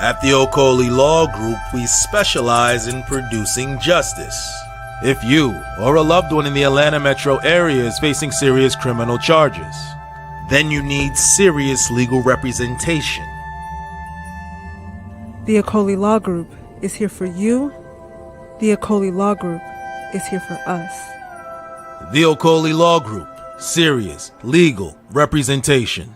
At the Okoli Law Group, we specialize in producing justice. If you or a loved one in the Atlanta metro area is facing serious criminal charges, then you need serious legal representation. The Okoli Law Group is here for you. The Okoli Law Group is here for us. The Okoli Law Group, serious legal representation.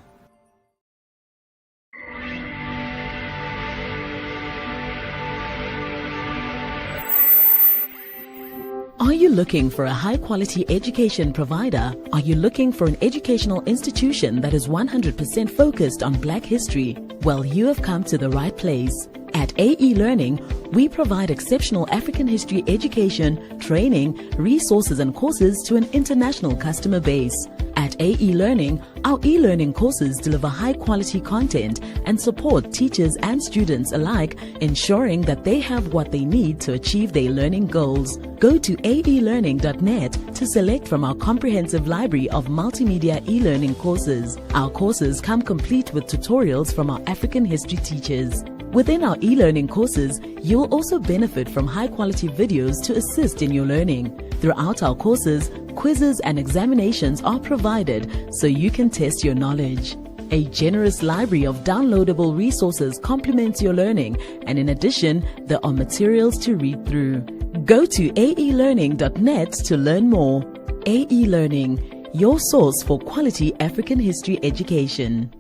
Are you looking for a high-quality education provider? Are you looking for an educational institution that is 100% focused on Black history? Well, you have come to the right place. At AE Learning, we provide exceptional African history education, training, resources and courses to an international customer base. At AE Learning, our e-learning courses deliver high-quality content and support teachers and students alike, ensuring that they have what they need to achieve their learning goals. Go to aelearning.net to select from our comprehensive library of multimedia e-learning courses. Our courses come complete with tutorials from our African history teachers. Within our e-learning courses, you will also benefit from high-quality videos to assist in your learning. Throughout our courses, quizzes and examinations are provided so you can test your knowledge. A generous library of downloadable resources complements your learning, and in addition, there are materials to read through. Go to aelearning.net to learn more. AE Learning, your source for quality African history education.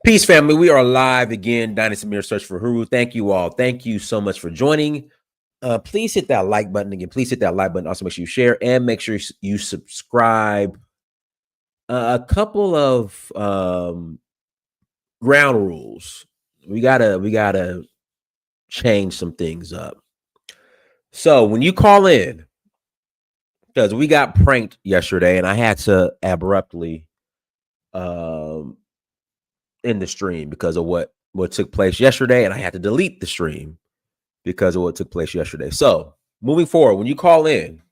Peace, family. We are live again. Dynasty Mirror Search for Huru. Thank you all. Thank you so much for joining. Please hit that like button again. Please hit that like button. Also, make sure you share and make sure you subscribe. A couple of ground rules. We gotta change some things up. So when you call in, because we got pranked yesterday, and I had to abruptly in the stream because of what took place yesterday, and I had to delete the stream because of what took place yesterday. So moving forward, when you call in,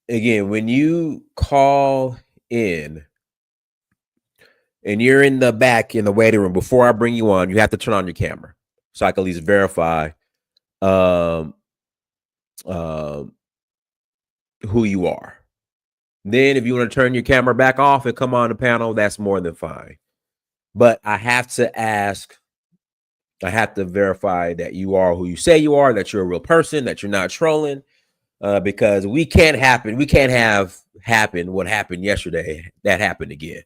again, when you call in and you're in the back in the waiting room, before I bring you on, you have to turn on your camera so I can at least verify who you are. Then if you want to turn your camera back off and come on the panel, that's more than fine. But I have to verify that you are who you say you are, that you're a real person, that you're not trolling, because we can't have what happened yesterday, that happened again.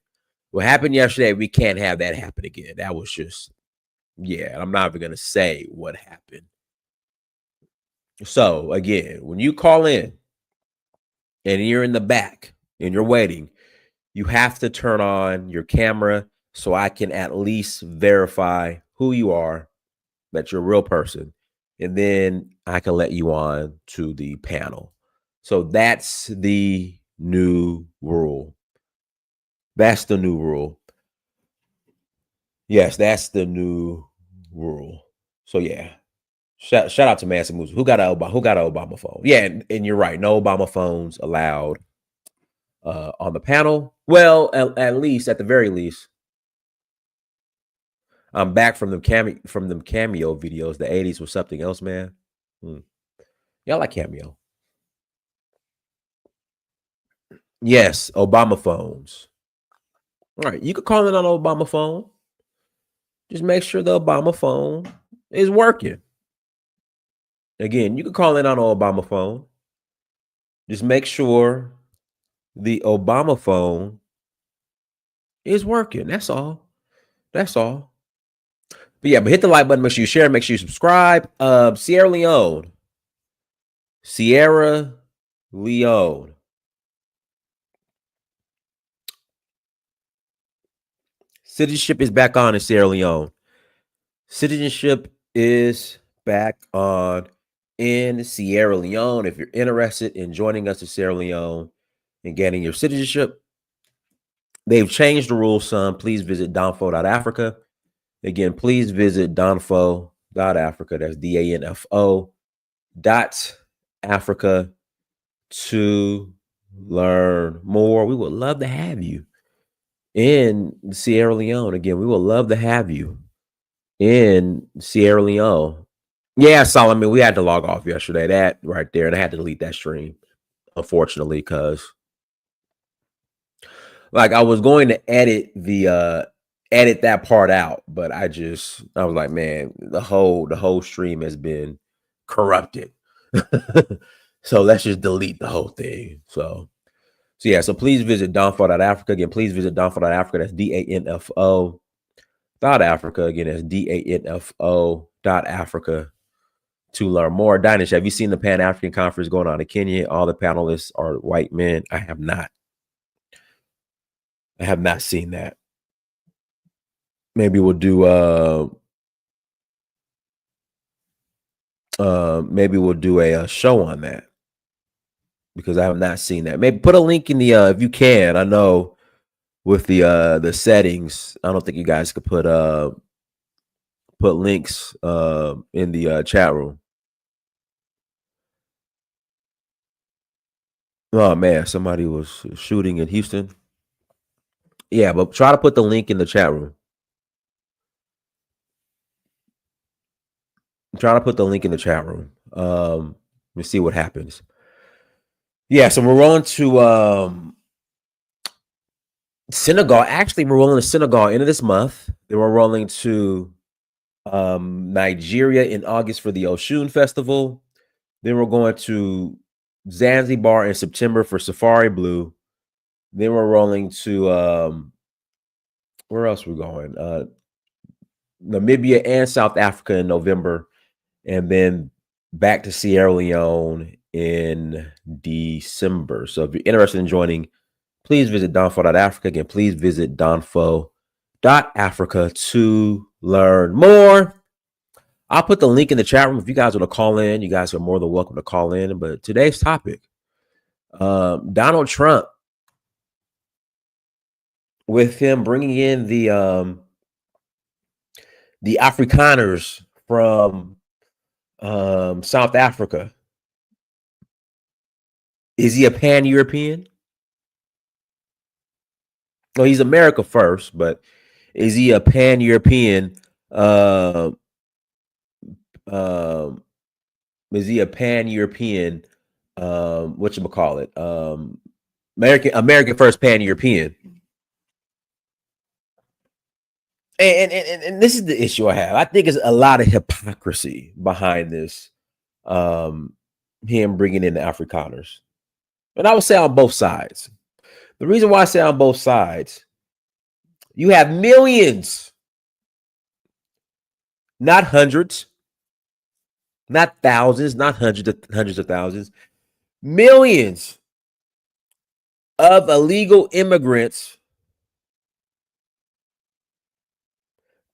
What happened yesterday, we can't have that happen again. That was just, yeah, I'm not even going to say what happened. So again, when you call in, and you're in the back and you're waiting, you have to turn on your camera so I can at least verify who you are, that you're a real person, and then I can let you on to the panel. So that's the new rule. That's the new rule. Yes, that's the new rule. So yeah. Shout out to Massive Moves. Who got an Obama phone? Yeah, and you're right. No Obama phones allowed on the panel. Well, at the very least, I'm back from them cameo videos. The 80s was something else, man. Y'all like Cameo? Yes, Obama phones. All right, you could call it on an Obama phone. Just make sure the Obama phone is working. Again, you can call in on an Obama phone. Just make sure the Obama phone is working. That's all. That's all. But yeah, but hit the like button. Make sure you share. Make sure you subscribe. Sierra Leone. Citizenship is back on in Sierra Leone. Citizenship is back on in Sierra Leone. If you're interested in joining us in Sierra Leone and getting your citizenship, they've changed the rules some. Please visit donfo.africa. Again, please visit donfo.africa. That's DANFO Africa to learn more. We would love to have you in Sierra Leone. Again, we would love to have you in Sierra Leone. Yeah, Solomon, we had to log off yesterday. That right there, and I had to delete that stream, unfortunately, because like I was going to edit that part out, but I was like, man, the whole stream has been corrupted. So let's just delete the whole thing. So yeah, so please visit Danfo.Africa. Again, please visit Danfo.Africa. That's DANFO .Africa. Again, that's DANFO.Africa to learn more. Danish, have you seen the Pan-African Conference going on in Kenya? All the panelists are white men. I have not seen that. Maybe we'll do a show on that, because I have not seen that. Maybe put a link in the if you can. I know with the settings, I don't think you guys could put links in the chat room. Oh man, somebody was shooting in Houston. Yeah, but try to put the link in the chat room. Try to put the link in the chat room. Let's see what happens. Yeah, so we're on to Senegal. Actually, we're rolling to Senegal end of this month. Then we're rolling to Nigeria in August for the Oshun Festival. Then we're going to Zanzibar in September for Safari Blue. Then we're rolling to where else are we going? Namibia and South Africa in November, and then back to Sierra Leone in December. So if you're interested in joining, please visit Donfo.Africa. Again, please visit Donfo.Africa to learn more. I'll put the link in the chat room. If you guys want to call in, you guys are more than welcome to call in. But today's topic, Donald Trump, with him bringing in the Afrikaners from South Africa. Is he a pan-European? Well, he's America first, but is he a pan-European? Is he a pan-European? Whatchamacallit? American first pan-European. And this is the issue I have. I think there's a lot of hypocrisy behind this. Him bringing in the Afrikaners. And I would say on both sides. The reason why I say on both sides, you have millions, not hundreds, not thousands, not hundreds of thousands, millions of illegal immigrants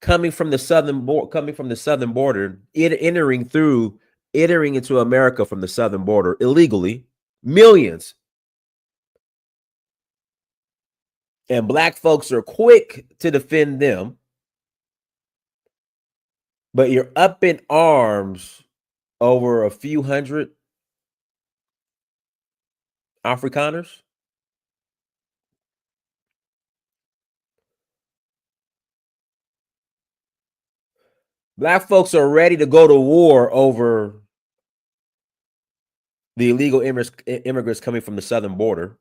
coming from the southern border, entering into America from the southern border illegally, millions. And black folks are quick to defend them, but you're up in arms over a few hundred Afrikaners. Black folks are ready to go to war over the illegal immigrants coming from the southern border.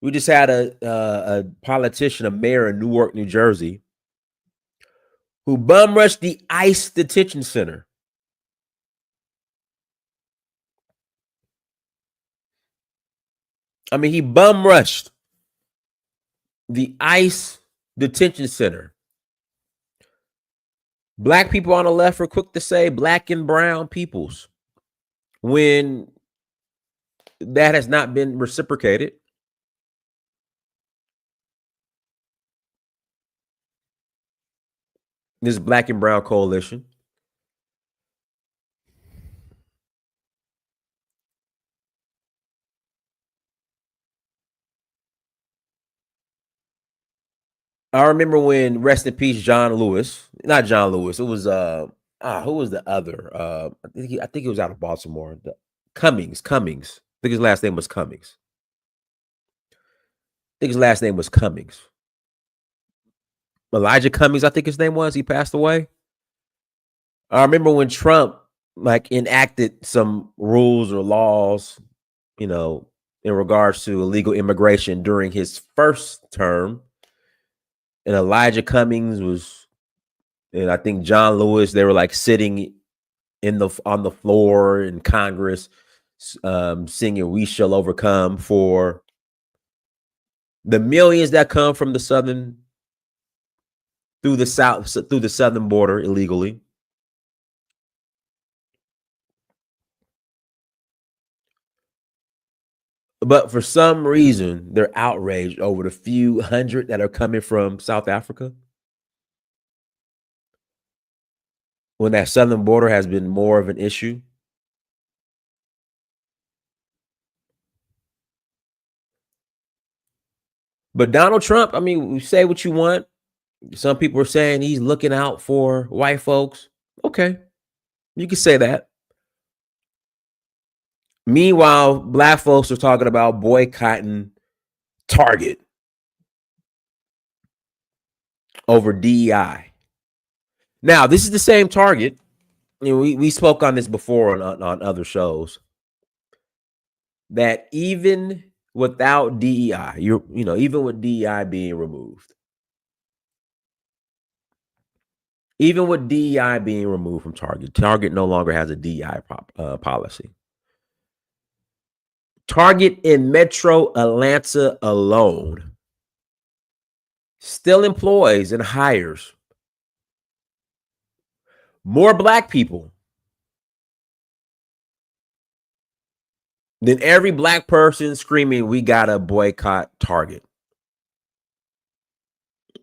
We just had a politician, a mayor in Newark, New Jersey, who bum rushed the ICE detention center. I mean, he bum rushed the ICE detention center. Black people on the left are quick to say black and brown peoples, when that has not been reciprocated. This black and brown coalition. I remember when, rest in peace, John Lewis. Not John Lewis. It was Who was the other? I think he was out of Baltimore. Cummings. I think his last name was Cummings. Elijah Cummings, I think his name was. He passed away. I remember when Trump like enacted some rules or laws, you know, in regards to illegal immigration during his first term. And Elijah Cummings was, and I think John Lewis, they were like sitting on the floor in Congress, singing "We Shall Overcome" for the millions that come from the southern through the southern border illegally. But for some reason, they're outraged over the few hundred that are coming from South Africa, when that southern border has been more of an issue. But Donald Trump, I mean, you say what you want. Some people are saying he's looking out for white folks. Okay, you can say that. Meanwhile, black folks are talking about boycotting Target over DEI. Now, this is the same Target. You know, we spoke on this before on other shows, that even without DEI, even with DEI being removed, from Target no longer has a DEI policy. Target in Metro Atlanta alone still employs and hires more black people than every black person screaming, "We gotta boycott Target."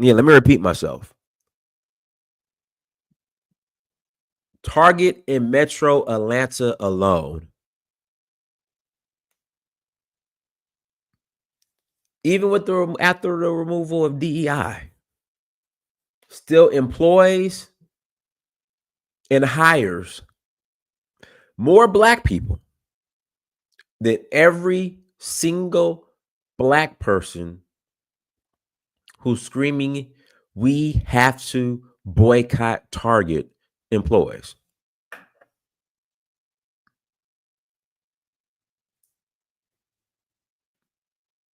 Yeah, let me repeat myself. Target in Metro Atlanta alone, even with after the removal of DEI, still employs and hires more black people than every single black person who's screaming, "We have to boycott Target" employs.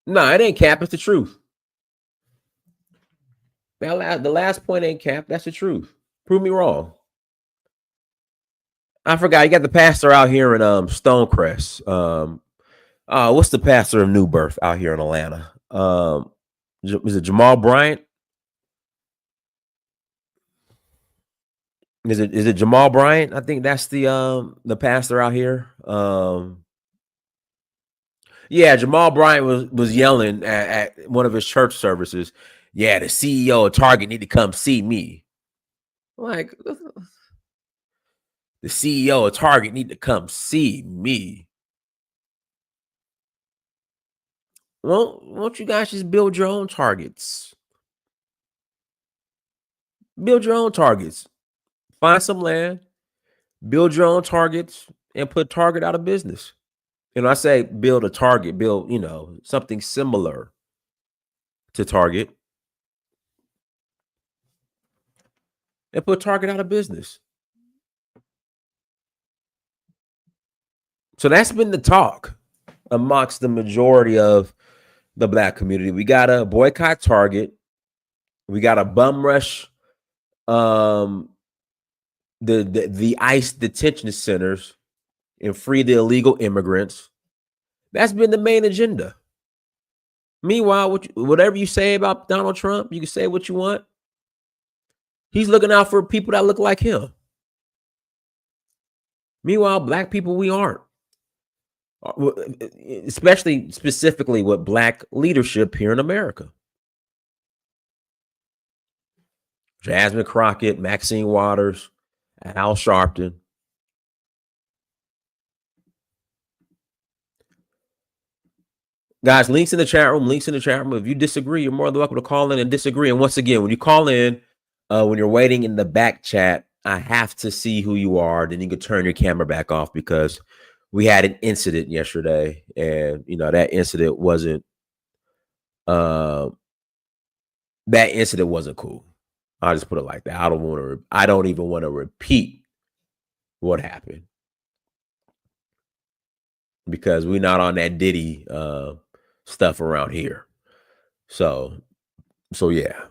No, it ain't cap. It's the truth. Now, the last point ain't cap. That's the truth. Prove me wrong. I forgot. You got the pastor out here in Stonecrest. What's the pastor of New Birth out here in Atlanta? Is it Jamal Bryant? Is it Jamal Bryant? I think that's the pastor out here. Yeah, Jamal Bryant was yelling at one of his church services. Yeah, the CEO of Target need to come see me. Like, the CEO of Target need to come see me. Well, won't you guys just build your own Targets? Build your own Targets. Find some land, build your own Targets, and put Target out of business. And I say build a Target, build, something similar to Target, and put Target out of business. So that's been the talk amongst the majority of the black community. We gotta boycott Target. We gotta bum rush the ICE detention centers and free the illegal immigrants. That's been the main agenda. Meanwhile, whatever you say about Donald Trump, you can say what you want. He's looking out for people that look like him. Meanwhile, black people, we aren't. Especially specifically with black leadership here in America. Jasmine Crockett, Maxine Waters, Al Sharpton. Guys, links in the chat room. If you disagree, you're more than welcome to call in and disagree. And once again, when you call in, when you're waiting in the back chat, I have to see who you are. Then you can turn your camera back off because we had an incident yesterday, and that incident wasn't cool. I'll just put it like that. I don't even want to repeat what happened because we're not on that Diddy stuff around here. So yeah.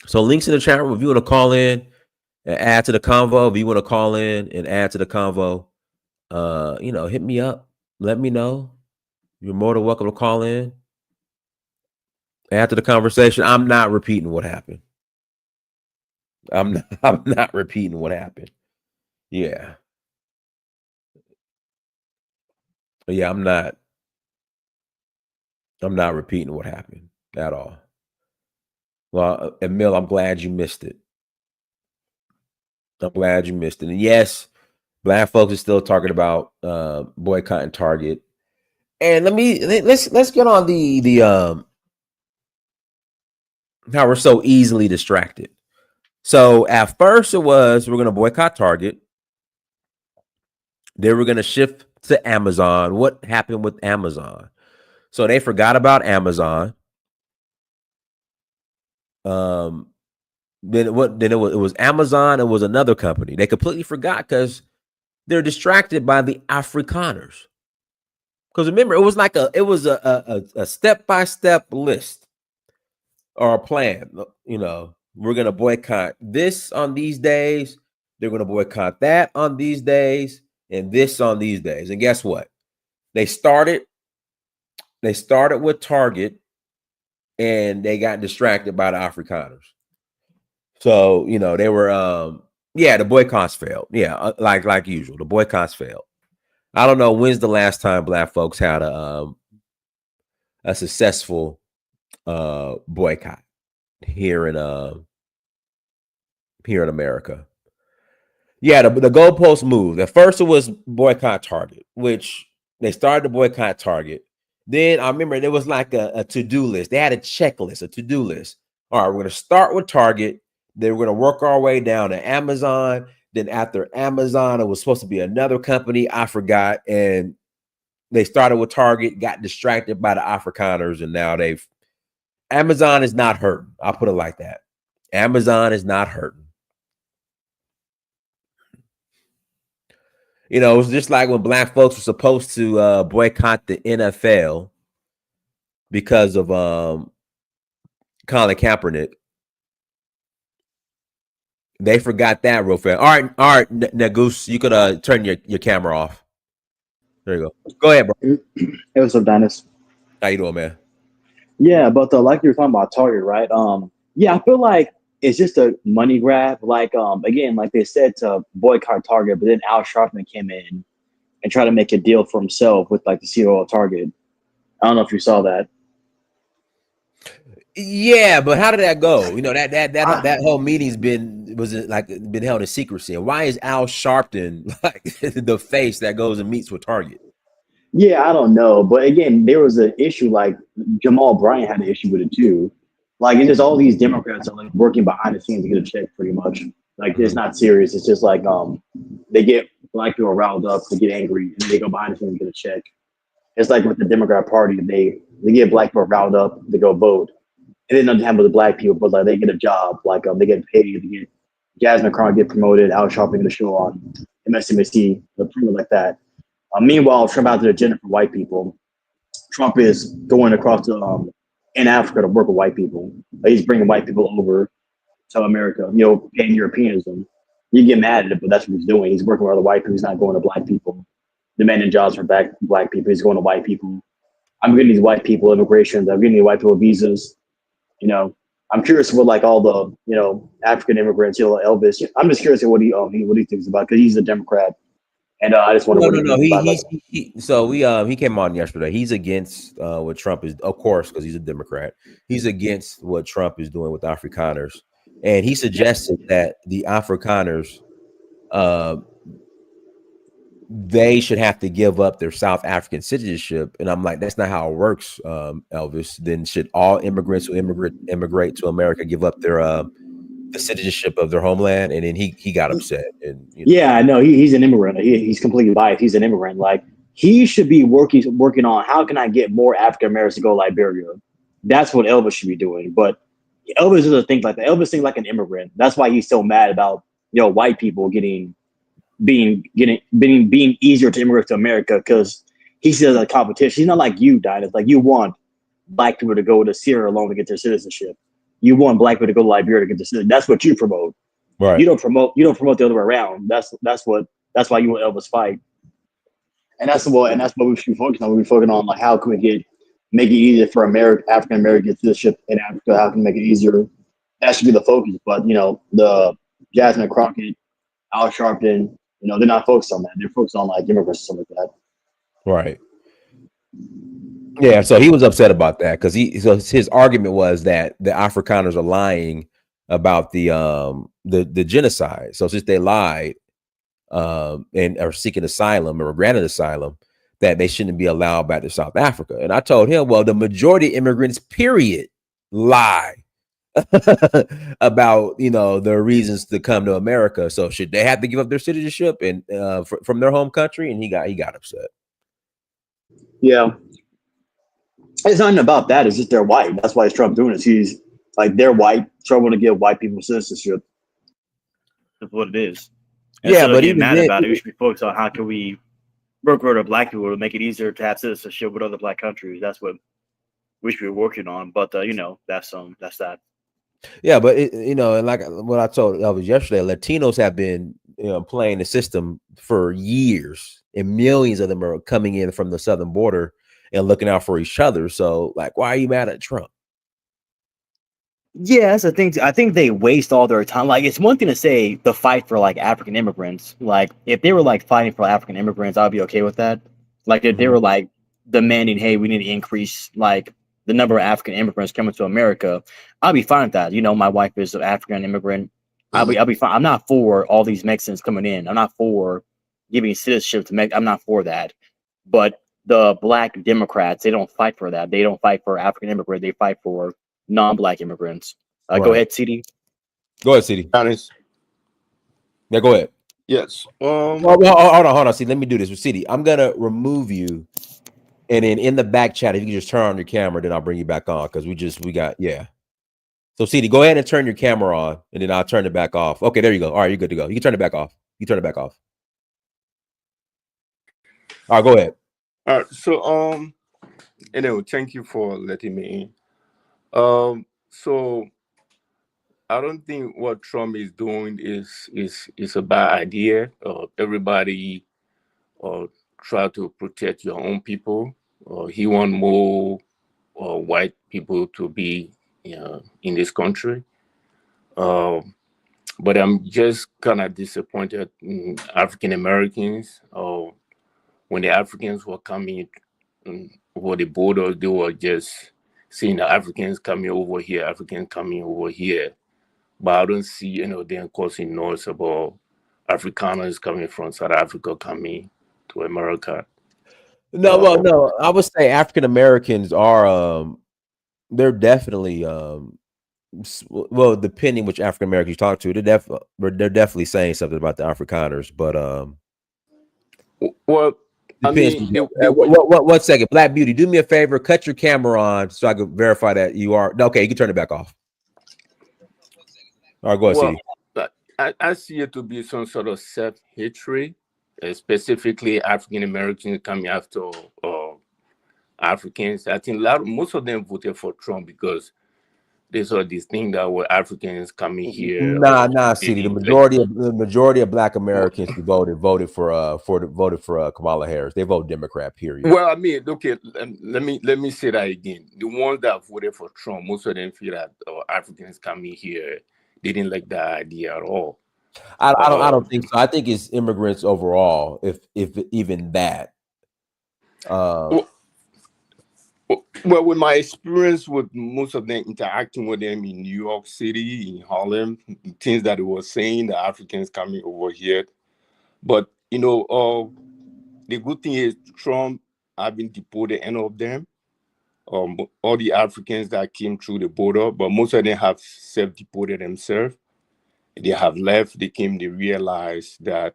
So links in the chat room. If you want to call in and add to the convo, if you want to call in and add to the convo, hit me up. Let me know. You're more than welcome to call in. After the conversation, I'm not repeating what happened. I'm not repeating what happened. Yeah. Yeah, I'm not repeating what happened at all. Well, Emil, I'm glad you missed it. And yes, Black folks are still talking about boycotting Target. And let's get on the how we're so easily distracted. So at first it was we're going to boycott Target. They were going to shift to Amazon. What happened with Amazon? So they forgot about Amazon. Then it was Amazon. It was another company. They completely forgot because they're distracted by the Afrikaners. Because remember, it was a step-by-step list or a plan. We're going to boycott this on these days. They're going to boycott that on these days and this on these days. And guess what? They started with Target and they got distracted by the Afrikaners. So, they were, the boycotts failed. Yeah, like usual, the boycotts failed. I don't know when's the last time Black folks had a successful boycott here in America. Yeah, the goalpost moved. At first, it was boycott Target, which they started to boycott Target. Then I remember there was like a to-do list. They had a checklist, a to-do list. All right, we're going to start with Target. Then we're going to work our way down to Amazon. Then after Amazon, it was supposed to be another company. I forgot. And they started with Target, got distracted by the Afrikaners, and now Amazon is not hurting. I'll put it like that. Amazon is not hurting. It was just like when Black folks were supposed to boycott the NFL because of Colin Kaepernick. They forgot that real fast. All right, Nagoose, you could turn your camera off. There you go. Go ahead, bro. Hey, what's up, Dennis? How you doing, man? Yeah, but like you were talking about Target, right? Yeah, I feel like it's just a money grab. Like, again, like they said to boycott Target, but then Al Sharpton came in and tried to make a deal for himself with like the CEO of Target. I don't know if you saw that. Yeah, but how did that go? That whole meeting's been held in secrecy. And why is Al Sharpton like the face that goes and meets with Target? Yeah, I don't know. But again, there was an issue, like Jamal Bryant had an issue with it too. Like, it's just all these Democrats are like working behind the scenes to get a check pretty much. Like, it's not serious. It's just like they get Black people riled up to get angry and then they go behind the scenes and get a check. It's like with the Democrat Party, they get Black people riled up to go vote. And then nothing happens with the Black people, but like they get a job, like they get paid, they get Jasmine Crown get promoted, Al Sharpton get a show on MSNBC, the like that. Meanwhile, Trump out to the agenda for white people. Trump is going across to in Africa to work with white people. He's bringing white people over to America, paying Europeanism. You get mad at it, but that's what he's doing. He's working with other white people. He's not going to Black people, demanding jobs for Black people. He's going to white people. I'm getting these white people immigration. I'm getting these white people visas. I'm curious what like all the African immigrants, Elvis. I'm just curious what he thinks about, because he's a Democrat. And I just want to no. He came on yesterday. He's against what Trump is, of course, because he's a Democrat. He's against what Trump is doing with Afrikaners, and he suggested that the Afrikaners, they should have to give up their South African citizenship. And I'm like, that's not how it works, Elvis. Then should all immigrants who immigrate to America give up their the citizenship of their homeland, and then he got upset. And Yeah, no, he's an immigrant. He's completely biased. He's an immigrant. Like he should be working on how can I get more African Americans to go to Liberia. That's what Elvis should be doing. But Elvis doesn't think like that. Elvis thinks like an immigrant. That's why he's so mad about white people being easier to immigrate to America because he sees a competition. He's not like you, Dinah. It's like you want black people to go to Sierra Leone to get their citizenship. You want black people to go to Liberia to get their citizenship. That's what you promote. right. You don't promote the other way around. That's why you want Elvis fight. And that's what we should be focusing on. We focusing on like how can we make it easier for African American citizenship in Africa, how can we make it easier? That should be the focus. But the Jasmine Crockett, Al Sharpton, they're not focused on that. They're focused on like immigrants and stuff like that. Right. Yeah, so he was upset about that because his argument was that the Afrikaners are lying about the genocide. So since they lied and are seeking asylum or granted asylum, that they shouldn't be allowed back to South Africa. And I told him, well, the majority of immigrants, period, lie about their reasons to come to America. So should they have to give up their citizenship and from their home country? And he got upset. Yeah. It's not about that. It's just they're white. That's why Trump doing this. He's like they're white. Trump want to give white people citizenship. That's what it is. Yeah, but even mad about it, we should be focused on how can we work with our black people to make it easier to have citizenship with other black countries. That's what we should be working on. But that's that. Yeah, but and like what I told Elvis yesterday, Latinos have been playing the system for years, and millions of them are coming in from the southern border and looking out for each other. So, like, why are you mad at Trump? Yeah, that's the thing. I think they waste all their time. Like, it's one thing to say the fight for like African immigrants. Like, if they were like fighting for African immigrants, I'd be okay with that. Like, if they were like demanding, hey, we need to increase like the number of African immigrants coming to America, I'll be fine with that. My wife is an African immigrant. I'll be fine. I'm not for all these Mexicans coming in. I'm not for giving citizenship to I'm not for that. But the black Democrats, they don't fight for that. They don't fight for African immigrants. They fight for non-black immigrants. Right. Go ahead, CD. Go ahead, CD. Honest. Yeah, go ahead. Yes. Hold on. See, let me do this with CD. I'm gonna remove you, and then in the back chat, if you can just turn on your camera, then I'll bring you back on because we got. So CD, go ahead and turn your camera on, and then I'll turn it back off. Okay, there you go. All right, you're good to go. You can turn it back off. All right, go ahead. All right. So anyway, thank you for letting me in. So I don't think what Trump is doing is a bad idea. Everybody try to protect your own people. He want more white people to be in this country. But I'm just kind of disappointed in African Americans. When the Africans were coming over the border, they were just seeing the Africans coming over here, But I don't see them causing noise about Afrikaners coming from South Africa coming to America. No, no. I would say African Americans are they're definitely well, depending which African Americans you talk to, they're definitely saying something about the Afrikaners, but well, I mean, one second, Black Beauty, do me a favor, cut your camera on so I can verify that you are okay. You can turn it back off. All right, go ahead, CD. I see it to be some sort of self-hatred, specifically African Americans coming after Africans. I think most of them voted for Trump because they saw this thing that were Africans coming here. Nah, CD. The majority of Black Americans who voted for Kamala Harris. They vote Democrat. Period. Well, I mean, okay. Let me say that again. The ones that voted for Trump, most of them feel that Africans coming here, they didn't like that idea at all. I don't think so. I think it's immigrants overall, if even that. Well, with my experience with most of them interacting with them in New York City, in Harlem, things that they were saying, the Africans coming over here. But, the good thing is Trump having deported any of them, all the Africans that came through the border, but most of them have self-deported themselves. They have left. They came. They realized that,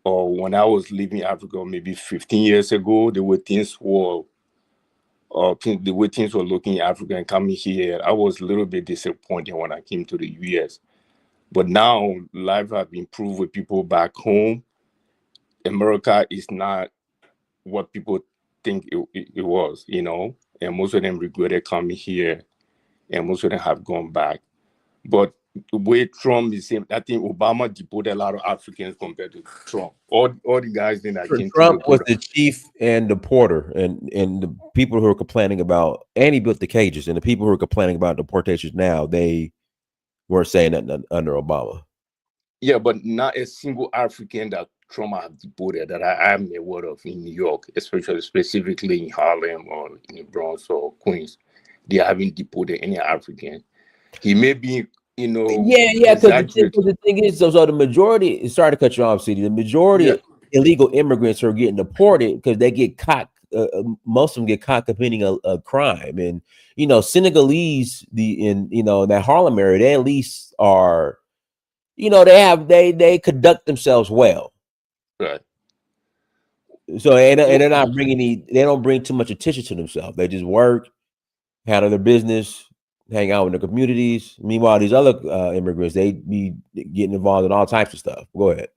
or when I was leaving Africa, maybe 15 years ago, the way things were, the way things were looking in Africa and coming here, I was a little bit disappointed when I came to the US. But now life has improved with people back home. America is not what people think it was, you know, and most of them regretted coming here, and most of them have gone back. But the way Trump is saying, I think Obama deported a lot of Africans compared to Trump. All the guys then that came to Trump was Dakota. the chief and the porter, and the people who are complaining about, and he built the cages, and the people who are complaining about deportations now, they weren't saying that under Obama. Yeah, but not a single African that Trump have deported that I am aware of in New York, especially specifically in Harlem or in the Bronx or Queens. They haven't deported any African. He may be, you know, Yeah, because exaggerate. the thing is, so the majority, sorry to cut you off, CD, the majority Yeah. of illegal immigrants are getting deported because they get caught, most of them get caught committing a crime. And, you know, Senegalese, that Harlem area, they at least are, you know, they conduct themselves well. Right. So, and they're not they don't bring too much attention to themselves. They just work, handle their business, hang out in the communities. Meanwhile, these other immigrants, they be getting involved in all types of stuff. Go ahead.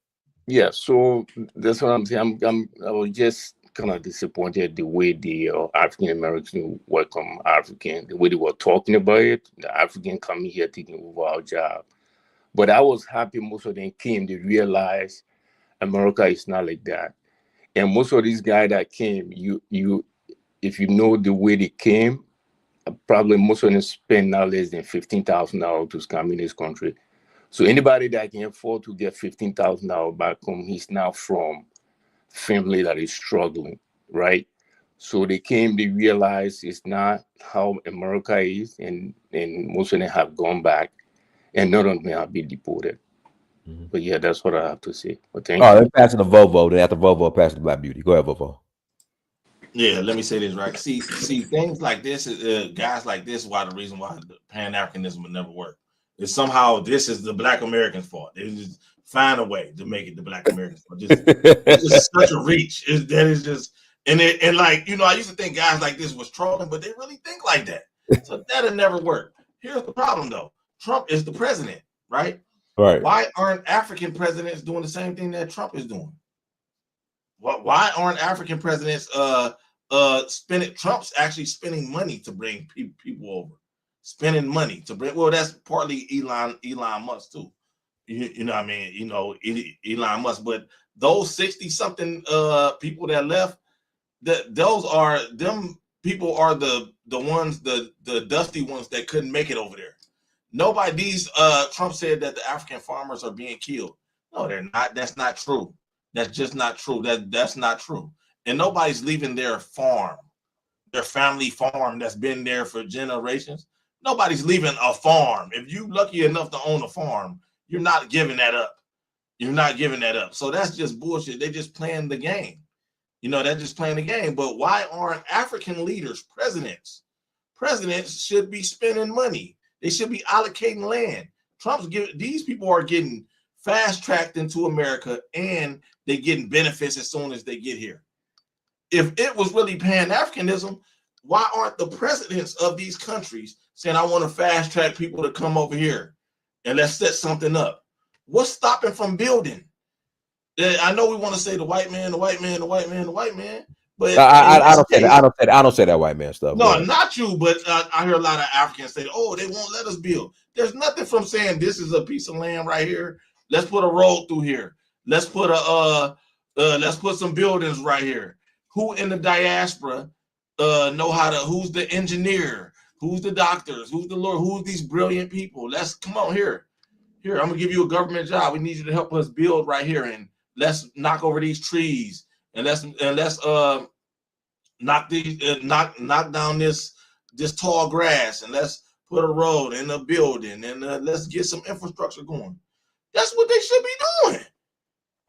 Yeah, so that's what I'm saying. I was just kind of disappointed the way the African Americans welcome African, the way they were talking about it, the African coming here taking over our job. But I was happy most of them came. They realized America is not like that. And most of these guys that came, if you know the way they came, probably most of them spend not less than $15,000 to come in this country. So anybody that can afford to get $15,000 back home, he's now from family that is struggling, right? So they came, they realized it's not how America is, and most of them have gone back, and none of them have been deported. Mm-hmm. But yeah, that's what I have to say. But thank Oh, you. they're passing the Volvo. Then after Volvo, passing the Black Beauty. Go ahead, Volvo. Yeah, let me say this right. See, things like this, guys like this, why the reason why Pan Africanism would never work is somehow this is the Black Americans' fault. They just find a way to make it the Black Americans' fault. It's just such a reach. That is just and like I used to think guys like this was trolling, but they really think like that. So that'll never work. Here's the problem though: Trump is the president, right? Right. Why aren't African presidents doing the same thing that Trump is doing? Why aren't African presidents spending? Trump's actually spending money to bring people over, spending money to bring. Well, that's partly Elon Musk too. You know what I mean? Elon Musk, but those 60-something people that left, them people are the ones, the dusty ones that couldn't make it over there. Trump said that the African farmers are being killed. No, they're not. That's not true. That's just not true. That's not true. And nobody's leaving their farm, their family farm that's been there for generations. Nobody's leaving a farm. If you're lucky enough to own a farm, you're not giving that up. You're not giving that up. So that's just bullshit. They just playing the game. They're just playing the game. But why aren't African leaders, presidents should be spending money? They should be allocating land. These people are getting fast-tracked into America, and they're getting benefits as soon as they get here. If it was really Pan-Africanism, why aren't the presidents of these countries saying, I want to fast-track people to come over here and let's set something up? What's stopping from building? I know we want to say the white man, but I don't say that white man stuff. No, not you, but I hear a lot of Africans say, "Oh, they won't let us build." There's nothing from saying this is a piece of land right here. Let's put a road through here. Let's put some buildings right here. Who in the diaspora know how to? Who's the engineer? Who's the doctors? Who's the lawyer? Who's these brilliant people? Let's come on here. Here, I'm gonna give you a government job. We need you to help us build right here, and let's knock over these trees, and let's knock down this tall grass, and let's put a road and a building, and let's get some infrastructure going. That's what they should be doing.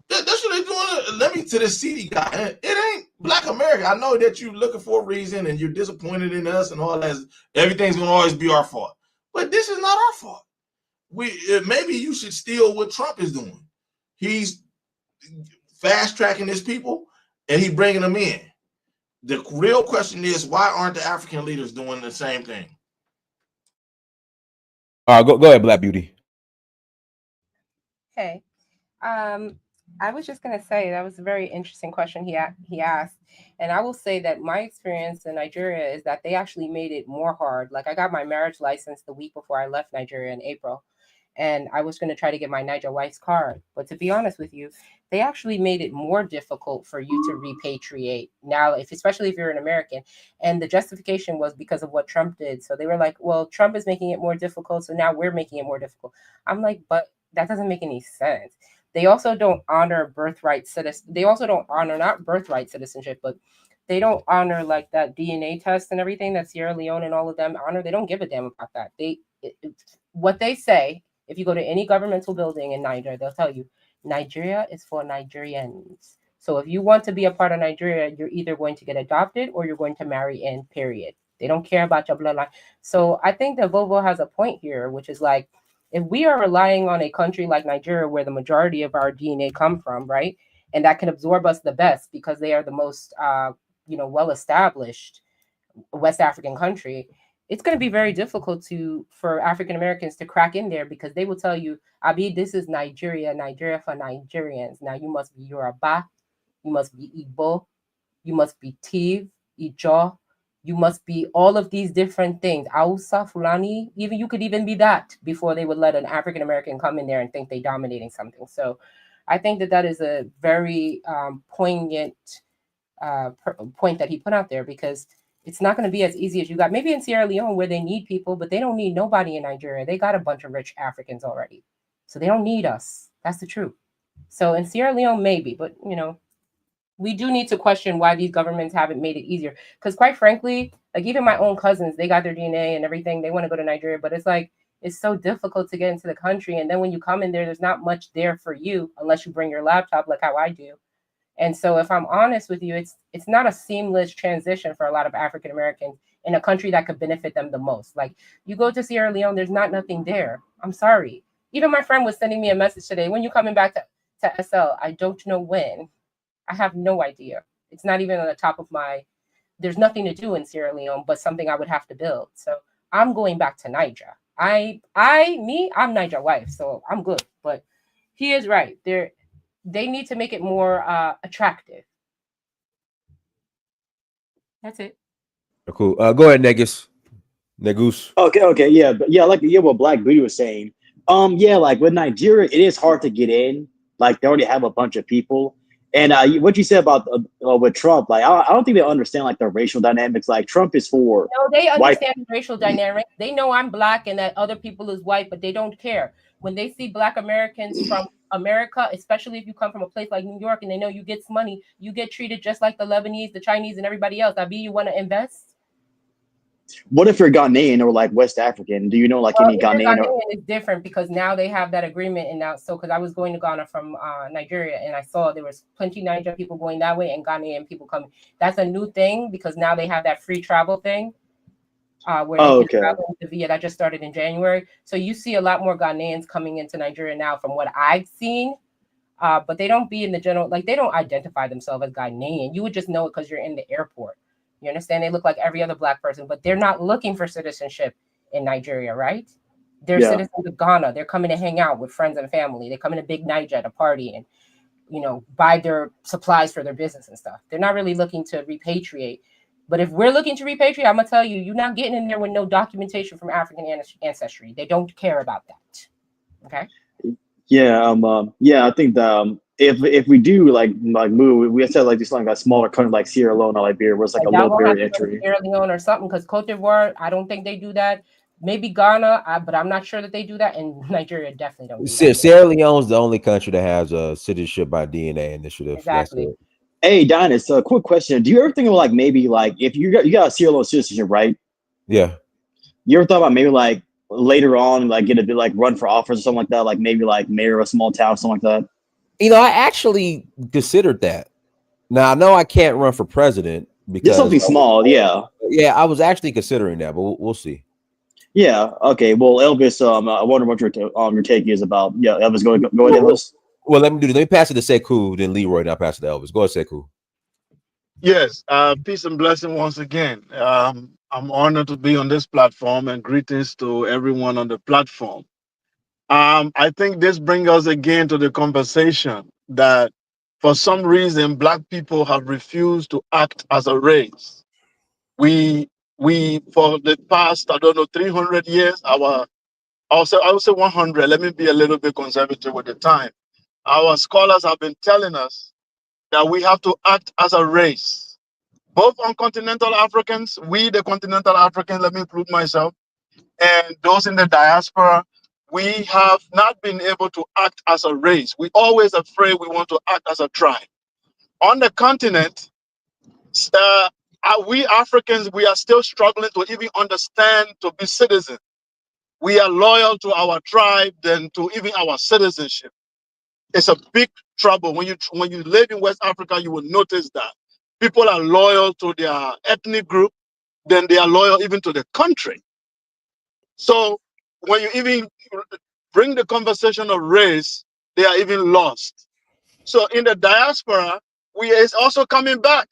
That's what they're doing. Let me to the CD guy. It ain't Black America. I know that you're looking for a reason and you're disappointed in us and all that. Everything's gonna always be our fault, but this is not our fault. maybe you should steal what Trump is doing. He's fast tracking his people and he's bringing them in. The real question is, why aren't the African leaders doing the same thing? Go ahead, Black Beauty. Hey, I was just gonna say that was a very interesting question he asked, and I will say that my experience in Nigeria is that they actually made it more hard. Like I got my marriage license the week before I left Nigeria in April, and I was going to try to get my Niger wife's card. But to be honest with you, they actually made it more difficult for you to repatriate now, especially if you're an American. And the justification was because of what Trump did. So they were like, well, Trump is making it more difficult, so now we're making it more difficult. I'm like, but that doesn't make any sense. They also don't honor birthright citizen. They also don't honor not birthright citizenship, but they don't honor like that DNA test and everything that Sierra Leone and all of them honor. They don't give a damn about that. What they say, if you go to any governmental building in Niger, they'll tell you Nigeria is for Nigerians. So if you want to be a part of Nigeria, you're either going to get adopted or you're going to marry in, period. They don't care about your bloodline. So I think that Vovo has a point here, which is like, if we are relying on a country like Nigeria, where the majority of our DNA come from, right, and that can absorb us the best because they are the most, well-established West African country, it's going to be very difficult for African Americans to crack in there because they will tell you, Abi, this is Nigeria for Nigerians. Now you must be Yoruba, you must be Igbo, you must be Tiv, Ijo, you must be all of these different things. Hausa, Fulani, even you could even be that before they would let an African American come in there and think they're dominating something. So I think that is a very poignant point that he put out there, because it's not going to be as easy as you got. Maybe in Sierra Leone where they need people, but they don't need nobody in Nigeria. They got a bunch of rich Africans already. So they don't need us. That's the truth. So in Sierra Leone, maybe, but we do need to question why these governments haven't made it easier. Because quite frankly, like even my own cousins, they got their DNA and everything. They want to go to Nigeria, but it's like, it's so difficult to get into the country. And then when you come in there, there's not much there for you unless you bring your laptop, like how I do. And so if I'm honest with you, it's not a seamless transition for a lot of African Americans in a country that could benefit them the most. Like you go to Sierra Leone, there's nothing there. I'm sorry. Even my friend was sending me a message today. When you coming back to SL? I don't know when. I have no idea. It's not even on the top of there's nothing to do in Sierra Leone, but something I would have to build. So I'm going back to Niger. I'm Niger wife, so I'm good. But he is right. They need to make it more attractive. That's it. Cool. Go ahead, Negus. Okay, yeah, but what Black Beauty was saying. Like with Nigeria, it is hard to get in. Like they already have a bunch of people. And what you said about with Trump, like I don't think they understand like the racial dynamics. Like Trump is for no, they understand racial dynamics. They know I'm Black and that other people is white, but they don't care. When they see Black Americans from America, especially if you come from a place like New York and they know you get money, you get treated just like the Lebanese, the Chinese, and everybody else. Abi, you want to invest? What if you're Ghanaian or like West African? Do you know like any Ghanaian? It's different because now they have that agreement, and now because I was going to Ghana from Nigeria, and I saw there was plenty of Niger people going that way and Ghanaian people coming. That's a new thing because now they have that free travel thing where they can travel to Via. That just started in January, so you see a lot more Ghanaians coming into Nigeria now, from what I've seen. But they don't be in the general, like they don't identify themselves as Ghanaian. You would just know it because you're in the airport. You understand? They look like every other Black person, but they're not looking for citizenship in Nigeria, right? They're citizens of Ghana. They're coming to hang out with friends and family. They come in a big Niger to party and, buy their supplies for their business and stuff. They're not really looking to repatriate. But if we're looking to repatriate, I'm going to tell you, you're not getting in there with no documentation from African ancestry. They don't care about that. Okay? Yeah, I think that if we do like move, we said like this like a smaller country like Sierra Leone or Liberia, where it's like a low barrier entry. Sierra Leone or something, because Cote d'Ivoire, I don't think they do that. Maybe Ghana, but I'm not sure that they do that, and Nigeria definitely don't do that. Sierra Leone is the only country that has a citizenship by DNA initiative. Exactly. Hey, Dinas, a quick question: do you ever think of like maybe like if you got a Sierra Leone citizenship, right? Yeah. You ever thought about maybe like later on like get a bit like run for office or something like that, like maybe like mayor of a small town, something like that? I actually considered that. Now I know I can't run for president because just something small. Yeah, I was actually considering that, but we'll see. Yeah. Okay. Well, Elvis, I wonder what your take is about. Yeah, Elvis, go ahead, Elvis. Well, let me pass it to Sekou, then Leroy, and I'll pass it to Elvis. Go ahead, Sekou. Yes, peace and blessing once again. I'm honored to be on this platform and greetings to everyone on the platform. I think this brings us again to the conversation that for some reason Black people have refused to act as a race. We for the past, I don't know, 300 years, I would say 100. Let me be a little bit conservative with the time. Our scholars have been telling us that we have to act as a race, both on continental Africans, we the continental Africans, let me include myself, and those in the diaspora. We have not been able to act as a race. We always afraid we want to act as a tribe. On the continent, we Africans, we are still struggling to even understand to be citizens. We are loyal to our tribe than to even our citizenship. It's a big trouble. When you live in West Africa, you will notice that people are loyal to their ethnic group, then they are loyal even to the country. So when you even bring the conversation of race, they are even lost. So in the diaspora, it's also coming back.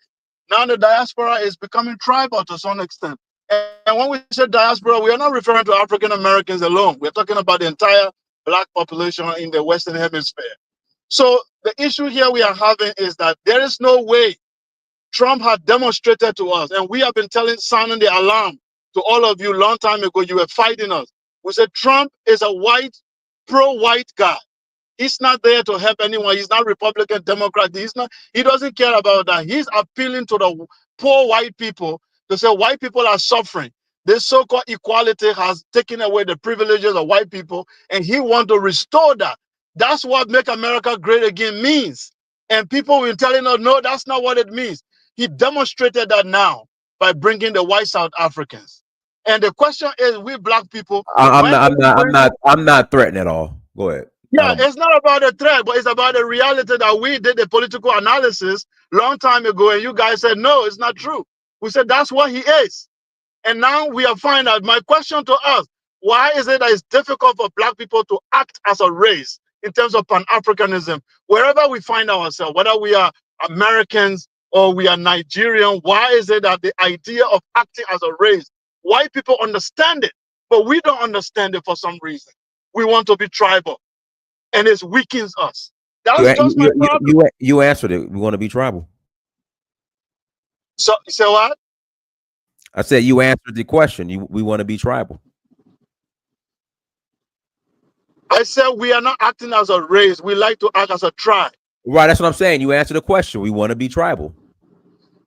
Now the diaspora is becoming tribal to some extent. And when we say diaspora, we are not referring to African Americans alone. We're talking about the entire Black population in the Western Hemisphere. So the issue here we are having is that there is no way. Trump had demonstrated to us, and we have been sounding the alarm to all of you long time ago. You were fighting us. We said Trump is a pro-white guy. He's not there to help anyone. He's not Republican, Democrat. He doesn't care about that. He's appealing to the poor white people to say white people are suffering. This so-called equality has taken away the privileges of white people, and he wants to restore that. That's what Make America Great Again means. And people will telling us, no, that's not what it means. He demonstrated that now by bringing the white South Africans. And the question is, we Black people, I'm not threatened at all. Go ahead. yeah, it's not about a threat, but it's about the reality that we did the political analysis long time ago, and you guys said, no, it's not true. We said, that's what he is. And now we are finding out. My question to us, why is it that it's difficult for Black people to act as a race in terms of Pan-Africanism? Wherever we find ourselves, whether we are Americans or we are Nigerian, why is it that the idea of acting as a race, white people understand it, but we don't understand it for some reason. We want to be tribal, and it weakens us. That's just my problem. You answered it. We want to be tribal. So, you say what? I said you answered the question. We want to be tribal. I said we are not acting as a race. We like to act as a tribe. Right, that's what I'm saying. You answered the question. We want to be tribal.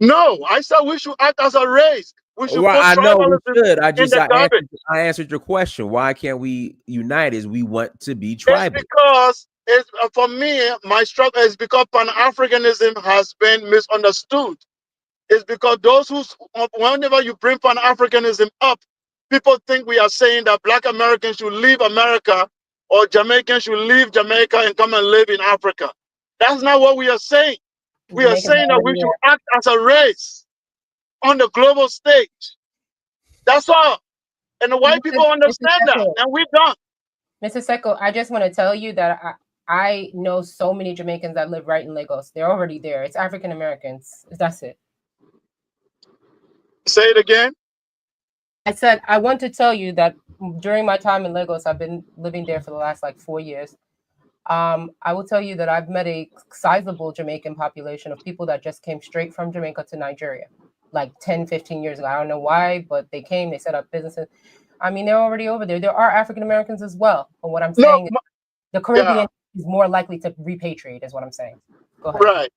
No, I said we should act as a race. We should put I know we should. I answered your question. Why can't we unite? Is we want to be tribal? It's because for me, my struggle is because Pan-Africanism has been misunderstood. It's because whenever you bring Pan-Africanism up, people think we are saying that Black Americans should leave America or Jamaicans should leave Jamaica and come and live in Africa. That's not what we are saying. We are saying that we should act as a race on the global stage. That's all. And the white people understand that, and we don't. Mr. Sekou, I just want to tell you that I know so many Jamaicans that live right in Lagos. They're already there. It's African Americans. That's it. Say it again. I said, I want to tell you that during my time in Lagos, I've been living there for the last 4 years. I will tell you that I've met a sizable Jamaican population of people that just came straight from Jamaica to Nigeria, 10, 15 years ago. I don't know why, but they came, they set up businesses. I mean, they're already over there. There are African Americans as well. But what I'm saying is the Caribbean is more likely to repatriate, is what I'm saying. Go ahead. Right.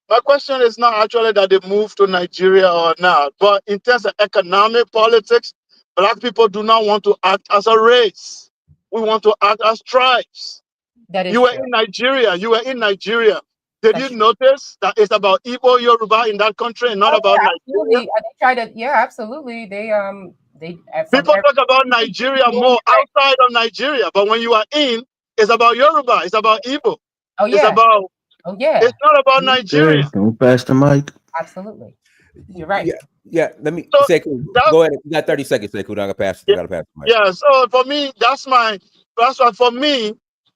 My question is not actually that they move to Nigeria or not, but in terms of economic politics, Black people do not want to act as a race. We want to act as tribes. That is You were in Nigeria. Did you notice that it's about Igbo Yoruba in that country and not about Nigeria? Absolutely. They people talk about Nigeria more outside of Nigeria, but when you are in, it's about Yoruba, it's about Igbo. Oh yeah. It's about Oh yeah. It's not about Nigeria. Don't pass the mic. Absolutely. You're right. Yeah. Let me So say, that go ahead. You got 30 seconds, Sekou. I gotta pass. I yeah, gotta pass the mic. yeah. So for me, that's why for me,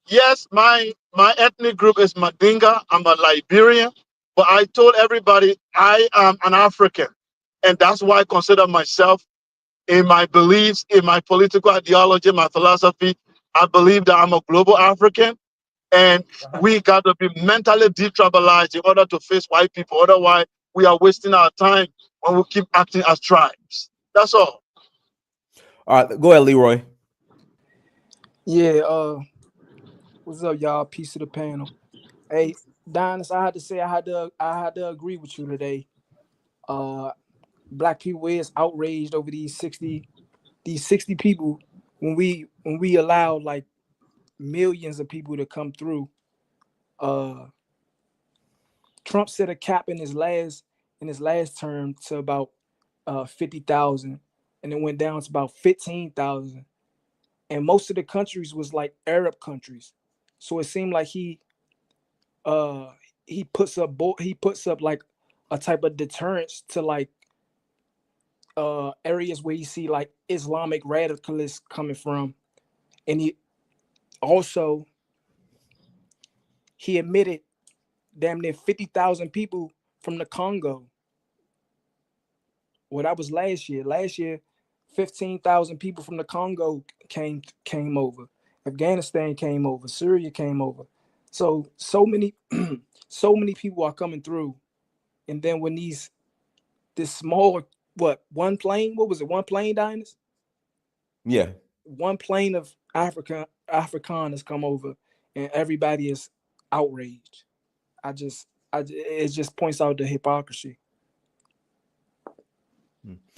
yes, my ethnic group is Madinga. I'm a Liberian, but I told everybody I am an African, and that's why I consider myself in my beliefs, in my political ideology, my philosophy. I believe that I'm a global African, and we got to be mentally detribalized in order to face white people. Otherwise, we are wasting our time when we keep acting as tribes. That's all. All right, go ahead, Leroy. Yeah, what's up, y'all? Peace to the panel. Hey, Donis, I had to say I had to agree with you today. Uh Black people is outraged over these 60 people when we allowed like millions of people to come through. Uh Trump set a cap in his last term to about 50,000, and it went down to about 15,000. And most of the countries was like Arab countries. So it seemed like uh he puts up like a type of deterrence to like areas where you see like Islamic radicalists coming from. And also he admitted damn near 50,000 people from the Congo. Well, that was last year. Last year, 15,000 people from the Congo came over. Afghanistan came over. Syria came over. So many so many people are coming through. And then when this small one plane, what was it? One plane, Diners? Yeah. One plane of Afrikaners come over, and everybody is outraged. It just points out the hypocrisy.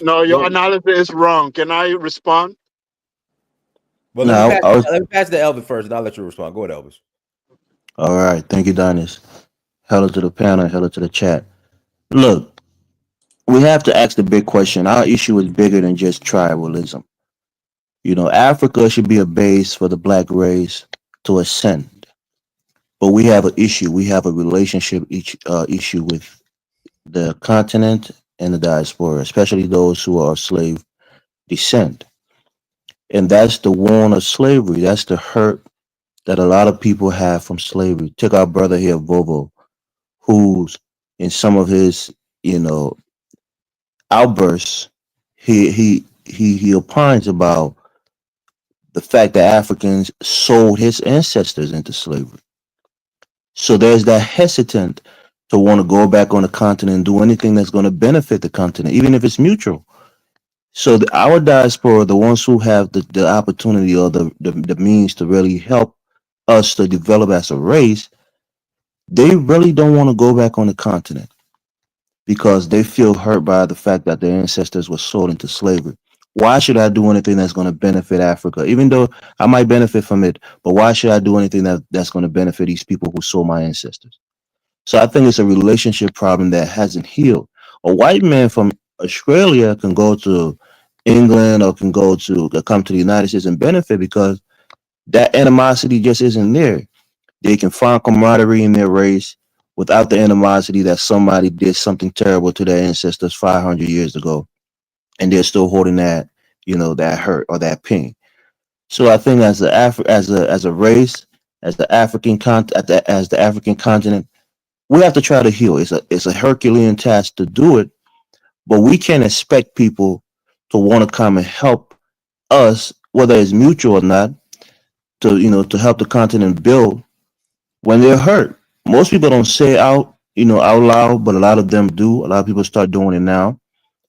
No, your Go. analysis is wrong. Can I respond? Well, No, I was let me pass the Elvis first, and I'll let you respond. Go ahead, Elvis. all right. Thank you, Donis. Hello to the panel. Hello to the chat. Look, we have to ask the big question. Our issue is bigger than just tribalism. Africa should be a base for the black race to ascend. But we have an issue. We have a relationship issue with the continent and the diaspora, especially those who are of slave descent. And that's the wound of slavery. That's the hurt that a lot of people have from slavery. Took our brother here, Bobo, who's in some of his, you know, outbursts, he opines about the fact that Africans sold his ancestors into slavery. So there's that hesitant to want to go back on the continent and do anything that's going to benefit the continent, even if it's mutual. So our diaspora, the ones who have the opportunity or the means to really help us to develop as a race, they really don't want to go back on the continent because they feel hurt by the fact that their ancestors were sold into slavery. Why should I do anything that's going to benefit Africa? Even though I might benefit from it, but why should I do anything that's going to benefit these people who sold my ancestors? So I think it's a relationship problem that hasn't healed. A white man from Australia can go to England or can come to the United States and benefit because that animosity just isn't there. They can find camaraderie in their race without the animosity that somebody did something terrible to their ancestors 500 years ago, and they're still holding that, that hurt or that pain. So I think as a race, as the African continent, we have to try to heal. It's a Herculean task to do it, but we can't expect people to want to come and help us, whether it's mutual or not, to help the continent build when they're hurt. Most people don't say it out loud, but a lot of them do. A lot of people start doing it now.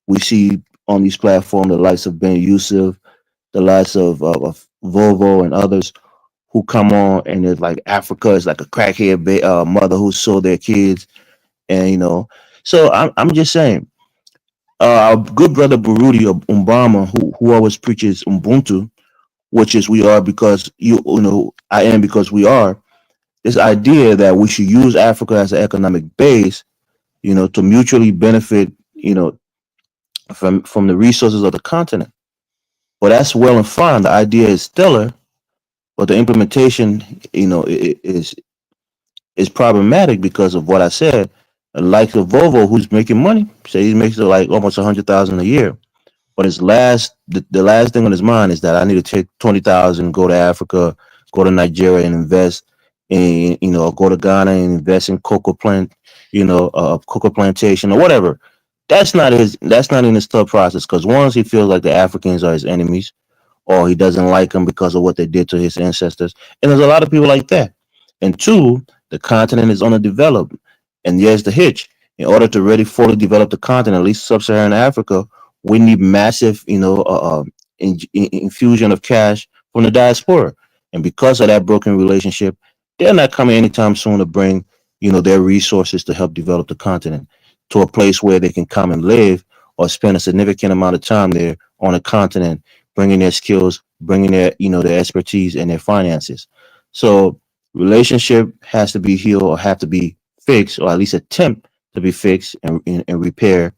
We see on these platforms the likes of Ben Yusuf, the likes of Volvo and others who come on and it's like Africa is like a crackhead mother who sold their kids, and So I'm just saying, our good brother Burundi of Umbama, who always preaches Ubuntu, which is we are because I am because we are. This idea that we should use Africa as an economic base, to mutually benefit, from the resources of the continent. Well, that's well and fine. The idea is stellar, but the implementation, is problematic because of what I said. Like the Volvo, who's making money, say he makes like almost 100,000 a year. But the last thing on his mind is that I need to take 20,000, go to Africa, go to Nigeria and invest in, go to Ghana and invest in cocoa plant, cocoa plantation or whatever. That's not in his thought process because once he feels like the Africans are his enemies, or he doesn't like them because of what they did to his ancestors. And there's a lot of people like that. And two, the continent is underdeveloped. And here's the hitch. In order to really fully develop the continent, at least sub-Saharan Africa, we need massive, infusion of cash from the diaspora. And because of that broken relationship, they're not coming anytime soon to bring, their resources to help develop the continent to a place where they can come and live or spend a significant amount of time there on a continent bringing their skills, bringing their expertise and their finances. So relationship has to be healed or have to be fixed or at least attempt to be fixed and repair,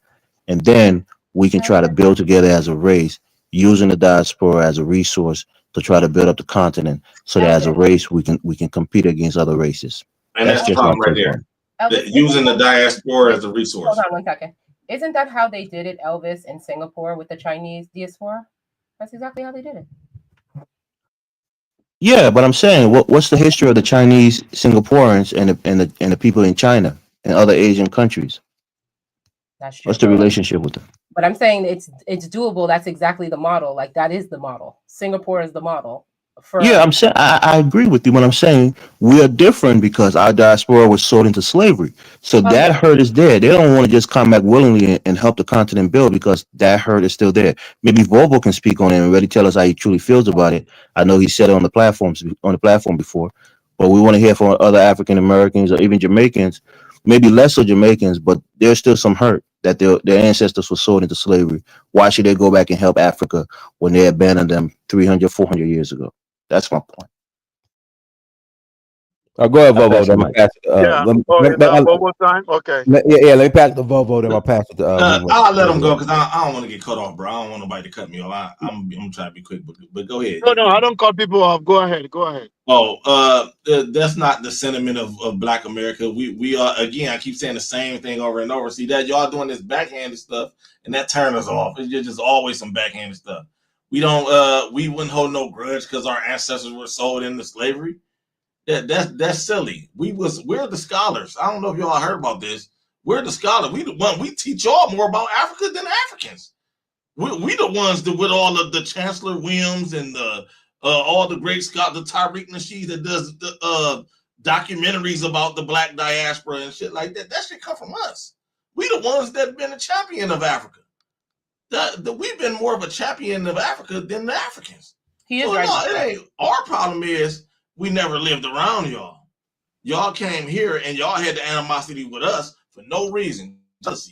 and then we can try to build together as a race using the diaspora as a resource to try to build up the continent so that as a race we can compete against other races. And That's that's the just my problem right take there. on it. Using the diaspora as a resource. Hold on 1 second. Isn't that how they did it, Elvis, in Singapore with the Chinese diaspora? That's exactly how they did it. Yeah, but I'm saying, what's the history of the Chinese Singaporeans and the people in China and other Asian countries? That's true. What's the relationship with them? But I'm saying it's doable. That's exactly the model. Like that is the model. Singapore is the model. Yeah, I'm saying I agree with you, but I'm saying we are different because our diaspora was sold into slavery. So that hurt is there. They don't want to just come back willingly and help the continent build because that hurt is still there. Maybe Volvo can speak on it and really tell us how he truly feels about it. I know he said it on the platform before, but we want to hear from other African Americans or even Jamaicans, maybe less so Jamaicans, but there's still some hurt that their ancestors were sold into slavery. Why should they go back and help Africa when they abandoned them 300, 400 years ago? That's my point. Go ahead, I Volvo. pass the Then mic. I pass it. Yeah. Oh, it's not Bobo time. Okay. Yeah, let me pass the Volvo. Then I'll pass it to I'll let him go because I don't want to get cut off, bro. I don't want nobody to cut me off. I'm trying to be quick, but go ahead. No, I don't cut people off. Go ahead. Go ahead. Oh, that's not the sentiment of Black America. We are, again, I keep saying the same thing over and over. See that y'all doing this backhanded stuff, and that turns us off. It's just always some backhanded stuff. We don't we wouldn't hold no grudge because our ancestors were sold into slavery. That's silly. We're the scholars. I don't know if y'all heard about this. We're the scholars. We teach y'all more about Africa than Africans. We the ones that with all of the Chancellor Williams and the all the great scholars, the Tariq Nasheed that does the documentaries about the Black diaspora and shit like that. That shit come from us. We the ones that been a champion of Africa. We've been more of a champion of Africa than the Africans. He is so right. No, it ain't. Our problem is we never lived around y'all. Y'all came here and y'all had the animosity with us for no reason. That's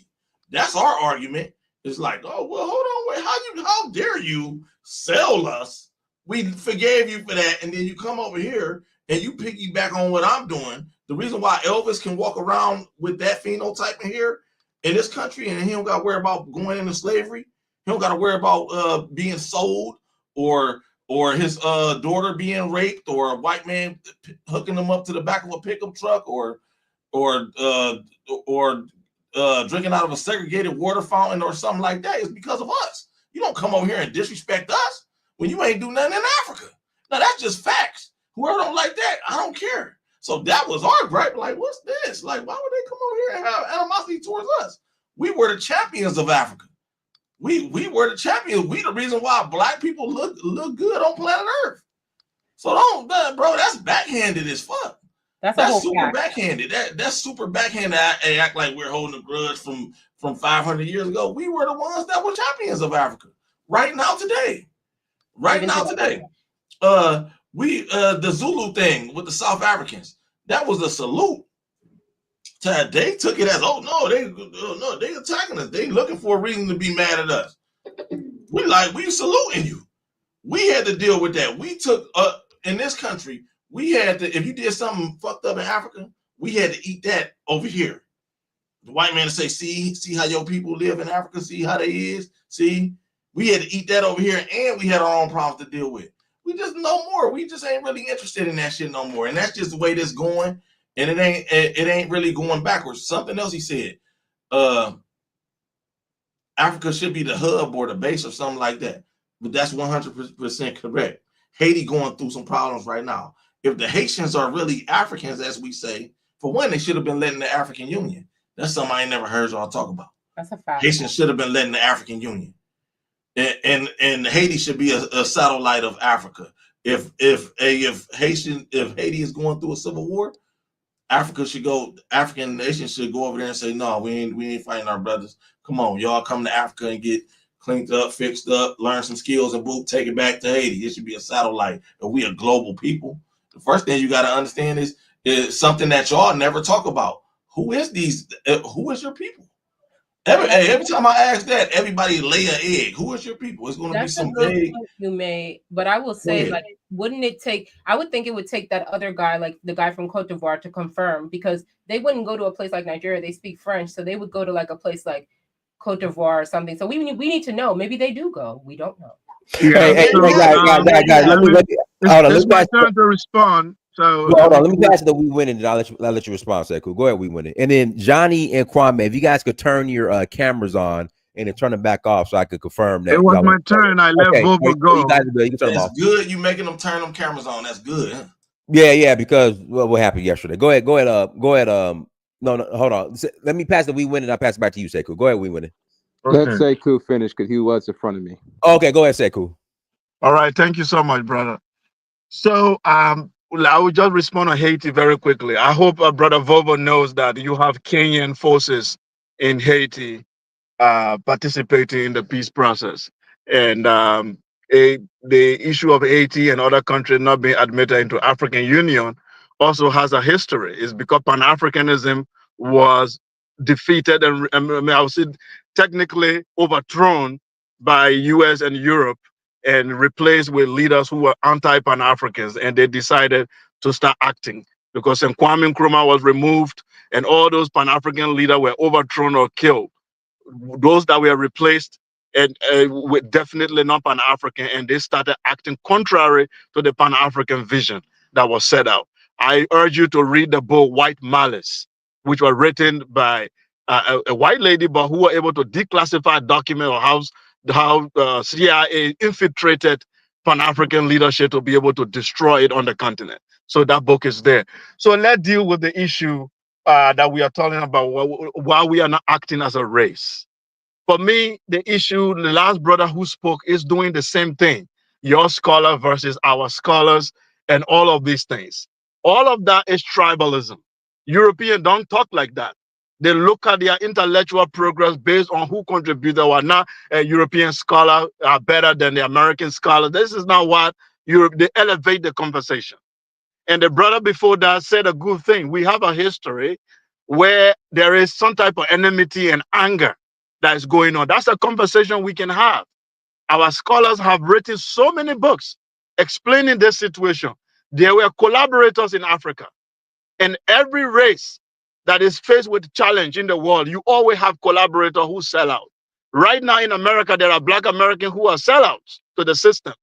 our argument. It's like, oh well, hold on, wait, how dare you sell us? We forgave you for that, and then you come over here and you piggyback on what I'm doing. The reason why Elvis can walk around with that phenotype in here in this country, and he don't got to worry about going into slavery. He don't got to worry about being sold or his daughter being raped or a white man hooking him up to the back of a pickup truck or drinking out of a segregated water fountain or something like that. Is because of us. You don't come over here and disrespect us when you ain't do nothing in Africa. Now that's just facts. Whoever don't like that, I don't care. So that was our gripe. Like, what's this? Like, why would they come over here and have animosity towards us? We were the champions of Africa. We were the champions. We the reason why Black people look good on planet Earth. So bro, that's backhanded as fuck. That's super backhanded. That's super backhanded. And act like we're holding a grudge from 500 years ago. We were the ones that were champions of Africa. Right now, today. The Zulu thing with the South Africans. That was a salute. They took it as, oh no, they attacking us. They looking for a reason to be mad at us. We saluting you. We had to deal with that. We took in this country, we had to, if you did something fucked up in Africa, we had to eat that over here. The white man to say, see how your people live in Africa, see how they is, see, we had to eat that over here, and we had our own problems to deal with. We just no more. We just ain't really interested in that shit no more. And that's just the way this going. and it ain't really going backwards. Something else he said, Africa should be the hub or the base or something like that. But that's 100% correct. Haiti going through some problems right now. If the Haitians are really Africans, as we say, for one, they should have been letting the African Union. That's something I ain't never heard y'all talk about. That's a fact. Haitians should have been letting the African Union. And Haiti should be a satellite of Africa. If Haiti is going through a civil war, African nations should go over there and say, no, we ain't fighting our brothers. Come on, y'all come to Africa and get cleaned up, fixed up, learn some skills and boot, take it back to Haiti. It should be a satellite. If we a global people, the first thing you got to understand is something that y'all never talk about. Who is your people? Every time I ask that, everybody lay an egg. Who is your people? It's going to be some vague. Point you made, but I will say, like, wouldn't it take? I would think it would take that other guy, like the guy from Cote d'Ivoire, to confirm, because they wouldn't go to a place like Nigeria. They speak French, so they would go to like a place like Cote d'Ivoire or something. So we need to know. Maybe they do go. We don't know. Yeah, Hey, so, guys, let me it's my turn to respond. So hold on, let me pass it to We Winning, and I'll let you respond. Say, cool. Go ahead, We Winning, and then Johnny and Kwame, if you guys could turn your cameras on and then turn them back off, so I could confirm that. It was my turn. I let Bobo go. You guys are good. You can turn them off. Good. You making them turn them cameras on. That's good. Huh? Yeah, because what happened yesterday. Go ahead. No, hold on. Let me pass the We Winning. I'll pass it back to you, Sekou. Go ahead, We Winning. Okay. Let Sekou finish because he was in front of me. Okay, go ahead, Sekou. All right, thank you so much, brother. So I will just respond on Haiti very quickly. I hope Brother Vovo knows that you have Kenyan forces in Haiti participating in the peace process. And the issue of Haiti and other countries not being admitted into African Union also has a history. It's because Pan-Africanism was defeated and I would say technically overthrown by US and Europe and replaced with leaders who were anti-Pan-Africans, and they decided to start acting because Kwame Nkrumah was removed and all those Pan-African leaders were overthrown or killed. Those that were replaced and were definitely not Pan-African, and they started acting contrary to the Pan-African vision that was set out. I urge you to read the book White Malice, which was written by a white lady, but who were able to declassify documents of how CIA infiltrated Pan-African leadership to be able to destroy it on the continent. So that book is there. So let's deal with the issue that we are talking about why we are not acting as a race. For me, the issue, the last brother who spoke is doing the same thing. Your scholar versus our scholars and all of these things. All of that is tribalism. Europeans don't talk like that. They look at their intellectual progress based on who contributed or not. A European scholar are better than the American scholar. This is not what they elevate the conversation. And the brother before that said a good thing. We have a history where there is some type of enmity and anger that is going on. That's a conversation we can have. Our scholars have written so many books explaining this situation. There were collaborators in Africa. And every race that is faced with challenge in the world, you always have collaborators who sell out. Right now in America, there are Black Americans who are sellouts to the system.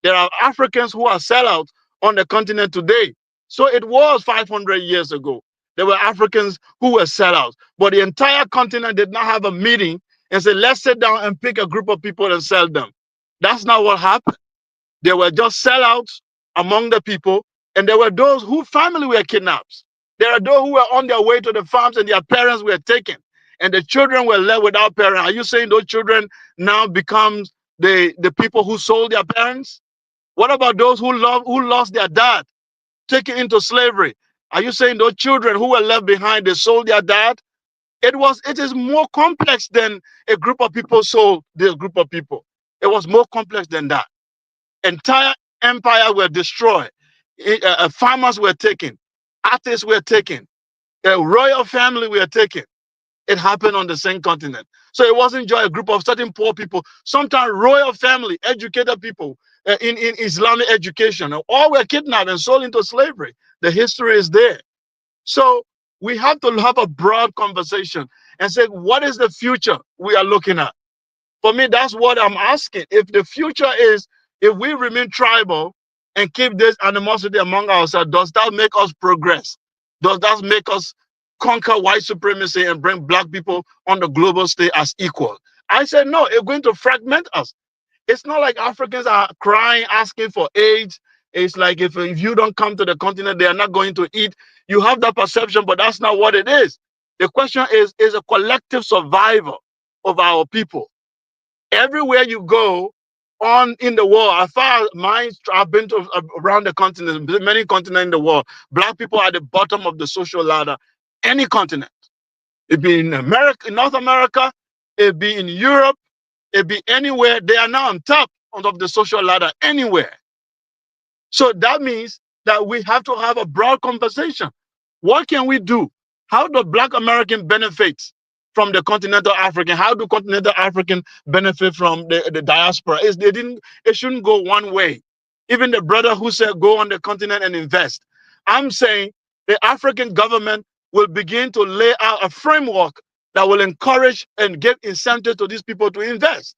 There are Africans who are sellouts on the continent today. So it was 500 years ago. There were Africans who were sellouts, but the entire continent did not have a meeting and say, let's sit down and pick a group of people and sell them. That's not what happened. There were just sellouts among the people, and there were those whose family were kidnapped. There are those who were on their way to the farms and their parents were taken, and the children were left without parents. Are you saying those children now becomes the people who sold their parents? What about those who lost their dad, taken into slavery? Are you saying those children who were left behind, they sold their dad? It is more complex than a group of people sold this group of people. It was more complex than that. Entire empires were destroyed. Farmers were taken. Artists were taken. The royal family were taken. It happened on the same continent. So it wasn't just a group of certain poor people. Sometimes royal family, educated people in Islamic education, all were kidnapped and sold into slavery. The history is there. So we have to have a broad conversation and say, what is the future we are looking at? For me, that's what I'm asking. If the future is, if we remain tribal and keep this animosity among ourselves, does that make us progress? Does that make us conquer white supremacy and bring black people on the global stage as equal? I said, no, it's going to fragment us. It's not like Africans are crying, asking for aid. It's like if you don't come to the continent, they are not going to eat. You have that perception, but that's not what it is. The question is a collective survival of our people. Everywhere you go on in the world, as far as I've been to around the continent, many continents in the world, black people are at the bottom of the social ladder, any continent. It be in America, in North America, it be in Europe, it be anywhere. They are now on top of the social ladder anywhere. So that means that we have to have a broad conversation. What can we do? How do Black American benefit from the continental African? How do continental African benefit from the diaspora? It shouldn't go one way. Even the brother who said go on the continent and invest. I'm saying the African government will begin to lay out a framework that will encourage and give incentive to these people to invest.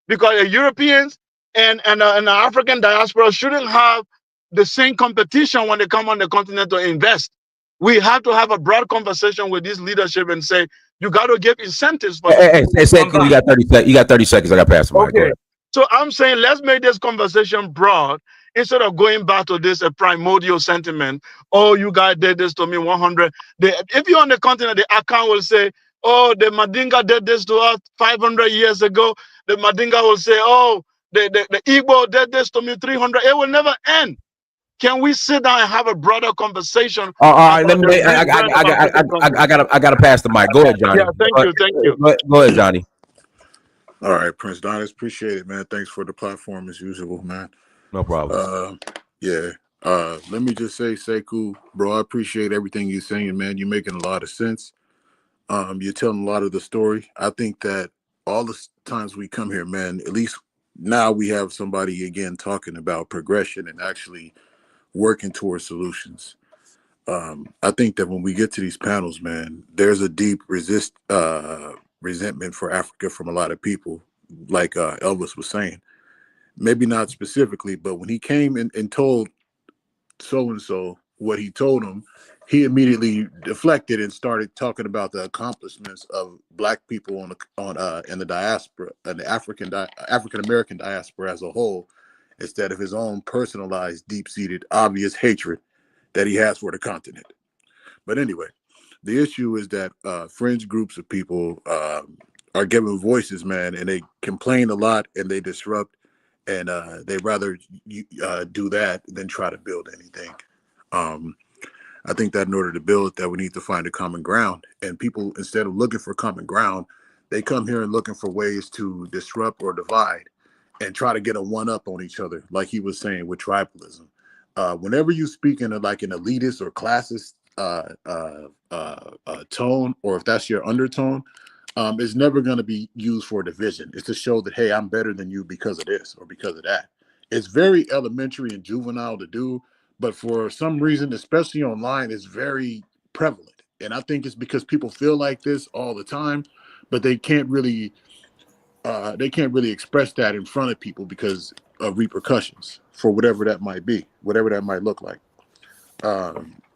Because the Europeans and the African diaspora shouldn't have the same competition when they come on the continent to invest. We have to have a broad conversation with this leadership and say, you got to give incentives for Hey, you got 30 seconds. You got 30 seconds. I got to pass the mic. Go okay. ahead. So I'm saying let's make this conversation broad instead of going back to this primordial sentiment. Oh, you guys did this to me 100. If you're on the continent, the account will say, oh, the Madinga did this to us 500 years ago. The Madinga will say, oh, the Igbo did this to me 300. It will never end. Can we sit down and have a broader conversation? All right, let about me. the regret of African continent? I got to pass the mic. Go ahead, Johnny. Yeah, thank you. Go ahead, Johnny. All right, Prince Donis, appreciate it, man. Thanks for the platform as usual, man. No problem. Yeah. Let me just say, Sekou, bro, I appreciate everything you're saying, man. You're making a lot of sense. You're telling a lot of the story. I think that all the times we come here, man, at least now we have somebody again talking about progression and actually working towards solutions. I think that when we get to these panels, man, there's a deep resentment for Africa from a lot of people, like Elvis was saying. Maybe not specifically, but when he came and told so-and-so what he told him, he immediately deflected and started talking about the accomplishments of Black people in the diaspora, and the African American diaspora as a whole, instead of his own personalized, deep-seated, obvious hatred that he has for the continent. But anyway, the issue is that fringe groups of people are given voices, man, and they complain a lot and they disrupt, and they rather do that than try to build anything. I think that in order to build that, we need to find a common ground. And people, instead of looking for common ground, they come here and looking for ways to disrupt or divide and try to get a one-up on each other, like he was saying with tribalism. Whenever you speak in like an elitist or classist tone, or if that's your undertone, it's never going to be used for division. It's to show that, hey, I'm better than you because of this or because of that. It's very elementary and juvenile to do, but for some reason, especially online, it's very prevalent. And I think it's because people feel like this all the time, but they can't really express that in front of people because of repercussions for whatever that might be, whatever that might look like.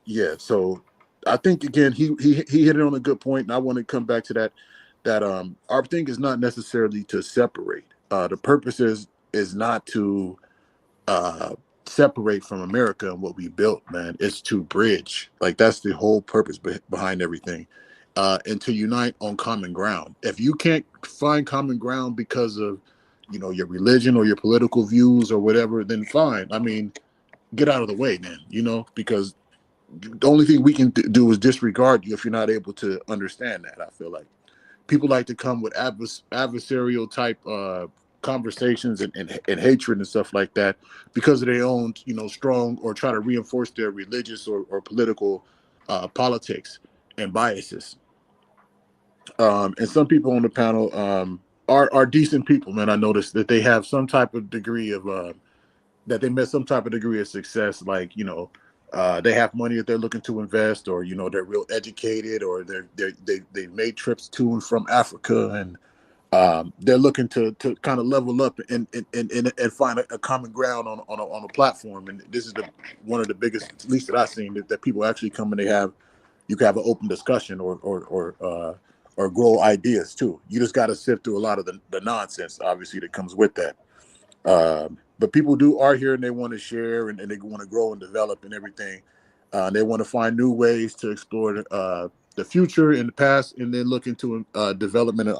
Yeah, so I think again he hit it on a good point, and I want to come back to that our thing is not necessarily to separate. The purpose is not to separate from America and what we built, man. It's to bridge. Like that's the whole purpose behind everything, and to unite on common ground. If you can't find common ground because of your religion or your political views or whatever, then fine. I mean, get out of the way, man. Because the only thing we can do is disregard you if you're not able to understand that. I feel like people like to come with adversarial type conversations and hatred and stuff like that because of their own, strong, or try to reinforce their religious or political politics and biases. And some people on the panel are decent people, man. I noticed that they have some type of degree of that they met some type of degree of success, like they have money that they're looking to invest, or they're real educated, or they made trips to and from Africa, and They're looking to kind of level up and find a common ground on a platform. And this is one of the biggest, at least that I've seen, that people actually come and you can have an open discussion or grow ideas too. You just got to sift through a lot of the nonsense, obviously, that comes with that. But people are here and they want to share and they want to grow and develop and everything. They want to find new ways to explore the future and the past, and then look into development and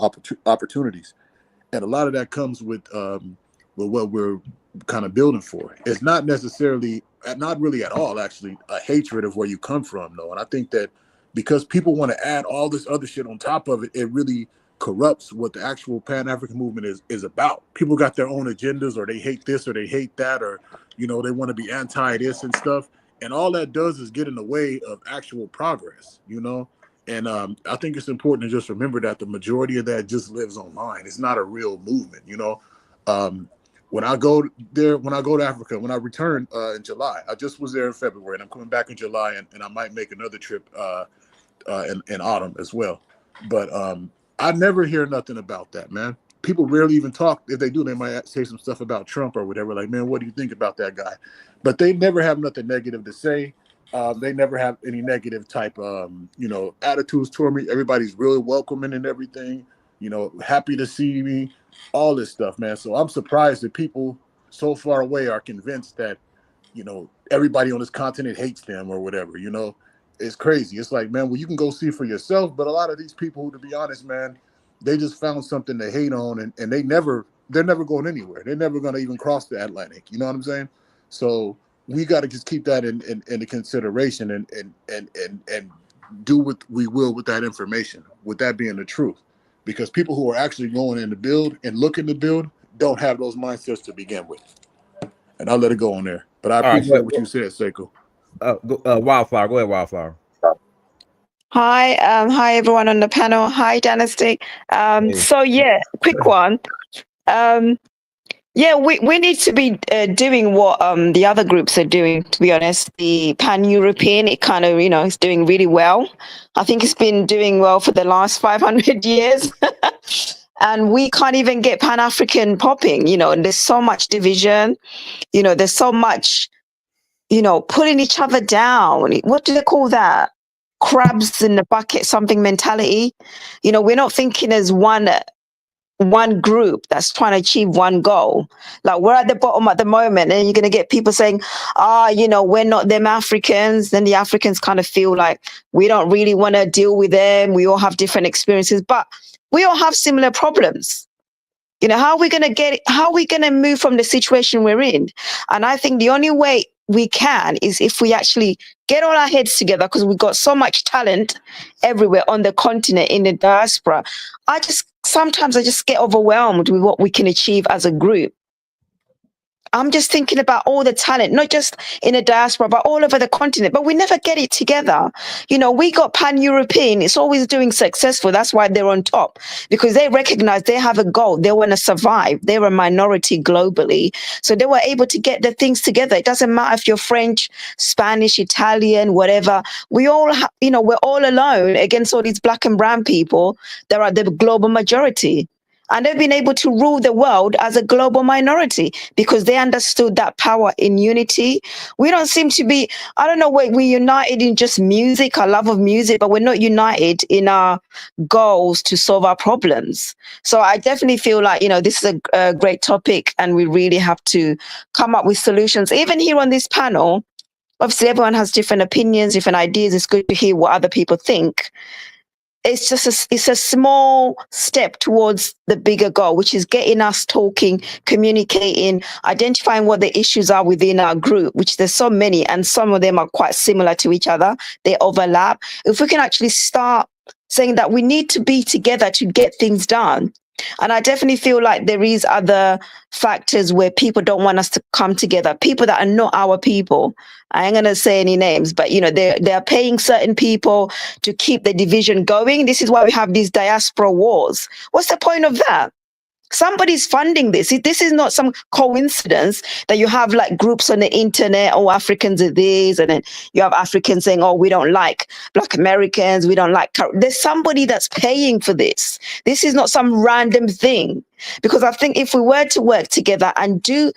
opportunities. And a lot of that comes with what we're kind of building for. It's not necessarily, not really at all, actually, a hatred of where you come from, though. And I think that because people want to add all this other shit on top of it, it really corrupts what the actual Pan-African movement is about. People got their own agendas, or they hate this or they hate that, or they want to be anti this and stuff. And all that does is get in the way of actual progress, And I think it's important to just remember that the majority of that just lives online. It's not a real movement, When I go to Africa, when I return in July, I just was there in February, and I'm coming back in July, and I might make another trip in autumn as well. But I never hear nothing about that, man. People rarely even talk. If they do, they might say some stuff about Trump or whatever. Like, man, what do you think about that guy? But they never have nothing negative to say. They never have any negative type, attitudes toward me. Everybody's really welcoming and everything. Happy to see me. All this stuff, man. So I'm surprised that people so far away are convinced that, everybody on this continent hates them or whatever. It's crazy. It's like, man, well, you can go see for yourself. But a lot of these people, to be honest, man, they just found something to hate on, and they're never going anywhere. They're never going to even cross the Atlantic. You know what I'm saying? So we got to just keep that into consideration and do what we will with that information, with that being the truth. Because people who are actually going in to build and looking to build don't have those mindsets to begin with. And I'll let it go on there. But I appreciate what you said, Seiko. Wildflower, go ahead, Wildflower. Hi everyone on the panel. Hi, Dynasty. So yeah, quick one. Yeah, we need to be doing what the other groups are doing, to be honest. The Pan-European, it kind of, is doing really well. I think it's been doing well for the last 500 years. And we can't even get Pan-African popping, and there's so much division, there's so much, putting each other down. What do they call that? Crabs in the bucket, something mentality. We're not thinking as one group that's trying to achieve one goal. Like, we're at the bottom at the moment, and you're going to get people saying, we're not them Africans. Then the Africans kind of feel like we don't really want to deal with them. We all have different experiences, but we all have similar problems. How are we going to move from the situation we're in? And I think the only way we can is if we actually get all our heads together, because we've got so much talent everywhere on the continent, in the diaspora. Sometimes I just get overwhelmed with what we can achieve as a group. I'm just thinking about all the talent, not just in the diaspora, but all over the continent. But we never get it together. We got Pan-European. It's always doing successful. That's why they're on top, because they recognize they have a goal. They want to survive. They're a minority globally. So they were able to get the things together. It doesn't matter if you're French, Spanish, Italian, whatever. We all, we're all alone against all these black and brown people that are the global majority. And they've been able to rule the world as a global minority because they understood that power in unity. We don't seem to be, I don't know, we're united in just music, our love of music, but we're not united in our goals to solve our problems. So I definitely feel like, this is a great topic, and we really have to come up with solutions. Even here on this panel, obviously everyone has different opinions, different ideas. It's good to hear what other people think. It's just it's a small step towards the bigger goal, which is getting us talking, communicating, identifying what the issues are within our group, which there's so many, and some of them are quite similar to each other. They overlap. If we can actually start saying that we need to be together to get things done. And I definitely feel like there is other factors where people don't want us to come together, people that are not our people. I ain't going to say any names, but, they're paying certain people to keep the division going. This is why we have these diaspora wars. What's the point of that? Somebody's funding this. This is not some coincidence that you have like groups on the internet, oh, Africans are this, and then you have Africans saying, oh, we don't like Black Americans, we don't like. There's somebody that's paying for this. This is not some random thing. Because I think if we were to work together and do,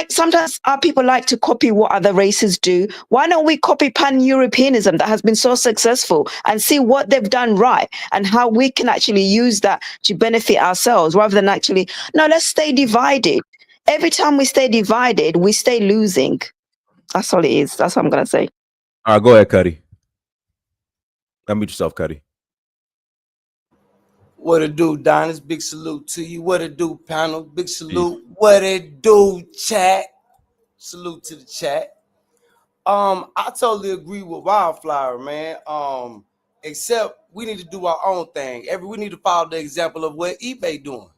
sometimes our people like to copy what other races do. Why don't we copy pan-Europeanism that has been so successful and see what they've done right and how we can actually use that to benefit ourselves rather than let's stay divided. Every time we stay divided, we stay losing. That's all it is. That's what I'm going to say. All right, go ahead, Cuddy. Unmute yourself, Cuddy. What it do, Donis? Big salute to you. What it do, panel? Big salute. What it do, chat? Salute to the chat. I totally agree with Wildflower, man. Except we need to do our own thing. We need to follow the example of what eBay doing,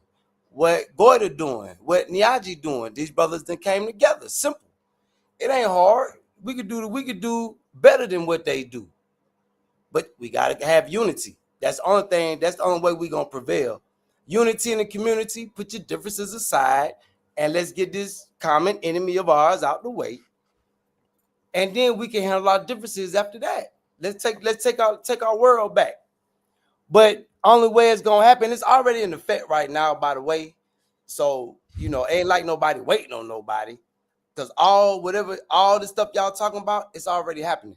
what Goita doing, what Niaji doing. These brothers then came together. Simple. It ain't hard. We could do better than what they do. But we gotta have unity. That's the only thing. That's the only way we're gonna prevail. Unity in the community. Put your differences aside, and let's get this common enemy of ours out the way. And then we can handle our differences after that. Let's take our world back. But only way it's gonna happen, it's already in effect right now, by the way. So ain't like nobody waiting on nobody, because all the stuff y'all talking about, it's already happening.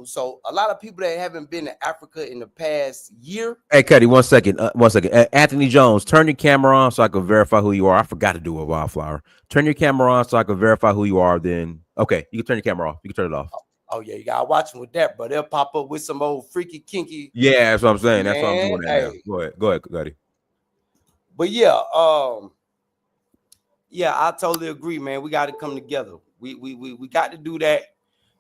So a lot of people that haven't been to Africa in the past year. Hey, Cuddy, 1 second. 1 second. Anthony Jones, turn your camera on so I can verify who you are. I forgot to do a Wildflower. Turn your camera on so I can verify who you are. Then, okay, you can turn your camera off. You can turn it off. Oh yeah, you gotta watch them with that, but they'll pop up with some old freaky kinky. Yeah, that's what I'm saying. That's what I'm doing. Now. Go ahead, Cuddy. But yeah, I totally agree, man. We got to come together. We got to do that.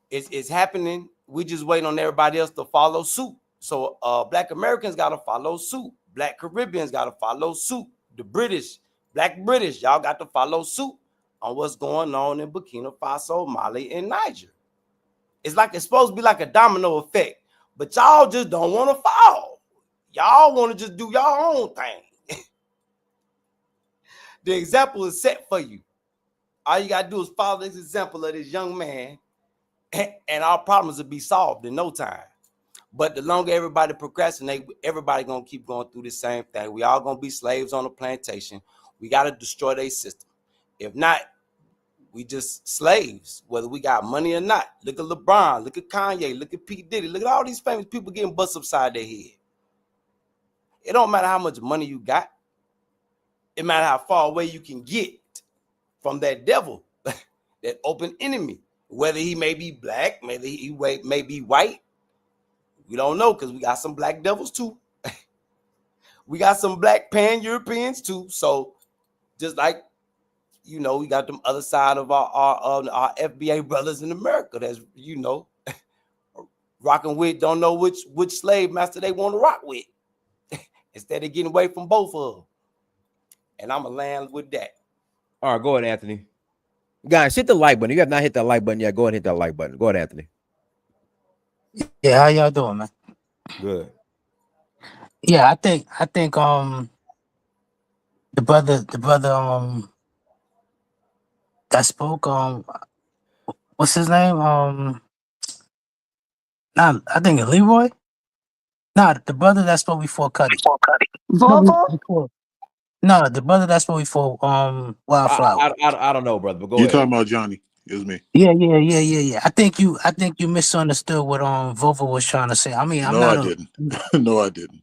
It's happening. We just waiting on everybody else to follow suit. So Black Americans got to follow suit. Black Caribbeans got to follow suit. The Black British, y'all got to follow suit on what's going on in Burkina Faso, Mali, and Niger. It's supposed to be like a domino effect, but y'all just don't want to fall. Y'all want to just do your own thing. The example is set for you. All you got to do is follow this example of this young man, and our problems will be solved in no time. But the longer everybody procrastinate, everybody gonna keep going through the same thing. We all gonna be slaves on the plantation. We gotta destroy their system. If not, we just slaves, whether we got money or not. Look at LeBron, look at Kanye, look at P. Diddy, look at all these famous people getting bust upside their head. It don't matter how much money you got. It matter how far away you can get from that devil, that open enemy. Whether he may be black, maybe he may be white. We don't know, because we got some black devils too. We got some black pan-Europeans too. So just like, we got them other side of our FBA brothers in America that's, rocking with, don't know which slave master they want to rock with. Instead of getting away from both of them. And I'm going to land with that. All right, go ahead, Anthony. Guys, hit the like button. You have not hit that like button yet. Go ahead and hit that like button. Go ahead, Anthony. Yeah, how y'all doing, man? Good. Yeah, I think the brother that spoke, what's his name? I think it's Leroy. The brother that spoke before Cuddy. Vovo? No, the brother that spoke before Wildflower. I don't know, brother, but go You're ahead. talking about Johnny. It was me. Yeah. I think you misunderstood what Vovo was trying to say. I mean, I didn't. No, I didn't.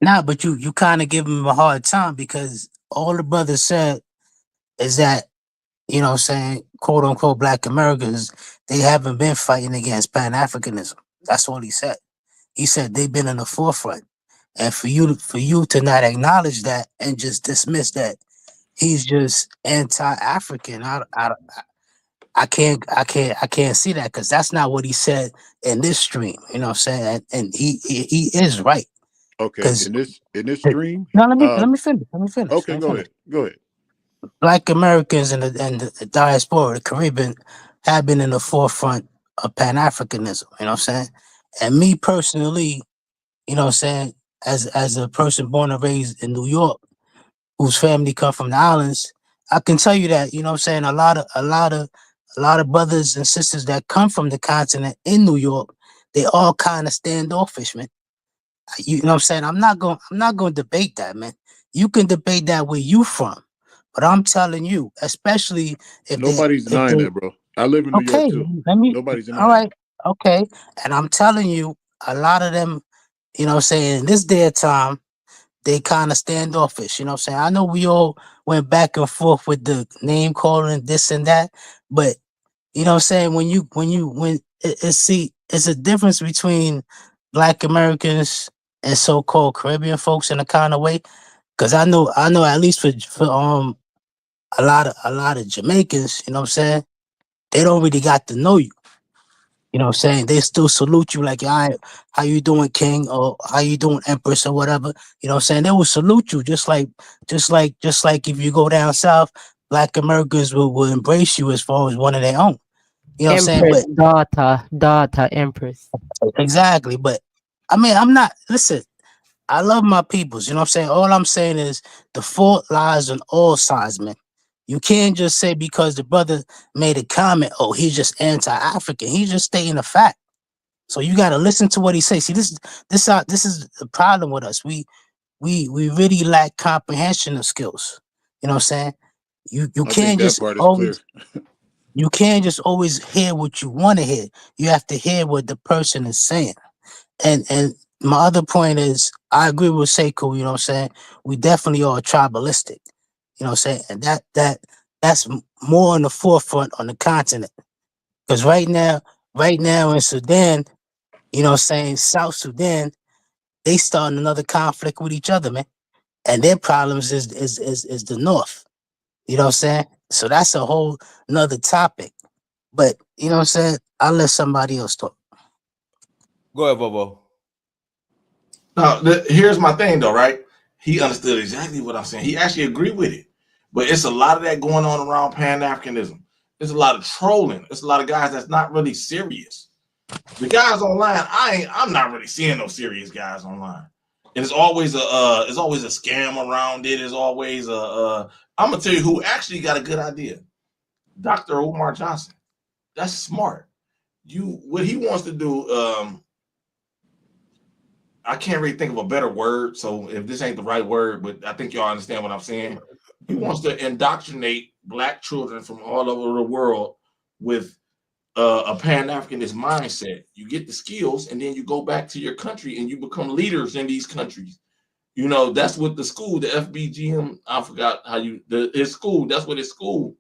Nah, but you kind of give him a hard time because all the brother said is that, saying, quote unquote, Black Americans, they haven't been fighting against Pan-Africanism. That's all he said. He said they've been in the forefront. And for you to not acknowledge that and just dismiss that he's just anti-African, I can't see that, because that's not what he said in this stream. You know what I'm saying? And he is right. Okay. In this stream. No, let me finish. Okay, go ahead. Black Americans and the diaspora, the Caribbean, have been in the forefront of Pan-Africanism. You know what I'm saying? And me personally, you know what I'm saying, as a person born and raised in New York, whose family come from the islands, I can tell you that, you know what I'm saying, a lot of brothers and sisters that come from the continent in New York, they all kind of standoffish, man. You know what I'm saying? I'm not going to debate that, man. You can debate that where you from. But I'm telling you, especially Nobody's if denying they that, bro. I live in New York okay, too. let me Nobody's all denying right, that. okay. And I'm telling you, a lot of them, you know what I'm saying, in this day of time, they kind of standoffish. You know what I'm saying? I know we all went back and forth with the name calling, this and that, but you know what I'm saying, when see, it's a difference between Black Americans and so-called Caribbean folks in a kind of way. Cause I know at least for a lot of Jamaicans, you know what I'm saying, they don't really got to know you. You know what I'm saying? They still salute you like, all right, how you doing, King? Or how you doing, Empress, or whatever. You know what I'm saying? They will salute you just like if you go down south, Black Americans will embrace you as far as one of their own. You know what I'm saying? Empress But daughter, Empress. exactly. But I mean, I'm not listen, I love my peoples, you know what I'm saying? All I'm saying is the fault lies on all sides, man. You can't just say because the brother made a comment, oh, he's just anti-African. He's just stating a fact. So you got to listen to what he says. See, this is the problem with us. We really lack comprehension of skills. You know what I'm saying? You I think can't that just part is clear. always you can't just always hear what you want to hear. You have to hear what the person is saying. And my other point is I agree with Seiko, you know what I'm saying? We definitely are tribalistic. You know what I'm saying? And that's more on the forefront on the continent. Because right now in Sudan, you know what I'm saying, South Sudan, they starting another conflict with each other, man. And their problems is the North. You know what I'm saying? So that's a whole another topic. But you know what I'm saying? I'll let somebody else talk. Go ahead, Bobo. Now, here's my thing, though, right? He understood exactly what I'm saying. He actually agreed with it. But it's a lot of that going on around Pan Africanism. There's a lot of trolling. There's a lot of guys that's not really serious. The guys online, I'm not really seeing no serious guys online. And it's always a scam around it. It's always I'm gonna tell you who actually got a good idea. Dr. Omar Johnson. That's smart. What he wants to do, I can't really think of a better word. So if this ain't the right word, but I think y'all understand what I'm saying. He wants to indoctrinate Black children from all over the world with a Pan-Africanist mindset. You get the skills, and then you go back to your country and you become leaders in these countries. You know, that's what the school, the FBGM, I forgot how his school, that's what his school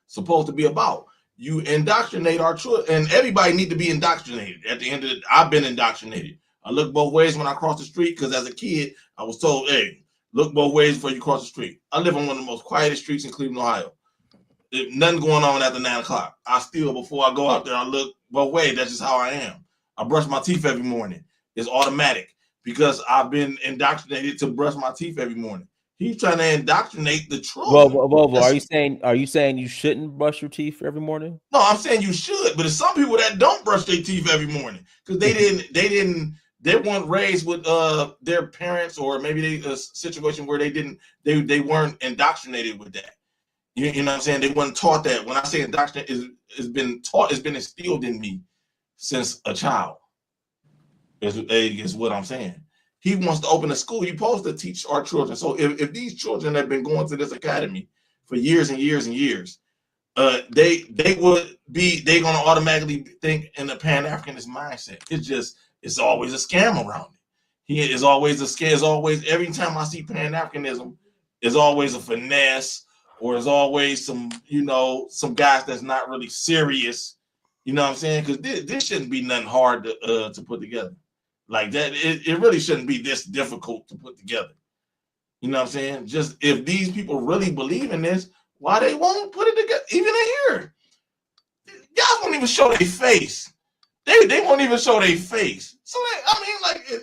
supposed to be about. You indoctrinate our children, and everybody need to be indoctrinated. At the end of it, I've been indoctrinated. I look both ways when I cross the street because as a kid, I was told, hey, look both ways before you cross the street. I live on one of the most quietest streets in Cleveland, Ohio. Nothing going on after 9 o'clock. I still, before I go out there, I look both ways. That's just how I am. I brush my teeth every morning. It's automatic because I've been indoctrinated to brush my teeth every morning. He's trying to indoctrinate the children. Bobo, are you saying you shouldn't brush your teeth every morning? No, I'm saying you should, but there's some people that don't brush their teeth every morning because they weren't raised with their parents, or maybe a situation where they weren't indoctrinated with that. You know what I'm saying? They weren't taught that. When I say indoctrinate, it's been taught, it's been instilled in me since a child. Is what I'm saying. He wants to open a school. He's supposed to teach our children. So if these children have been going to this academy for years and years and years, they're gonna automatically think in the Pan-Africanist mindset. It's always a scam around it. He is always a scam. It's always, every time I see Pan-Africanism, it's always a finesse, or it's always some guys that's not really serious. You know what I'm saying? Because this shouldn't be nothing hard to put together. Like that, it really shouldn't be this difficult to put together. You know what I'm saying? Just if these people really believe in this, why they won't put it together? Even in here, y'all won't even show their face. They won't even show their face. So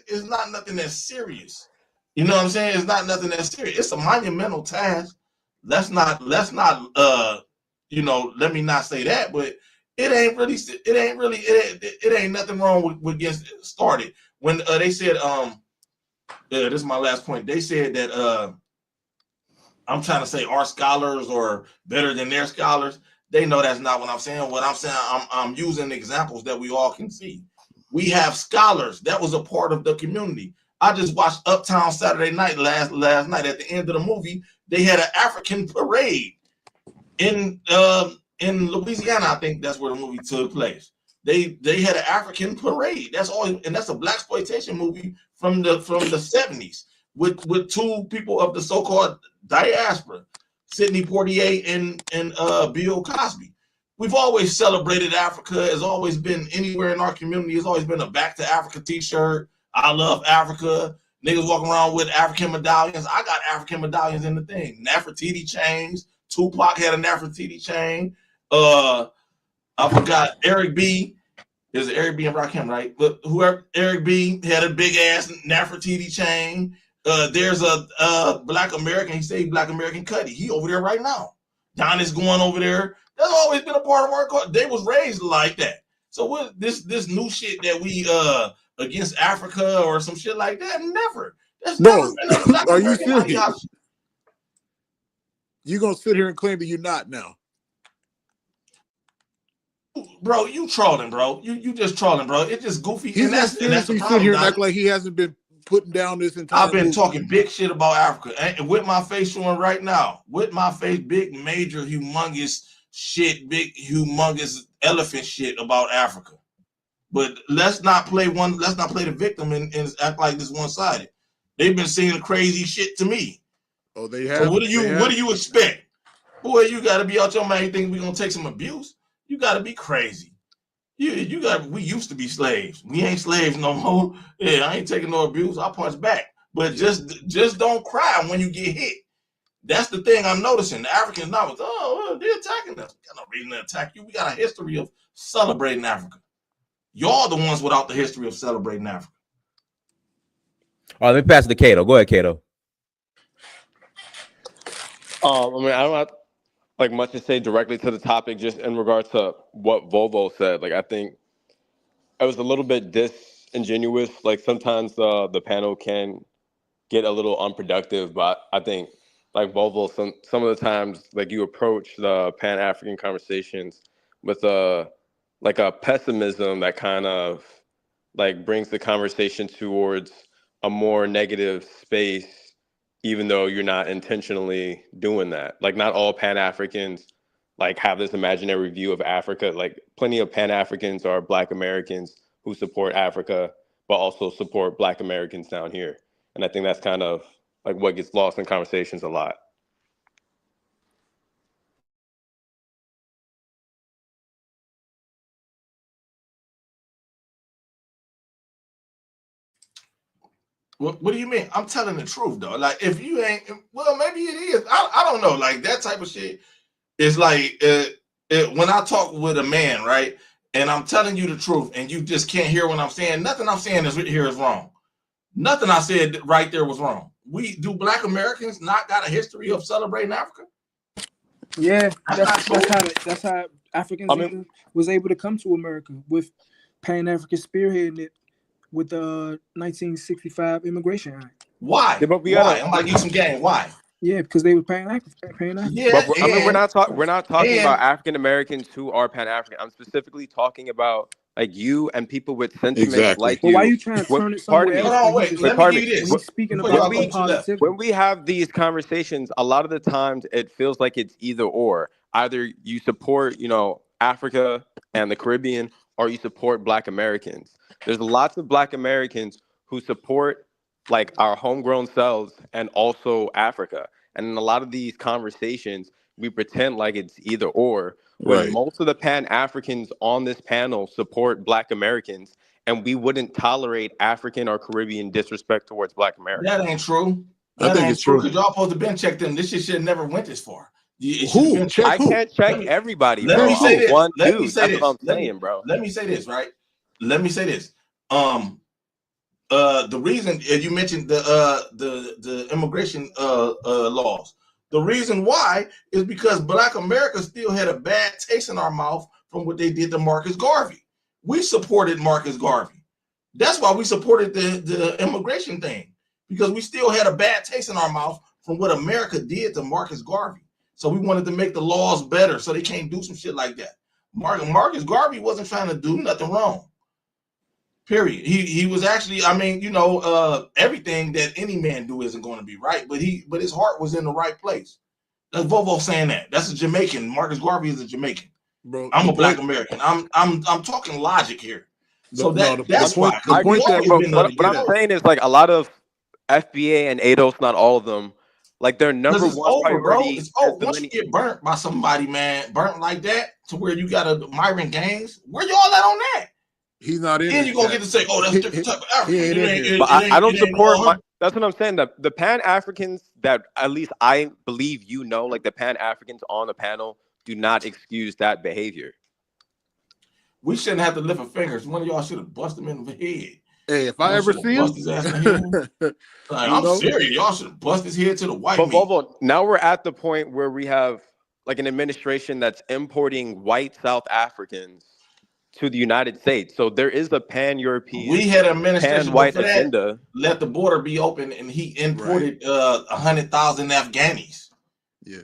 it's not nothing that's serious. You know what I'm saying? It's not nothing that's serious. It's a monumental task. Let me not say that, but it ain't nothing wrong with getting started. When they said this is my last point. They said that I'm trying to say our scholars are better than their scholars. They know that's not what I'm saying. What I'm saying, I'm using examples that we all can see. We have scholars that was a part of the community. I just watched Uptown Saturday Night last night. At the end of the movie, they had an African parade in Louisiana. I think that's where the movie took place. They had an African parade. That's all, and that's a blaxploitation movie from the 70s with two people of the so-called diaspora, Sidney Poitier and Bill Cosby. We've always celebrated Africa. Has always been anywhere in our community. Has always been a Back to Africa T-shirt. I love Africa. Niggas walking around with African medallions. I got African medallions in the thing. Nefertiti chains. Tupac had a Nefertiti chain. I forgot Eric B. There's Eric B. and Rakim, right? But whoever Eric B. had a big ass Nefertiti chain. There's a Black American. He say Black American Cuddy. He over there right now. Don is going over there. That's always been a part of our culture. They was raised like that. So what this new shit that we against Africa or some shit like that? Never. That's never Bro, been a Black are you American serious? ideology. You gonna sit here and claim that you're not now? Bro, you trolling, bro. You just trolling, bro. It's just goofy. He's And gonna that's the seriously sit problem, here and Don. act like he hasn't been putting down this entire I've been movie. talking big shit about Africa, and with my face showing right now, with my face, big, major, humongous shit, big, humongous elephant shit about Africa. But let's not play the victim and act like this one-sided. They've been saying crazy shit to me. Oh, they have. So what do you expect? Boy, you gotta be out your mind. You think we're gonna take some abuse? You gotta be crazy. We used to be slaves. We ain't slaves no more. Yeah, I ain't taking no abuse. I'll punch back. But just don't cry when you get hit. That's the thing I'm noticing. The Africans now, they're attacking us. We got no reason to attack you. We got a history of celebrating Africa. Y'all the ones without the history of celebrating Africa. All right, let me pass it to Cato. Go ahead, Cato. I mean, I don't have like much to say directly to the topic, just in regards to what Volvo said. Like, I think it was a little bit disingenuous. Like, sometimes the panel can get a little unproductive, but I think, like Volvo, some of the times, like, you approach the Pan-African conversations with a pessimism that kind of like brings the conversation towards a more negative space, even though you're not intentionally doing that. Like, not all Pan-Africans like have this imaginary view of Africa. Like, plenty of Pan-Africans are Black Americans who support Africa, but also support Black Americans down here. And I think that's kind of like what gets lost in conversations a lot. What do you mean? I'm telling the truth, though. Like, if you ain't, well, maybe it is. I don't know. Like, that type of shit is like, when I talk with a man, right, and I'm telling you the truth, and you just can't hear what I'm saying, nothing I'm saying here is wrong. Nothing I said right there was wrong. Do Black Americans not got a history of celebrating Africa? Yeah, That's that's how Africans was able to come to America, with Pan-African spearheading it with the 1965 Immigration Act. Why? Yeah, but Why? I'm gonna give you some game. Why? Yeah, because they were Pan-African. Yeah, But I mean, we're not talking about and African Americans who are Pan-African. I'm specifically talking about like you and people with sentiments Exactly. like But you. why are you trying to turn it Pardon somewhere me. else? Hold on, wait. Let me give you this. When he's speaking Before about y'all go too left. When we have these conversations, a lot of the times it feels like it's either or. Either you support, Africa and the Caribbean, or you support Black Americans. There's lots of Black Americans who support like our homegrown selves and also Africa. And in a lot of these conversations, we pretend like it's either or, when Right. most of the Pan-Africans on this panel support Black Americans, and we wouldn't tolerate African or Caribbean disrespect towards Black Americans. That ain't true. I think it's true. Because y'all supposed to been checked them. This shit should have never went this far. Who? Check I who? can't check everybody, Let bro. me say I'm this. one Let dude. me say That's this. what I'm saying, bro. Let me say this, right? Let me say this. The reason you mentioned the immigration laws. The reason why is because Black America still had a bad taste in our mouth from what they did to Marcus Garvey. We supported Marcus Garvey. That's why we supported the immigration thing, because we still had a bad taste in our mouth from what America did to Marcus Garvey. So we wanted to make the laws better so they can't do some shit like that. Marcus Garvey wasn't trying to do nothing wrong. Period. He was actually, I mean, you know, everything that any man do isn't going to be right, but his heart was in the right place. That's Vovo saying that. That's a Jamaican. Marcus Garvey is a Jamaican. Bro, I'm a Black American. I'm talking logic here. So the that's point, why. the Because we point that always we're been trying up to What get I'm at. saying is like a lot of FBA and ADOS, not all of them, like their because number it's one over, bro. priority It's is over. the Once you lineage. get burnt by somebody, man, burnt like that to where you got a Myron Gaines, where y'all at on that? He's not in Then this you're gonna chat. get to say, oh, that's different type of He African. ain't It in ain't here. it, But it I ain't don't it ain't support all. that's what I'm saying. The Pan Africans that at least I believe you know, like the Pan Africans on the panel, do not excuse that behavior. We shouldn't have to lift a finger. One of y'all should have busted him in the head. Hey, if I Y'all ever should have see him, busted his ass in the head. Like, you I'm know, serious. Y'all should have busted his head to the white But meat. Volvo, now we're at the point where we have like an administration that's importing white South Africans to the United States. So there is a pan-European, We had an administration pan-white before that agenda. let the border be open, and he right? imported 100,000 Afghanis. Yeah,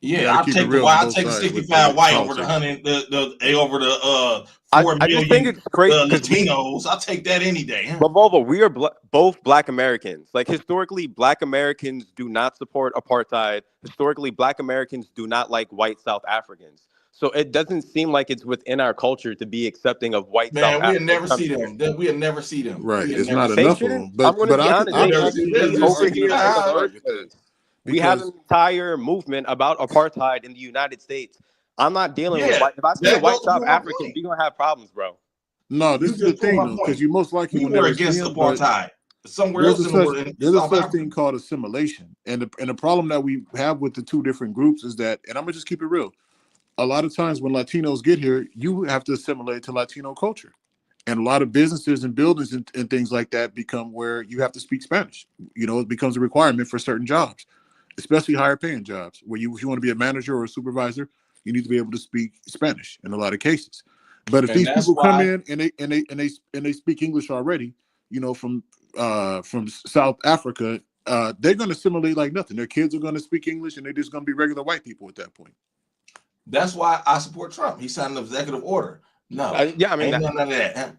you Yeah, got to I'll keep it take the real on white. I'll both take the sides with 65 white over the politics. 100. Over the I 4 just think million it's crazy because Latinos. I'll take that any day. Huh? but Volvo, we are both Black Americans. Like historically, Black Americans do not support apartheid. Historically, Black Americans do not like white South Africans. So it doesn't seem like it's within our culture to be accepting of white South Man, we'll Africans never coming see here. them. We'll never see them. Right, We'll it's never not see They enough them. of shouldn't. them, I'm going to but be honest. I They can We'll actually shouldn't never make be an see over them. here argument in in the regard first with that place. We have because an entire movement about apartheid in the United States. I'm not dealing with Yeah, white. If I see a that white goes to South prove my African, point. we're gonna have problems, bro. no, You this is the just proved thing my though, because point. you most likely We will were never see against them, but apartheid somewhere else in the world in there's a South such Africa. thing called assimilation, and the problem that we have with the two different groups is that, and I'm gonna just keep it real. A lot of times when Latinos get here, you have to assimilate to Latino culture. And a lot of businesses and buildings and things like that become where you have to speak Spanish. You know, it becomes a requirement for certain jobs, especially higher paying jobs, where if you want to be a manager or a supervisor, you need to be able to speak Spanish in a lot of cases. But if And these that's people come why, in and they speak English already, you know, from South Africa, they're going to assimilate like nothing. Their kids are going to speak English, and they're just going to be regular white people at that point. I support Trump. He signed an executive order. No, Yeah, I mean, ain't none of that. Huh?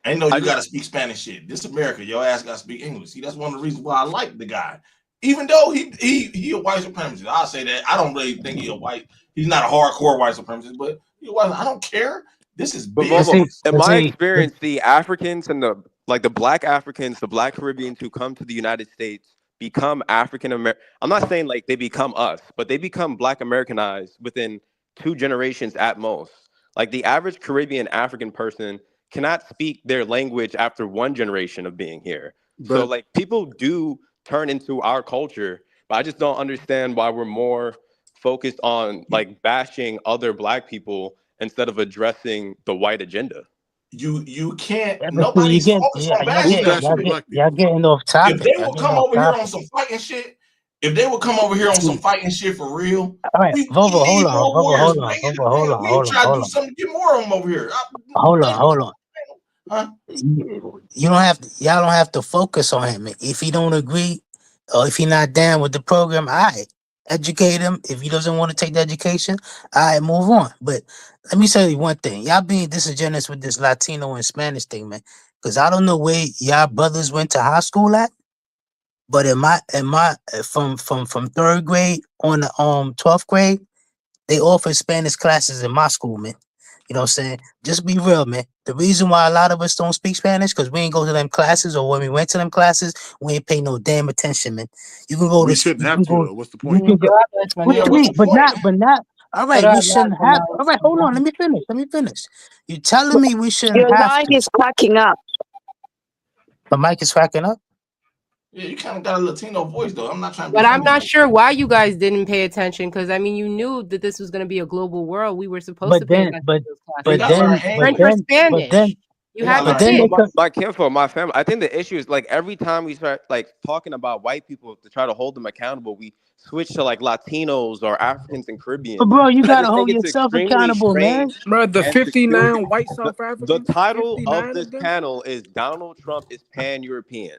Ain't no I you just got to speak Spanish shit. This America, your ass got to speak English. See, that's one of the reasons why I like the guy. Even though he a white supremacist, I'll say that. I don't really think he's not a hardcore white supremacist, but I don't care. This is But Volvo, business. in my experience, the Africans and the Black Africans, the Black Caribbeans who come to the United States become African American. I'm not saying like they become us, but they become Black Americanized within 2 generations at most. Like the average Caribbean African person cannot speak their language after 1 generation of being here. So But like people do turn into our culture, but I just don't understand why we're more focused on like bashing other Black people instead of addressing the white agenda. You can't. Yeah, but see, Nobody's focused on who's bashing them. bashing Black y'all people? getting off If topic. they Y'all will getting come off over here on topic. some fighting shit, if they will come over here on some See, fighting shit for real, all right, we Volvo, hold need on, more Volvo, warriors. hold on, Volvo, Bring hold it. on, We hold on, try to hold do on, something to get more of them over here. hold on, Thank hold on. Huh? You don't have to, y'all don't have to focus on him. If he don't agree or if he not down with the program, all right, educate him. If he doesn't want to take the education, all right, move on. But let me tell you one thing. Y'all being disingenuous with this Latino and Spanish thing, man. Because I don't know where y'all brothers went to high school at, but from 3rd grade on the 12th grade, they offer Spanish classes in my school, man. You know what I'm saying? Just be real, man. The reason why a lot of us don't speak Spanish, because we ain't go to them classes, or when we went to them classes, we ain't pay no damn attention, man. You can go We to, shouldn't you have can to go, though. What's the you point? can go. You have an What Yeah, you what's mean? explanation. the But point? not. All right, Pero we hablar shouldn't con have. la All right, hold on. explanation. Let me finish. You telling me we shouldn't Your have line to? is cracking up. The mic is cracking up. Yeah, you kind of got a Latino voice though. I'm not trying to be But I'm funny. not sure why you guys didn't pay attention, because I mean, you knew that this was going to be a global world. We were supposed to But pay then, attention but to those They classes. but got to learn then, but Learn for English. then, but Spanish. then, You They had got to to but learn then they pick. could. My kinfolk, my family. I think the issue is like every time we start like talking about white people to try to hold them accountable, we switch to like Latinos or Africans and But Caribbeans. bro, you And I gotta just think hold it's yourself extremely accountable, man. strange Bro, the and 59 peculiar. white The, South the Africans, title of 59 this of them. panel is Donald Trump is pan-European.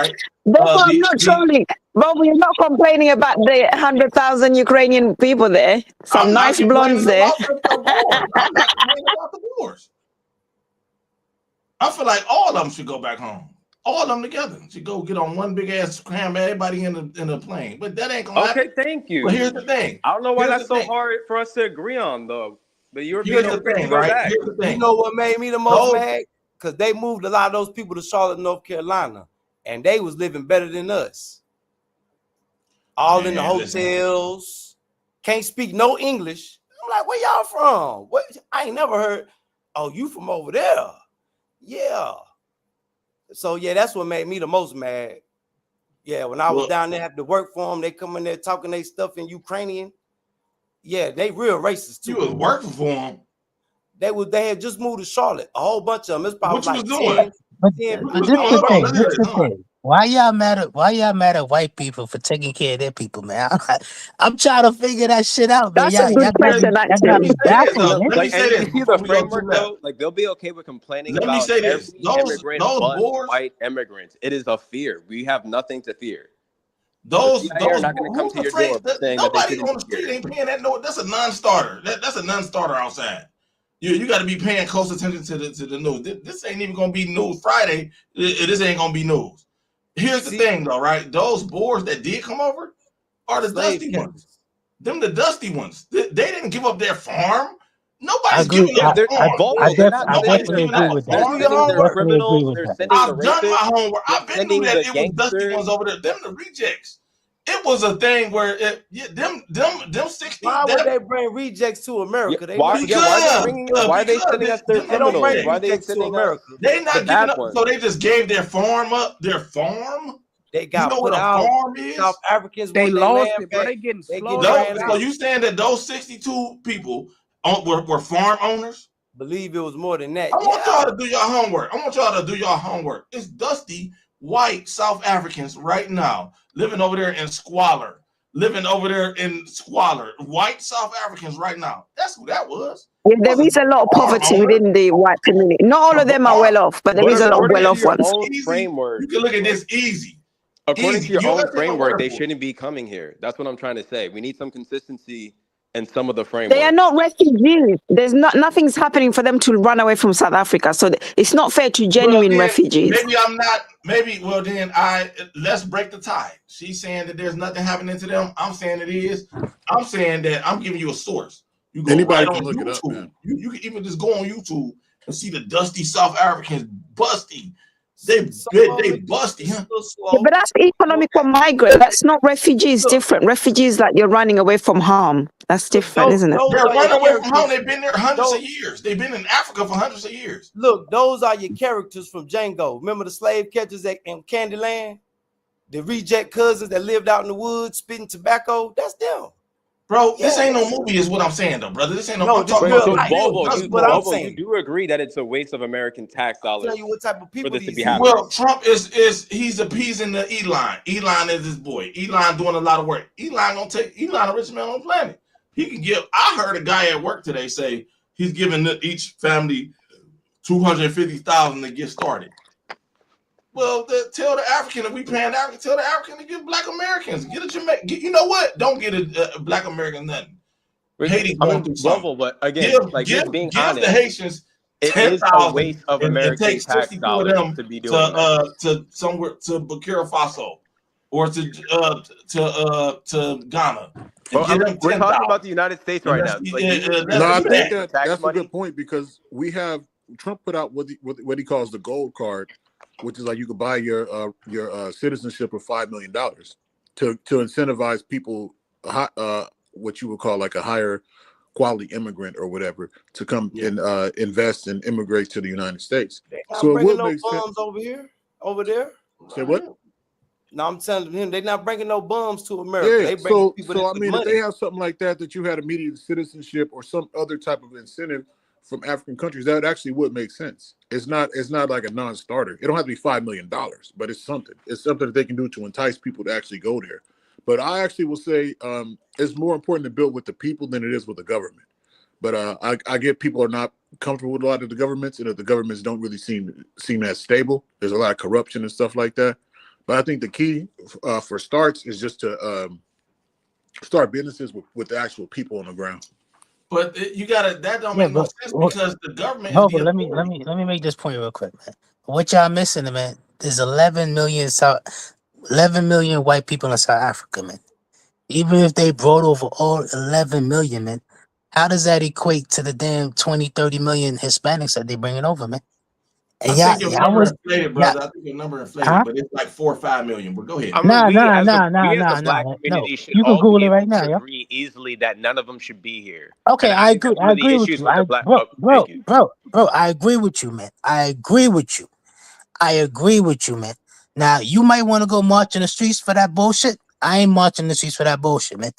right? Therefore, I'm not trolling. But we're not complaining about the 100,000 Ukrainian people there. Some I'm not nice blondes complaining there. about the wars. I'm not complaining about the wars. I feel like all of them should go back home. All of them together should go get on one big ass cram, everybody in the plane. But that ain't gonna Okay, happen. thank you. But here's the thing. I don't know why Here's that's the so thing. hard for us to agree on, though. The Here's Europeans the are free to thing, go right? back. Here's the thing. You know what made me the most Those- mad? Because they moved a lot of those people to Charlotte, North Carolina, and they was living better than us. all in the Man, listen. hotels, can't speak no English. I'm like, where y'all from? What? I ain't never heard. Oh, you from over there? Yeah. So yeah, that's what made me the most mad. Yeah, when I was Well, down there, had to work for them. They come in there talking their stuff in Ukrainian. Yeah, they real racist too. you was working for them. They had just moved to Charlotte. A whole bunch of them. It's probably What you was like doing? 10, But 10 What you but was this doing? the Hold on. thing. Let's This hear it. the Hold on. thing. Why y'all mad at white people for taking care of their people, man? I'm trying to figure that shit out, man. That's a Y'all good got me question, y'all got Let actually. me me say this. baffled, No, man. Let me like, say and this you see the before we go to framework that. though. Like, they'll be okay with complaining Let me about say this. every Those immigrant those but boars, white immigrants. It is a fear. We have nothing to fear. The those CIA are those not going to come who's to your door afraid for that saying that they nobody shouldn't on be the street here. ain't paying that. No, that's a non-starter. That's a non-starter outside. You got to be paying close attention to the news. This ain't even gonna be news Friday. This ain't gonna be news. Here's the See, thing though, right? Those boars that did come over are the slave dusty ones. catchers. Them the dusty ones. They didn't give up their farm. I Nobody's agree. giving up They're farm, boy. I Nobody's definitely giving agree up a with they're that. Do farm. your sending their homework. Definitely agree criminals. with They're that. sending the I've done my rapists. homework. They're I've been knew sending that the it was dusty gangsters. ones over there. Them the rejects. It was a thing where them 60 Why would that they bring rejects to Yeah, America? They why? never Yeah, give why are them they because nothing. bringing? Why are they sending us their them They the don't bring criminals? Why are rejects. they rejects to sending us America. They the not giving bad up. So ones? they just gave their farm up. Their farm. They You know got what put a out. farm South is? Africans They want their lost land it, bro. back. They getting They getting slaughtered No. out ran So out. there. you saying that those 62 people were farm owners? Believe it was more than that. I want Yeah. y'all to do your homework. I want y'all to do your homework. It's dusty white South Africans right now living over there in squalor. White South Africans right now. That's who that was. Yeah, It there wasn't is a lot of a farm poverty owner. within the white community. Not all A of them are farm. well off, but there But is a lot of according well to off your ones. own Easy. You framework, can look at this easy. according to Easy. your You don't own have to take my framework, word they for it. shouldn't be coming here. That's what I'm trying to say. We need some consistency in some of the They are framework. not refugees. There's nothing's happening for them to run away from South Africa. So it's not fair to Well, genuine then refugees. maybe I'm not. Maybe well then let's break the tie. She's saying that there's nothing happening to them. I'm saying it is. I'm saying that I'm giving you a source. You go right Anybody on can look it up, YouTube. man. You can even just go on YouTube and see the dusty South Africans busty. They Some they, of them they busty, it's huh? a little Yeah, slow. but that's economical migrant. That's not refugees. Look, Different. Refugees like you're running away from harm. That's look, different, isn't it? They're those are your running away from home. characters. They've been there hundreds Those, of years. They've been in Africa for hundreds of years. look, those are your characters from Django. Remember the slave catchers in Candyland? The reject cousins that lived out in the woods spitting tobacco? That's them. Bro, this ain't no Yes. movie, is what I'm saying, though, brother. This ain't no. No, I'm this talking Wait, about real so life. real Bobo, This dusty is you what I'm boys. Bobo, you saying. do agree that it's a waste of American tax I'll tell dollars you what type of for people this to these be is. happening? Well, Trump he's appeasing the Elon. Elon is his boy. Elon doing a lot of work. Elon a rich man on the planet. He can give. I heard a guy at work today say he's giving each family $250,000 to get started. Well, tell the African if we paying African, tell the African to give Black Americans. Get a Jamaican. You know what? Don't get a Black American nothing. Haiti I going mean, through something. Bobo, but again, Give like give just being give the honest, Haitians it ten is a thousand waste of and American take tax 62 of dollars them to be doing this. to somewhere to Burkina Faso or to Ghana and Well, give them we're 10,000. talking about the United States And right let's now. Like, do you agree No, that I do it's a think that. waste of that tax that's a money? good point because Trump put out what he calls the gold card, which is like you could buy your citizenship for $5 million to incentivize people, what you would call like a higher quality immigrant or whatever, to come Yeah. and invest and immigrate to the United States. They not So it bringing would no make sense. bums over there. Say what? No, I'm telling him they're not bringing no bums to America. Yeah. They bringing So people that I with mean, if they money. have something like that you had immediate citizenship or some other type of incentive from African countries, that actually would make sense. It's not like a non-starter. It don't have to be $5 million, but it's something. It's something that they can do to entice people to actually go there. But I actually will say it's more important to build with the people than it is with the government. But I get people are not comfortable with a lot of the governments, and if the governments don't really seem as stable, there's a lot of corruption and stuff like that. But I think the key for starts is just to start businesses with the actual people on the ground. But you gotta that don't Yeah, make no but sense because the government is hold the on, authority. let me make this point real quick, man. What y'all missing, man? There's 11 million white people in South Africa, man. Even if they brought over all 11 million, man, how does that equate to the damn 20, 30 million Hispanics that they bringing over, man? I And think your y'all number was inflated, yeah, brother. I think your number inflated, huh? but it's like 4 or 5 million. But go ahead. I mean, Nah, we nah, as a nah, nah, nah, black nah. No, community should you can all Google be it able right to now, yo. agree easily that none of them should be here. Okay, And I I think agree. that's one I of the agree with issues you. with the black. Oh, thank you. Bro, I agree with you, man. I agree with you. I agree with you, man. Now you might want to go march in the streets for that bullshit. I ain't marching the streets for that bullshit, man.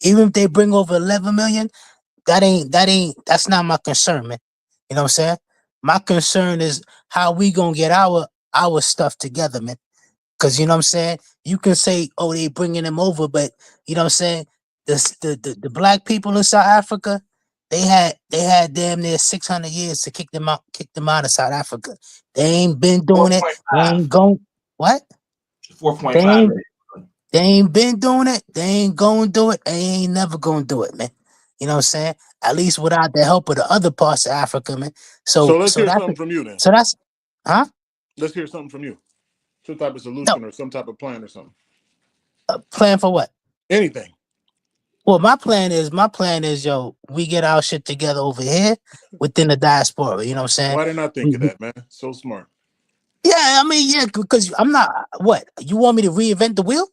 Even if they bring over 11 million, that's not my concern, man. You know what I'm saying? My concern is how we gonna get our stuff together, man. Cause you know what I'm saying? You can say, oh, they bringing them over, but you know what I'm saying? The black people in South Africa, they had damn near 600 years to kick them out of South Africa. They ain't been doing it. They 4.5. ain't going what? 4.5 They ain't million. they ain't been doing it. They ain't gonna do it. They ain't never gonna do it, man. You know what I'm saying? At least without the help of the other parts of Africa, man. So So let's so hear that's something from you then. so that's huh? Let's hear something from you. Some type of No, solution or some type of plan or something. plan for what? Anything. Well, my plan is, yo, we get our shit together over here within the diaspora. You know what I'm saying? Why didn't I think of that, man? So smart. Yeah, I mean, yeah, because I'm not. What you want me to reinvent the wheel?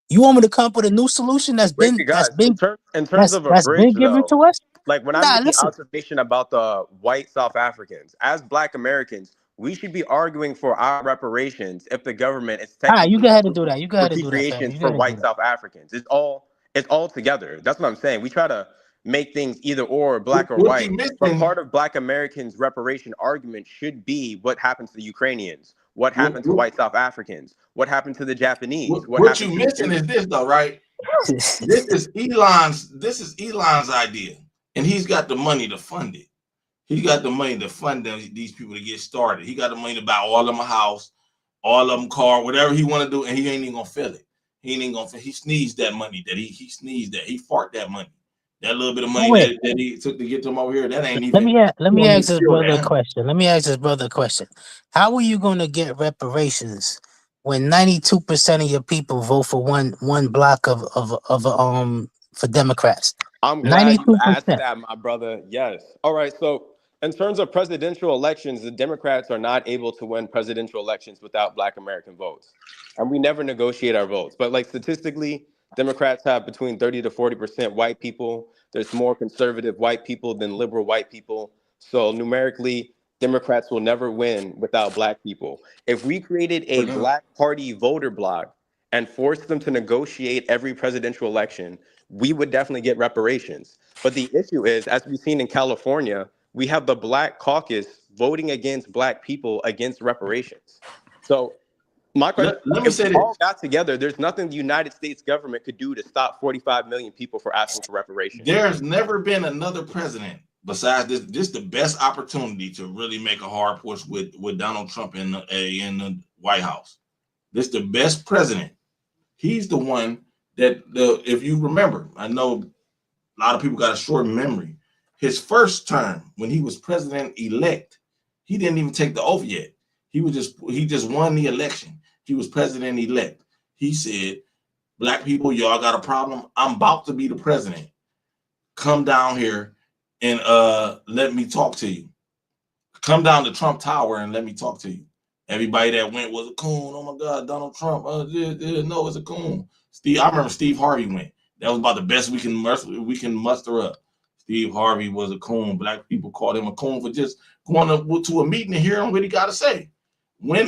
You want me to come up with a new solution that's Wait, been that's guys. been In terms of a that's bridge, been given though, to us? like when I Nah, made the listen. observation about the white South Africans, as Black Americans, we should be arguing for our reparations if the government is All right, you technically go ahead and do doing that. You go ahead and do that, family. repatriations You go for ahead and do white that. South Africans. It's all together. That's what I'm saying. We try to make things either or, black or What you white. But missing? part of Black Americans' reparation argument should be what happened to the Ukrainians, what What, happened to what, white South Africans, what happened to the Japanese, what what happened you to the missing is Indians. this, though, right? This is Elon's idea, and he's got the money to fund it. He got the money to fund these people to get started. He got the money to buy all of them a house, all of them car, whatever he want to do, and he ain't even gonna feel it. He ain't even gonna feel. He sneezed that money. He sneezed that. He fart that money. That little bit of Oh, money wait. that he took to get them over here, that ain't Let even. me let He me don't even ask this feel brother a that. question. Let me ask this brother a question. How are you going to get reparations when 92% of your people vote for one block of for Democrats? I'm glad you asked 92%. that, my brother. Yes. All right. So, in terms of presidential elections, the Democrats are not able to win presidential elections without Black American votes. And we never negotiate our votes. But, like, statistically, Democrats have between 30 to 40% white people. There's more conservative white people than liberal white people. So, numerically, Democrats will never win without Black people. If we created a Black Party voter bloc and forced them to negotiate every presidential election, we would definitely get reparations. But the issue is, as we've seen in California, we have the Black caucus voting against Black people against reparations. So my question, Let me if we say all this. got together, there's nothing the United States government could do to stop 45 million people from asking for reparations. There's never been another president besides this. This is the best opportunity to really make a hard push with Donald Trump in the White House. This is the best president. He's the one that if you remember, I know a lot of people got a short memory. His first term, when he was president elect, he didn't even take the oath yet. He just won the election. He was president elect. He said, "Black people, y'all got a problem. I'm about to be the president. Come down here and let me talk to you. Come down to Trump Tower and let me talk to you." Everybody that went was a coon. Oh my God, Donald Trump. No, it's a coon. I remember Steve Harvey went. That was about the best we can muster up. Steve Harvey was a coon. Black people called him a coon for just going to a meeting and hearing what he got to say. When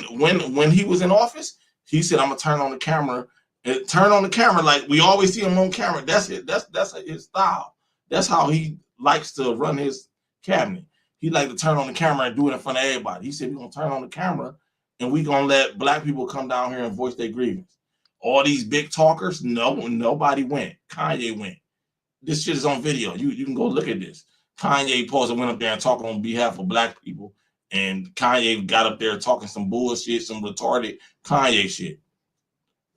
he was in office, he said, "I'm gonna turn on the camera." And turn on the camera like we always see him on camera. That's it. That's his style. That's how he likes to run his cabinet. He like to turn on the camera and do it in front of everybody. He said, "We're gonna turn on the camera and we're gonna let Black people come down here and voice their grievance." All these big talkers, nobody went. Kanye went. This shit is on video. You can go look at this. Kanye posted went up there and talked on behalf of Black people, and Kanye got up there talking some bullshit, some retarded Kanye shit.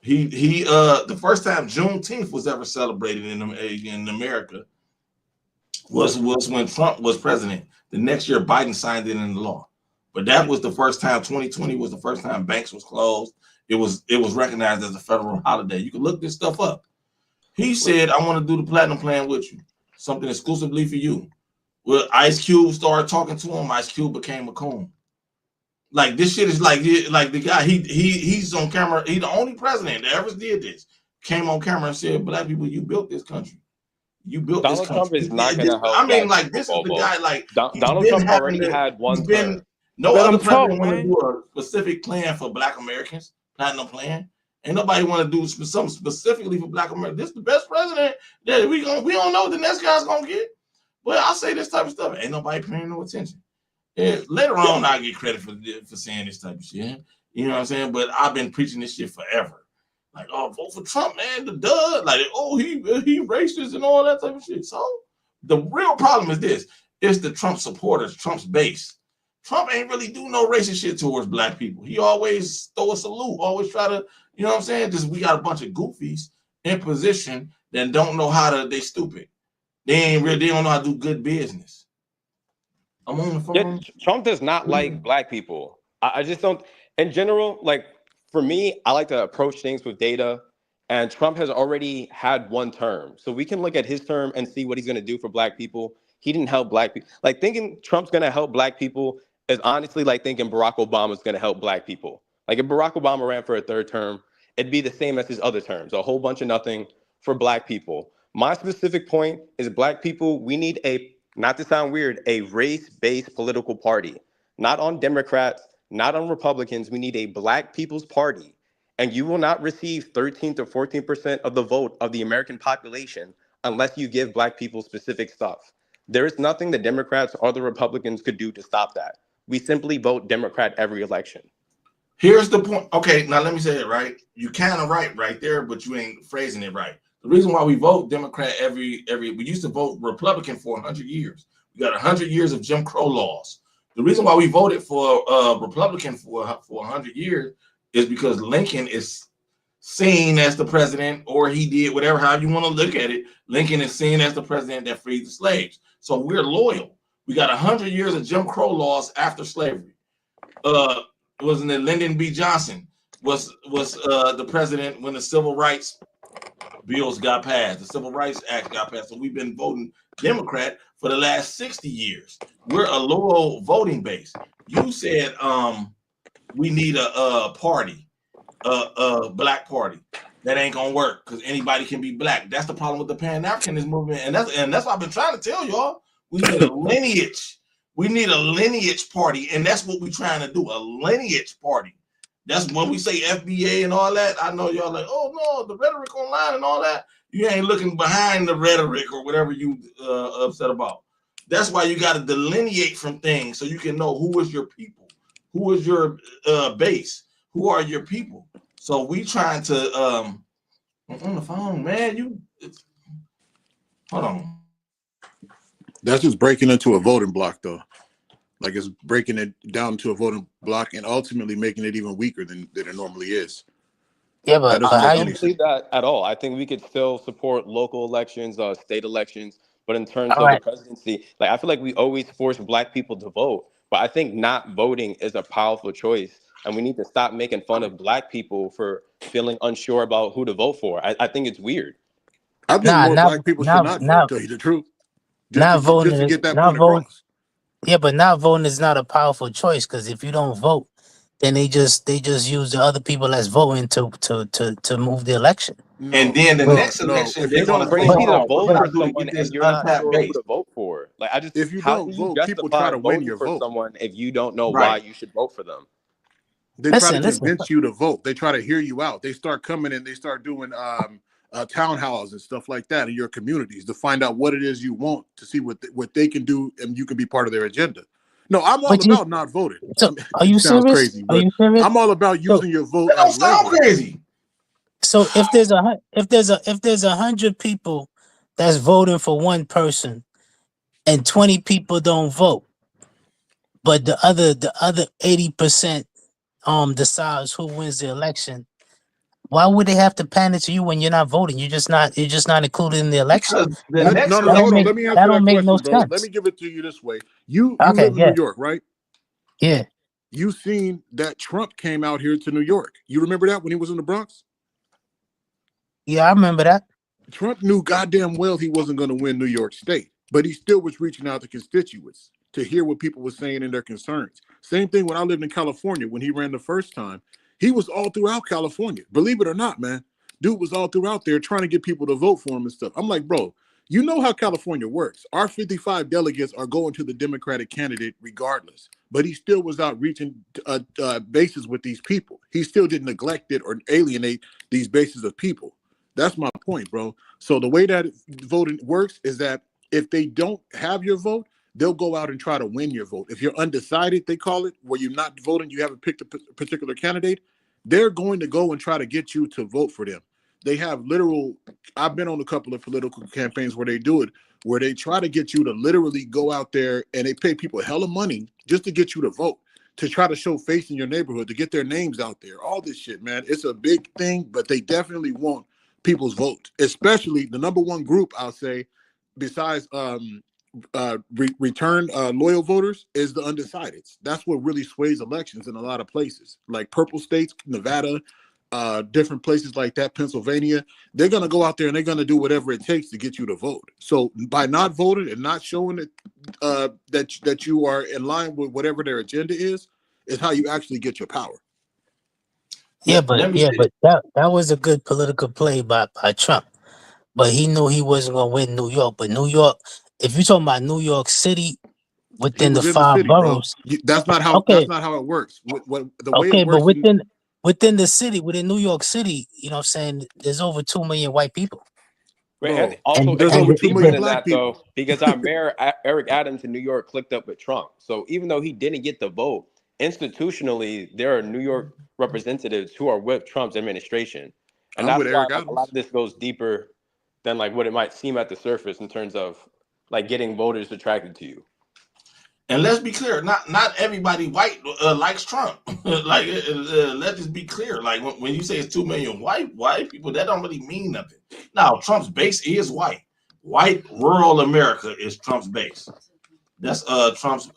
He the first time Juneteenth was ever celebrated in America was when Trump was president. The next year, Biden signed it into law. But that was the first time. 2020 was the first time banks was closed. It was recognized as a federal holiday. You can look this stuff up. He said, "I want to do the platinum plan with you, something exclusively for you." Well, Ice Cube started talking to him. Ice Cube became a coon. Like this shit is like the guy he's on camera. He's the only president that ever did this. Came on camera and said, "Black people, you built this country. You built this Donald Trump country." is not going to help I mean, black like people, this is the Bobo. guy. Like he's Donald been Trump having already the. had one He's been term. no Let other him talk, president want to man. do a specific plan for Black Americans, platinum plan. Ain't nobody want to do something specifically for Black America. This is the best president that we don't know what the next guy's gonna get. But I say this type of stuff. Ain't nobody paying no attention. Yeah, later on, I get credit for saying this type of shit. You know what I'm saying? But I've been preaching this shit forever. Like, oh, vote for Trump, man. The dud. Like, oh, he racist and all that type of shit. So the real problem is this: it's the Trump supporters, Trump's base. Trump ain't really do no racist shit towards Black people. He always throw a salute, always try to, you know what I'm saying? Just we got a bunch of goofies in position that don't know how to. They stupid. They don't know how to do good business. I'm on the phone. Yeah, Trump does not like black people. I just don't. In general, like for me, I like to approach things with data. And Trump has already had one term, so we can look at his term and see what he's going to do for black people. He didn't help black people. Like thinking Trump's going to help black people is honestly like thinking Barack Obama's going to help black people. Like if Barack Obama ran for a third term, it'd be the same as his other terms, a whole bunch of nothing for black people. My specific point is black people, we need a, not to sound weird, a race-based political party, not on Democrats, not on Republicans. We need a black people's party. And you will not receive 13 to 14% of the vote of the American population unless you give black people specific stuff. There is nothing the Democrats or the Republicans could do to stop that. We simply vote Democrat every election. Here's the point. Okay, now let me say it right. You kind of right there, but you ain't phrasing it right. The reason why we vote Democrat every we used to vote Republican for 100 years. We got 100 years of Jim Crow laws. The reason why we voted for Republican for 100 years is because Lincoln is seen as the president, or he did whatever, how you want to look at it. Lincoln is seen as the president that freed the slaves. So we're loyal. We got 100 years of Jim Crow laws after slavery. Wasn't it Lyndon B. Johnson was the president when the civil rights bills got passed, the Civil Rights Act got passed. So we've been voting Democrat for the last 60 years. We're a loyal voting base. You said we need a party, a black party. That ain't gonna work because anybody can be black. That's the problem with the Pan-Africanist movement, and that's what I've been trying to tell y'all. We need a lineage. We need a lineage party, and that's what we're trying to do, a lineage party. That's when we say FBA and all that. I know y'all like, oh no, the rhetoric online and all that. You ain't looking behind the rhetoric or whatever you upset about. That's why you got to delineate from things so you can know who is your people, who is your base, who are your people. So we trying to I'm on the phone, man. Hold on. That's just breaking into a voting block, though. Like it's breaking it down to a voting block and ultimately making it even weaker than it normally is. Yeah, That but doesn't how make you? I any don't believe sense. that at all. I think we could still support local elections, state elections, but in terms All of the right. presidency, like I feel like we always force black people to vote. But I think not voting is a powerful choice, and we need to stop making fun of black people for feeling unsure about who to vote for. I think it's weird. I think Nah, more black people should not vote. Tell you the truth, not voting just to is get that not point voting. across. Yeah, but not voting is not a powerful choice because if you don't vote, then they just use the other people that's voting to move the election. And No, then the But next no. election, If they're you gonna don't But say, it's vote, hold either on, what we vote for gotta do to someone get and this you're not untapped sure who base? to vote for. Like I just, if you how do don't you vote, people try justify to win voting your for vote. someone if you don't know why Right. you should vote for them? They try to listen. convince you to vote. They try to hear you out. They start coming and they start doing town halls and stuff like that in your communities to find out what it is you want, to see what they can do, and you can be part of their agenda. No, I'm all But you. about not voting. So, are It you sounds serious? crazy, Are but you serious? I'm all about So, using your vote That don't as sound leverage. crazy. so if there's 100 people that's voting for one person and 20 people don't vote, but the other 80% decides who wins the election. Why would they have to pander to you when you're not voting? You're just not included in the election. Because the That next No, don't hold on. make Let me that answer don't that make no question, bro. Let sense. me give it to you this way. You Okay, live in yeah, New York, right? yeah, You seen that Trump came out here to New York. You remember that when he was in the Bronx? yeah. I remember that. Trump knew goddamn well he wasn't going to win New York State, but he still was reaching out to constituents to hear what people were saying and their concerns. Same thing when I lived in California when he ran the first time. He was all throughout California. Believe it or not, man. Dude was all throughout there trying to get people to vote for him and stuff. I'm like, bro, you know how California works. Our 55 delegates are going to the Democratic candidate regardless. But he still was out reaching bases with these people. He still didn't neglect it or alienate these bases of people. That's my point, bro. So the way that voting works is that if they don't have your vote, they'll go out and try to win your vote. If you're undecided, they call it, where you're not voting, you haven't picked a particular candidate, they're going to go and try to get you to vote for them. They have literal, I've been on a couple of political campaigns where they do it, where they try to get you to literally go out there and they pay people hella money just to get you to vote, to try to show face in your neighborhood, to get their names out there. All this shit, man. It's a big thing, but they definitely want people's vote, especially the number one group, I'll say, besides return loyal voters, is the undecideds. That's what really sways elections in a lot of places, like purple states, Nevada, different places like that, Pennsylvania. They're going to go out there and they're going to do whatever it takes to get you to vote. So by not voting and not showing it that you are in line with whatever their agenda is how you actually get your power. Yeah, but that was a good political play by Trump. But he knew he wasn't gonna win New York. But New York, if you're talking about New York City, within the in the 5 city, bro. boroughs, That's not how it works. The way it but works within the city, within New York City, you know what I'm saying, there's over 2 million white people. Wait, Bro, and also, there's it over goes 2 deeper million than black that, though, people. because our mayor, Eric Adams in New York, clicked up with Trump. So even though he didn't get the vote, institutionally, there are New York representatives who are with Trump's administration. And I'm that's with why Eric like, a lot Adams. of this goes deeper than like what it might seem at the surface in terms of like getting voters attracted to you. And let's be clear, not everybody white likes Trump. Like, let's just be clear. Like when you say it's 2 million white people, that don't really mean nothing. Now, Trump's base is white. White rural America is Trump's base. That's Trump's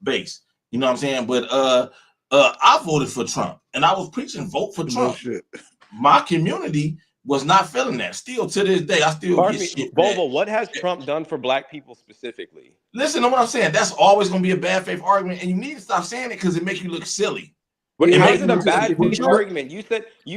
base. You know what I'm saying? But I voted for Trump, and I was preaching vote for Trump. No shit. My community was not feeling that. Still to this day, I still Pardon get me, shit. Bad. Volvo, what has Trump done for black people specifically? Listen to what I'm saying. That's always going to be a bad faith argument, and you need to stop saying it because it makes you look silly. But how makes is it you a look bad silly. faith argument? You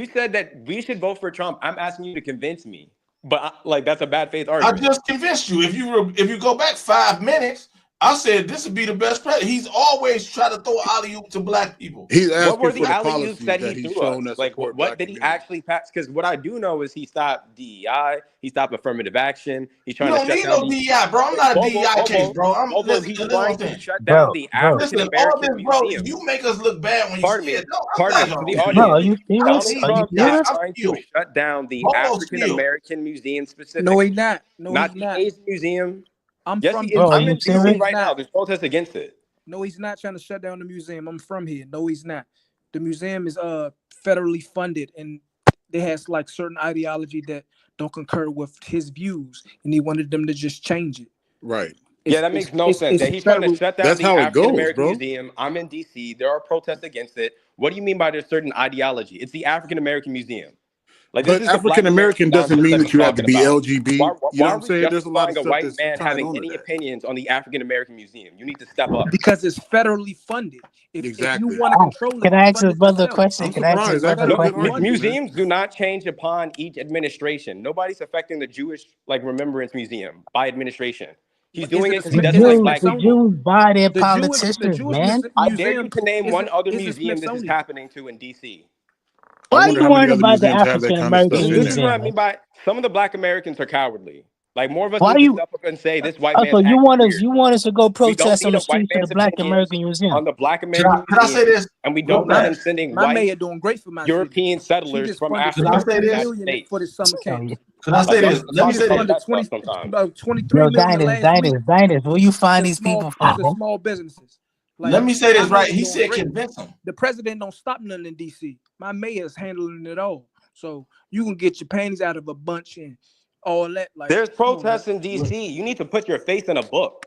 said that we should vote for Trump. I'm asking you to convince me, but like that's a bad faith argument. I just convinced you. If you go back 5 minutes, I said this would be the best president. He's always tried to throw alley-oop to black people. He's What were asking the for the alley-oops policies that that he he's threw shown us? that Like, support what black did he communities. actually pass? Because what I do know is he stopped DEI. He stopped affirmative action. He's You trying to don't shut need down no DEI, bro. I'm not a DEI case, bro. He's Listen trying what I'm to saying. shut down the African Listen, all American this, bro, Museum. you make us look bad when you Pardon say me. it. No, I'm Pardon me not to the gonna Bro, are audience. you Tell serious? me Are you he's not serious? trying to shut down the Bobo's African skilled. American Museum No, specifically. he not. No, Not he's the not. Asian Museum. I'm Yes, from he is. Bro, are DC. I'm you in No, DC serious? he's right now. not. There's protests against it. No, he's not trying to shut down the museum. I'm from here. No, he's not. The museum is federally funded, and it has like certain ideology that don't concur with his views, and he wanted them to just change it. Right. Yeah, that makes no sense. That he's trying to shut down That's the how it African goes, American bro. Museum. I'm in DC. There are protests against it. What do you mean by there's certain ideology? It's the African American Museum. Like this But is the African Black American American doesn't conference mean that that we're you have to talking be about. LGB. You know Why what are I'm we saying? There's a lot of justifying a stuff white that's man tied having on to any that. opinions on the African American Museum? You need to step up. Because it's federally funded. If you Exactly. want to control it, Can I ask fund his it brother a yourself. question? I'm Can I ask his surprised. That's brother a a No, good question? argument, man. museums do not change upon each administration. Nobody's affecting the Jewish like Remembrance Museum by administration. He's Is doing it it because he a doesn't is it like black The Smithsonian? people. Jews buy their The politicians, Jewish man. I dare you museum to name one other is the museum this is Smithsonian. happening to in DC. I Why are wonder you how many worried other about the museums have that African kind of stuff American in This is there. what I Museum, man? mean by some of the black Americans are cowardly. Like more of us Why need are to you? step up and say this white Oh, so man's you acting want us? weird. You want us to go We don't protest on need the a white streets of the man's Black opinions American Museum? on the Black Can American I say Museum, this and we real don't need them fast? sending My white mayor doing great for my city. European She settlers just from funded Can I Africa to say the 23 this? United million for States. the summer So, camp. Can I Like say y'all this? need to Let me talk She just say about this. funded that stuff sometimes. 23 yo, million Diners, last week where you find to these people from, man? small businesses. Let Like me say my this right. mayor He doing said great. convince him. The president don't stop nothing in DC. My mayor is handling it all. So you can get your panties out of a bunch and all that. Like, There's come on, man. protests in DC. You need to put your face in a book.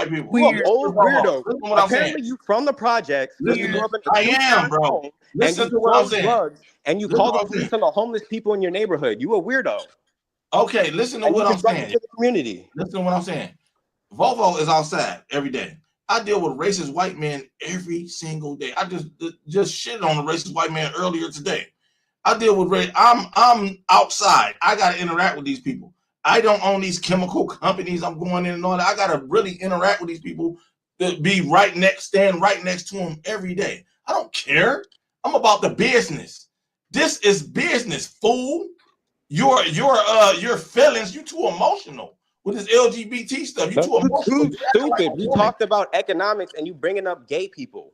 white people. You an old weirdo. Listen to what I'm saying. Apparently, you from the projects. You Listen, grew up in a I am, two-parent bro. home, and Listen you to what I'm sold saying. drugs, and you Listen call to the what I'm police saying. on the homeless people in your neighborhood. You a weirdo. Okay, listen to And you what I'm disrupted saying. to the community. Listen to what I'm saying. Volvo is outside every day. I deal with racist white men every single day. I just shit on a racist white man earlier today. I deal with I'm outside. I got to interact with these people. I don't own these chemical companies. I'm going in and all that. I got to really interact with these people that be stand right next to them every day. I don't care. I'm about the business. This is business, fool. Your feelings, you too emotional with this LGBT stuff. You No, too you emotional. too You acting like stupid. a We woman. talked about economics, and you bringing up gay people.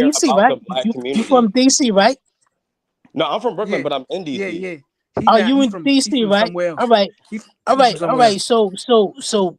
care DC, about right? the black You from community. DC, right? No, I'm from Brooklyn, Yeah, but I'm in yeah, DC. yeah. Are you He in from DC, right? somewhere All else. right, He all from right, all somewhere right. else. So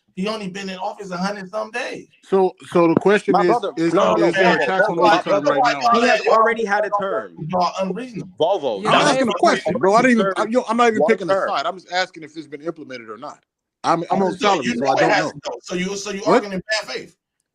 He only been in office 100-some days. So the question My is, brother, is no, is there a Volvo, tax on Volvo, my overtime brother, right now or he not? has already had a term. Y'all unreasonable. Volvo, Yeah, I'm Donald asking a Trump question, bro. already I'm not even one picking a term. side. I'm just asking if it's been implemented or not. I'm on So salary, you so know I it don't know. hasn't though. So you What? arguing in bad faith.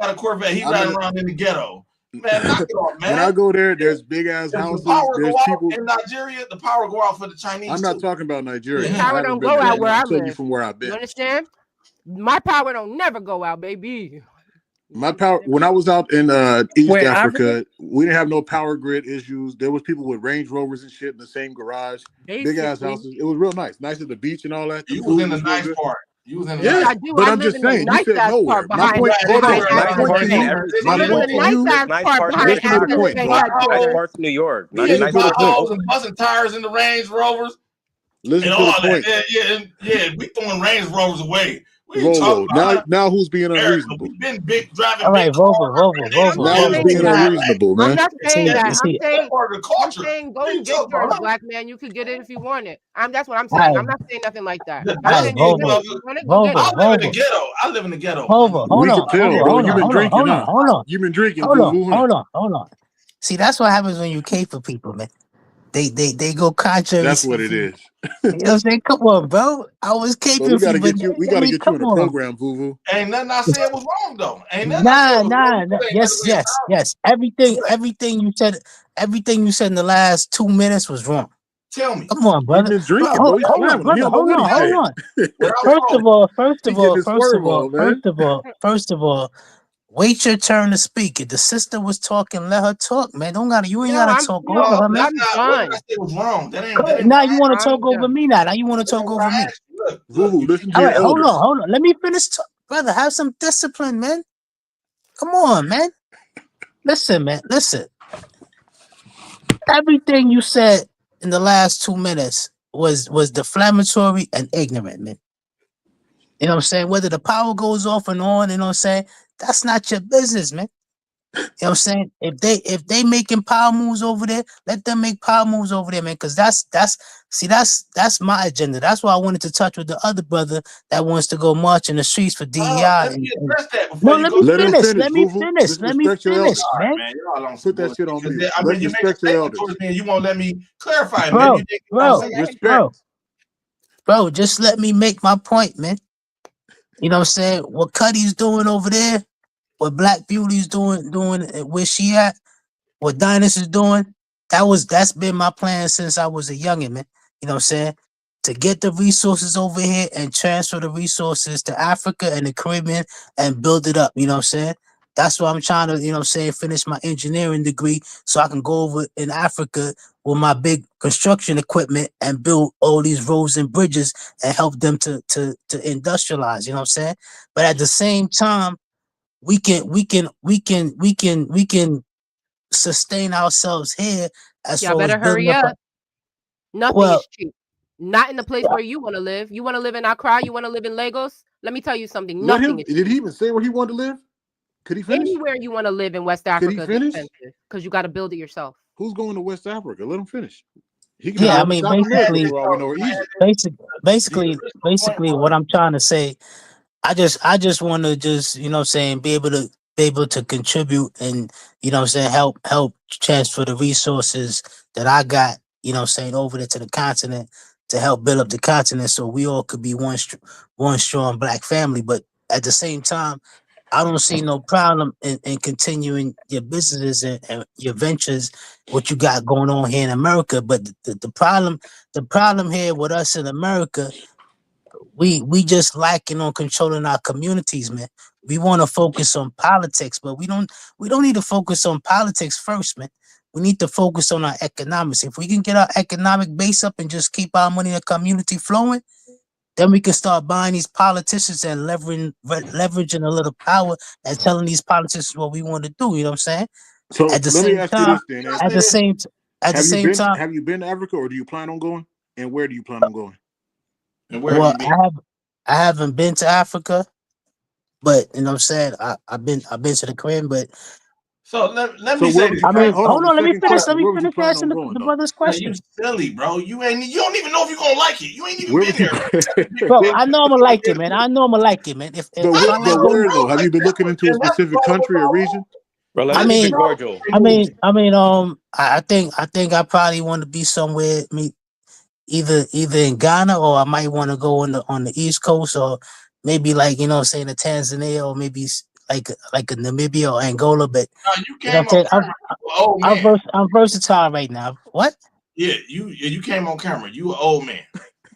got a Corvette. He I'm riding in around in the ghetto. Man, knock it off, man. when I go there, there's big ass If the houses. power There's go out people. in Nigeria, the power go out for the Chinese I'm not too. talking about Nigeria. I Power haven't don't been go there. out I'm where I telling you live. from where I've You been. understand? My power don't never go out, baby. My power when I was out in East Where Africa, we didn't have no power grid issues. There was people with Range Rovers and shit in the same garage, big ass Basically. houses. It was real nice, nice at the beach and all that. The You was food in the was real nice good. part. You was in the Yes, Yeah, I do. but I I'm live just in the saying. You nice said ass nowhere. part My behind point. Hold behind on. My Nice Athens, point to parts in you. Spain. every I My city, live in point the to Volvo. nice you. There's ass nice part parts in behind every Listen to the Athens, city. point, Spain. bro. That's Nice it. parts in New York. Me Listen and Nice to the parts in point. potholes Oakland. and busting tires in the Range Rovers Listen and to the all that. point. Yeah. We throwing Range Rovers away. We ain't talking Volvo. Now, about now who's being America. unreasonable? We've been driving All big right, Volvo, cars Volvo, every day. Volvo, We Now got who's a Volvo. being big See, Cadillac. unreasonable, I'm man? not saying you that. That's I'm see, saying part of the culture. saying What go are you and get talking yours, about? black man. You could get it if you want it. That's what I'm all saying. right, I'm not saying nothing like that. The I'm all right, saying go dusty get it Volvo, if you mother. want it. Go get Volvo, it. I live in the Volvo, ghetto. I live in the ghetto. I Volvo. know. Hold We on, could hold tell, on, bro. hold You've on, been hold on, drinking, hold on, huh? hold on, You've been drinking, hold on, Vuvu, huh? hold on, hold on. See, that's what happens when you cape for people, man. They go contrary That's to what you. it is. You know what I'm saying? Come on, bro. I was But caping we for got you, to but get you. We I got to mean, get you come in the on. program, Vuvu. Ain't nothing I said was wrong though. Ain't nothing I said Nah, was wrong. nah, nah. But ain't nothing Yes, way yes, about yes. Everything you said in the last 2 minutes was wrong. it. Tell me. Come on, He's brother. been Bro, drinking, bro. He's hold on, slamming him. He brother. don't know Hold what on, he's hold saying. on. What I was First of wrong. all, first He of getting all, his first of swerve all, on, man. first of all, first of all, wait your turn to speak. If the sister was talking, let her talk, man. You ain't No, gotta I'm talk over no, her, man. That's I'm not. What did I done. say was wrong? That Go ain't. That ahead. ain't what Now I you asked. want to I'm talk over done. me now. Now you want to That talk ain't what over I me. asked you. Look. Vuvu, You listen keep to All your right, saying hold what? elders. on, hold on. Let me finish, brother. Have some discipline, man. Come on, man. Listen, man. Listen. Everything you said in the last 2 minutes was defamatory and ignorant, man. You know what I'm saying? Whether the power goes off and on, you know what I'm saying? That's not your business, man. You know what I'm saying? If they making power moves over there, let them make power moves over there, man. Cause that's my agenda. That's why I wanted to touch with the other brother that wants to go march in the streets for Hold on. DEI. Let me And address that before no, you let go. me Let him finish. finish, Let me Vuvu. finish. Just Let me respect your finish, elders. All right, man. man. Y'all on some Put that bullshit. shit on Because mute. I mean, you make a Respect your statement elders. towards me and you won't let me clarify it. Maybe Bro, you think you gonna bro, say, hey, bro, Respect. bro, just let me make my point, man. You know what I'm saying? What Cuddy's doing over there, what Black Beauty's doing where she at, what Dynas is doing, that's been my plan since I was a youngin', man. You know what I'm saying? To get the resources over here and transfer the resources to Africa and the Caribbean and build it up. You know what I'm saying? That's why I'm trying to, you know what I'm saying, finish my engineering degree so I can go over in Africa with my big construction equipment and build all these roads and bridges and help them to industrialize, you know what I'm saying? But at the same time, we can sustain ourselves here as Y'all far as better building hurry up a up. Nothing well. is cheap. Not in the place where you want to live. You want to live in Accra? You want to live in Lagos? Let me tell you something. Let Nothing him. is Did he cheap. even say where he wanted to live? Could he finish? Anywhere you want to live in West Could he Africa is finish? expensive because you got to build it yourself. Who's going to West Africa? Let him finish. He could be Yeah, I going to mean, South America for all we know, or Right. Egypt. the original point basically what was, I'm trying to say, I just want to just, you know what I'm saying, be able to contribute and, you know what I'm saying, help transfer the resources that I got, you know what I'm saying, over there to the continent to help build up the continent so we all could be one strong black family. But at the same time, I don't see no problem in continuing your businesses and your ventures, what you got going on here in America. But the problem here with us in America, we just lacking on controlling our communities, man. We want to focus on politics, but we don't need to focus on politics first, man. We need to focus on our economics. If we can get our economic base up and just keep our money in the community flowing, then we can start buying these politicians and leveraging a little power and telling these politicians what we want to do. You know what I'm saying? So At the let me same ask you time, this then: can I at say the this? same at the same time, Have you been to Africa, or do you plan on going? And where do you plan on going? And where have well, you been? I haven't been to Africa, but you know what I'm saying, I've been to the Caribbean, but So let So me where say would this, you I plan? mean, right? Hold on. hold The on, let me second finish. Let question: me where would you finish plan answering on going, the though? brother's Man, you question. silly, bro. You don't even know if you're gonna like it. You ain't even Where been would you? there. That's the big Bro, thing. I know I'ma like it, man. I know I'ma like it, man. but If I but like I going, where know, though? Have like you been looking into a and that's the specific problem with country or y'all. region? Bro, let I him That's the speak mean, problem with cordial. they I moves. mean, I mean, I think I probably want to be somewhere, either in Ghana, or I might want to go on the East Coast, or maybe, like, you know what I'm saying, the Tanzania, or maybe like a Namibia or Angola. But Now you you know came what on I'm saying, camera. You an old man. I'm versatile right now. What? Yeah, you came on camera. You an old man.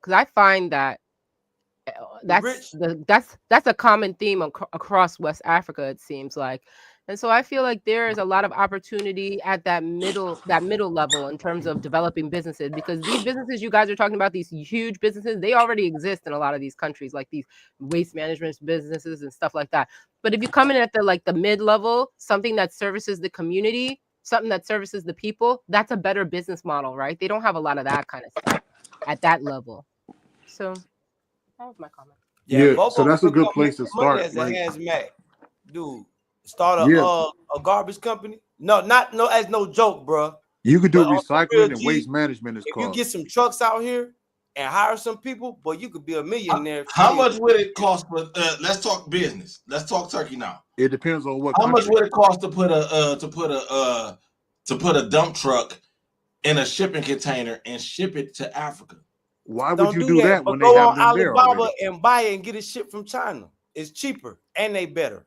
because I find that that's a common theme across West Africa, it seems like. And so I feel like there is a lot of opportunity at that middle level in terms of developing businesses, because these businesses you guys are talking about, these huge businesses, they already exist in a lot of these countries, like these waste management businesses and stuff like that. But if you come in at the mid level, something that services the community, something that services the people, that's a better business model, right? They don't have a lot of that kind of stuff at that level. So that was my comment. Yeah, so Bobo that's a could good come place make to some money start. as a Like, hazmat dude. Start yeah, a garbage company. No, not no as no joke, bro. you could do But on some real recycling and waste G, management. Is if you called. get some trucks out here and hire some people, boy, you could be a millionaire. How much would it cost? For let's talk business. Let's talk turkey now. It depends on what How much country. would it cost to put a dump truck in a shipping container and ship it to Africa? Why would Don't you do do that, that but when go they have on them there Alibaba already? and buy it and get it shipped from China. It's cheaper and they better.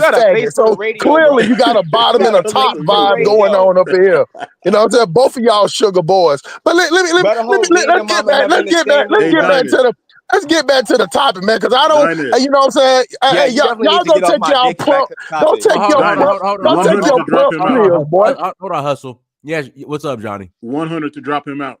just got a faggot. face for the So radio, clearly bro. you got a bottom and a a top face for the vibe going radio. on up here. You know what I'm saying? Both of y'all sugar boys. But let's get back to the topic, man. Because I don't, Dinus. you know what I'm saying? Yeah, Hey, you definitely y'all need to gonna get off take my y'all dick. Back pump. to the Don't topic. take your Dinus, pump. Don't 100 take your to drop pump him out. pills, boy. Hold on, Hustle. Yeah, what's up, Johnny? 100 to drop him out.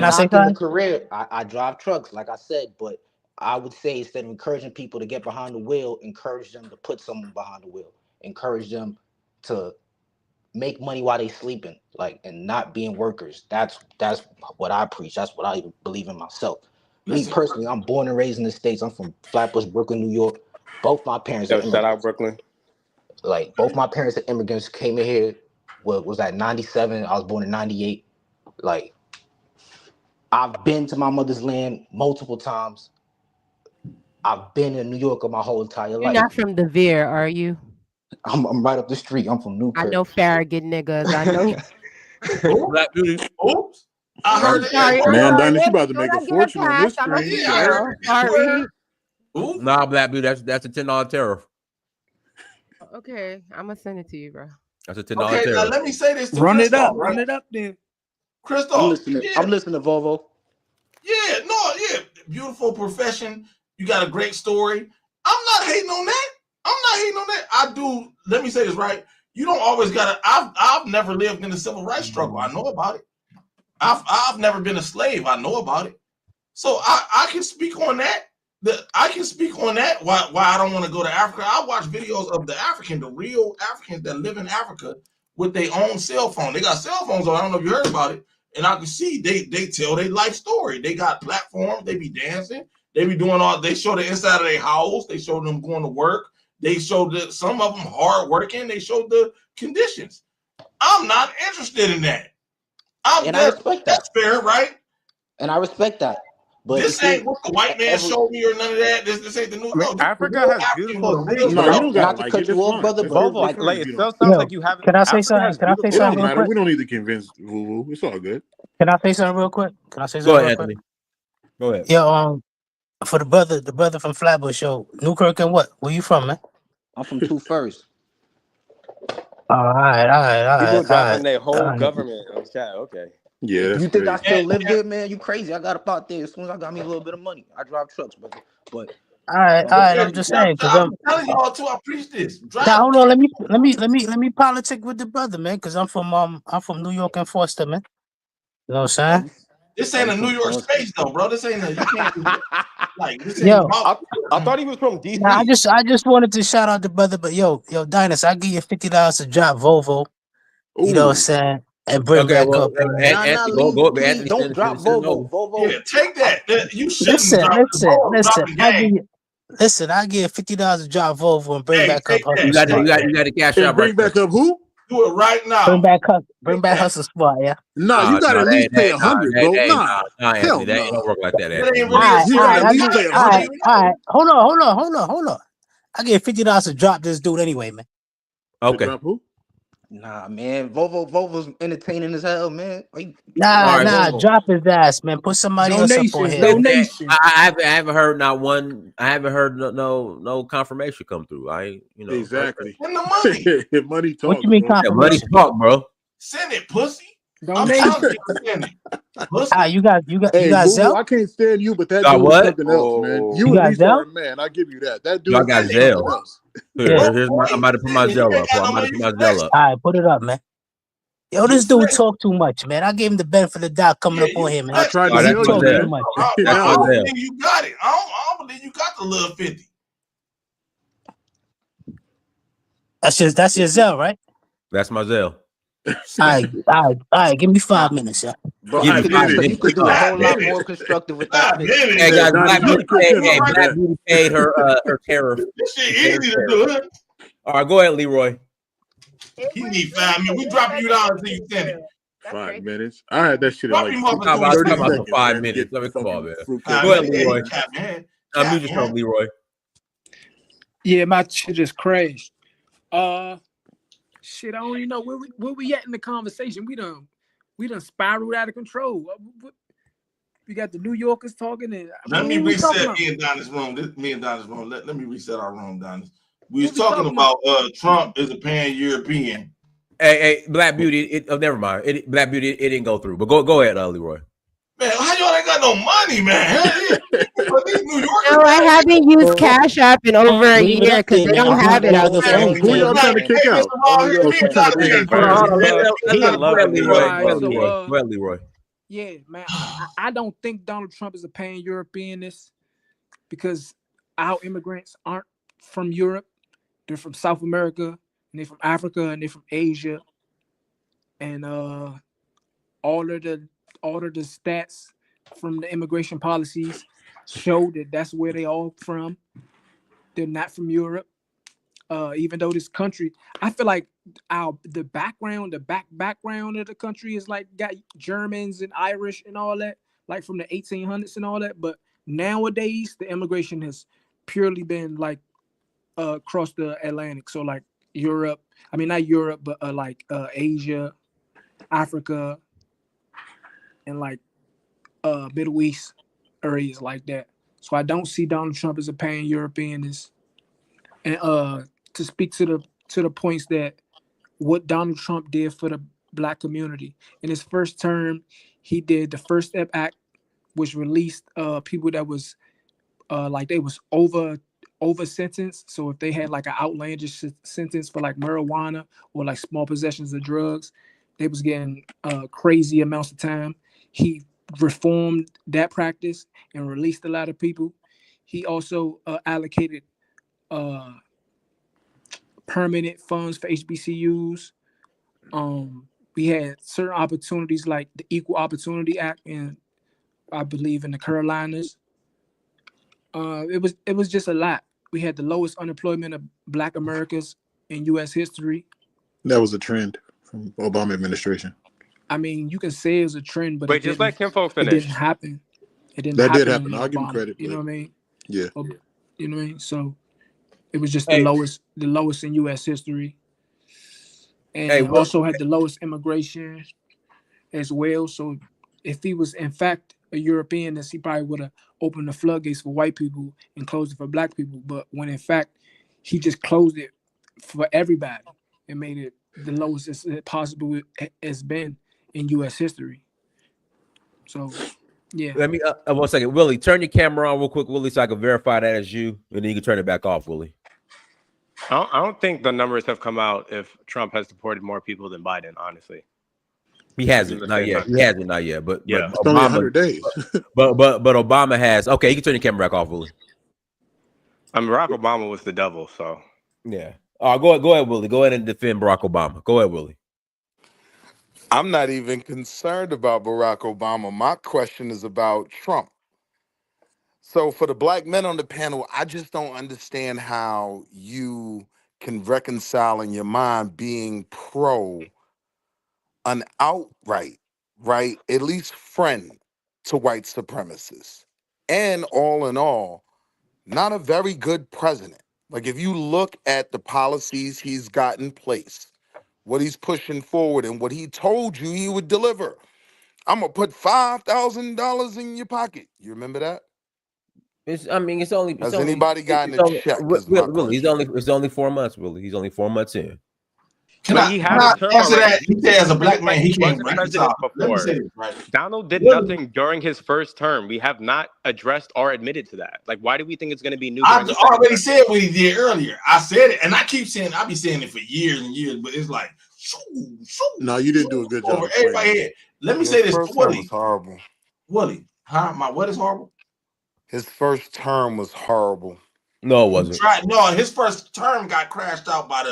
not I say knocking the something? career. I drive trucks, like I said, but I would say instead of encouraging people to get behind the wheel, encourage them to put someone behind the wheel. Encourage them to make money while they sleeping, like, and not being workers. That's what I preach. That's what I believe in myself. Me personally, I'm born and raised in the States. I'm from Flatbush, Brooklyn, New York. Both my parents are Yo, shout out immigrants. Brooklyn. Like, both my parents are immigrants, came in here, was at 97. I was born in 98. Like, I've been to my mother's land multiple times. I've been in New York my whole entire You're life. not from the Veer, are you? I'm right up the street. I'm from I Newkirk. know Farragut niggas. I know. Black Beauty. Oops. I heard I'm the sorry. N I'm Man, sorry. Dinus, you Let's about to make a let's give a fortune on pass. this I'm a stream. Yeah, I heard female. the N Sorry. word. Oops. Nah, Black Beauty, that's a $10 tariff. Okay, I'm gonna send it to you, bro. That's a $10 Okay, now tariff. let me say this to Run it up. Christoph, right? Run it up then. Christoph, yeah, I'm listening, Volvo. yeah, beautiful profession. You got a great story. I'm not hating on that. I do. Let me say this right. You don't always gotta. I've never lived in the civil rights struggle. I know about it. I've never been a slave. I know about it. So I can speak on that. I can speak on that. Why I don't want to go to Africa. I watch videos of the real Africans that live in Africa with their own cell phone. They got cell phones on. I don't know if you heard about it. And I can see they tell their life story. They got platforms. They be dancing. They be doing all. They show the inside of their house. They show them going to work. They show that some of them hard working. They show the conditions. I'm not interested in that. And I respect that. That's fair, right? And I respect that. But this ain't what the white man showed me or none of that. This ain't the new. No, Africa has beautiful cities. No, you don't not gotta to cut you off, brother. But Volvo, like it still sounds Yo, like you haven't. can I say Africa something? has Can I say beautiful It something don't real cities. matter. quick? We don't need to convince Woo. It's all good. Can I say something real quick? Can I say Go something ahead, real Anthony. quick? Go ahead. Yo, for the brother from Flatbush, yo, Newkirk and what? Where you from, man? I'm from Two First. All right. People dropping their whole government on chat. Okay. Yeah, that's You think crazy. I still live there, man? You crazy? I got up out there as soon as I got me a little bit of money. I drive trucks, brother. But All right. I'm just saying because I'm telling y'all too. I preach this. Now hold on, let me politic with the brother, man, because I'm from New York and Foster, man. You know what I'm saying? This ain't a New York space though, bro. This ain't a. You can't like this ain't Yo, about. I thought he was from DC. Nah, I just wanted to shout out the brother, but yo, Dinus, I give you $50 to drop Volvo. You know what I'm saying, and bring Okay, back well, up. Anthony, go. please Anthony, don't drop send it Volvo. over. Volvo. Yeah, take that. You shouldn't drop the Listen. ball. Dropping I give game. you, listen, I give $50 to drop Volvo and bring Hey, back up take Hustle that. You got Spot. to cash And out right bring back up who? Do it right now. Bring back Hustle Spot, yeah. Nah, you gotta at least pay 100, bro. Nah, Anthony, hell that ain't no. gonna work like that, That Anthony. ain't really a You gotta service. at least pay 100. All right. Hold on. I give $50 to drop this dude anyway, man. Okay. Drop who? Nah, man. Volvo's entertaining as hell, man. Nah, drop his ass, man. Put somebody else up on here. I haven't heard not one. I haven't heard no confirmation come through. Exactly. Send the money. Money talk. What you mean bro. Yeah, money confirmation? talk, bro. Send it, pussy. Donation. I'm telling you, send it. Pussy. You got Hey, boo, Zell? I can't stand you, but that Got dude is what? something else, man. You You at got least are Zell? a man. I give you that. That Yo, I dude got is something Zell. else. I'm about to put my Zell up. I'm about to put my Zell up. All right, put it up, man. Yo, this dude talk too much, man. I gave him the benefit of the doubt coming up on here, man. I tried to that's tell my you, Talk too man. much. I That's my don't Zell. believe you got it. I don't believe you got the little 50. That's your Zell, right? That's my Zell. All right. Give me 5 minutes, yeah. But Give I me did 5 it. minutes. You could do a whole lot more constructive with that. Hey guys, Donnie, Black you Beauty could cook in on Black that. Beauty paid her tariff. This shit easy to do. Huh? All right, go ahead, Leroy. You need 5 minutes. We dropping you down until you send it. 5 minutes. I had that shit in Drop like him off I and was 30 talking about seconds. for 5 man, to minutes. get I mean, come on, man. fruitcake. Go ahead, Leroy. Cap, man. Unmute yourself, Leroy. Yeah, my shit just crashed. Shit, I don't even know where we at in the conversation. We done spiraled out of control. We got the New Yorkers talking, and Let what me we talking reset about? me and Donna's room. Let me reset our room, Donna. We was What we talking talking about Trump is a pan-European. Hey, Black Beauty. Never mind. Black Beauty. It didn't go through. But go ahead, Leroy. Man, how y'all ain't got no money, man? These New Yorkers. No, I haven't used Cash App in over a Leave it year up because there, they man. don't have it out here. Who y'all trying to kick out? Oh, she trying to bring her Hold back. on. Go ahead, Leroy. All right, so, Go ahead, Leroy. Yeah, man. I don't think Donald Trump is a pan-Europeanist because our immigrants aren't from Europe. They're from South America, and they're from Africa, and they're from Asia. And all of the stats from the immigration policies show that that's where they all from. They're not from Europe. Even though this country, I feel like the background of the country is like got Germans and Irish and all that. like from the 1800s and all that. But nowadays, the immigration has purely been like across the Atlantic. So like Europe, I mean not Europe, but like Asia, Africa, and like Middle East areas like that. So I don't see Donald Trump as a pan-Europeanist. And to speak to the points that what Donald Trump did for the Black community in his first term, he did the First Step Act, which released people that was like they was over sentenced. So if they had like an outlandish sentence for like marijuana or like small possessions of drugs, they was getting crazy amounts of time. He reformed that practice and released a lot of people. He also allocated permanent funds for HBCUs. We had certain opportunities like the Equal Opportunity Act in, I believe, in the Carolinas. It was just a lot. We had the lowest unemployment of Black Americans in U.S. history. That was a trend from Obama administration. I mean, you can say it was a trend, but Wait, just let Kimfo it didn't finish. happen. It didn't That did happen happen. under I'll give him Obama. credit. You know what I mean? Yeah. You know what I mean? So it was just Hey. the lowest in U.S. history, and Hey, also had the lowest immigration as well. So if he was in fact a European, he probably would have opened the floodgates for white people and closed it for Black people. But when in fact he just closed it for everybody and made it the lowest as possible has been in U.S. history. So, yeah. Let me 1 second, Willie. Turn your camera on real quick, Willie, so I can verify that as you, and then you can turn it back off, Willie. I don't think the numbers have come out if Trump has deported more people than Biden. Honestly, he hasn't, not yet. He hasn't, not yet. But yeah, it's only 100 days. but Obama has. Okay, you can turn your camera back off, Willie. Barack Obama was the devil, so yeah. All right, go ahead, Willie. Go ahead and defend Barack Obama. Go ahead, Willie. I'm not even concerned about Barack Obama. My question is about Trump. So for the Black men on the panel, I just don't understand how you can reconcile in your mind being pro an outright, right, at least friend to white supremacists. And all in all, not a very good president. Like if you look at the policies he's got in place, what he's pushing forward and what he told you he would deliver. I'm gonna put $5,000 in your pocket. You remember that? It's only. Has anybody gotten a check? Is my Willie, it's only 4 months, Willie. He's only 4 months in. But he had a term answer already. that? He said as a Black man, he can't wasn't reconcile. president Let me before. say this, right? Donald did Willie, nothing during his first term. We have not addressed or admitted to that. Like, why do we think it's going to be new? I already said what he did earlier. I said it, and I keep saying I be saying it for years and years, but it's like, No, you didn't do a good job. over everybody's head. Let me say this, first term Willie. was horrible. Willie, huh? My what is horrible? His first term was horrible. No, it wasn't. No, his first term got crashed out by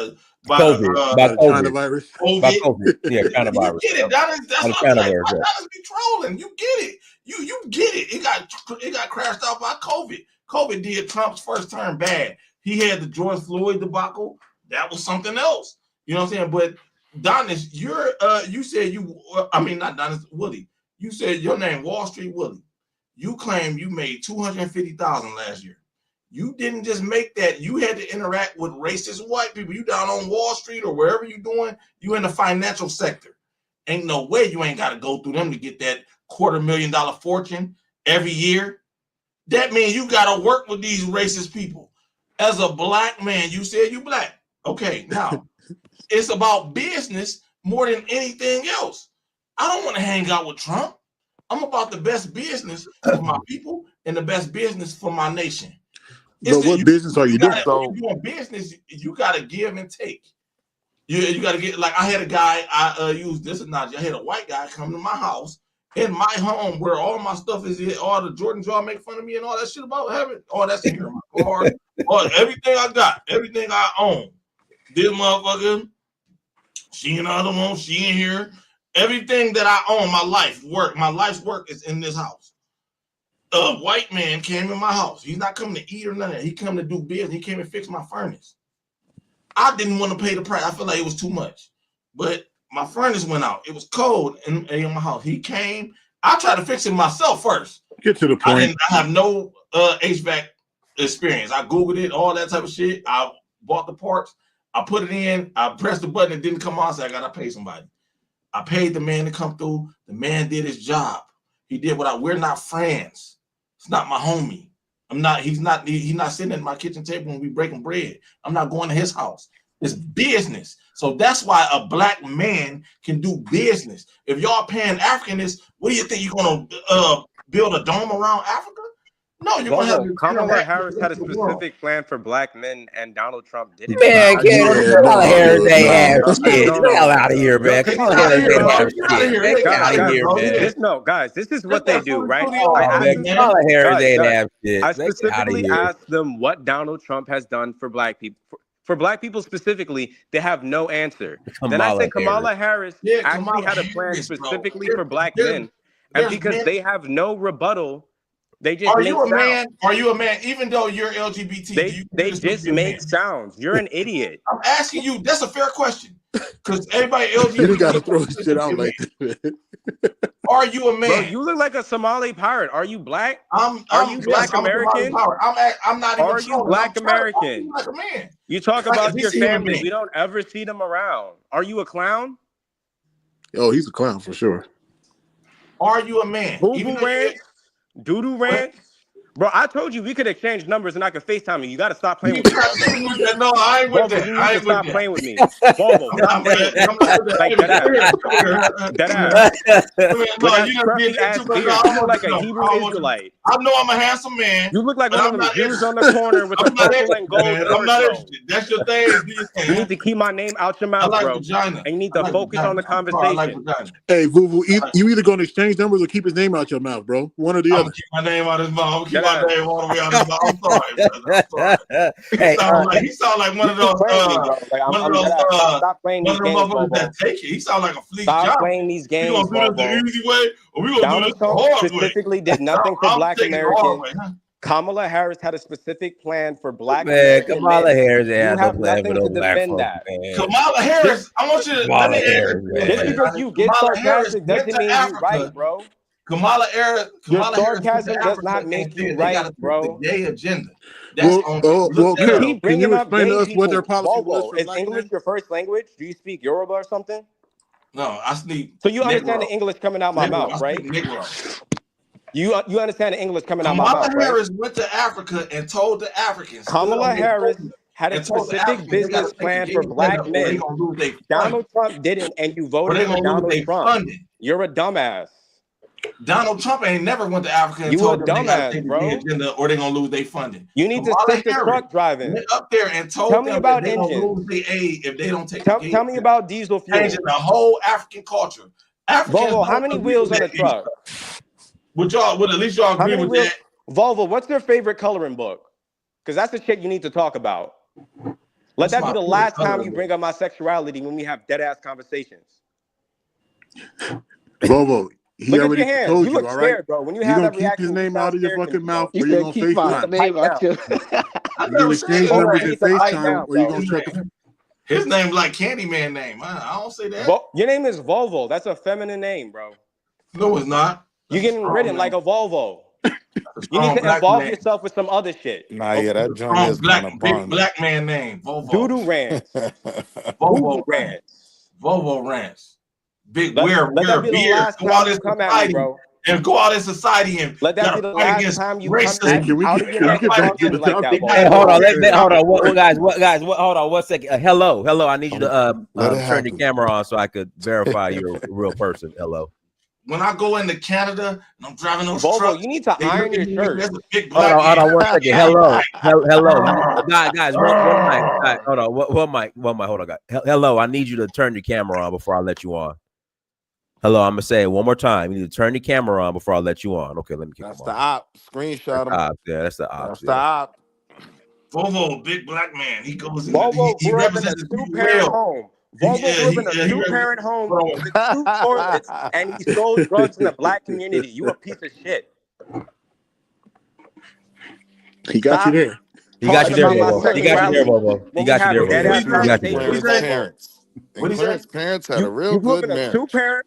COVID. China virus. By COVID. Yeah, China You virus. get it, Donald. That's By the what China I'm like. virus, Why yeah. Donald be trolling? You get it. You get it. It got crashed out by COVID. COVID did Trump's first term bad. He had the George Floyd debacle. That was something else. You know what I'm saying? But Donis, you said not Donis, Willie. You said your name Wall Street Willie. You claim you made $250,000 last year. You didn't just make that. You had to interact with racist white people. You down on Wall Street or wherever you doing. You in the financial sector. Ain't no way you ain't got to go through them to get that $250,000 fortune every year. That means you got to work with these racist people. As a Black man, you said you Black. Okay, now it's about business more than anything else. I don't want to hang out with Trump. I'm about the best business for my people and the best business for my nation. But what business are you doing? When you're doing business, you got to give and take. You got to get, like I had a guy, I used this analogy. I had a white guy come to my house in my home where all my stuff is, all the Jordan Jaw make fun of me and all that shit about having, all that's in here, my car, all, everything I got, everything I own. This motherfucker, she another one, she in here. Everything that I own, my life's work is in this house. A white man came in my house. He's not coming to eat or nothing. He come to do business. He came to fix my furnace. I didn't want to pay the price. I felt like it was too much. But my furnace went out. It was cold in my house. He came I tried to fix it myself first. Get to the point. I have no HVAC experience. I Googled it, all that type of shit. I bought the parts. I put it in. I pressed the button. It didn't come on. So I got to pay somebody. I paid the man to come through. The man did his job. He did we're not friends. It's not my homie. He's not sitting at my kitchen table when we breaking bread. I'm not going to his house. It's business. So that's why a black man can do business. If y'all Pan-Africanists, what do you think? You're gonna build a dome around Africa? No, you're gonna have Kamala Harris had a specific plan for black men, and Donald Trump didn't. Man, Kamala Harris ain't have shit. Get the hell out of here, man. Kamala Harris ain't have shit. Get out of here, man. Guys, this is what they do, right? Kamala Harris ain't have shit. I specifically asked them what Donald Trump has done for black people. For black people specifically, they have no answer. Then I said Kamala Harris actually had a plan specifically for black men, and because they have no rebuttal, they just Are you a man? Are you a man? Even though you're LGBT, they just make sounds. You're an idiot. I'm asking you. That's a fair question. Because everybody LGBT, You gotta throw his shit out like that. Are you a man? Bro, you look like a Somali pirate. Are you black? Are you Black American? I'm not even. Are you Black American? Like a man. You talk about your family. We don't ever see them around. Are you a clown? Oh, he's a clown for sure. Are you a man? Boo Boo Ranch? Doo-doo Ranch? Bro, I told you we could exchange numbers and I could FaceTime you. You got to stop playing with me. No, I ain't with that. You need to stop playing with me. Volvo, stop playing with me. Like that ass. You look like a Hebrew Israelite. I know I'm a handsome man. You look like one of the Jews on the corner with the purple and gold. I'm not interested. That's your thing. You need to keep my name out your mouth, bro. And you need to focus on the conversation. Hey, Vuvu, you either going to exchange numbers or keep his name out your mouth, bro. One or the other. Keep my name out his mouth. I'm keep my name all the way out his mouth. I'm sorry, brother. He sound like one of those. Stop playing these games, motherfuckers that take it. He sound like a fleek. Stop playing these games. We gonna do this the easy way, or we gonna do this the hard way. Specifically did nothing for Black Americans. Kamala Harris had a specific plan for Black man. Kamala Harris had no plan for no black folks, that. Kamala Harris, I want you to. Just because you get sarcastic doesn't mean you're right, bro. Kamala Harris. Your sarcasm does not make you right, bro. The gay agenda. Can you explain to us what their policy was? Is English your first language? Do you speak Yoruba or something? No, I speak. So you understand the English coming out my mouth, right? You understand the English coming out my mouth, right? Kamala Harris went to Africa and told the Africans. Kamala Harris had a specific business plan for black men. Donald Trump didn't, and you voted for Donald Trump. You're a dumbass. Donald Trump ain't never went to Africa and told them they got to take the agenda or they're gonna lose their funding. You need to stick to truck driving. Went up there and told them about they engines. lose their aid if they don't take. Tell me about diesel fuel. Changing the whole African culture. Volvo, how many wheels on a truck? Would at least y'all agree with that? Volvo, what's your favorite coloring book? Because that's the shit you need to talk about. Let that be the last time you bring up my sexuality when we have dead ass conversations. Volvo. Look at your hands. You look scared, bro. When you have that reaction, keep his name out of your fucking mouth, or you gonna FaceTime? You gonna exchange numbers and FaceTime, or you gonna check him? His name's like Candyman name. I don't say that. Your name is Volvo. That's a feminine name, bro. No, it's not. You're getting ridden like a Volvo. You need to involve yourself with some other shit. Nah, yeah, that joint is big black man name. Volvo. Doodoo Ranch. Volvo Ranch. Volvo Ranch. Big wear beard. Go out in society, bro. And go out in society and let that be the last time you racism. Hey, hold on, guys. Hold on, 1 second. Hello. I need you to turn your camera on so I could verify you're a real person. Hello. When I go into Canada and I'm driving those Volvo, trucks, you need to iron your shirt. Hold on, 1 second. Hello, guys. One mic. Hold on, one mic. Hold on, guys. Hello, I need you to turn your camera on before I let you on. Hello, I'm gonna say it one more time. You need to turn your camera on before I let you on. Okay, let me keep That's the op. Screenshot him. Yeah, that's the op. That's the op. Volvo, big black man. He goes in. Volvo he represents a two-parent home. Volvo grew up in a two-parent home with 2 toilets, and he sold drugs in the black community. You a piece of shit. He got you there. He got you there, Volvo. He got you there, Volvo. He got you there, Volvo. Clarence parents had a real good marriage. Two-parent.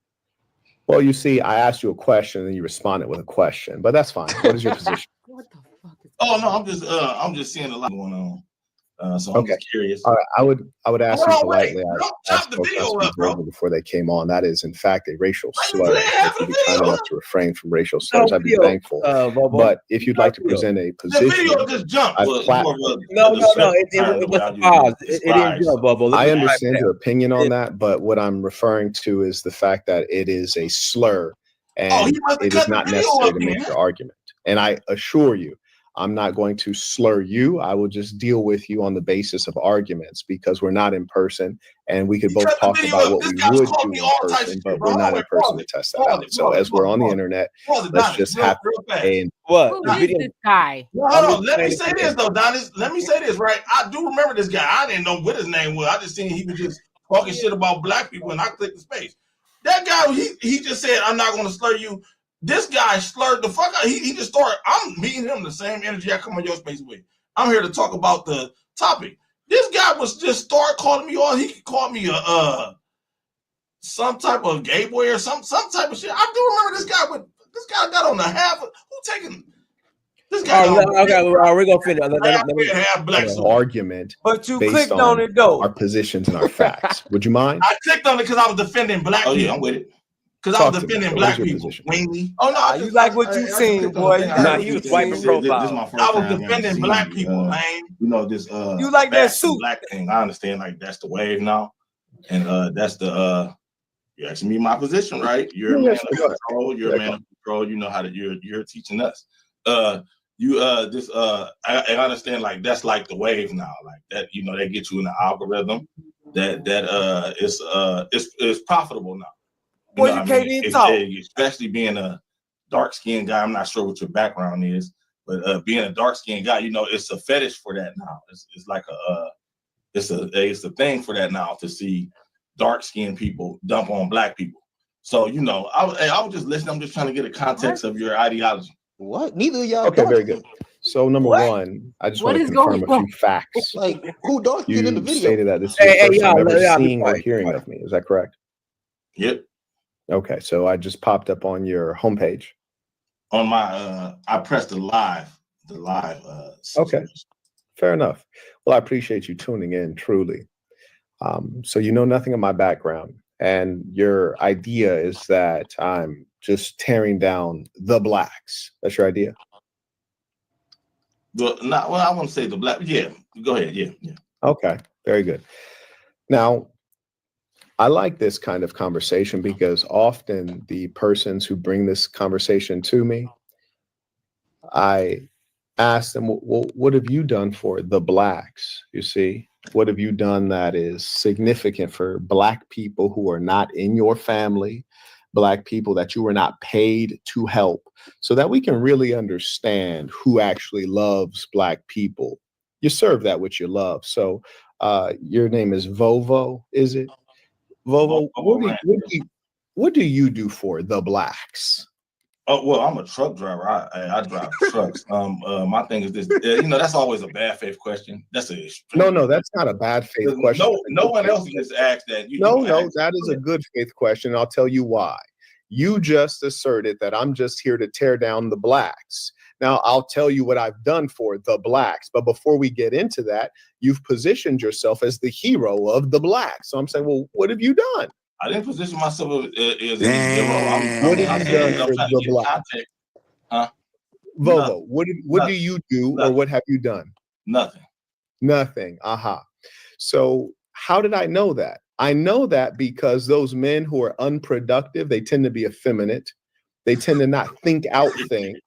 Well, you see, I asked you a question and you responded with a question, but that's fine. What is your position? What the fuck is Oh no, I'm just seeing a lot going on. So I'm Okay. just curious. All right. I would ask you Hold on, wait. politely. Don't I chop the spoke video to up, bro. Volvo before they came on. That is, in fact, a racial Why you slur. playing So half if the you'd be kind video? enough to refrain from racial No slurs, I'd be video, thankful. Bobo. But if you'd like to Video. present a The position, video just jumped. I've Well, it's more of platformed. a No. descriptive term It the way was I a usually pause. It didn't describe. jump, Bobo. I Let me understand your opinion on it. that, but what I'm referring to is the fact that it is a slur Oh, he and must have it is cut the not video necessary up to make then. your argument. And I assure you, I'm not going to slur you. I will just deal with you on the basis of arguments because we're not in person and we could both Shut the talk video about up. what This we guy's would called do me in all types of person, shit, but bro. we're Hold on, not in wait, person pause to it. test that Pause out. it. So as we're on the internet, Pause it, let's Donnie. just have Real fast. a What? Who The is video? this guy? No, I'm hold on. Let me explaining say to this him. though, Donnie. Let me say this, right? I do remember this guy. I didn't know what his name was. I just seen he was just talking shit about black people, and I clicked the space. That guy, he just said, "I'm not going to slur you." This guy slurred the fuck out. He just started. I'm meeting him the same energy I come on your space with. I'm here to talk about the topic. This guy was just start calling me all. He called me a some type of gay boy or some type of shit. I do remember this guy. But this guy got on the half. Who taking this guy? Okay, we're gonna finish. Let me half black an suit. argument But you based clicked on it though. our positions and our facts. Would you mind? I clicked on it because I was defending black people. Oh yeah, I'm with it. Because I was Talk to me. defending So what is black your people. position? Mainly. Oh no, You like what you seen, boy. You Nah, like he what was you wiping seen. profile. This is my first I was defending black people, man. You know this You like that bad suit. black thing. I understand like that's the wave now. And that's the you're asking me my position, right? You're a man of control, you're a man of control, you know how to you're teaching us. I understand like that's like the wave now, like that, you know, they get you in the algorithm that it's profitable now. Boy, you can't even talk. Especially being a dark-skinned guy. I'm not sure what your background is, but being a dark-skinned guy, you know, it's a fetish for that now. It's like it's a thing for that now to see dark-skinned people dump on black people. So, you know, I was just listening. I'm just trying to get a context of your ideology. What? Neither of y'all. Okay, very good. So number one, I just want to confirm a few facts. Like who dark skin in the You video? stated that this is your first time ever seeing or hearing of me. Is that correct? Yep. Okay, so I just popped up on your homepage. On my I pressed the live. Okay, fair enough. Well, I appreciate you tuning in, truly. So you know nothing of my background, and your idea is that I'm just tearing down the blacks. That's your idea? Well, I want to say the black. Yeah, go ahead. Yeah. Okay, very good. Now, I like this kind of conversation because often the persons who bring this conversation to me, I ask them, well, what have you done for the blacks? You see, what have you done that is significant for black people who are not in your family, black people that you were not paid to help, so that we can really understand who actually loves black people? You serve that which you love. So your name is Vovo, is it? Vovo, what do you do for the blacks? Oh well, I'm a truck driver. I drive trucks. My thing is this. You know, that's always a bad faith question. That's no, that's not a bad faith question. No one else just asked that. No, that is a good faith question. I'll tell you why. You just asserted that I'm just here to tear down the blacks. Now, I'll tell you what I've done for the blacks. But before we get into that, you've positioned yourself as the hero of the blacks. So I'm saying, well, what have you done? I didn't position myself as a hero. What have you done for the blacks? Huh? Vovo, what do you do or what have you done? Nothing. Nothing. Aha. So how did I know that? I know that because those men who are unproductive, they tend to be effeminate. They tend to not think out things.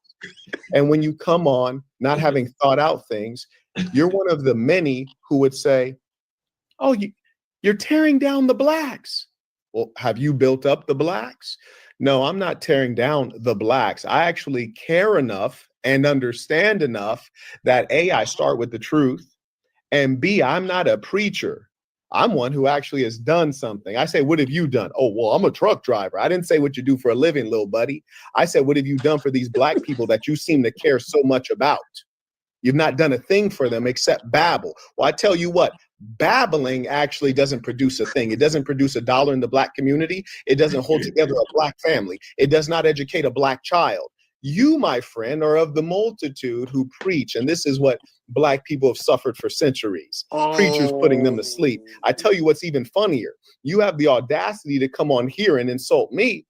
And when you come on not having thought out things, you're one of the many who would say, oh, you're tearing down the blacks. Well, have you built up the blacks? No, I'm not tearing down the blacks. I actually care enough and understand enough that A, I start with the truth, and B, I'm not a preacher. I'm one who actually has done something. I say, what have you done? Oh, well, I'm a truck driver. I didn't say what you do for a living, little buddy. I said, what have you done for these black people that you seem to care so much about? You've not done a thing for them except babble. Well, I tell you what, babbling actually doesn't produce a thing. It doesn't produce $1 in the black community. It doesn't hold together a black family. It does not educate a black child. You, my friend, are of the multitude who preach, and this is what black people have suffered for centuries. Preachers putting them to sleep. I tell you what's even funnier. You have the audacity to come on here and insult me,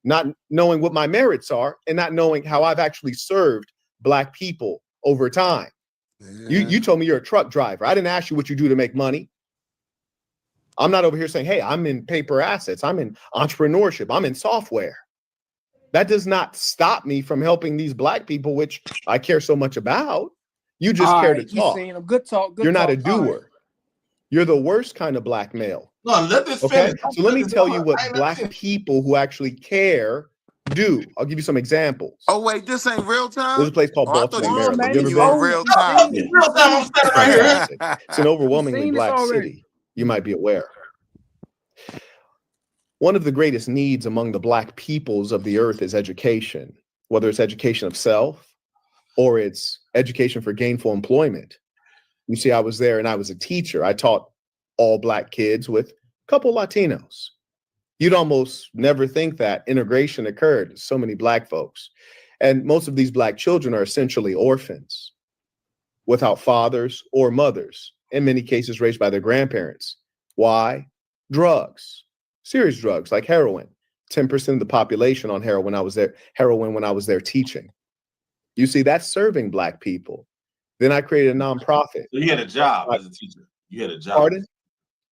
not knowing what my merits are and not knowing how I've actually served black people over time. You told me you're a truck driver. I didn't ask you what you do to make money. I'm not over here saying, hey, I'm in paper assets. I'm in entrepreneurship. I'm in software. That does not stop me from helping these black people, which I care so much about. You just All care to right, you talk. seen them. Good talk. Good You're not talk. a All right. doer. You're the worst kind of black male. No, let this Okay, finish. so let me tell you what black people who actually care do. I'll give you some examples. Oh wait, this ain't real time. There's a place called Oh, I thought Baltimore, you was Maryland. speaking You you ever in been? real You time. seen it. Real time, I'm standing right here. Fantastic. It's an overwhelmingly seen this black already. city. You might be aware. One of the greatest needs among the black peoples of the earth is education, whether it's education of self or it's education for gainful employment. You see, I was there and I was a teacher. I taught all black kids with a couple Latinos. You'd almost never think that integration occurred. So many black folks. And most of these black children are essentially orphans without fathers or mothers, in many cases raised by their grandparents. Why? Drugs, serious drugs like heroin. 10% of the population on heroin when I was there teaching. You see, that's serving black people. Then I created a nonprofit. So you had a job as a teacher. You had a job. Pardon?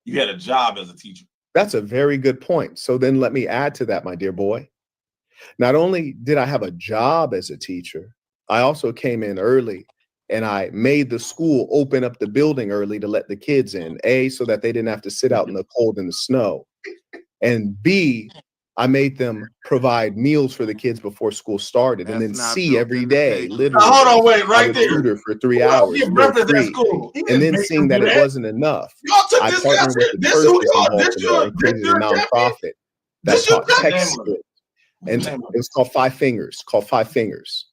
You had a job as a teacher. That's a very good point. So then let me add to that, my dear boy. Not only did I have a job as a teacher, I also came in early and I made the school open up the building early to let the kids in. A, so that they didn't have to sit out in the cold and the snow. And B, I made them provide meals for the kids before school started. And then C, every day, literally, hold on, wait, right I would there. tutor for 3 Who else hours get for breakfast at free. school? He And didn't then make seeing them that do it wasn't enough, Y'all took I this partnered with the this who churches in y'all, this Baltimore and created a your nonprofit that This your taught tech name of skills. it. And Name of it was called Five Fingers,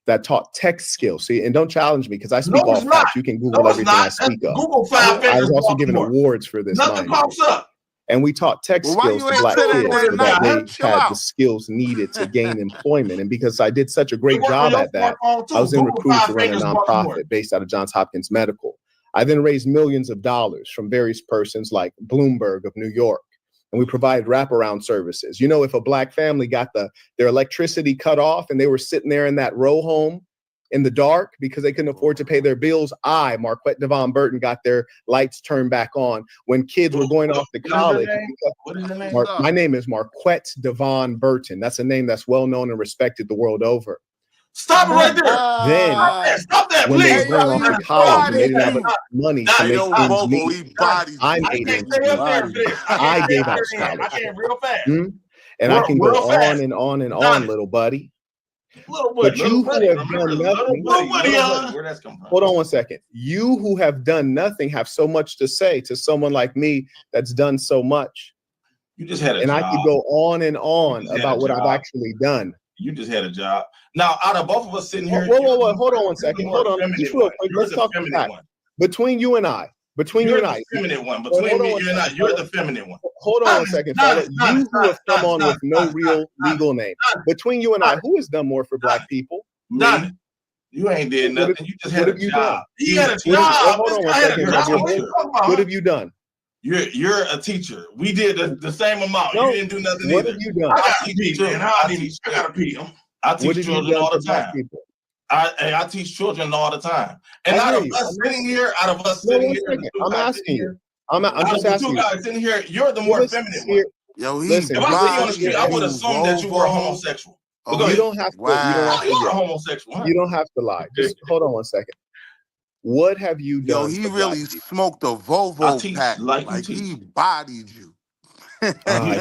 that taught tech skills. See, and don't challenge me because I speak No, all it's not. facts. You can Google No, it's everything I not. speak of. Google Five I Fingers was also given Baltimore. awards for this, Nothing mind pops you. up. And we taught tech Well, why skills you to ain't black say that kids that so that night? they Chill had the out. skills needed to gain employment. And because I did such a great work on job your at that, smartphone, too. I was then Google recruited Five to run a Fingers Baltimore. nonprofit based out of Johns Hopkins Medical. I then raised millions of dollars from various persons like Bloomberg of New York. And we provide wraparound services. You know, if a black family got their electricity cut off and they were sitting there in that row home in the dark because they couldn't afford to pay their bills, Marquette Devon Burton, got their lights turned back on. When kids were going off to college, What is the name? my name is Marquette Devon Burton. That's a name that's well known and respected the world over. Stop it right there. Then, Stop that, when they please. were going off to college and they didn't have enough money to Hey, make yo, ends Bobo, meet, he bodied I you. made can't ends stay meet. up there for this. I can't gave stay out up there. I scholarships. can't real fast. And I can go Real fast. on and on and Done on, it. little buddy. Little But buddy, you little buddy. who have Remember, done little nothing, buddy, where that's come from? hold on one second. You who have done nothing have so much to say to someone like me that's done so much. You just had a And job. I could go on and on You just had about a what I've job. actually done. You just had a job. Now, out of both of us sitting here, Whoa, you're hold on one you're the second. more Hold on. feminine Just real one. quick. You're Let's the talk feminine back. one. Between you and I. You're the feminine one. Between me, you and I, you're the feminine one. Hold on one second, fella. You who have come on with no real legal name. Between you and I, who has done more for black people? None. You ain't did nothing. You just had a job. He had a job. Hold on one second, my dear boy. What have you done? You're a teacher. We did the same amount. No. You didn't do nothing What either. have you done? I teach children. I gotta pee. I What teach have you children done all for the black time. people? I teach children all the time. And I out hear of you. us sitting here, No, one second. I'm asking you. I'm just asking two you. guys sitting here, you're the more feminine one. Yo, he Listen, If I see you on the street, I would you, assume that you were a Bobo. homosexual. Oh, Go you ahead. don't have to. You don't have to. You're a lie. homosexual. Huh? You don't have to lie. Just hold on one second. What have you Yo, done? he for really black people? smoked a I Volvo teach pack. like you Like teach. he bodied you.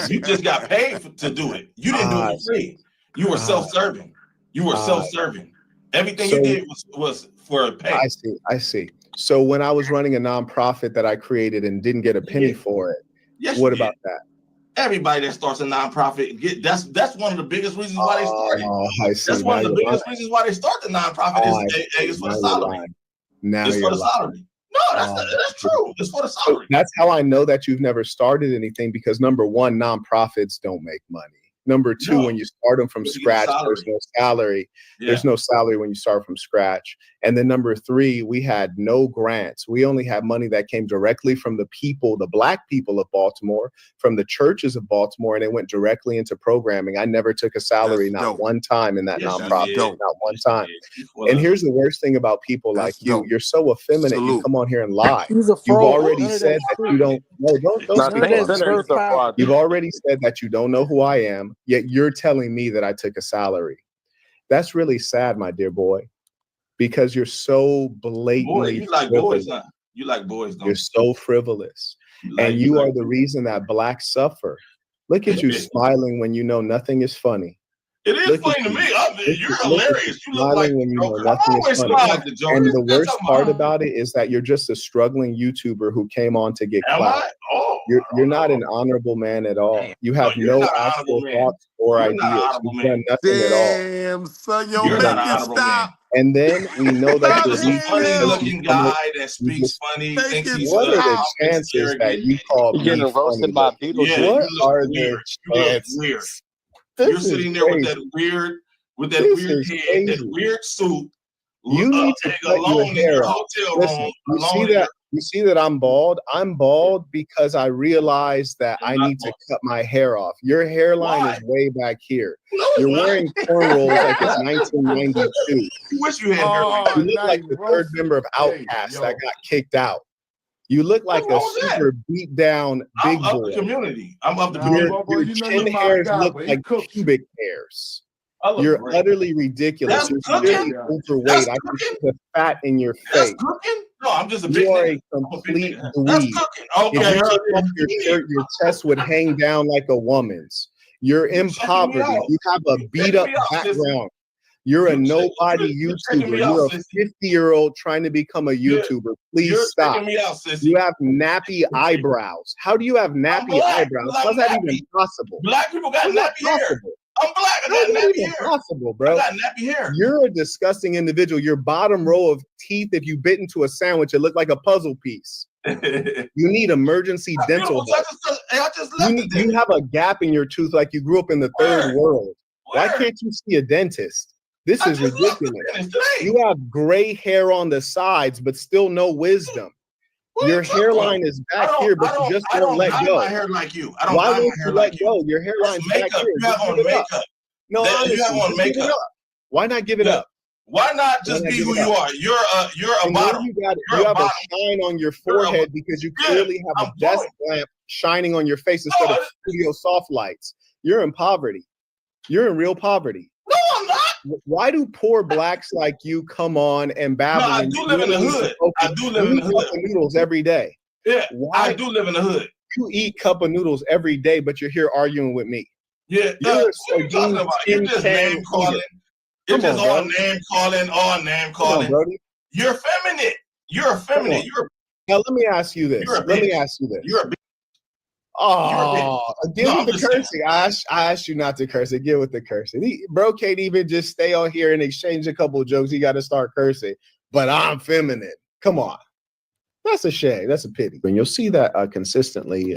You just got paid to do it. You didn't do it for free. You were self-serving. You were self-serving. Everything you did was for pay. I see. So when I was running a nonprofit that I created and didn't get a penny for it, Yes, what about that? Everybody that starts a nonprofit, that's one of the biggest reasons why they started. Oh, I see. That's one Now of the you're biggest lying. reasons why they start the nonprofit is for the salary. Now It's for you're the lying. salary. No, that's true. It's for the salary. That's how I know that you've never started anything, because number one, nonprofits don't make money. Number two, when you start them from scratch, there's no salary. Yeah. There's no salary when you start from scratch. And then number 3, we had no grants. We only had money that came directly from the people, the Black people of Baltimore, from the churches of Baltimore, and it went directly into programming. I never took a salary, not one time in that nonprofit, not one time. And here's the worst thing about people like you. You're so effeminate. You come on here and lie. He's a You've fraud. already None of said that's that you don't. No, don't Now, speak None of for that's me. verifiable. You've already said that you don't know who I am, yet you're telling me that I took a salary. That's really sad, my dear boy, because you're so blatantly Boy, you like frivolous. boys, huh? You like boys, don't You're so frivolous. like- And you you like are the reason that Blacks suffer. Look at you smiling when you know nothing is funny. It is Look funny at to you. me. You're Look at hilarious. You look like smiling when the you know Joker. I nothing is always funny. smile like the Joker. And the That's worst something part wrong. about it is that you're just a struggling YouTuber who came on to get Am clout. I? Oh, You're not an honorable man at all. You have you're no not an actual honorable man. thoughts or You're not an ideas. honorable You've man. done nothing at all. Damn, son, yo, You're You've not done an nothing. honorable man. And then we know that You're you're just a weak. funny-looking From guy the- that you speaks just- funny, thinks he's What are the humble, chances that arrogant. you call You're me getting funny? roasted by Though? Beetlejuice. Yeah, What you look are weird. the You look chances? weird. This You're is sitting there with crazy. that weird This head, is that crazy. weird suit, You need to cut your alone in hair your off. hotel Listen, room, you alone see in that? You see that I'm bald? I'm bald because I realized that I need to cut my hair off. Your hairline is way back here. You're wearing cornrows like it's 1992. You wish you had hair like You that. look like the third member of Outkast that got kicked out. You look like a super beat down big I'm of boy. the community. I'm of the Your community. chin hairs look like pubic hairs. I look You're great. utterly ridiculous. That's You're cooking? clearly overweight. That's I can cooking? see the fat in your That's face. cooking? No, I'm just a big You are nigga. a I'm a big complete nigga. That's dweeb. cooking. If Okay, you took off your shirt, your chest would hang down like a woman's. You're in checking me poverty. out. You have a You beat checking up me out, sissy. background. You're a nobody you're checking me YouTuber. out, You're a sissy. 50-year-old trying to become a YouTuber. Please You're stop. checking me out, sissy. You have nappy eyebrows. How do you have nappy black. eyebrows? I'm How's that nappy. even possible? Black people got How's that nappy hair. possible? I'm black. I How's got that nappy even hair. possible, I bro? got nappy hair. You're a disgusting individual. Your bottom row of teeth, if you bit into a sandwich, it looked like a puzzle piece. You need emergency dental help. I just left the You have a gap in your tooth like you grew up in the third world. Why can't you see a dentist? This is ridiculous. You have gray hair on the sides, but still no wisdom. Your hairline is back here, but you just don't let go. my hair like you. I don't Why dye won't my hair you like let you. go? Your hairline's back Makeup. here. You have Just on give it up. makeup. No, You honestly, have on just give it makeup. up. Why not give it up? Why not just Why not be give who it you up? are? You're a And then bottom. you have a shine on your forehead because you clearly have a desk lamp shining on your face instead of studio soft lights. You're in poverty. You're in real poverty. No, I'm not. Why do poor blacks like you come on and babble? No, I and do you live in the really hood. focus? I do live You in eat the cup hood. of noodles every day. Yeah, Why? I do live in the hood. You eat cup of noodles every day, but you're here arguing with me. Yeah, You're what a are you talking sardine about? You're tin just can name calling. eater. It's Come just on, all bro. name calling, all name Come on, calling. Brody. You're effeminate. You're effeminate. on. Now let me ask you this. You're a Let me bitch. ask you this. You're a bitch. Oh, get No, with I'm the just saying. cursing. I asked you not to curse it. Get with the cursing. Bro can't even just stay on here and exchange a couple of jokes. He got to start cursing. But I'm feminine. Come on. That's a shame. That's a pity. And you'll see that consistently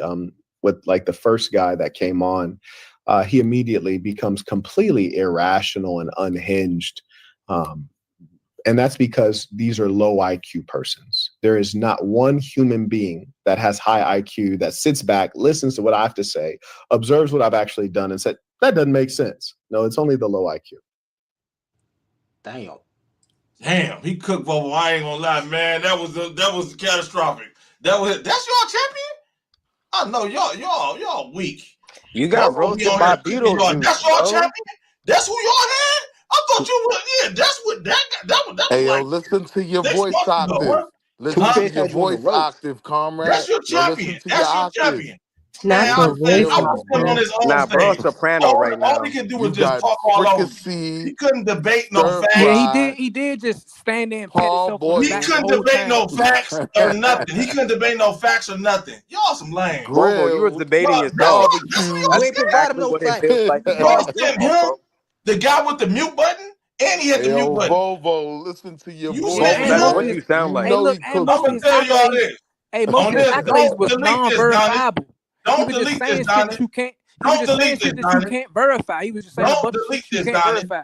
with like the first guy that came on. He immediately becomes completely irrational and unhinged. And that's because these are low IQ persons. There is not one human being that has high IQ that sits back, listens to what I have to say, observes what I've actually done, and said, that doesn't make sense. No, it's only the low IQ. Damn, he cooked Bobo. I ain't gonna lie, man. That was catastrophic. That's y'all champion? I know y'all weak. You got Bobo be roasted on by here cooking y'all. Beetlejuice, That's y'all bro. champion? That's who y'all had? I thought you were. Yeah, that's what that was Hey, yo, like listen to your 6 voice months ago. octave. What? Listen Huh? to your voice octave, comrade. That's your Yo, listen champion. to your That's your octave. champion. Not Man, your I'm saying voice I was still on actor. his own Nah, bro, stage. soprano right All now. he could do You was just got talk all over me. fricassee, He couldn't debate no stir facts. Yeah, fried, he did just stand there and pat himself on the He back the couldn't whole debate time. no facts or nothing. He couldn't debate no facts or nothing. Y'all some lame. Bobo, you was grilled, debating That's yourself. barbecue. y'all That's scared. exactly what it feels like to Y'all debate scared yourself, him, bro. the guy with the mute button, and he had Hey, the mute yo, button. Volvo, listen to your You voice, scared Bobo, that's what him? man. you sound You like. Hey, know look, he and most I'm of cooking. gonna his tell y'all accolades, this. most On of his this, accolades don't was delete this, Donnie. non-verifiable. He Don't was just delete saying this, shit Donnie. that you can't. He was Don't just saying delete this, shit that you Donnie. can't verify. He was just saying a Don't bunch of delete shit you this, can't Donnie. verify.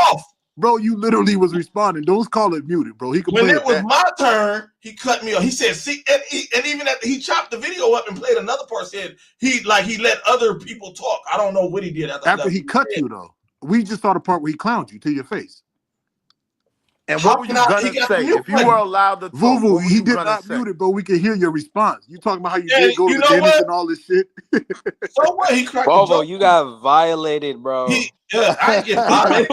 off. Bro, you literally was responding. Don't call it muted, bro. He could When play it it was back. my turn, he cut me off. He said, "See," and even after he chopped the video up and played another part, said he let other people talk. I don't know what he did After he cut you, though. We just saw the part where he clowned you to your face. And what were you gonna say if you were allowed to talk? Vuvu, What were he you did gonna not say? mute it, bro. We can hear your response. You talking about how you Hey, did go to you the know dentist what? and all this shit. So what? He cracked the Bobo, joke. you got violated, bro. I ain't get violated.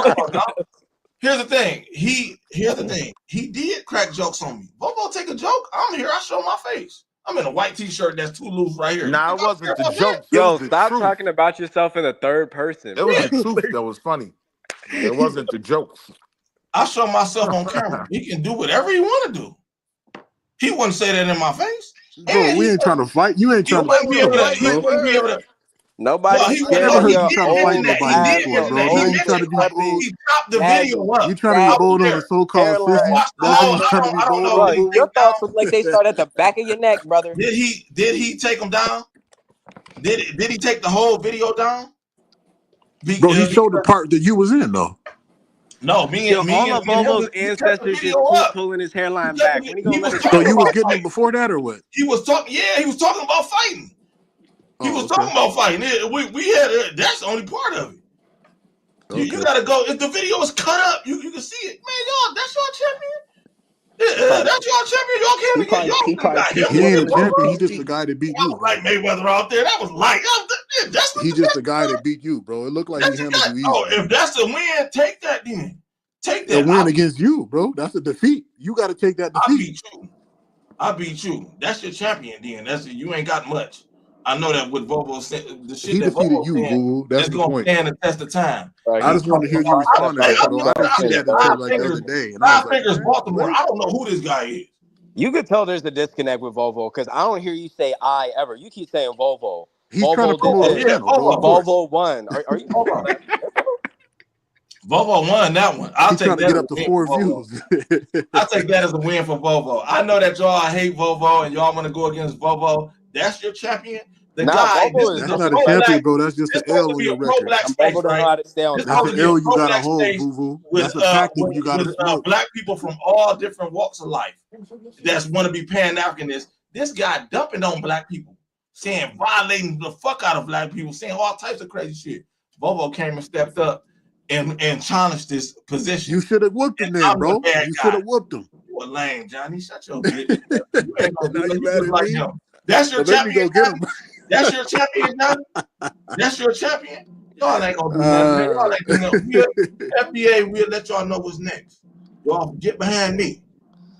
Here's the thing. Here's the thing. He did crack jokes on me. Bobo take a joke. I'm here. I show my face. I'm in a white t-shirt that's too loose right here. Nah, it wasn't the jokes. It Yo, was the stop truth. talking about yourself in the third person. It was Bro. the truth that was funny. It wasn't the jokes. I show myself on camera. He can do whatever he want to do. He wouldn't say that in my face. Bro, we ain't trying to fight. You ain't He trying wouldn't be able to. to He wouldn't be able to. Nobody's No, he I was scared never no, of heard he you your did try to mention fight old that. He nobody in did ass, sport, your mention bro. that. He Now old you try mentioned to it. be bold. decrepit, He chopped the video daddy, up. You trying to be I daddy, was bold on there. a so-called hairline, sissy? Watch the That's what whole. you hairline. trying to be I don't bold know. on, Did Bro, he boo take your him boo? thoughts down? look like they start at the back of your neck, brother. Did he take him down? Did he take the whole video down? Bro, he showed the part that you was in though. No, Yo, all and of him. Volvo's We kept the ancestors video just up. pulling his We hairline kept back. it. When he He gonna let was it So talking grow? you was about getting him fighting. before that or what? He was talking. Yeah, he was talking about fighting. He Oh, was okay. talking about fighting. We had. That's the only part of it. You Okay. gotta go. If the video is cut up, you can see it. Man, y'all, that's your champion. Yeah, Probably, that's your champion. Y'all he came to get probably y'all he could have probably got him peeped He what with ain't they a it. was champion. He doing. just the guy that beat I you, was bro. like Mayweather out there. That was light. That's what He just the guy that's that beat you, bro. It looked like he that's the handled guy. you Oh, easily. if that's the win, take that then. Take A that. win against you, bro. That's a defeat. You got to take that I defeat. beat you. I beat you. That's your champion then. That's it. You ain't got much. I know that with Volvo, the shit He that defeated Volvo you, saying boo boo. That's is the gonna point. stand the test of time. I He just wanted to hear you trying to respond to fight that, I bro. mean, I didn't I see said that until five like the fingers, other day, and I was like, man, Baltimore. what? I don't know who this guy is. You could tell there's a disconnect with Volvo because I don't hear you say I ever. You keep saying Volvo. He's trying to Volvo did promote Oh his this. yeah, channel, bro. Of course, Volvo won. Are you Hold serious? on. Volvo won that one. I'll he's trying take to that get as up a to win for 4 Volvo. views. I'll take that as a win for Volvo. I know that y'all hate Volvo and y'all want to go against Volvo. That's your champion. The Nah, guy, this Volvo is is That's the not a disrespectful. champion, pro-black. bro. That's just This an is supposed L to on be your a record. pro-black And space, Volvo don't know right? how to stay on This is That's supposed an to be a topic. L you got to pro-black hold, space boo boo. with That's a tactic you got to with smoke. black people from all different walks of life that's want to be Pan-Africanist. This guy dumping on black people, saying violating the fuck out of black people, saying all types of crazy shit. Volvo came and stepped up and challenged this position. You should have whooped him And then, I'm the bro. bad You should guy. have whooped him. You a lame, Johnny. Shut your bitch. You ain't gonna do Now nothing. you You mad just at like me? him. That's your Well, let me champion, go get him. Johnny. That's your champion, Johnny. That's your champion. Y'all ain't gonna do nothing, man. Y'all ain't do nothing. FBA, we'll let y'all know what's next. Y'all get behind me.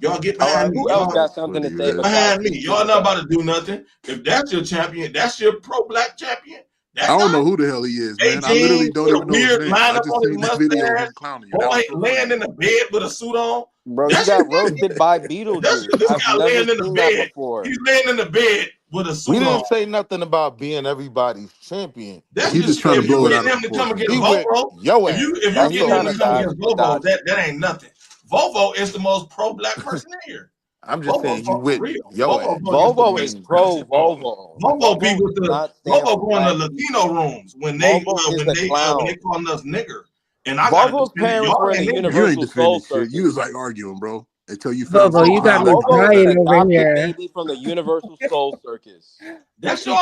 Y'all get All right, behind me. who else Y'all got That's something to funny, say get man. besides behind me. these Y'all not superstars? about to do nothing. If that's your champion, that's your pro-black champion. I That don't guy, know who the hell he is, man. I 18 literally don't with a even know his weird name. I lineup just on his seen the video of mustache, him clowning you. That boy was so laying funny. in the bed with a suit on. Bro, he That's your got champion. roasted by That's Beetlejuice. this I've guy never laying in the seen that bed. before. He's laying in the bed with a We suit on. didn't say nothing about being everybody's champion. That's He's just just trying to if you blow it out getting of him to come proportion, against He bro. went Volvo. yo If ass. you Now That's he getting all him trying we to to come dodge said. against it, Volvo, dodge it. that ain't nothing. Volvo is the most pro-black person in here. I'm just Volvo saying you for went real. yo Volvo ass. go against the Volvo is racists. pro Volvo. Volvo be Volvo with does the not stand for Volvo going to black Latino people. rooms when Volvo is the when they clown. calling us nigger, and I gotta Volvo's defend it. parents Y'all were in ain't the nigger. You ain't Universal Soul defending shit. You was Circus. like arguing, bro, until you found Bobo, something you got me valid. Volvo is an crying over adopted here. baby from the Universal Soul Circus. That's your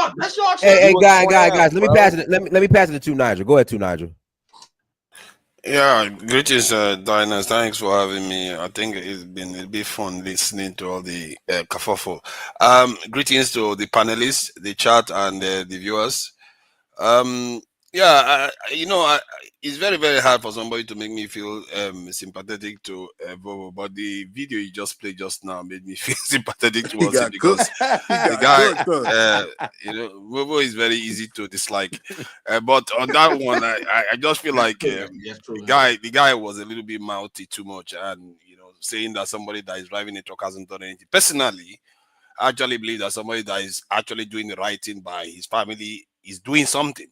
Hey, You hey, champion. a guys, clown, let me pass bro. it. Let me pass it to Nigel. Go ahead, Nigel. Yeah, greetings, Diners. Thanks for having me. I think it's been a bit fun listening to all the kerfuffle. Greetings to the panelists, the chat, and the viewers. Um, yeah, it's very, very hard for somebody to make me feel sympathetic to Bobo, but the video you just played just now made me feel sympathetic He towards him got cooked. because He the got guy, cooked, huh? Bobo is very easy to dislike. But on that one, I just feel like Yes, true. the guy was a little bit mouthy too much, and saying that somebody that is driving a truck hasn't done anything. Personally, I actually believe that somebody that is actually doing the right thing by his family is doing something.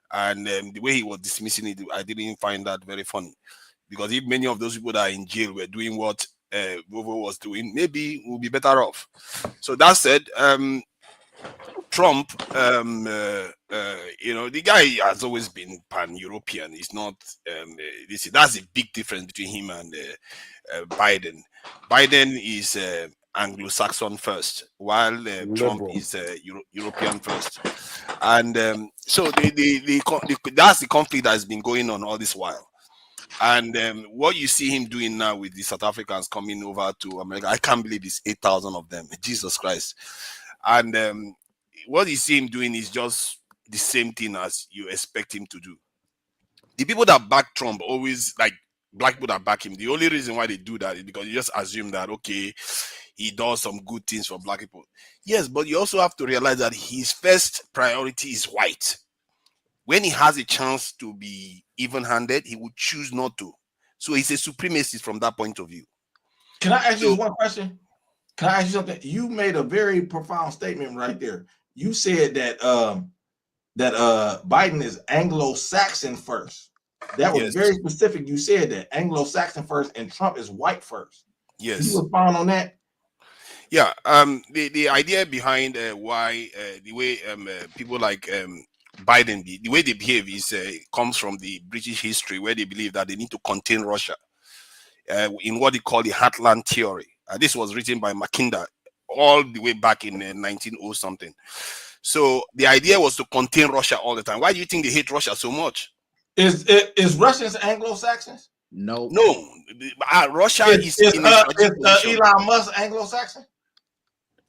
And the way he was dismissing it, I didn't find that very funny. Because if many of those people that are in jail were doing what Vovo was doing, maybe we'll be better off. So that said, Trump, the guy has always been pan-European. He's not. That's a big difference between him and Biden. Biden is Anglo-Saxon first, while Trump Liberal. is European first. And so that's the conflict that has been going on all this while. And what you see him doing now with the South Africans coming over to America, I can't believe it's 8,000 of them. Jesus Christ. And what you see him doing is just the same thing as you expect him to do. The people that back Trump always, like black people that back him, the only reason why they do that is because you just assume that, okay, he does some good things for black people. Yes, but you also have to realize that his first priority is white. When he has a chance to be even-handed, he would choose not to. So he's a supremacist from that point of view. Can I ask you one question? Can I ask you something? You made a very profound statement right there. You said that that Biden is Anglo-Saxon first. That was Yes. very specific. You said that Anglo-Saxon first, and Trump is white first. Can you Yes. respond on that? Yeah. The idea behind why the way people like Biden, the way they behave is comes from the British history, where they believe that they need to contain Russia in what they call the Heartland theory. This was written by Mackinder all the way back in 1900 something. So the idea was to contain Russia all the time. Why do you think they hate Russia so much? Is Russians Anglo-Saxons? No. No. Russia is in a strategic position. Elon Musk Anglo-Saxon?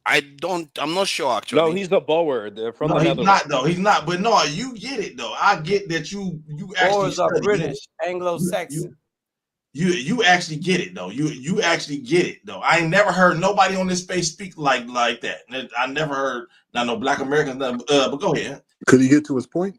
I'm not sure actually. No, he's a Boer. They're from No, the he's Netherlands. not though. He's not. But no, you get it though. I get that you actually Boers are study. British, Anglo-Saxon. You actually get it though. You actually get it though. I ain't never heard nobody on this space speak like that. I never heard no Black Americans. But go ahead. Could he get to his point?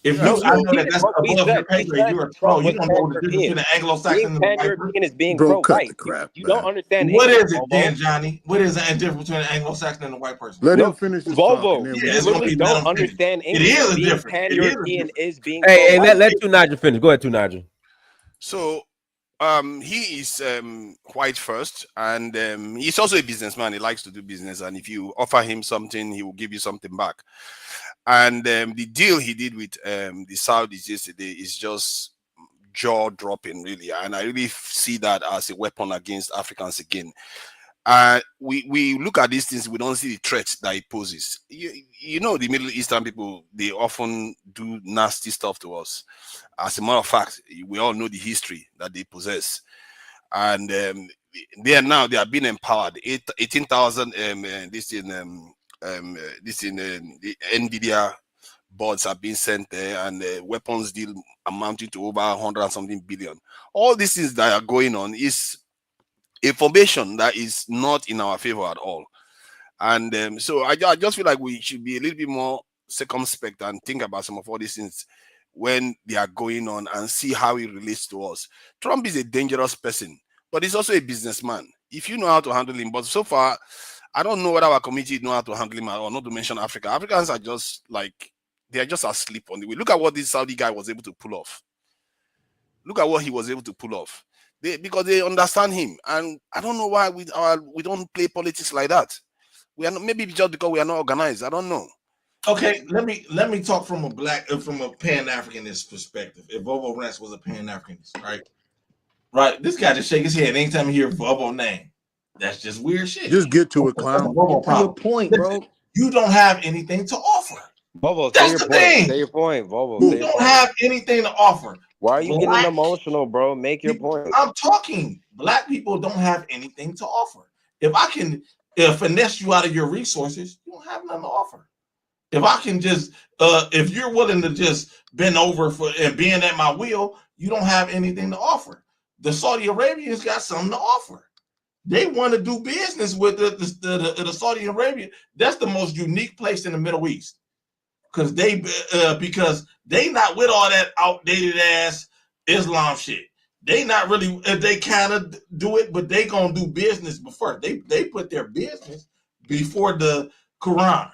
If No, you, I know he that that's what we above said. your pay We grade. said You're a pro. Trump You was don't know the difference pan-European. between an Anglo-Saxon Being and a white person. pan-European is being Bro, cut pro-white. the crap, You don't understand What English, is it Volvo. then, Johnny? What is the difference between an Anglo-Saxon and a white person? Let No, him finish his Volvo, talk, and then you Yeah, it's gonna literally be let don't him finish. understand It English. is a Being difference. It is a pan-European difference. is being Hey, pro-white. let two Nigel finish. Go ahead, two Nigel. So he is white first, and he's also a businessman. He likes to do business, and if you offer him something, he will give you something back. And the deal he did with the Saudis yesterday is just jaw-dropping, really, and I really see that as a weapon against Africans again. We look at these things, we don't see the threat that it poses. You know, the Middle Eastern people, they often do nasty stuff to us. As a matter of fact, we all know the history that they possess, and they are being empowered. 18,000 the NVIDIA boards are being sent there, and the weapons deal amounting to over 100 and something billion. All these things that are going on is information that is not in our favor at all. And so I just feel like we should be a little bit more circumspect and think about some of all these things when they are going on and see how it relates to us. Trump is a dangerous person, but he's also a businessman. If you know how to handle him, but so far, I don't know whether our community know how to handle him or not, to mention Africa. Africans are just like, they are just asleep on the way. Look at what this Saudi guy was able to pull off. Look at what he was able to pull off. Because they understand him, and I don't know why we don't play politics like that. We are not, maybe just because we are not organized. I don't know. Okay, let me talk from a Pan-Africanist perspective. If Bobo Rance was a Pan-Africanist, right? This guy just shake his head anytime he hear Bobo name. That's just weird shit. Just get to it, clown. Get to your point, bro. You don't have anything to offer. Volvo, That's say your the point. thing. Say your point, Volvo. You Say your don't point. have anything to offer. Why are you getting Black- emotional, bro? Make your point. I'm talking. Black people don't have anything to offer. If I can finesse you out of your resources, you don't have nothing to offer. If I can just, if you're willing to just bend over and being at my wheel, you don't have anything to offer. The Saudi Arabians got something to offer. They want to do business with the Saudi Arabia. That's the most unique place in the Middle East, because they not with all that outdated ass Islam shit. They not really. They kind of do it, but they gonna do business before. They put their business before the Quran.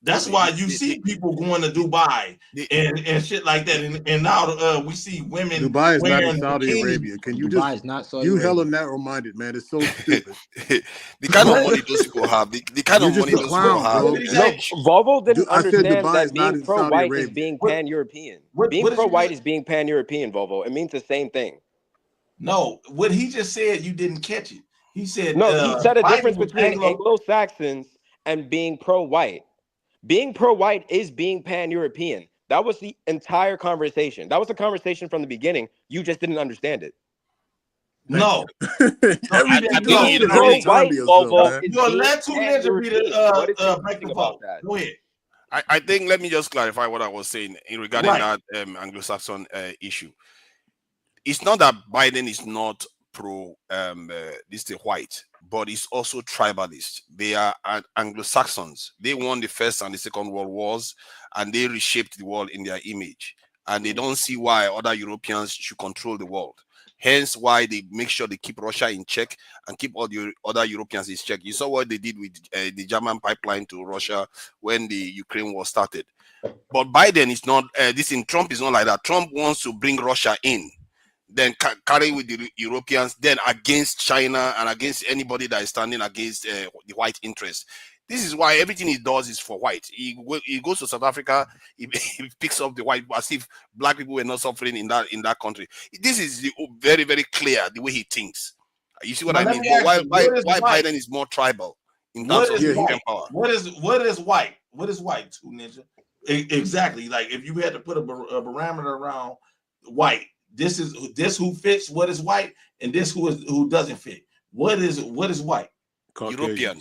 That's why you see people going to Dubai and shit like that. And now we see women. Dubai is not in wearing Saudi bikinis. Arabia. Can you Dubai just? is not Saudi You Arabia. hella narrow-minded, man. It's so stupid. The kind of money those people have, the kind You're of just money a those clown, people have. bro. No, Volvo didn't I said understand Dubai is that not being in Saudi pro-white is Arabia. being pan-European. What Being did you pro-white say? is being pan-European, Volvo. It means the same thing. No, what he just said, you didn't catch it. He said, No, he said a Biden difference was between Anglo. Anglo-Saxons and being pro-white. Being pro-white is being pan-European. That was the entire conversation. That was the conversation from the beginning. You just didn't understand it. No. Everything think you he should Pro-white, have time to yourself, Volvo, man. is Yo, being let two ninja be pan-European. What is the confusing microphone. about that? Go ahead. I think let me just clarify what I was saying in regarding Right. that Anglo-Saxon issue. It's not that Biden is not pro this the white, but it's also tribalist. They are Anglo-Saxons. They won the First and the Second World Wars, and they reshaped the world in their image. And they don't see why other Europeans should control the world. Hence why they make sure they keep Russia in check and keep all the other Europeans in check. You saw what they did with the German pipeline to Russia when the Ukraine war started. But Biden is not, Trump is not like that. Trump wants to bring Russia in, then carry with the Europeans, then against China and against anybody that is standing against the white interest. This is why everything he does is for white. He goes to South Africa, he picks up the white, as if black people were not suffering in that country. This is very, very clear the way he thinks. You see what I mean? Why Biden is more tribal in terms of European power. What is white? What is white, Two Ninja? Exactly. Like if you had to put a parameter around white, this who fits what is white, and this who doesn't fit. What is white? European.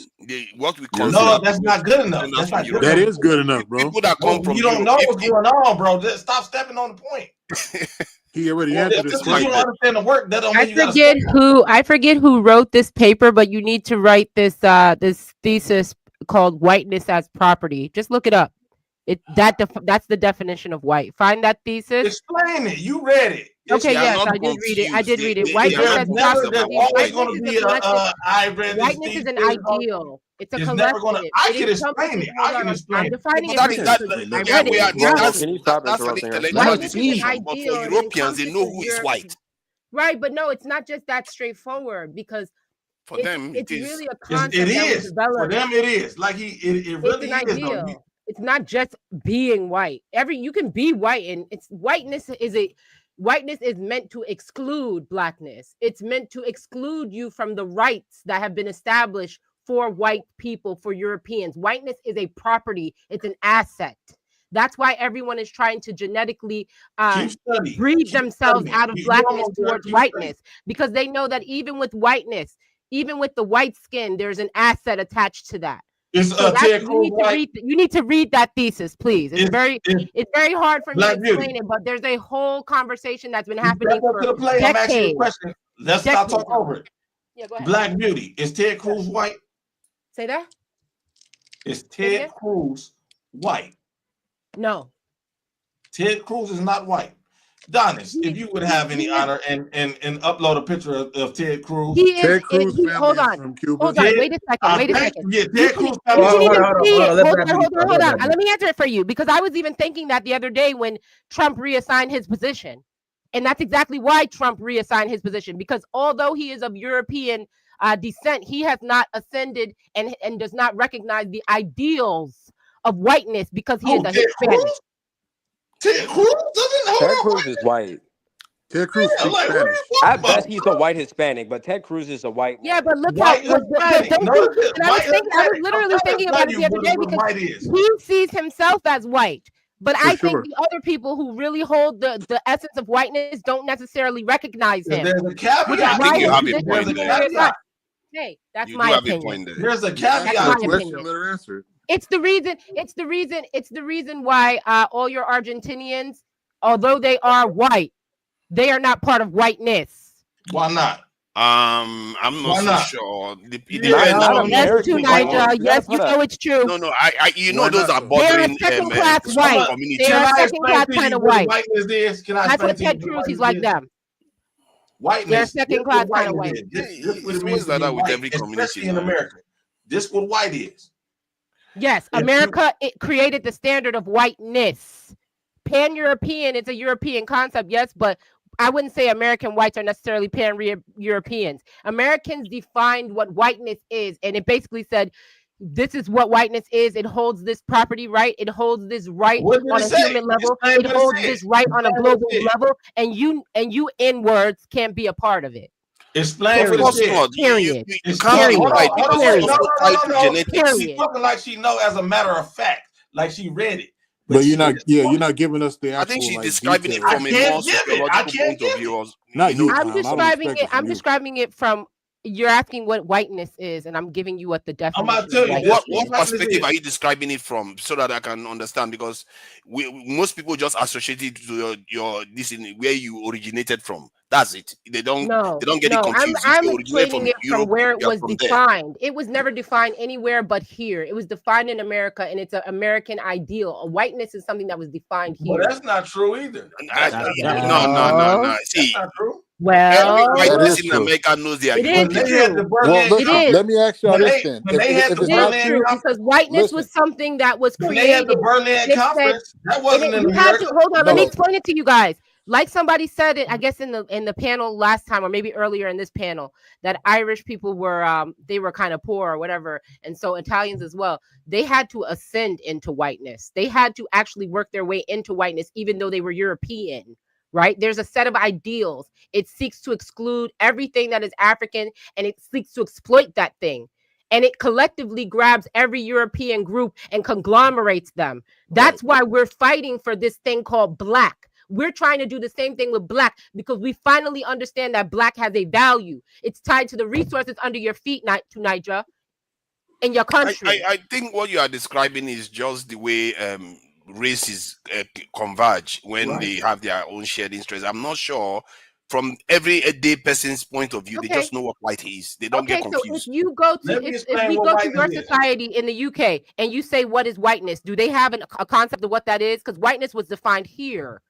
What we call no, that's not good enough. That's not good that enough. is good enough, bro. People that come from you don't know what's going on, bro. Stop stepping on the point. He already answered this question. You don't understand the work. That don't mean I forget who wrote this paper, but you need to write this this thesis called "Whiteness as Property." Just look it up. That's the definition of white. Find that thesis. Explain it. You read it. Okay, yes, I did read it. I did read it. Whiteness as property. Whiteness is an ideal. It's a collective. I can explain it. I can explain it. I'm defining it. I read it. Can you stop interrupting her? But for Europeans, they know who is white. Right, but no, it's not just that straightforward because for them, it's really a concept. It is for them. It is like it really is. Ideal. It's not just being white. You can be white, and whiteness is meant to exclude blackness. It's meant to exclude you from the rights that have been established for white people, for Europeans. Whiteness is a property. It's an asset. That's why everyone is trying to genetically breed themselves out of blackness towards whiteness, because they know that even with whiteness, even with the white skin, there's an asset attached to that. You need to read that thesis, please. It's very hard for me to explain it, but there's a whole conversation that's been happening for decades. I'm asking you a question. Let's not talk over it. Yeah, go ahead. Black Beauty. Is Ted Cruz white? Say that? Is Ted Cruz white? No. Ted Cruz is not white. Donis, if you would have any honor and upload a picture of Ted Cruz. Ted Cruz hold on. From Cuba. Hold on. Wait a second. Yeah, Ted Cruz hold on. Let me answer it for you, because I was even thinking that the other day when Trump reassigned his position. And that's exactly why Trump reassigned his position, because although he is of European descent, he has not ascended and does not recognize the ideals of whiteness because he is a Hispanic. Ted Cruz doesn't know. Ted Cruz is white. Ted Cruz speaks Spanish. I bet he's a white Hispanic, but Ted Cruz is a white. Yeah, but look how I was literally thinking about it the other day because he sees himself as white. But I think the other people who really hold the essence of whiteness don't necessarily recognize him. There's a caveat. I think you have a point there. Hey, that's my opinion. There's a caveat. It's the reason why all your Argentinians, although they are white, they are not part of whiteness. Why not? I'm not so sure. Yes, too, Nigel. Yes, you know it's true. No, those are bordering second-class white. communities. They are second-class kind of white. That's what Ted Cruz is like them. Whiteness. They're second-class kind of white. It's always like that with every community, especially in America. This is what white is. Yes, America it created the standard of whiteness. Pan-European, it's a European concept, yes, but I wouldn't say American whites are necessarily pan-Europeans. Americans defined what whiteness is, and it basically said, this is what whiteness is. It holds this property right. It holds this right on a human level. It holds this right on a global level, and you N-words can't be a part of it. Explain what it is. Period. She's talking like she know as a matter of fact, like she read it. But you're not giving us the actual. I think she's describing it from a more sociological point of view. Not you. I'm describing it from. You're asking what whiteness is, and I'm giving you what the definition. I'm about to tell you what perspective are you describing it from, so that I can understand? Because most people just associate it to your this in where you originated from. That's it. They don't get it No, confused. If I'm you originate explaining from it from Europe, where it you are was from there. defined. It was never defined anywhere but here. It was defined in America, and it's an American ideal. A whiteness is something that was defined Well, here. that's not true either. No. See, that's not true. every white That is person in true. America knows they are It European. is When they had the true. Well, Berlin It listen. is. Let me ask y'all this then. when they had If the it's It is not Berlin true, true because whiteness listen. was something that was when they had created. the Berlin And it said, Conference, that wasn't in you had America. to hold on. Let me No. explain it to you guys. Like somebody said it, I guess in the panel last time, or maybe earlier in this panel, that Irish people were they were kind of poor or whatever, and so Italians as well. They had to ascend into whiteness. They had to actually work their way into whiteness, even though they were European. Right? There's a set of ideals. It seeks to exclude everything that is African, and it seeks to exploit that thing. And it collectively grabs every European group and conglomerates them. That's why we're fighting for this thing called black. We're trying to do the same thing with black because we finally understand that black has a value. It's tied to the resources under your feet, Niger, in your country. I think what you are describing is just the way races converge when they have their own shared interests. I'm not sure from everyday person's point of view, they just know what white is. They don't get confused. So if you go to if we go to your society in the UK and you say what is whiteness, do they have a concept of what that is? Because whiteness was defined here.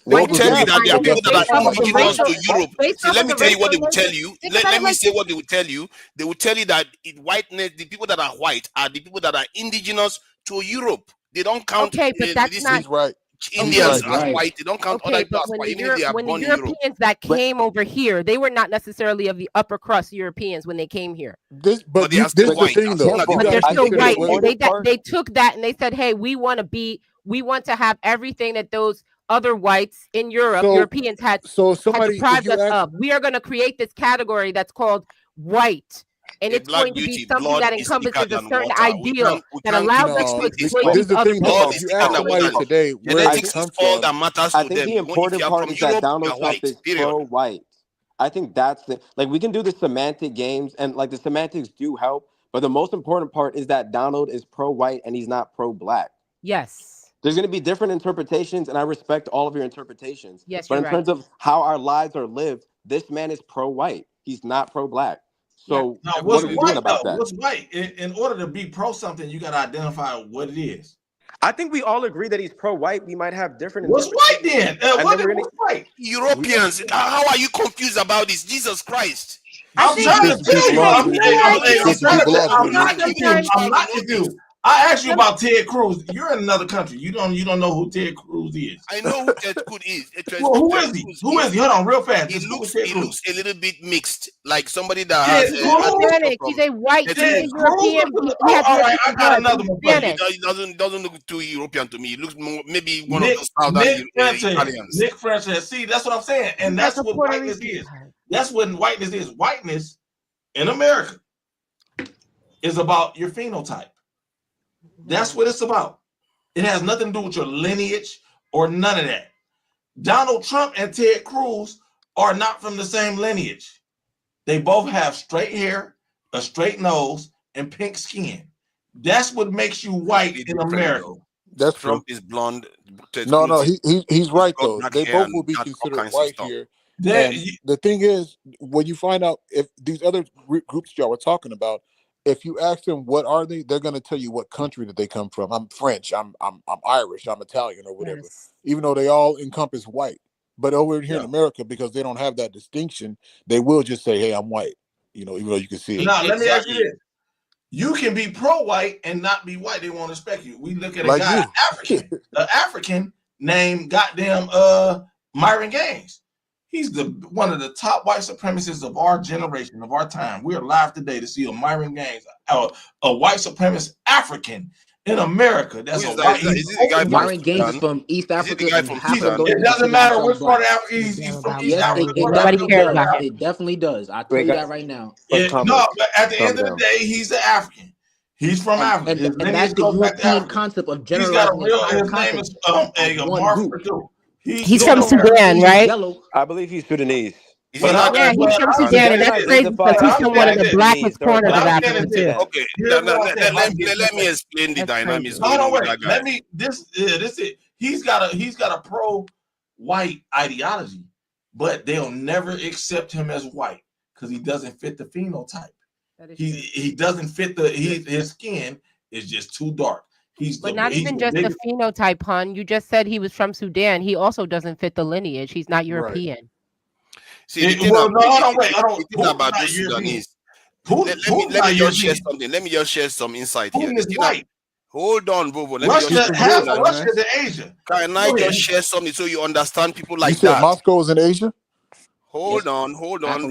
They will tell you that there are people that are indigenous to Europe. See, let me tell you what they will tell you. Let me say what they will tell you. They will tell you that whiteness, the people that are white are the people that are indigenous to Europe. They don't count. Okay, but that's not right. Indians as white. They don't count other people as white, even if they are when the born in Europe. Europeans that came over here, they were not necessarily of the upper crust Europeans when they came here. But they are still white. The thing, though. But they're still white. They took that and they said, "Hey, we want to have everything that those other whites in Europe, Europeans had deprived us of. We are going to create this category that's called white." And it's going to be something that encompasses a certain ideal that allows us to exploit these other people. If you ask somebody today where they come from, I think the important part is that Donald Trump is pro-white. I think that's we can do the semantic games and the semantics do help, but the most important part is that Donald is pro-white and he's not pro-black. Yes. There's going to be different interpretations, and I respect all of your interpretations. Yes, but you're in terms of how our lives are lived, this man is pro-white. He's not pro-black. So what are we doing about that? What's white? In order to be pro something, you got to identify what it is. I think we all agree that he's pro-white. We might have different. What's white then? What's white? Europeans. How are you confused about this? Jesus Christ! I'm trying to tell you. I'm not confused. I asked you about Ted Cruz. You're in another country. You don't know who Ted Cruz is. I know who Ted Cruz is. Well, who is he? Who is he? Hold on, real fast. He looks a little bit mixed, like somebody that has. He's a white. He's a European. All right, I got another one. He doesn't look too European to me. He looks more maybe one of those Italians. Nick Francis. See, that's what I'm saying, and that's what whiteness is. That's what whiteness is. Whiteness in America is about your phenotype. That's what it's about. It has nothing to do with your lineage or none of that. Donald Trump and Ted Cruz are not from the same lineage. They both have straight hair, a straight nose, and pink skin. That's what makes you white in America. That's Trump is blonde. No, he's right though. They both will be considered white here. And the thing is, when you find out if these other groups y'all were talking about, if you ask them what are they, they're going to tell you what country that they come from. I'm French, I'm Irish, I'm Italian, or whatever. Yes. Even though they all encompass white, but over here in America, because they don't have that distinction, they will just say, "Hey, I'm white." Even though you can see it. Now, let me ask you this: you can be pro-white and not be white. They won't respect you. We look at a guy, an African named goddamn Myron Gaines. He's one of the top white supremacists of our generation, of our time. We're alive today to see a Myron Gaines, a white supremacist African in America. That's Myron Gaines is from East Africa. It doesn't matter which part of Africa he's from. East Africa. It definitely does. I tell you that right now. No, but at the end of the day, he's an African. He's from Africa. And that's the European concept of generalizing. His name is He's from Sudan, right? I believe he's Sudanese. He's from Sudan, and that's crazy because he's from one of the blackest corners of Africa too. Okay, let me explain the dynamics. Let me. This is it. He's got a pro-white ideology. but they'll never accept him as white because he doesn't fit the phenotype. He doesn't fit his skin is just too dark. But not even just the phenotype, hun. You just said he was from Sudan. He also doesn't fit the lineage. He's not European. See, the thing hold on, wait. the thing about those Sudanese. Let me just share something. Let me just share some insight here. Putin is white. Hold on, Vovo. Let Russia, me just half of Russia is in Asia. Can I just share something so you understand people like you said that? Moscow is in Asia? Hold on.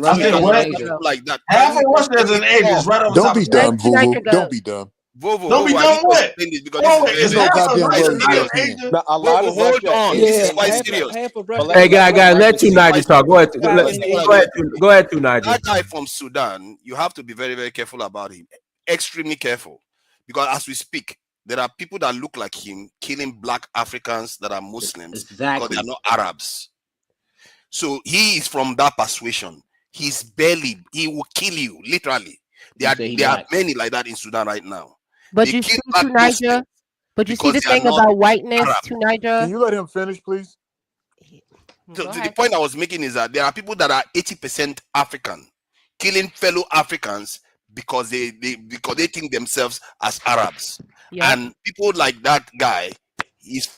I said what? Like that. Half of Russia is in Asia. It's right over Don't top be of dumb, Vovo. Don't be dumb. Vovo, don't be dumb what? There's no goddamn word you can. A lot of hold Russia on. is This is in quite Asia. serious. Hey, guys, let two Nigel talk. Go ahead, go ahead, two Nigel. That guy from Sudan, you have to be very, very careful about him. Extremely careful, because as we speak, there are people that look like him killing black Africans that are Muslims because they are not Arabs. So he is from that persuasion. He will kill you literally. There are many like that in Sudan right now. But They you kill see, black Tunisia. But you see because the they are thing not about whiteness, Arab. Tunisia. Can you let him finish, please? So the point I was making is that there are people that are 80% African, killing fellow Africans because they think themselves as Arabs. Yeah. And people like that guy is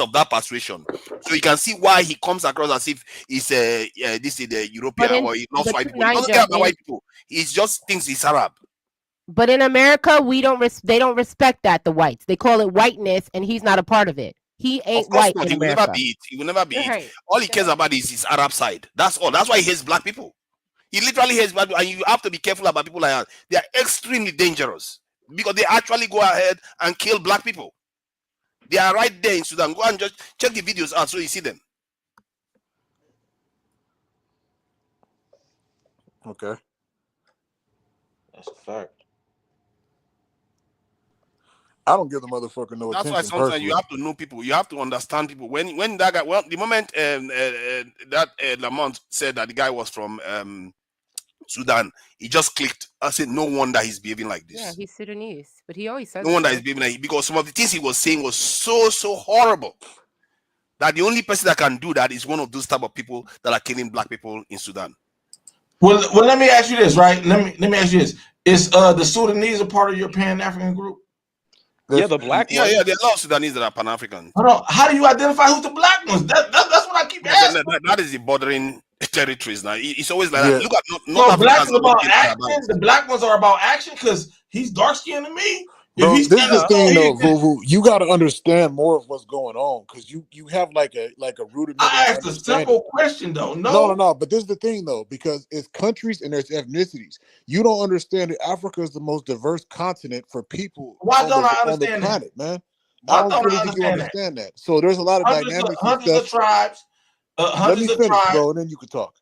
of that persuasion. So you can see why he comes across as if he's this is the European or he loves white people. He doesn't care about white people. He just thinks he's Arab. But in America, they don't respect that, the whites. They call it whiteness, and he's not a part of it. He ain't Of course white not. in He will America. never be it. He will never be it. Right. All he cares about is his Arab side. That's all. That's why he hates black people. He literally hates black people, and you have to be careful about people like that. They are extremely dangerous because they actually go ahead and kill black people. They are right there in Sudan. Go and just check the videos out so you see them. Okay. That's a fact. I don't give the motherfucker no That's attention. why sometimes personally. you have to know people. You have to understand people. When that guy, well, the moment that Lamont said that the guy was from Sudan, he just clicked. I said, no wonder he's behaving like this. Yeah, he's Sudanese, but he always says No wonder so. he's behaving like, because some of the things he was saying was so horrible that the only person that can do that is one of those type of people that are killing black people in Sudan. Well, let me ask you this, right? Let me ask you this: is the Sudanese a part of your Pan-African group? Yeah, the black Yeah, there are a lot of Sudanese that are Pan-African. Hold on. How do you identify who's the black ones? That's what I keep asking. That is the bordering territories now. It's always like Yeah. that. Look at So black is about action. The black ones are about action because he's dark skinned than me. Bro, If he's this is the thing though, Vuvu. You got to understand more of what's going on because you have like a rudimentary. I asked a simple question though. No. But this is the thing though, because it's countries and there's ethnicities. You don't understand that Africa is the most diverse continent for people on the planet, man. I don't really think you understand that. So there's a lot of dynamics and hundreds of tribes. Let me finish, bro, and then you can talk.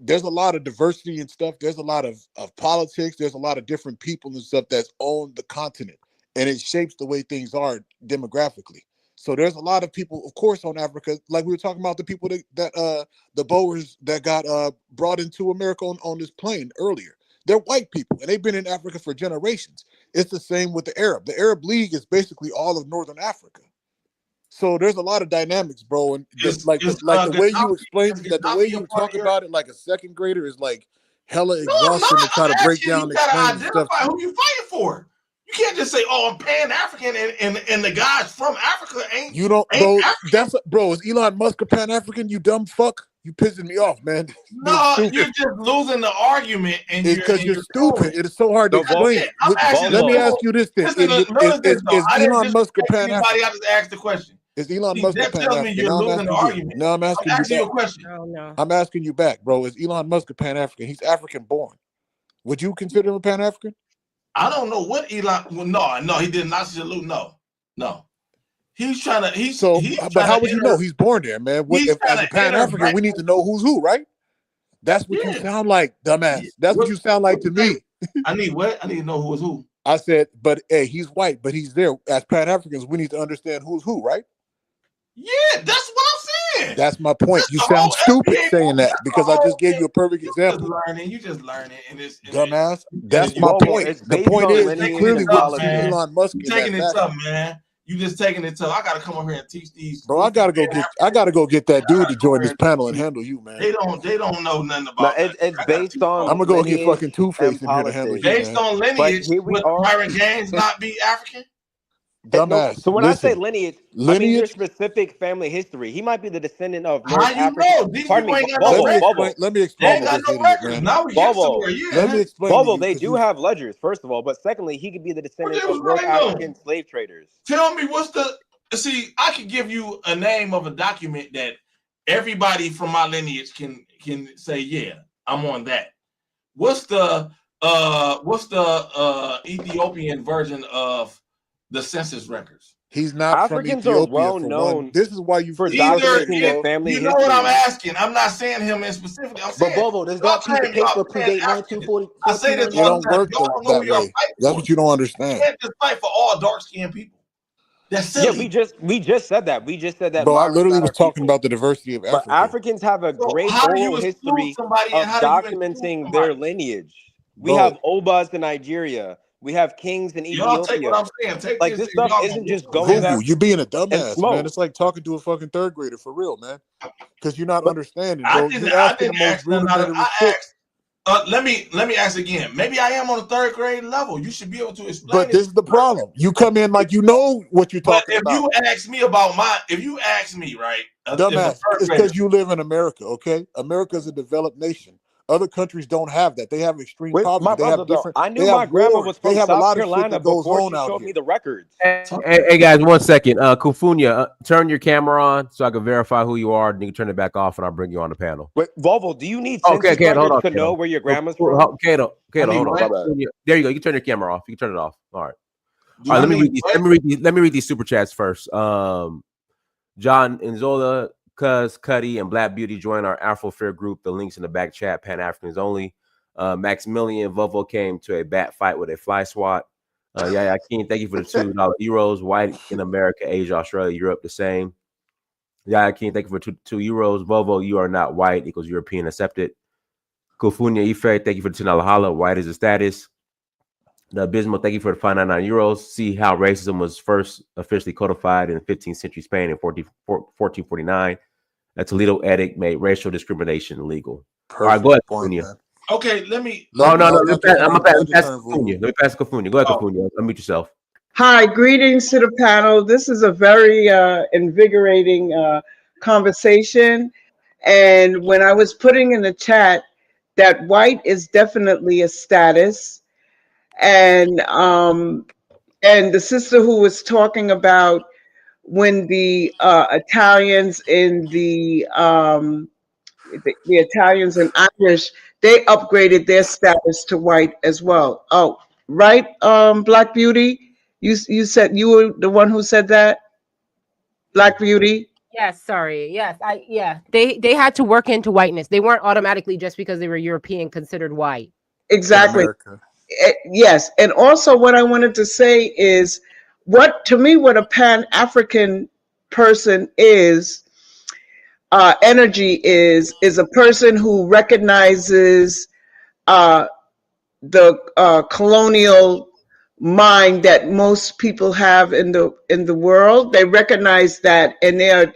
There's a lot of diversity and stuff. There's a lot of politics. There's a lot of different people and stuff that's on the continent, and it shapes the way things are demographically. So there's a lot of people, of course, on Africa, like we were talking about the people that the Boers that got brought into America on this plane earlier. They're white people, and they've been in Africa for generations. It's the same with the Arab. The Arab League is basically all of Northern Africa. So there's a lot of dynamics, bro, and the way you explain that, the way you talk about it, like a second grader, is like hella exhausting to try to break down and explain the stuff. Who you fighting for? You can't just say, "Oh, I'm Pan-African," and the guys from Africa ain't. You don't, bro. Is Elon Musk a Pan-African? You dumb fuck. You pissing me off, man. No, you're just losing the argument, and because you're stupid. It is so hard to explain. Let me ask you this thing: Is Elon Musk a Pan-African? I just asked the question. Is Elon Musk a Pan-African? Now I'm asking you back. a question. Oh, no. I'm asking you back, bro. Is Elon Musk a Pan-African? He's African born. Would you consider him a Pan-African? I don't know what Elon. Well, no, he did not salute. No. He's trying to. But how would you know? He's born there, man. As a Pan-African, we need to know who's who, right? That's what you sound like, dumbass. That's what you sound like to me. I need what? I need to know who is who. I said, but hey, he's white, but he's there. As Pan-Africans, we need to understand who's who, right? Yeah, that's what I'm saying. That's my point. You sound stupid saying that because I just gave you a perfect example. You just learning, and it's dumbass. That's my point. The point is, you clearly wouldn't see Elon Musk in that fashion. Man. You just taking it to. I gotta come over here and teach these. Bro, I gotta go get that dude to join this panel and handle you, man. They don't know nothing No, about that. it's based on I'm gonna go get lineage fucking Two-Face and in here to handle politics. you, Based man. on But lineage, here we would are. Myron Gaines not be African? No, Dumbass. so when I say Listen, lineage, I mean your lineage. specific family history. He might be the descendant of How North you African. know? These Pardon people me, ain't got no Bobo, records. Bobo, Let me They explain ain't to got this no idiot, records. man. Now we get to Bobo. where you Let me at. explain to Bobo, you, they because do have ledgers, first of all, but secondly, he could be the What descendant they of was North writing on? African slave traders. Tell me what's the. See, I could give you a name of a document that everybody from my lineage can say, yeah, I'm on that. What's the Ethiopian version of the census records? he's not from Africans are Ethiopia well for one. known This is why you for Either documenting their if family you know what I'm history. asking, I'm not saying him in specifically. I'm But saying Bobo, does y'all that piece of claim y'all paper saying predate Africans. 1940, I say this it all don't the time. work Y'all don't know that who y'all way. fight That's for. what you don't You understand, can't just fight for all dark-skinned people. That's Yeah, silly. we just said that. We just said that bro. I Myron's literally not was our talking people. about the diversity of But Africa, Africans have a So great how do you oral exclude history somebody and of how do you include documenting their somebody? lineage. We bro. have Obas in Nigeria. We have kings in Y'all take what Ethiopia. I'm saying. Take Like this this and stuff y'all isn't just gonna going land up Vuvu, you being a and dumbass, man. smoke. It's like talking to a fucking third grader for real, man. Because you're not But understanding, I bro. didn't You asking the most ask nothing out of rudimentary I shit. asked let me ask again. Maybe I am on a third grade level. You should be able to explain But it. this is the problem. You come in like you know what you're But talking if about. you ask me about if you ask me, right, if a Dumbass. third It's grader, because you live in America, okay? America is a developed nation. Other countries don't have that. They have extreme With poverty. my They have brother though, different. I They knew have my grandma wars. was They from have a South lot of shit Carolina that goes before on she out showed here. me the records. Hey guys, 1 second. Kufunya, turn your camera on so I can verify who you are. And you can turn it back off, and I'll bring you on the panel. Wait, Volvo, do you need Okay, census Kato, hold records on, to Kato. know where your grandma's from? Kato, I need hold on. what? Kufunya, there you go. You can turn your camera off. You can turn it off. All right. Do All right. I Let me need read these. what? Let me read these super chats first. John Nzola, Cuz, Cuddy, and Black Beauty join our Afro Fair group. The links in the back chat. Pan Africans only. Maximilian Vovo came to a bat fight with a fly swat. Yeah, King, thank you for the $2 euros. White in America, Asia, Australia, Europe, the same. Yeah, King, thank you for two euros. Vovo, you are not white equals European accepted. Kufunya Ife, thank you for the $10 holla. White is the status. The Abysmal, thank you for the 599 euros. See how racism was first officially codified in 15th century Spain in 1449. A Toledo edict made racial discrimination illegal. Perfect. All right, go ahead, Point, Kufunya. man. Okay, let me. No. That's Let me your pass, I'm turn. gonna pass That's your turn, Kufunya. Vuvu. Let me pass Kufunya. Go ahead, Oh. Kufunya. Unmute yourself. Hi, greetings to the panel. This is a very invigorating conversation. And when I was putting in the chat that white is definitely a status, and the sister who was talking about when the Italians in the Italians and Irish, they upgraded their status to white as well. Oh, right, Black Beauty. You said you were the one who said that, Black Beauty. Yes, sorry. Yes, They had to work into whiteness. They weren't automatically just because they were European considered white. In Exactly. America. Yes, and also what I wanted to say is, what a Pan-African person is, energy is a person who recognizes the colonial mind that most people have in the world. They recognize that, and they're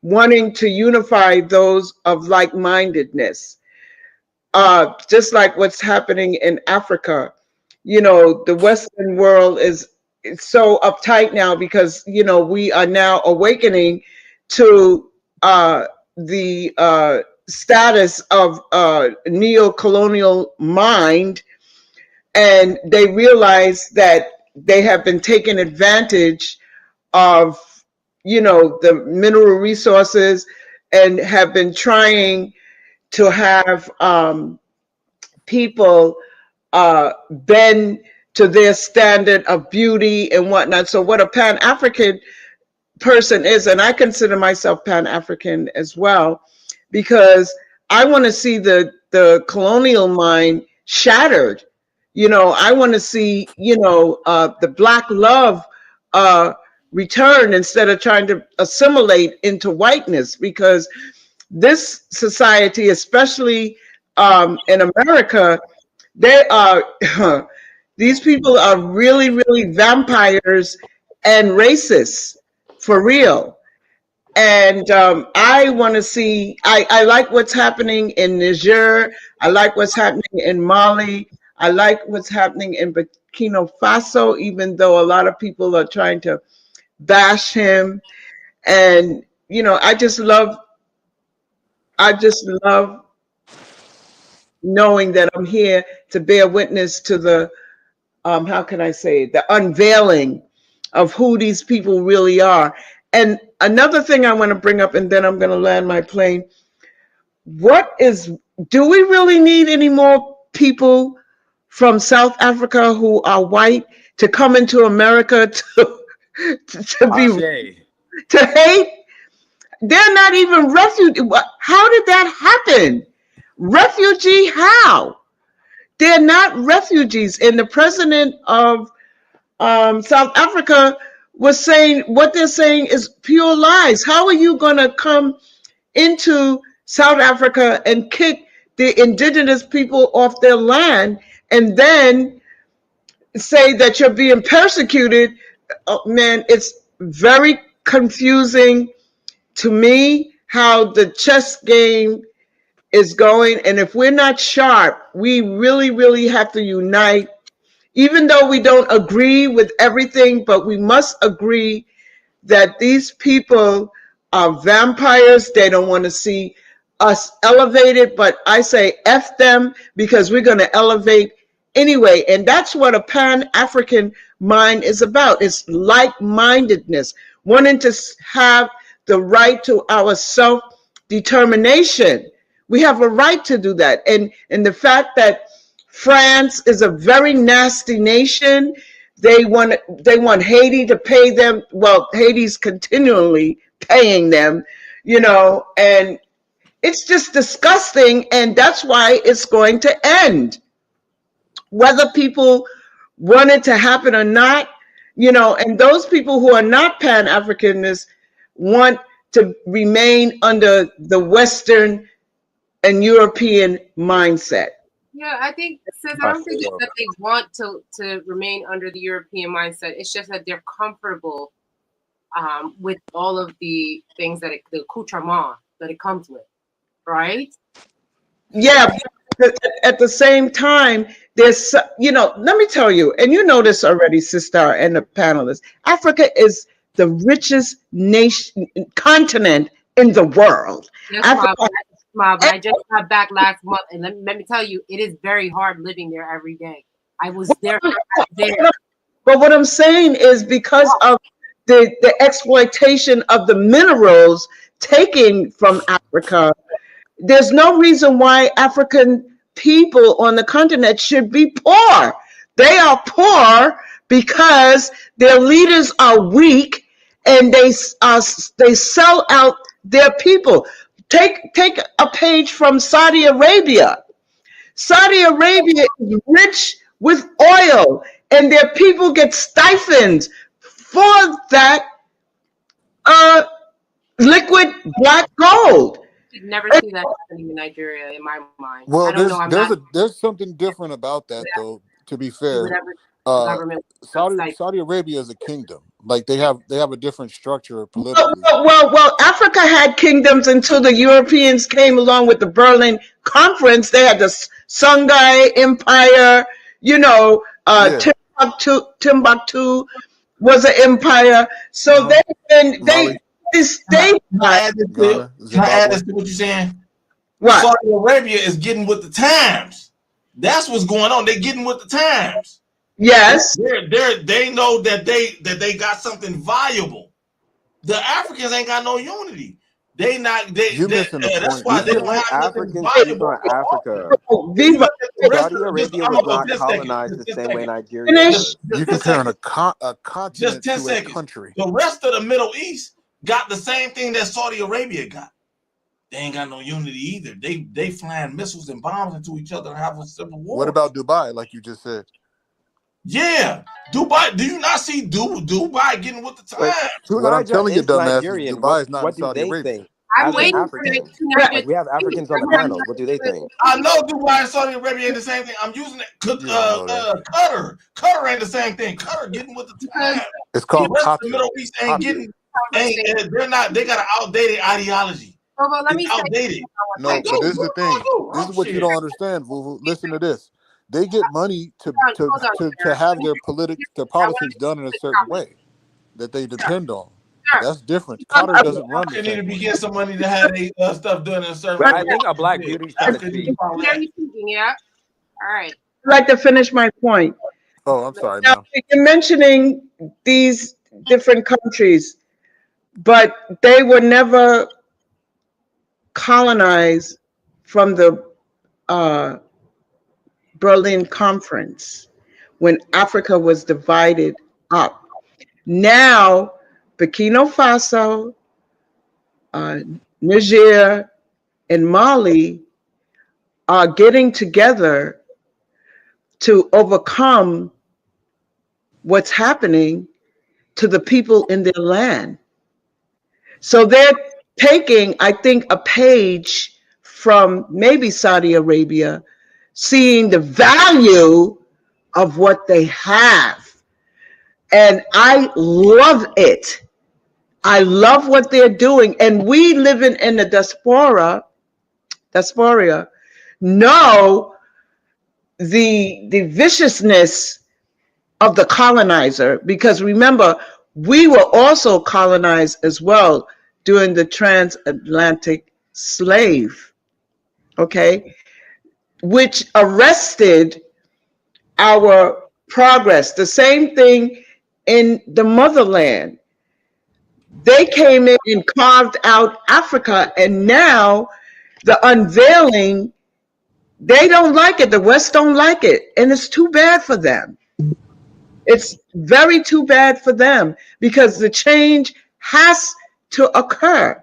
wanting to unify those of like-mindedness. Just like what's happening in Africa. The Western world is so uptight now because, we are now awakening to the status of neo-colonial mind, and they realize that they have been taken advantage of, the mineral resources, and have been trying to have people bend to their standard of beauty and whatnot. So what a Pan-African person is, and I consider myself Pan-African as well, because I want to see the colonial mind shattered. I want to see, the Black love return instead of trying to assimilate into whiteness, because this society, especially in America, they are these people are really, really vampires and racist, for real. And I want to see, I like what's happening in Niger. I like what's happening in Mali. I like what's happening in Burkina Faso, even though a lot of people are trying to bash him. And, you know, I just love knowing that I'm here to bear witness to the, how can I say, the unveiling of who these people really are. And another thing I want to bring up, and then I'm going to land my plane. Do we really need any more people from South Africa who are white to come into America to hate? They're not even refugees. How did that happen? Refugee, how? They're not refugees. And the president of South Africa was saying what they're saying is pure lies. How are you going to come into South Africa and kick the indigenous people off their land and then say that you're being persecuted? Oh, man, it's very confusing to me how the chess game is going. And if we're not sharp, we really, really have to unite, even though we don't agree with everything, but we must agree that these people are vampires. They don't want to see us elevated, but I say F them, because we're going to elevate anyway. And that's what a Pan-African mind is about. It's like-mindedness, wanting to have the right to our self-determination. We have a right to do that. And the fact that France is a very nasty nation. They want Haiti to pay them. Well, Haiti's continually paying them, you know, and it's just disgusting. And that's why it's going to end, whether people want it to happen or not, you know. And those people who are not Pan-Africanists want to remain under the Western and European mindset. Yeah, I think, sis, I don't think it's that they want to remain under the European mindset. It's just that they're comfortable with all of the things that the accoutrement that it comes with, right? Yeah, but at the same time, there's, you know, let me tell you, and you know this already, Sister, and the panelists, Africa is the richest continent in the world. But I just got back last month, and let me tell you, it is very hard living there every day. I was there. But what I'm saying is, because of the exploitation of the minerals taken from Africa, there's no reason why African people on the continent should be poor. They are poor because their leaders are weak, and they sell out their people. Take a page from Saudi Arabia. Saudi Arabia is rich with oil, and their people get stipends for that liquid black gold. You'd never see that happening in Nigeria, in my mind. Well, I don't know. there's something different about that, though. To be fair, Saudi Arabia is a kingdom. Like they have a different structure politically. Well, Africa had kingdoms until the Europeans came along with the Berlin Conference. They had the Songhai Empire. You know, Timbuktu was an empire. So they stayed. Can I add this to what you're saying? What? Saudi Arabia is getting with the times. That's what's going on. They're getting with the times. Yes. They know that they got something valuable. The Africans ain't got no unity. You're missing the point. That's why they don't have Africans valuable. Africa. Saudi Arabia was not colonized the same way Nigeria was. You're comparing a continent to a country. The rest of the Middle East got the same thing that Saudi Arabia got. They ain't got no unity either. They flying missiles and bombs into each other and have a civil war. What about Dubai, like you just said? Yeah, Dubai. Do you not see Dubai getting with the times? What I'm telling you, dumbass, Dubai is not in Saudi Arabia. as an African, like we have Africans on the panel. What do they think? I know Dubai and Saudi Arabia ain't the same thing. I'm using it. Qatar. Qatar ain't the same thing. Qatar getting with the time. It's called the rest of the Qatar. Middle East ain't getting. They're not. They got an outdated ideology. Well, let me say outdated. No, but this is the thing. This is what you don't understand, Vuvu. Listen to this. They get money to have their politics done in a certain way that they depend on. That's different. Qatar doesn't run the They need to same be way. getting some money to have their stuff done in a certain way. But I think a black beauty's trying to cheat. Yeah. All right. I'd like to finish my point. Oh, I'm sorry, Now, ma'am. you're mentioning these different countries, but they were never colonized from the Berlin Conference when Africa was divided up. Now, Burkina Faso, Niger, and Mali are getting together to overcome what's happening to the people in their land. So they're taking, I think, a page from maybe Saudi Arabia, seeing the value of what they have. And I love it. I love what they're doing. And we living in the diaspora know the viciousness of the colonizer, because remember, we were also colonized as well during the transatlantic slave, okay, which arrested our progress. The same thing in the motherland. They came in and carved out Africa, and now the unveiling, they don't like it. The West don't like it, and it's too bad for them. It's very too bad for them because the change has to occur.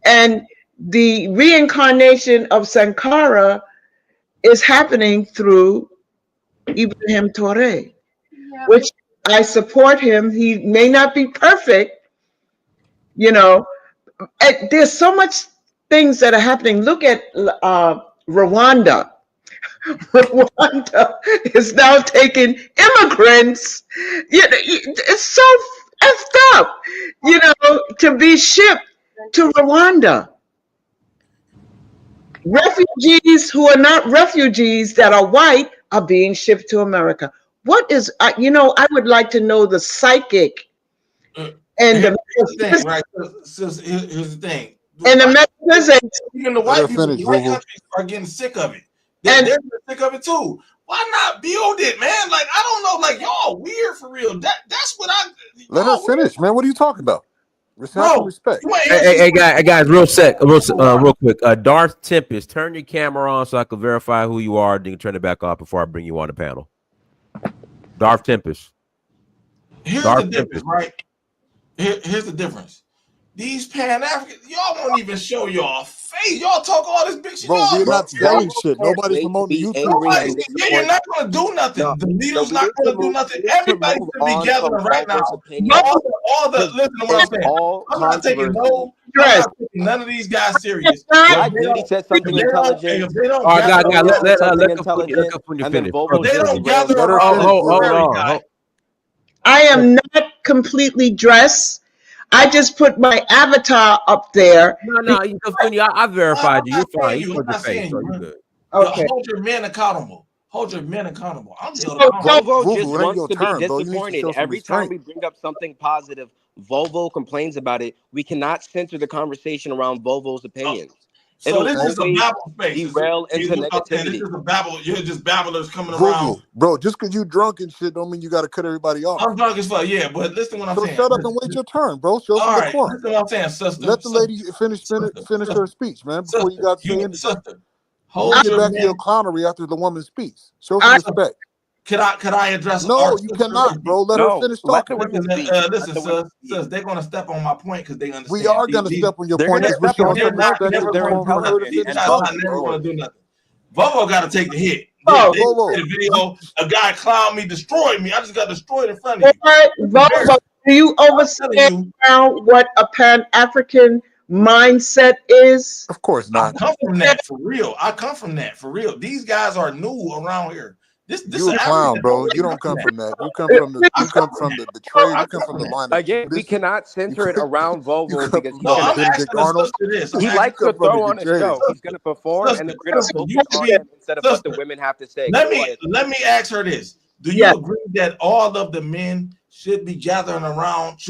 And the reincarnation of Sankara is happening through Ibrahim Touré, which I support him. He may not be perfect, you know. There's so much things that are happening. Look at Rwanda. Rwanda is now taking immigrants. It's so effed up, to be shipped to Rwanda. Refugees who are not refugees that are white are being shipped to America. What is, I would like to know the psychic and here's the thing, right? Here's the thing. And the metaphysics. Even the white people, the white countries are getting sick of it. They're sick of it too. Why not build it, man? Like, I don't know, like, y'all weird for real. That's what Let her finish, man. What are you talking about? Have some respect. Hey, guys, real quick. Darth Tempest, turn your camera on so I can verify who you are. Then you can turn it back off before I bring you on the panel. Darth Tempest. Here's the difference, right? Here's the difference. These Pan-Africans, y'all won't even show y'all face. Y'all talk all this big shit. Bro, we're not selling shit. Nobody's promoting YouTube. You're not going to do nothing. The leader's not going to do nothing. Everybody's going to be gathering right now. Listen to what I'm saying. I'm not taking none of these guys serious. Black Beauty said something intelligent. All right, let Kafunya finish. They don't gather Hold on. I am not completely dressed. I just put my avatar up there. No, I verified you. You're fine. You put your face, so you're good. Okay. Hold your men accountable. I'm Volvo just wants to be disappointed. Every time we bring up something positive, Volvo complains about it. We cannot center the conversation around Volvo's opinions. So this is a babble space. Derail into negativity. This is a babble. You're just babblers coming around. Bro, just because you drunk and shit don't mean you got to cut everybody off. I'm drunk as fuck, yeah, but listen to what I'm saying. So shut up and wait your turn, bro. Show some decorum. Listen to what I'm saying, sister. Let the lady finish her speech, man, before you got to say anything. Sister, get back to your clownery after the woman speaks. Show some respect. Could I address? No, you cannot, bro. Let her finish talking. Listen, sis, they're gonna step on my point because they understand. We are gonna step on your point. They're not gonna do nothing. Volvo got to take the hit. Volvo, the video, a guy clowned me, destroyed me. I just got destroyed in front of you. Volvo, do you understand now what a Pan-African mindset is? Of course I not. come from that for real. I come from that for real. These guys are new around here. This You a is clown, African. bro. You don't come from that. You come from the trade. You come from the line of Again, we tradition. cannot center it around You Volvo come because from he's gonna. I'm Benedict asking the Arnold. sister this. He You likes come to from throw the on a trade. show. He's gonna perform, and then we're gonna focus You should on be him instead of what the sister. women have to say. Let Go me ahead. ask her this. Do you agree that all of the men should be gathering around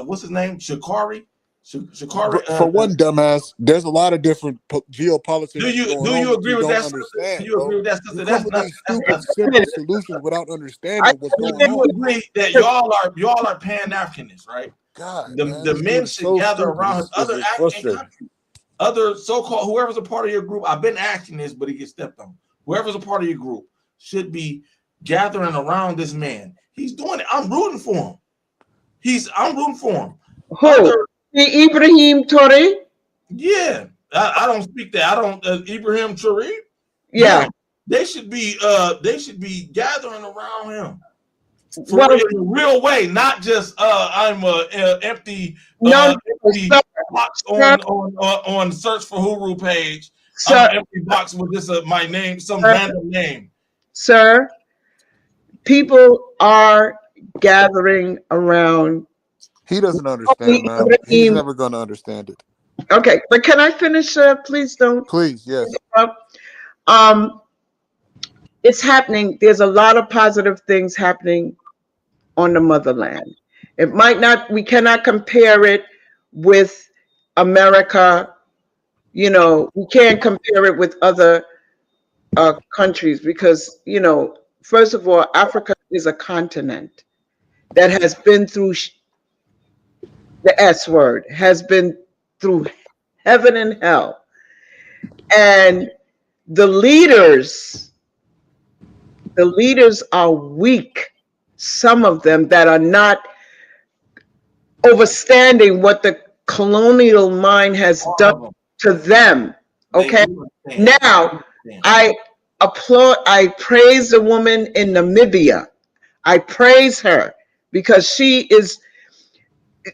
what's his name? Shikari? For one, dumbass, there's a lot of different geopolitics do you going on that agree you with don't that, sister? understand, Do you bro. agree with that, You sister? come with these stupid, simple solutions without understanding what's going You on. agree that y'all are Pan-Africanists, right? God, man, The this men dude is should so gather stupid. around It's other just African frustrating. countries, other so-called whoever's a part of your group. I've been asking this, but he gets stepped on. Whoever's a part of your group should be gathering around this man. He's doing it. I'm rooting for him. I'm rooting for him. Who? Ibrahim Traoré? Yeah, I don't speak that. I don't Ibrahim Traoré. Yeah. They should be gathering around him for Well, in a real way, not just I'm a empty no, empty sir, box sir, on search for Huru page. I'm sir, an empty box with this my name, some sir, random name. sir, people are gathering around. He doesn't understand, man. He's never going to understand it. Okay, but can I finish? Please don't. Please, yes. It's happening. There's a lot of positive things happening on the motherland. It might not. We cannot compare it with America. You know, we can't compare it with other countries because, you know, first of all, Africa is a continent that has been through the S word, has been through heaven and hell. And the leaders are weak. Some of them that are not overstanding what the colonial mind has done to them. Okay. Now, I praise the woman in Namibia. I praise her because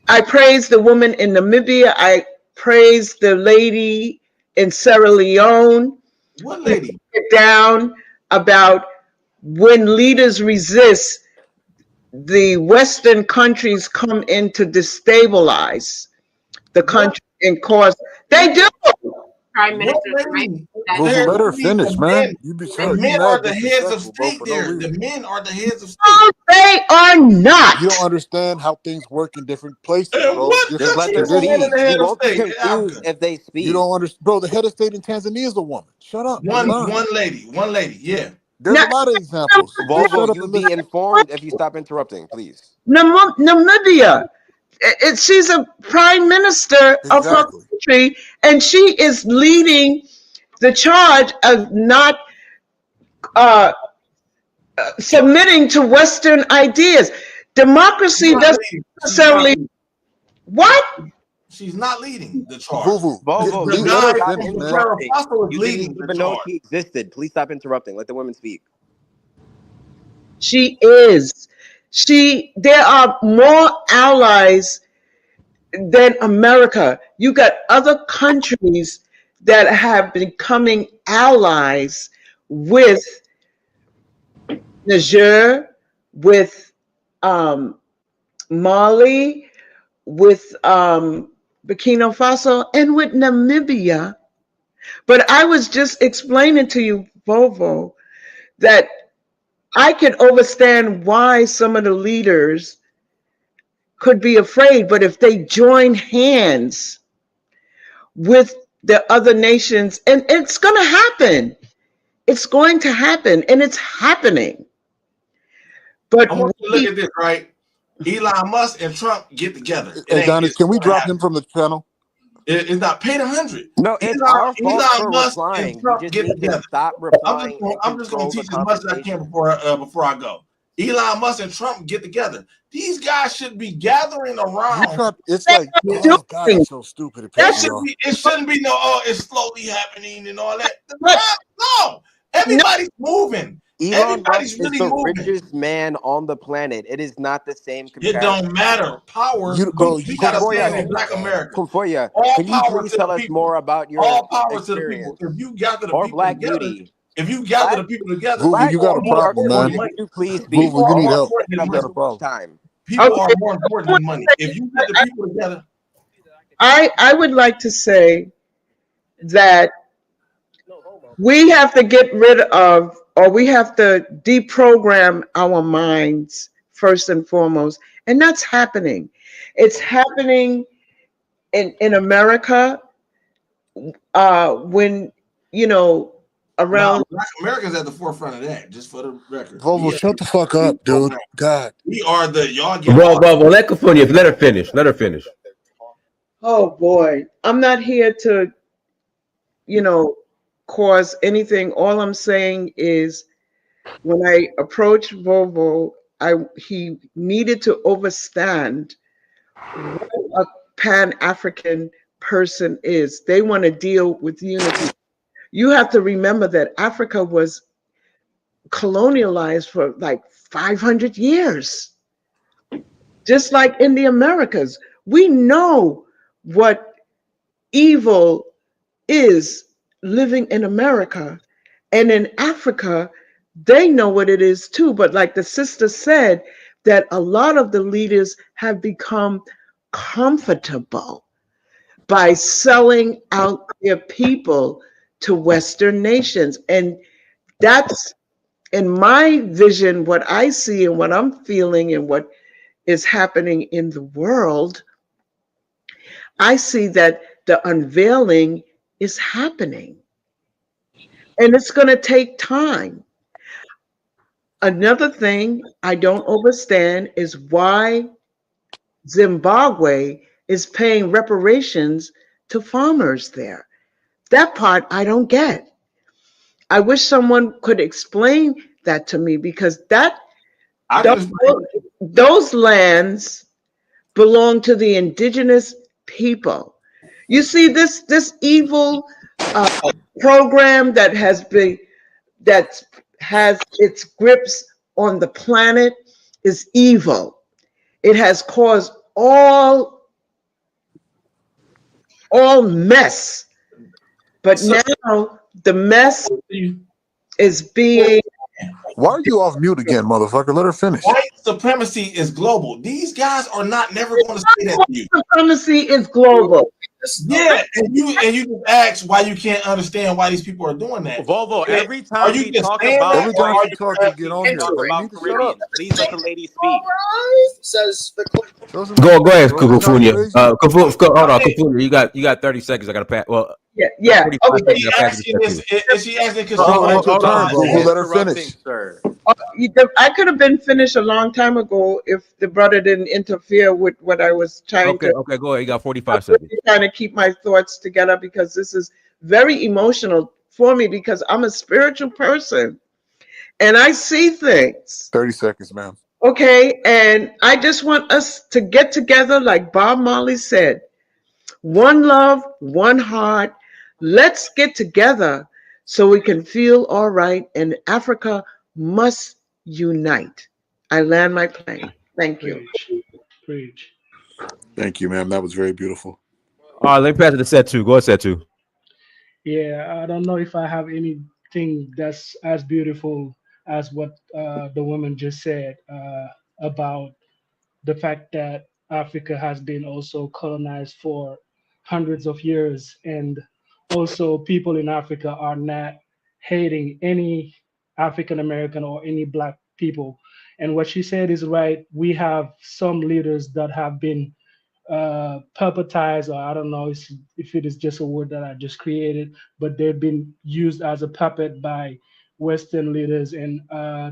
I praise the woman in Namibia. I praise the lady in Sierra Leone. What lady? Down about when leaders resist, the Western countries come in to destabilize the country and cause. They do. Prime Minister. Vuvu, let her finish, man. You The men are mad the heads of disrespectful, bro, state for no there. reason. The men are the heads of state. No, they are not. You don't understand how things work in different places, bro. What Different Just let them traditions. speak. We won't be confused if they speak. You don't understand, bro. The head of state in Tanzania is a woman. Shut up. One Learn. lady. Yeah. There's a lot of examples. Just shut Volvo, up you'll and be listen. informed if you stop interrupting, please. Namibia. She's a prime minister of her country, and she is leading the charge of not submitting to Western ideas. Democracy doesn't necessarily. What? She's not leading the charge. Vuvu, Volvo, The you let guy her stop from finish, man. interrupting. Burkina Faso is You leading didn't the even know charge. she existed. Please stop interrupting. Let the women speak. She is. There are more allies than America. You got other countries that have been becoming allies with Niger, with Mali, with Burkina Faso, and with Namibia. But I was just explaining to you, Volvo, that I can understand why some of the leaders could be afraid, but if they join hands with the other nations, and it's going to happen. It's going to happen, and it's happening. But I want you to look at this, right? Elon Musk and Trump get together. Hey, Donis, can we drop him from the channel? It's not paid 100. No, it's our fault for Musk replying. and Trump We just get need together. to stop replying I'm just going to teach as much as I can before I go. Elon Musk and Trump get together. These guys should be gathering around. It's like, oh God, it's so stupid. It shouldn't be no. Oh, it's slowly happening and all that. No, everybody's moving. Elon Everybody's Musk is really the moving. richest man on the planet. It is not the same It comparison. don't matter. Power. You, bro, We you got a can't. Concordia, saying Oh in can, my Black god. America. Concordia, All can you power please to the tell us people. more about your All power to the people. experience? If you gather the Or people Black together, Beauty? if you gather Black, the people together, Vuvu, Black you people got are a Beauty more or problem, important man. than Concordia, money. could you please speak? People Vuvu, you are need more help. important than You got money. a problem. Time. People are Okay, more important than money. If you get the people together, I would like to say that we have to get rid of, or we have to deprogram our minds first and foremost, and that's happening. It's happening in America, when you know now around. Black Americans at the forefront of that. Just for the record, Volvo, we are shut the fuck up, dude. God. we are the y'all get Well, all. let California. Let her finish. Let her finish. Oh boy, I'm not here to you know cause anything. All I'm saying is when I approached Volvo, he needed to understand what a Pan African person is. They want to deal with unity. You have to remember that Africa was colonialized for like 500 years, just like in the Americas. We know what evil is living in America. And in Africa, they know what it is too. But like the sister said, that a lot of the leaders have become comfortable by selling out their people to Western nations. And that's in my vision, what I see and what I'm feeling and what is happening in the world. I see that the unveiling is happening and it's going to take time. Another thing I don't understand is why Zimbabwe is paying reparations to farmers there. That part I don't get. I wish someone could explain that to me because I can those, explain. those lands belong to the indigenous people. You see, this evil uh, program that has its grips on the planet is evil. It has caused all mess, but So, now the mess is being. Why are you off mute again, motherfucker? Let her finish. white supremacy is global. These guys are not never going to say that to you. Supremacy is global. Yeah, and you just ask why you can't understand why these people are doing that. Volvo, And every are time you we just talk saying that, about Every or time are white she you talks, you supremacy, get we on need here, to bro. talk You about need to shut up. Caribbeans. Please let the lady speak. Doesn't Go matter, ahead, bro. Isn't that Kufunya. crazy? Hold on, okay? Kufunya. You got 30 seconds. I gotta pass. Well, Yeah. 45 Okay. seconds. I gotta pass it to you. Is she asking because she Bro, it don't ain't your Hold turn, on. bro. understand? We'll She's let her interrupting, finish. sir. I could have been finished a long time ago if the brother didn't interfere with what I was trying Okay, to. go ahead. You got I'm 45 seconds. really trying to keep my thoughts together because this is very emotional for me because I'm a spiritual person and I see things. 30 seconds, ma'am. Okay, and I just want us to get together, like Bob Marley said, one love, one heart. Let's get together so we can feel all right. And Africa must unite. I land my plane. Thank you. Preach, preach. Thank you, ma'am. That was very beautiful. All right, let me pass it to set two. Go ahead, set two. Yeah, I don't know if I have anything that's as beautiful as what the woman just said about the fact that Africa has been also colonized for hundreds of years, and also people in Africa are not hating any African American or any black people. And what she said is right. We have some leaders that have been puppetized, or I don't know if it is just a word that I just created, but they've been used as a puppet by Western leaders, and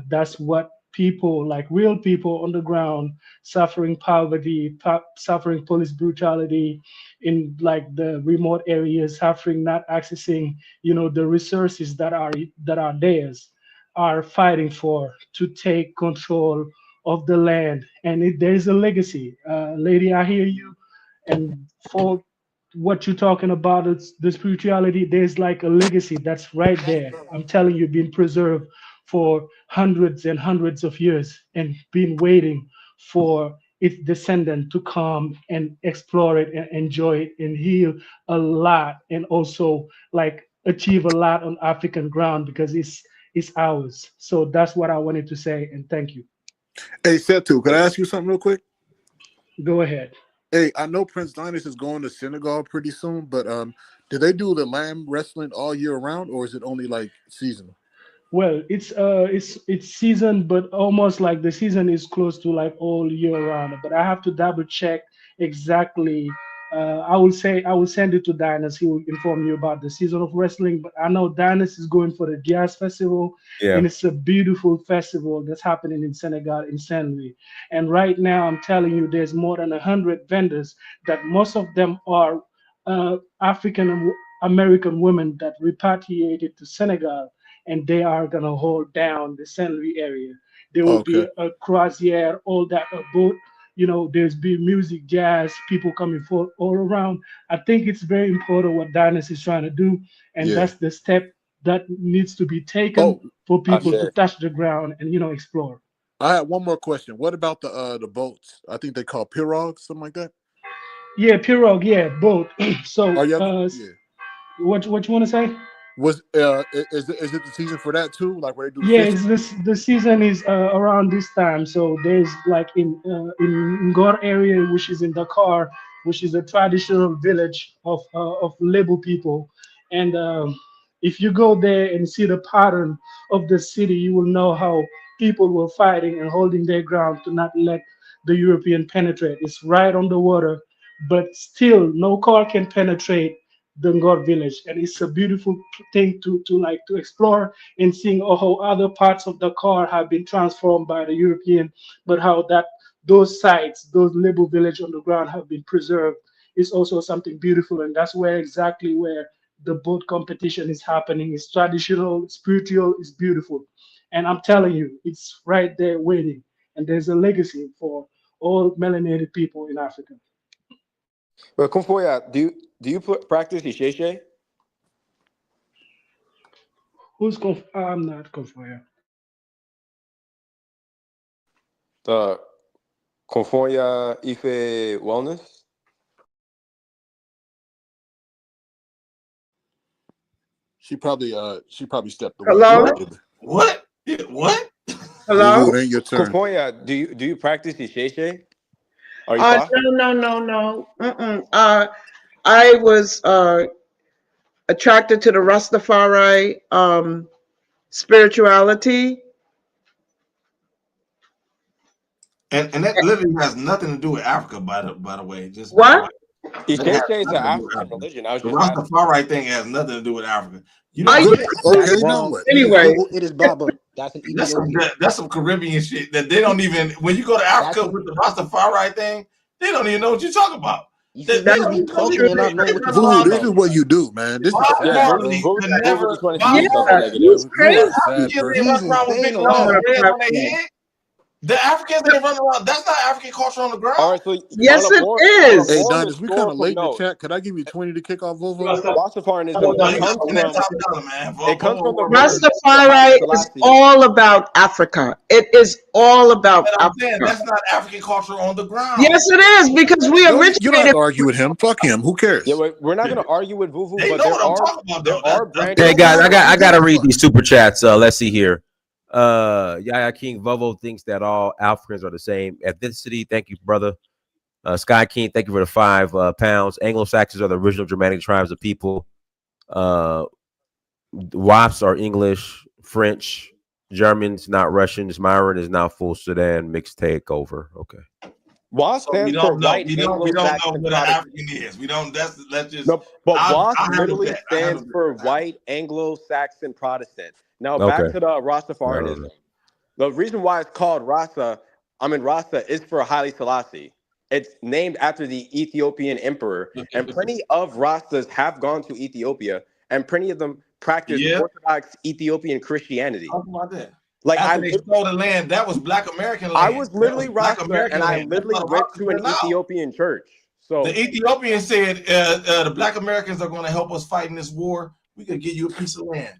that's what people, like real people on the ground, suffering poverty, suffering police brutality in like the remote areas, suffering not accessing, the resources that are theirs, are fighting for to take control of the land. And there's a legacy. Lady, I hear you. And for what you're talking about, it's the spirituality, there's like a legacy that's right there. I'm telling you, being preserved for hundreds and hundreds of years and been waiting for its descendant to come and explore it and enjoy it and heal a lot and also like achieve a lot on African ground because it's ours. So that's what I wanted to say and thank you. Hey, Setu, can I ask you something real quick? Go ahead. Hey, I know Prince Linus is going to Senegal pretty soon, but do they do the lamb wrestling all year round, or is it only like seasonal? Well, it's season, but almost like the season is close to like all year round. But I have to double check exactly. I will send it to Dinus. He will inform you about the season of wrestling. But I know Dinus is going for the Diaz Festival, Yeah. and it's a beautiful festival that's happening in Senegal in Saint Louis. And right now, I'm telling you, there's more than 100 vendors that most of them are African American women that repatriated to Senegal and they are gonna hold down the Saint Louis area. There will be Okay. a croisière, all that a boat. You know, there's be music, jazz, people coming for all around. I think it's very important what Dynasty is trying to do, and Yeah. that's the step that needs to be taken Oh, for people to Ashe. touch the ground and explore. I had one more question. What about the boats? I think they call pirogues, something like that. Yeah, pirogue, yeah, boat. So, Are y'all? Yeah. what you want to say? Was is it the season for that too? Like where they do the Yeah, fishing? it's this the season is around this time. So there's like in Ngor area, which is in Dakar, which is a traditional village of Lebu people, and if you go there and see the pattern of the city, you will know how people were fighting and holding their ground to not let the European penetrate. It's right on the water, but still no car can penetrate the Ngor village, and it's a beautiful thing to explore and seeing how other parts of the car have been transformed by the European, but how that those sites, those Lebu village on the ground have been preserved is also something beautiful. And that's where exactly where the boat competition is happening. It's traditional, spiritual, it's beautiful. And I'm telling you, it's right there waiting. And there's a legacy for all melanated people in Africa. Well, Kumfoya, do you practice Isheshe? I'm not Kofoya. The Kumfoya Ife Wellness? She probably stepped away. Hello? What? What? Hello? It ain't your turn. Kumfoya, do you practice Isheshe? Are you No. I was attracted to the Rastafari spirituality. And that literally has nothing to do with Africa, by the way. Just What? Isheshe is an African religion. I was the just asking. Rastafari thing has nothing to do with Africa. You Are know, you? Okay, now what? Anyway, It is Baba. That's an Ethiopian. that's some Caribbean shit that they don't even. When you go to Africa with the Rastafari thing, they don't even know what you're talking about. You They should don't be even know talking and not knowing what you're Voodoo, talking this about. is what you do, man. This is Bob sad, bro. Marley could Voodoo never. just want to Bob see something yeah, negative. he's You are a crazy. sad Africans person. ain't running around with insane big on long that. dreads on their head. The Africans ain't running around. That's not African culture on the ground. All right, so Yes, on a it more, is. Hey, more Donis, we kind of historical late in the note, chat. Could I give you 20 to kick off Volvo? Rastafarianism No, you got comes to spend that from top dollar, man. it comes from the word Rastafari is all about Africa. It is all about But I'm saying Africa. that's not African culture on the ground. Yes, it is because we You don't have originated. to argue with him. Fuck him. Who cares? Yeah, we're not going to argue with Vuvu, They but know what I'm talking about, though. there are branches. Hey guys, I gotta read these super chats. Let's see here. Yaya King Vovo thinks that all Africans are the same ethnicity. Thank you, brother. Sky King, thank you for the 5 pounds. Anglo-Saxons are the original Germanic tribes of people. Wops are English, French, Germans, not Russians. Myron is now full Sudan mixed takeover. Okay. WA stands for white We don't know Anglo-Saxon what an Protestant. African is. We don't. Let's just. No, but WASP I'll literally stands for white Anglo-Saxon Protestant. Now back to the Rastafarianism. The reason why it's called Rasta is for Haile Selassie. It's named after the Ethiopian emperor, and plenty of Rastas have gone to Ethiopia, and plenty of them practice Orthodox Ethiopian Christianity. Talk about that. Like after they stole the land, that was Black American land. I was literally Rasta, and I literally went to an Ethiopian church. So the Ethiopian said, "The Black Americans are going to help us fight in this war. We could give you a piece of land."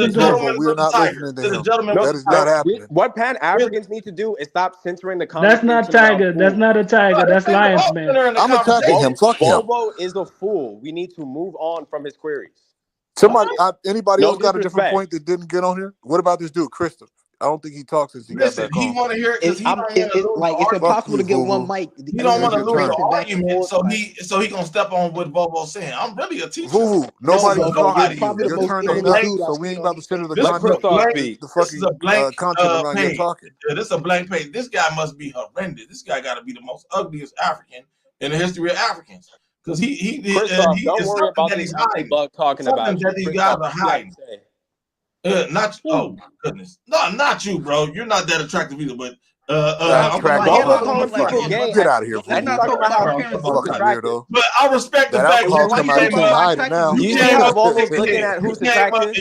listen to him. Volvo, we are not listening to him. That is No, not happening. what Pan Africans need to do is stop censoring the That's conversation. not Tiger. That's not a Tiger. That's Lions, man. I'm attacking him. Fuck him. Volvo is a fool. We need to move on from his queries. Somebody, anybody No else got a different disrespect. point that didn't get on here? What about this dude, Christopher? I don't think he talked since he got Listen, back he on. want to hear it because he don't want to lose the Like it's argument. impossible to get one mic. He don't want to your lose turn. the Back and argument, forth, so like- he gonna step on what Bobo's saying. I'm really a teacher. Vuvu, This nobody is a was talking. nobody. probably the Your most turn ain't ignorant up, dude so I've we seen ain't on about to this center the This is stage. a blank. the This is a fucking blank content around your page. talking. Yeah, this is a blank page. This guy must be horrendous. This guy got to be the most ugliest African in the history of Africans, because he Christoph, is don't worry something about that this he's empty hiding. bug talking Something about you. that these guys Christoph, are what you got to hiding. say? Oh goodness, not you, bro. You're not that attractive either. But That I'm attractive. talking Bobo about calling people gay. Get out of here, And he's Vuvu. talking about how he looks Fucking attractive. weirdo. But I respect the That fact alcohol's that coming out. You can't hide it now. Do you see how Volvo's looking at who's attractive?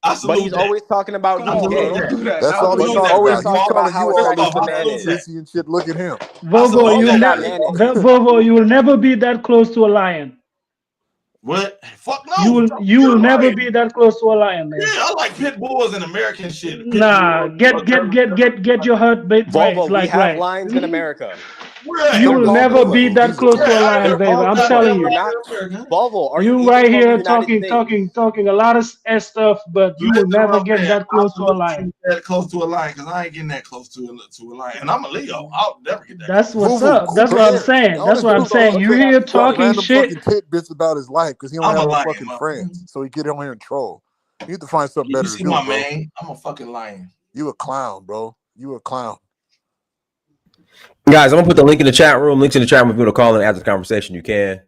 I But salute he's that. always talking about Come he's on, gay. bro, don't do that. That's I all he's salute talking that, always about. He's talking about calling how you all attractive this the fucking man is. sissy and shit. Look at him. Vovo, you that never, man is. Vovo, you will never be that close to a lion. What? Fuck no. You will never be that close to a lion, man. Yeah, I like pit bulls and American shit. Pit Nah, bulls, get your heart right, Volvo, we have right. lions in America. Where? You will never be Vuvu, that he's a close to a clown. lion, They're baby. called I'm Pumas. telling You're you. not. Volvo, are you You even right from the here United States? talking a lot of stuff, but you will never get that close to a lion. That close to a lion, because I ain't getting that close to a lion, and I'm a Leo. I'll never get that. That's what's Vuvu, up. That's what I'm saying. all That's this what I'm dude saying. does You is here drop talking random shit. fucking tidbits about his life because he don't I'm have a no lion, fucking friends, so he get on here and troll. You need to find something You better to see do, my bro. man? I'm a fucking lion. You a clown, bro. You a clown. Guys, I'm gonna put the link in the chat room. Links in the chat room. If you want to call in after the conversation, you can.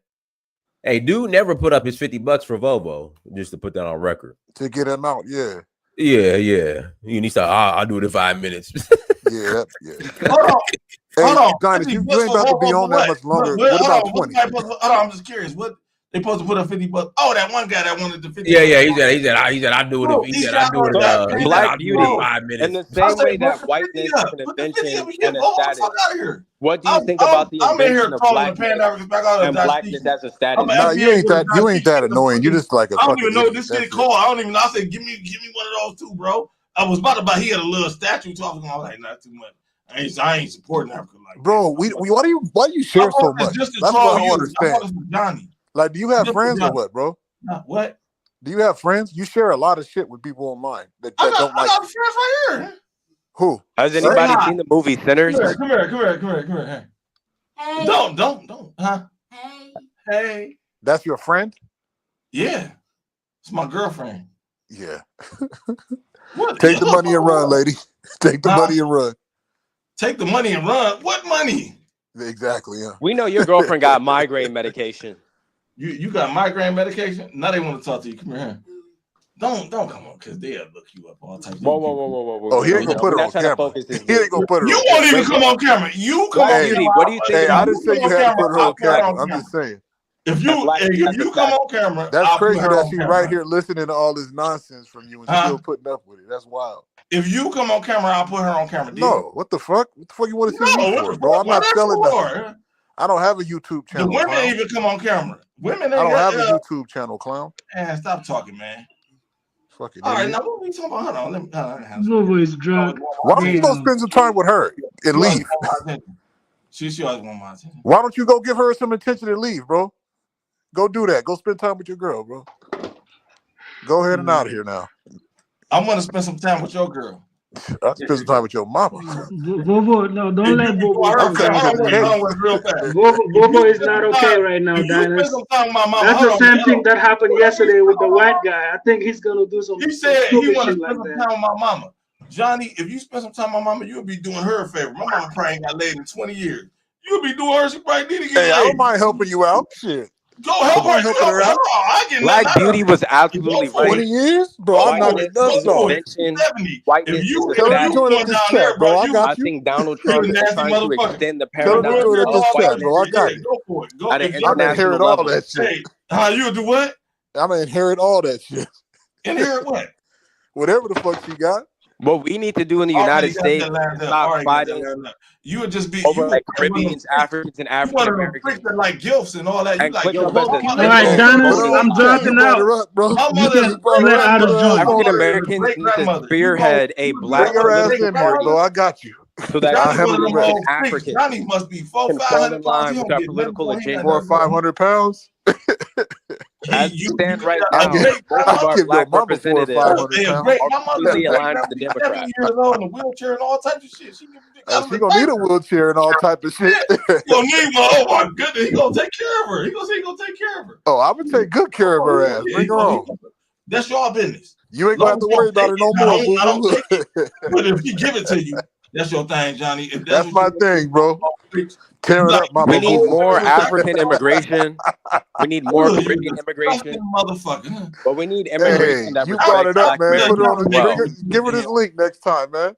Hey, dude never put up his $50 for Volvo, just to put that on record. To get him out, yeah. Yeah. You need to. I'll do it in 5 minutes. Yeah. Hold on. Hey, Hold on. Johnny, you ain't about to be on that much longer. What about 20? Hold on, I'm just curious. What they supposed to put up $50? Oh, that one guy that wanted the 50. Yeah. He said I'll do it. He said I'll do it. Black Beauty, in 5 minutes. in the same way that whiteness is an invention and a status. Fuck out of here. What do you think about the I'm in here invention of calling the blackness Pan-Africans back out of and Dodge blackness Deacon. as a status? No, you ain't that annoying. You're just like a I don't fucking even know what idiot. this That's shit it. called. I don't even know. I said, give me one of those too, bro. I was about to buy. He had a little statue talking. I was like, not too much. I ain't supporting Africa like bro. Why do you share so much? Just to That's troll what I don't you. understand. I want this with Johnny. Like, do you have Just friends for or Johnny. what, bro? What? Do you have friends? You share a lot of shit with people online that I don't like got you. friends right here. Who? Has anybody seen the movie Sinners? Come here. Hey. Don't. Huh? Hey. That's your friend? Yeah. It's my girlfriend. Yeah. What? Take the money and run, lady. Take the money and run. Take the money and run. What money? Exactly. Yeah. We know your girlfriend got migraine medication. You got migraine medication? Now they want to talk to you. Come here. Don't come on, because they'll look you up all types of Whoa. Oh, he ain't gonna put her on camera. He ain't gonna put her on camera. You won't even come on camera. You come on camera. What do you think? Hey, I didn't say you had to put her on camera. I'm just saying. If you come on camera, that's I'll crazy put her that on she's camera. right here listening to all this nonsense from you and still putting up with it. That's wild. If you come on camera, I'll put her on camera. No, what the fuck? What the fuck you want to see me for, bro? I'm What not selling for? nothing. I don't have a YouTube channel. The women clown. even come on camera. Women I ain't don't got, have a YouTube channel, clown. Man, stop talking, man. Fucking all right, idiot. now what are we talking about? Hold on. Vovo is drunk. Why don't you go spend some time with her and leave? She always want my attention. Why don't you go give her some attention and leave, bro? Go do that. Go spend time with your girl, bro. Go ahead and out of here now. I want to spend some time with your girl. I'll spend some time with your mama. Vovo, no, don't let Vovo. Vovo is not okay right now, Diners. That's the same thing that happened yesterday with the white guy. I think he's gonna do some. He said he want to shit spend like some that. time with my mama. Johnny, if you spend some time with my mama, you'll be doing her a favor. My mama probably ain't got laid in 20 years. You'll be doing her. She probably need to get laid. I don't mind helping you out. Shit. Go help her. Helping her out. Black Beauty was absolutely right. 20 years? Bro, I'm not Whiteness is an invention. Whiteness is a status. bro. I got I you. think Donald Trump is trying to extend the Tell paradigm him to do it at of this chat, whiteness bro. I got you. Go for it. Go. at an I'm gonna inherit international all level. that shit. You do what? I'm gonna inherit all that shit. Inherit what? Whatever the fuck she got. What we need to do in the United States is stop fighting You would just be over like Caribbeans, Africans, and African Americans. that like gifts and all that. You And like click yo, up as bro, a All right, Dennis, I'm dropping out. My You mother can let Adam join. African Americans need to spearhead a black Bring your ass political in here, party bro. I got you. so that I'll handle the African rest. Africans Johnny must be 400-500 can fall in pounds. line with our political agenda. 400 or 500 pounds. As we stand right I'll now, give, both of I'll our give your black mama 400 or representatives 500 Hey, a pounds. great, are my mother's a completely great aligned grandma. with the She's 70 Democrats. years old in a wheelchair and all types of shit. She got a She gonna need a wheelchair and all type of shit. He gonna need one. Oh my goodness, he gonna take care of her. He gonna say he gonna take care of her. Oh, I'm gonna take good care of her ass. Yeah, Bring her on. that's your business. You ain't gonna have to worry about it no more, boo I don't boo. take it. But if he give it to you, that's your thing, Johnny. If That's what my you thing, bro. Tearing up my We need baboons. more African immigration. We need more Caribbean immigration. Motherfucker. But we need Hey, immigration that you brought respects it up, black man. Put Americans her on as the well. give her this link next time, man.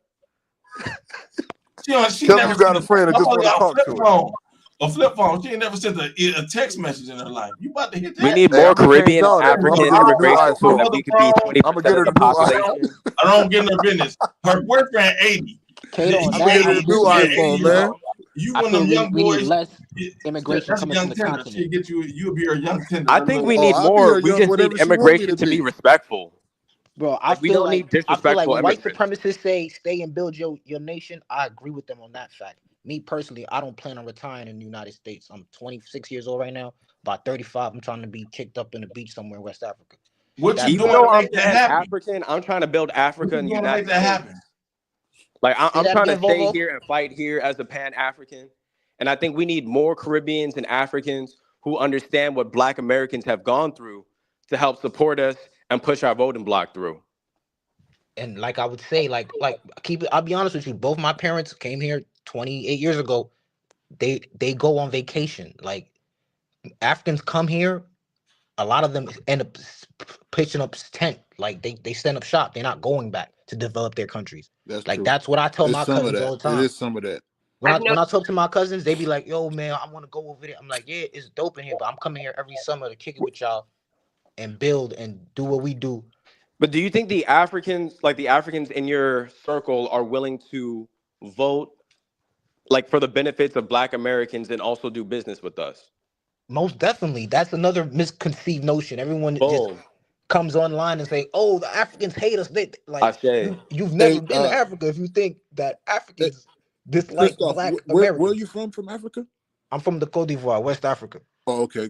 She Tell me never you got sent a friend that my just mother want to got a talk flip to her. phone. A flip phone. She ain't never sent a text message in her life. You about to hit that? We need Hey, more I'm gonna change Caribbean and all that, bro. I'm African gonna get her the new immigration so iPhone. that we could be 20% I'm gonna get her of the the new population. I don't get in her business. Her boyfriend 80. Kato, on I'm that, gonna get I her the agree new with you. iPhone, man. You I one of feel them young we need boys. less immigration That's a coming from young the tender. continent. She'll get you. You'll be her young tender. I think we Oh, need I'll be more. her We young just need whatever she want me immigration to to be be. respectful. Bro, Like we don't need I feel like disrespectful when white immigrants. supremacists say stay and build your nation, I agree with them on that fact. Me personally, I don't plan on retiring in the United States. I'm 26 years old right now. By 35, I'm trying to be kicked up in the beach somewhere in West Africa. What you Even doing though to I'm make that Pan happen? African, I'm trying to build Africa What in you the doing to make United that States. happen? Like Say I'm that trying to again, stay Volvo. here and fight here as a Pan African, and I think we need more Caribbeans and Africans who understand what Black Americans have gone through to help support us and push our voting block through. And like I would say, I'll be honest with you. Both my parents came here 28 years ago. They go on vacation. Like Africans come here, a lot of them end up pitching up tent. Like they stand up shop. They're not going back to develop their countries. That's Like true. that's what I tell It's my some of cousins that. all the It time. is some of that. When I talk to my cousins, they be like, "Yo, man, I want to go over there." I'm like, "Yeah, it's dope in here, but I'm coming here every summer to kick it with y'all and build and do what we do." But do you think the Africans, like the Africans in your circle, are willing to vote like for the benefits of Black Americans and also do business with us? Most definitely. That's another misconceived notion. Everyone just Boom. comes online and say, "Oh, the Africans hate us." They like Ashe. you've never Hey, been to Africa if you think that hey, Africans dislike Christoph, Black where are Americans. you from Africa? I'm from the Côte d'Ivoire, West Africa. Oh, okay.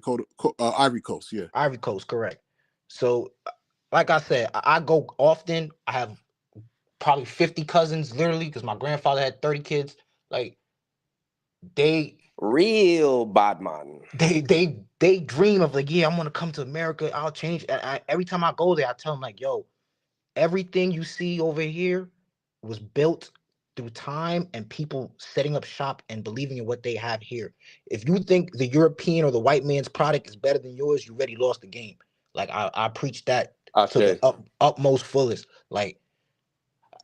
Ivory Coast, yeah. Ivory Coast, correct. So, like I said, I go often. I have probably 50 cousins, literally, because my grandfather had 30 kids. Like they Real bad man. they dream of like, yeah, I'm gonna come to America. I'll change. Every time I go there, I tell them like, yo, everything you see over here was built through time and people setting up shop and believing in what they have here. If you think the European or the white man's product is better than yours, you already lost the game. Like I preach that to the Ashe. utmost fullest. Like,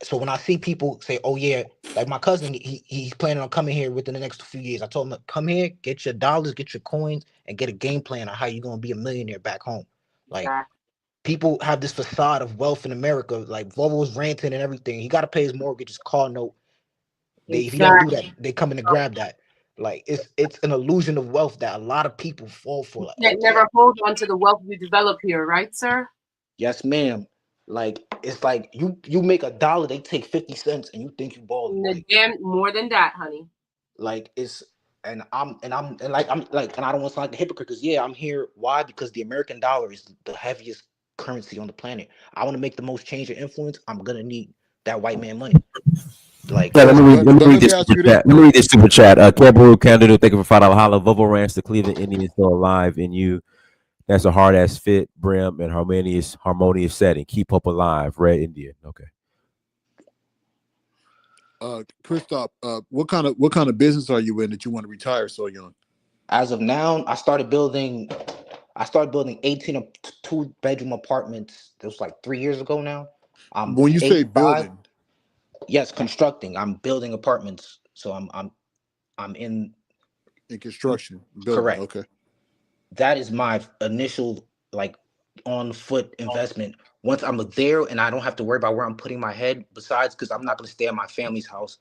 so when I see people say, "Oh yeah," like my cousin, he's planning on coming here within the next few years. I told him, "Come here, get your dollars, get your coins, and get a game plan on how you're gonna be a millionaire back home." Like people have this facade of wealth in America. Like Volvo was ranting and everything. He got to pay his mortgage, his car note. If he don't do that, they come in to grab that. Like it's an illusion of wealth that a lot of people fall for. Like, Can't never hold on to the wealth we develop here, right, sir? yes, ma'am. Like it's like you make $1, they take 50 cents, and you think you balling. Like, Damn, more than that, honey. like it's and I don't want to sound like a hypocrite because yeah, I'm here. Why? Because the American dollar is the heaviest currency on the planet. I want to make the most change and influence. I'm gonna need that white man money. Like, Yeah, So let me read let me this ask super you this. chat. Let me read this super chat. Cameroon candidate, thank you for $5 holla. Volvo Ranch, the Cleveland Indians still alive in you. That's a hard ass fit, brim, and harmonious setting. Keep hope alive. Red Indian. Okay. Christoph, what kind of business are you in that you want to retire so young? as of now, I started building 18 of 2-bedroom apartments. That was like 3 years ago now. I'm When you say 85. building, Yes, constructing. I'm building apartments. So I'm in construction, building. correct. Okay. That is my initial like on foot investment. Once I'm there and I don't have to worry about where I'm putting my head, besides because I'm not going to stay at my family's house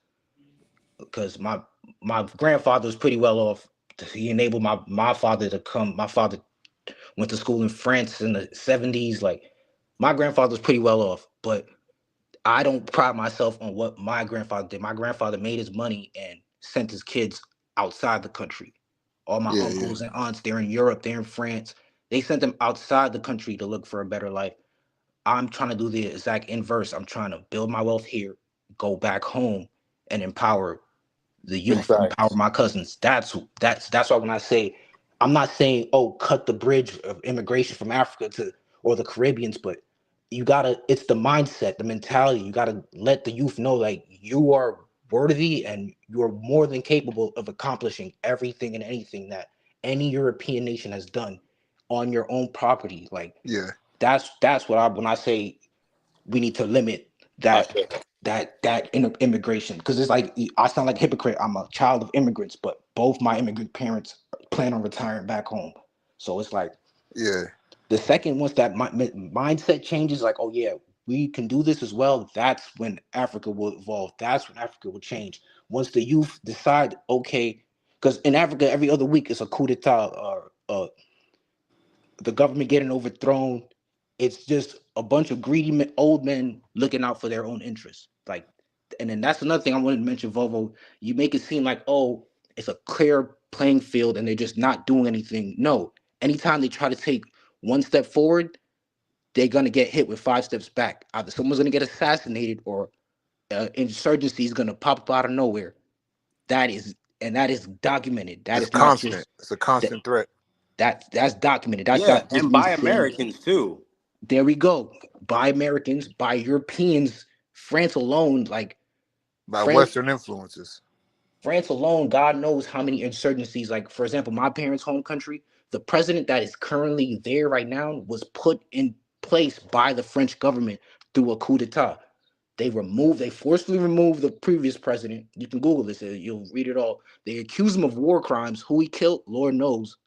because my grandfather was pretty well off. He enabled my father to come. My father went to school in France in the 70s. Like my grandfather was pretty well off, but I don't pride myself on what my grandfather did. My grandfather made his money and sent his kids outside the country. All my Yeah, uncles and aunts, they're in Europe, they're in France. They sent them outside the country to look for a better life. I'm trying to do the exact inverse. I'm trying to build my wealth here, go back home, and empower the Big youth, empower facts. my cousins. That's why when I say, I'm not saying, oh, cut the bridge of immigration from Africa to or the Caribbeans, but you gotta, it's the mindset, the mentality. You gotta let the youth know, like, you are worthy and you are more than capable of accomplishing everything and anything that any European nation has done on your own property. Like, Yeah. that's what when I say we need to limit immigration, because it's like I sound like a hypocrite. I'm a child of immigrants, but both my immigrant parents plan on retiring back home. So it's like, yeah, the second, once that mindset changes, like, oh yeah, we can do this as well, that's when Africa will evolve. That's when Africa will change. Once the youth decide, okay, because in Africa every other week it's a coup d'etat or the government getting overthrown. It's just a bunch of greedy old men looking out for their own interests. Like, and then that's another thing I wanted to mention, Volvo. You make it seem like, oh, it's a clear playing field and they're just not doing anything. No, anytime they try to take one step forward, they're gonna get hit with 5 steps back. Either someone's gonna get assassinated or insurgency is gonna pop up out of nowhere. That is documented. That it's is not constant. just It's a constant threat. that's documented. That's Yeah, not just and me by saying. Americans too. There we go. By Americans, by Europeans, France alone, like By France, Western influences. France alone, God knows how many insurgencies. Like, for example, my parents' home country, the president that is currently there right now was put in place by the French government through a coup d'etat. They forcefully removed the previous president. You can Google this, you'll read it all. They accuse him of war crimes. Who he killed, Lord knows.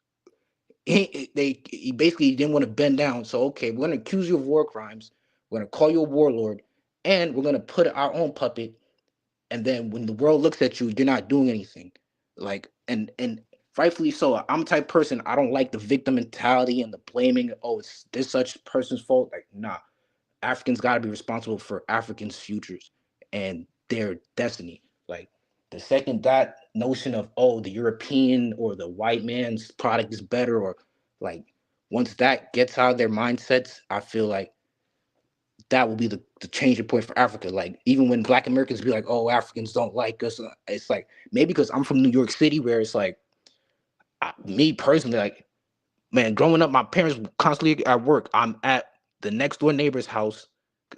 He basically didn't want to bend down. So, okay, we're going to accuse you of war crimes. We're going to call you a warlord, and we're going to put our own puppet. And then when the world looks at you, you're not doing anything. Like, and rightfully so. I'm the type of person, I don't like the victim mentality and the blaming. Oh, it's this such person's fault. Like, nah. Africans got to be responsible for Africans' futures and their destiny. Like, the second that notion of, oh, the European or the white man's product is better, or like, once that gets out of their mindsets, I feel like that will be the changing point for Africa. Like, even when Black Americans be like, oh, Africans don't like us, it's like, maybe because I'm from New York City, where it's like, me personally, like, man, growing up, my parents constantly at work. I'm at the next door neighbor's house.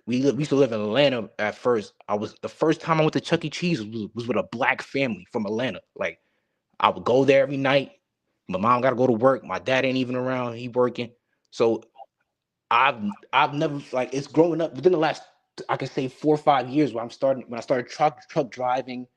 We used to live in Atlanta at first. The first time I went to Chuck E. Cheese was with a Black family from Atlanta. Like, I would go there every night. My mom got to go to work. My dad ain't even around. He working. So I've never, like, it's growing up within the last, I can say 4 or 5 years, when I started truck driving,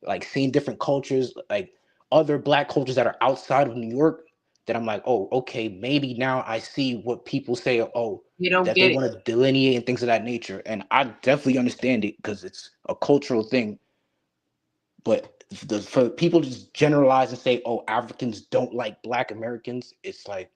like, seeing different cultures, like other Black cultures that are outside of New York, that I'm like, oh, okay, maybe now I see what people say, oh, You don't that they get it. want to delineate and things of that nature. And I definitely understand it because it's a cultural thing. But for people to just generalize and say, oh, Africans don't like Black Americans, it's like,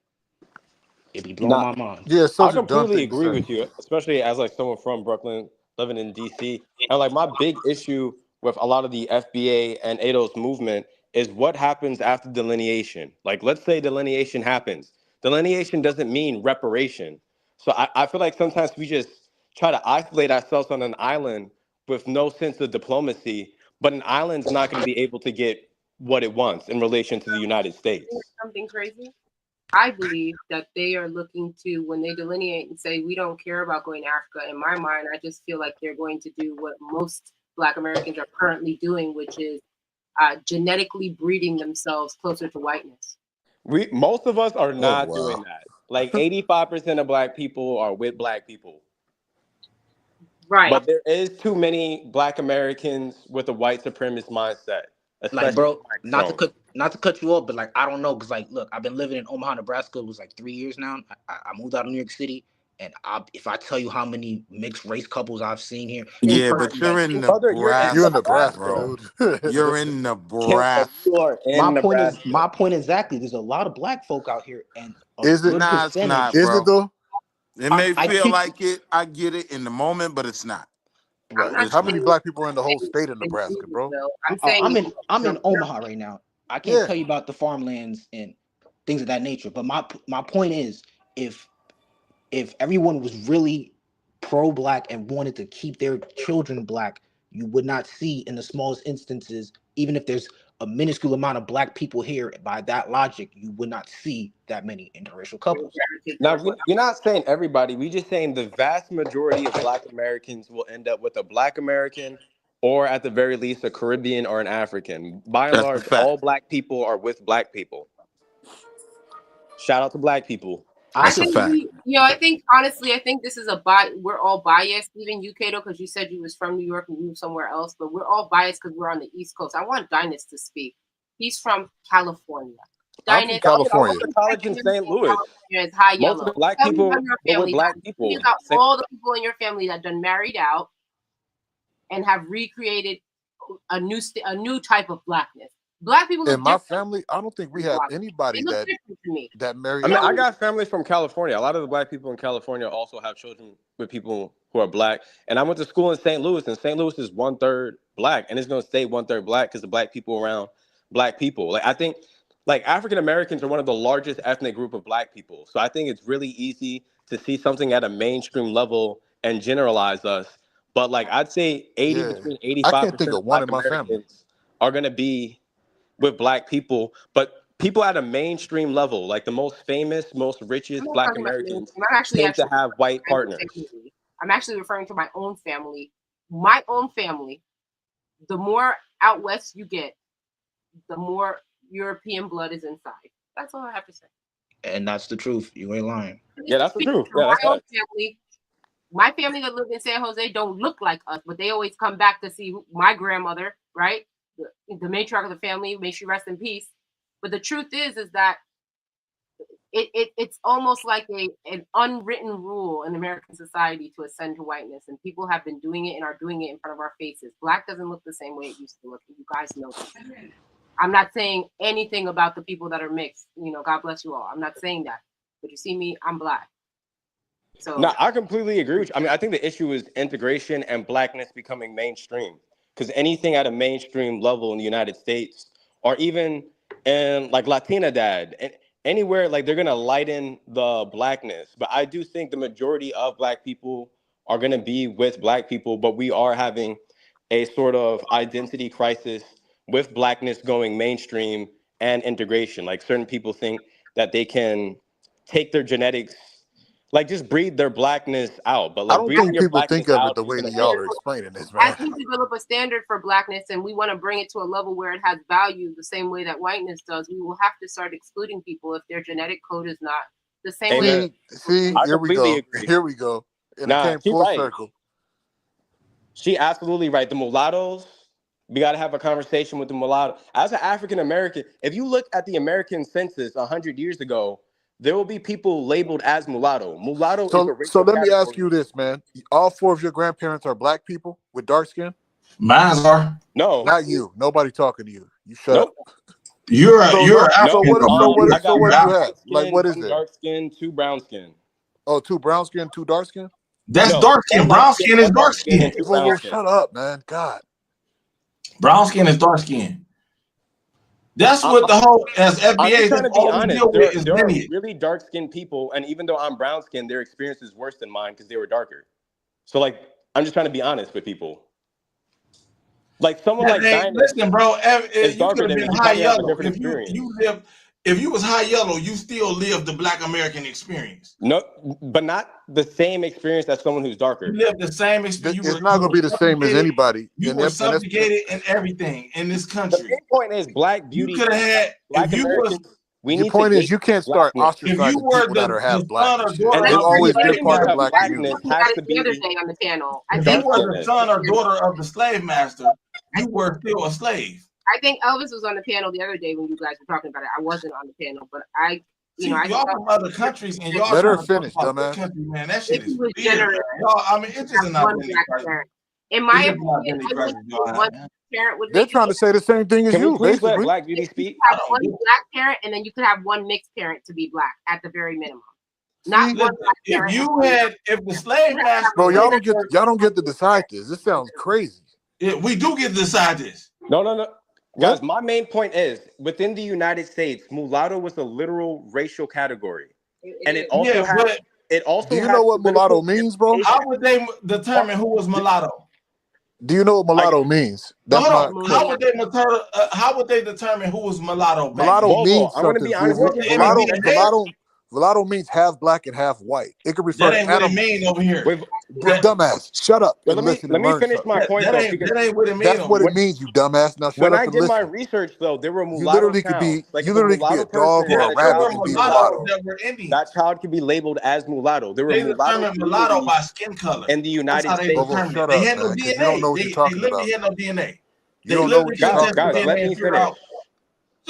it be blowing Nah, my mind. Yeah, it's I such a dumb completely thing to agree say. with you, especially as like someone from Brooklyn living in DC. And like my big issue with a lot of the FBA and ADOS movement is what happens after delineation. Like, let's say delineation happens. Delineation doesn't mean reparation. So I feel like sometimes we just try to isolate ourselves on an island with no sense of diplomacy, but an island's not going to be able to get what it wants in relation to the United States. Something crazy. I believe that they are looking to, when they delineate and say we don't care about going to Africa, in my mind, I just feel like they're going to do what most Black Americans are currently doing, which is genetically breeding themselves closer to whiteness. Most of us are Oh not wow. doing that. Like 85% of Black people are with Black people. Right. But there is too many Black Americans with a white supremacist mindset, Like, especially bro, Black not to Stones. cut you off, but like, I don't know, because, like, look, I've been living in Omaha, Nebraska. It was like 3 years now. I moved out of New York City, and if I tell you how many mixed race couples I've seen here in Yeah, but person, you're like, in Brother, you're in You're in Nebraska, Nebraska, Nebraska. bro. dude. You're in Kimbo, you Nebraska. are in my Nebraska. point exactly. There's a lot of Black folk out here, and a Is it? good Nah, it's not, percentage. Is it bro. though? It I may I feel kid. like it. I get it in the moment, but it's not. I'm Right. not It's How many not. saying Black people are in the whole state of in Nebraska, Jesus, bro? though. I'm saying I'm in Omaha right now. I can't Yeah. tell you about the farmlands, and things of that nature. But my point is, if everyone was really pro-black and wanted to keep their children black, you would not see, in the smallest instances, even if there's a minuscule amount of black people here, by that logic, you would not see that many interracial couples. Now, we're not saying everybody. We're just saying the vast majority of Black Americans will end up with a Black American, or at the very least, a Caribbean or an African. By and That's the large, fact. all Black people are with Black people. Shout out to Black people. I think I think honestly, I think this is we're all biased, even you, Kato, because you said you was from New York and moved somewhere else, but we're all biased because we're on the East Coast. I want Dynas to speak. He's from California. I'm from California. I went to college in St. Louis. Is high Most yellow. of the Black Tell me people about your were family. with Black people. Tell me about all the people in your family that done married out and have recreated a new type of blackness. Black people in my family, I don't think we have anybody that married. I mean, I got family from California. A lot of the Black people in California also have children with people who are Black. And I went to school in St. Louis, and St. Louis is 1/3 Black, and it's going to stay 1/3 Black because the Black people around Black people. Like, I think, like, African Americans are one of the largest ethnic group of Black people. So I think it's really easy to see something at a mainstream level and generalize us. But like, I'd say between 85% of Black Americans are going to be with Black people, but people at a mainstream level, like the most famous, most richest Black Americans, tend to have white partners. I'm actually referring to my own family. My own family, the more out west you get, the more European blood is inside. That's all I have to say. And that's the truth. You ain't lying. Yeah, that's the truth. Yeah, that's right. My family that lived in San Jose don't look like us, but they always come back to see my grandmother, right? The matriarch of the family, may she rest in peace. But the truth is that it's almost like an unwritten rule in American society to ascend to whiteness, and people have been doing it and are doing it in front of our faces. Black doesn't look the same way it used to look. You guys know that. I'm not saying anything about the people that are mixed. You know, God bless you all. I'm not saying that. But you see me, I'm Black. So no, I completely agree with you. I mean, I think the issue is integration and Blackness becoming mainstream. Because anything at a mainstream level in the United States, or even in like Latinidad, and anywhere, like, they're gonna lighten the Blackness. But I do think the majority of Black people are gonna be with Black people, but we are having a sort of identity crisis with Blackness going mainstream and integration. Like, certain people think that they can take their genetics, like, just breed their Blackness out. But like, I don't breeding think your people Blackness think of out it the is way gonna that y'all are explaining this, man. as we develop a standard for Blackness and we want to bring it to a level where it has value the same way that whiteness does, we will have to start excluding people if their genetic code is not the same way. See, I here we completely go. agree. Here we go. And it Nah, came she full right. circle. She absolutely right. The mulattoes, we got to have a conversation with the mulatto. As an African American, if you look at the American census 100 years ago, there will be people labeled as mulatto. Mulatto is a So racial let me category. ask you this, man. All 4 of your grandparents are Black people with dark skin? Mine are. No. Not you. Nobody talking to you. You shut up. You're so what do you have? Like, what is one it? Dark skin, 2 brown skin. Oh, 2 brown skin, 2 dark skin? That's dark skin. Brown skin is dark skin. And 2 brown skin. Shut up, man. God. Brown skin is dark skin. That's what the whole as I'm FBA just is trying to be all we honest. deal with is There are lineage. really dark skinned people, and even though I'm brown skinned, their experience is worse than mine because they were darker. So like, I'm just trying to be honest with people. Like, someone like Dynas, listen, bro, is you darker could have than me. been He high probably have a yellow. different experience. If you was high yellow, you still live the Black American experience. No, but not the same experience as someone who's darker. You live the same experience. It's not going to be the same as anybody. You were subjugated in everything in this country. The main point is Black beauty. You could have had. Black if you Americans. Was, the point is, you can't start ostracizing people that have black. They've always been part of the Black community. Has to be the other day on the panel. If you were the son or daughter of the slave master, you were still a slave. I think Elvis was on the panel the other day when you guys were talking about it. I wasn't on the panel, but I y'all from other countries and y'all let her finish, dumbass. Country, man, that shit is weird. Y'all, I mean, it's just not in my opinion, parent would they're trying to say the same thing as you, basically. Let Black beauty speak? You have one Black parent, and then you could have one mixed parent to be Black at the very minimum. Not one Black parent. If the slave master, bro, y'all don't get to decide this. This sounds crazy. Yeah, we do get to decide this. No. Guys, my main point is within the United States, mulatto was a literal racial category, and it also has. It also. Do you know what mulatto means, bro? How would they determine who was mulatto? Do you know what mulatto means? That's my question. How would they determine who was mulatto? Mulatto means something. Mulatto means half black and half white. It could refer that ain't to what animals. it mean over here. Dumbass, shut up and let listen me and learn finish something. my point. That ain't what it mean. That's what it means, you dumbass. Now shut when up I and did listen. my research, though, there were mulatto You literally could towns. be. Like You if a literally could be a mulatto dog person or had a a rabbit child, and be mulatto. That were Indians. that child could be labeled as mulatto. There were They mulatto determine mulatto by skin color. in the United That's how they States. determine Shut it. They up, had no man, because you don't know DNA. what you're They talking literally about. had no DNA. You don't know what you're Guys, talking about. let me finish.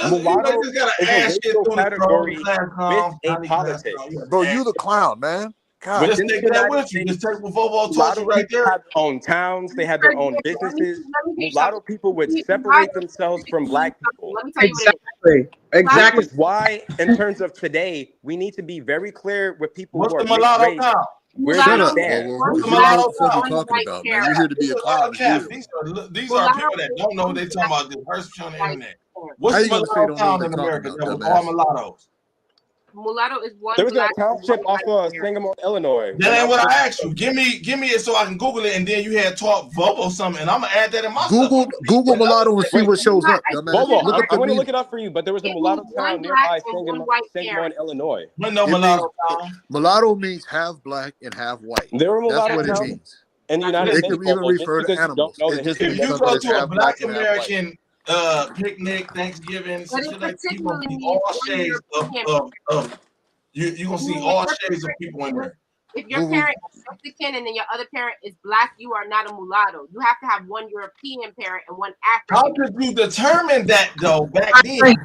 Mulatto You just gotta is a ask shit racial through the category throat. with a politics. Bro, you the clown, man. God. Just take that with you. Just take what Vovo told you right there. Had their own towns. They had their own businesses. Mulatto people would separate themselves from black people. Let me tell you what it is. Exactly. Which is why, in terms of today, we need to be very clear with people What's who are the mulatto mixed race. town? Where Shut they up, stand. Bobo. What's the You don't know mulatto what the fuck town? you're talking about, man. You're here to be a clown. It's weird. These are people that don't know what they're talking about. Diversity on the internet. What's How the you gonna say you mulatto don't know what town they're in talking America about, that was all dumbass? mulattoes? Mulatto is one There was a black township off of Sangamon, Illinois. That ain't what I asked you. Give me it so I can Google it, and then you had taught Vovo something, and I'm gonna add that in my Google mulatto and see Wait, what shows up, dumbass. Bobo, Look up I'm the going to meaning. look it up for you, but there was a It mulatto means town one nearby black and one Sangamon, white Sangamon, Illinois. But no It mulatto means town. mulatto means half black and half white. There were That's mulatto what it towns means. in the United It States, could even Bobo, just refer to because you don't animals. know the It just history. If means you something go that's to a half Black black and half white. American picnic, Thanksgiving, some But it shit like that, you gonna particularly see means all one shades European. of you gonna see all shades of people in there. If your parent is Mexican and then your other parent is black, you are not a mulatto. You have to have one European parent and one How African. could you determine that though back then?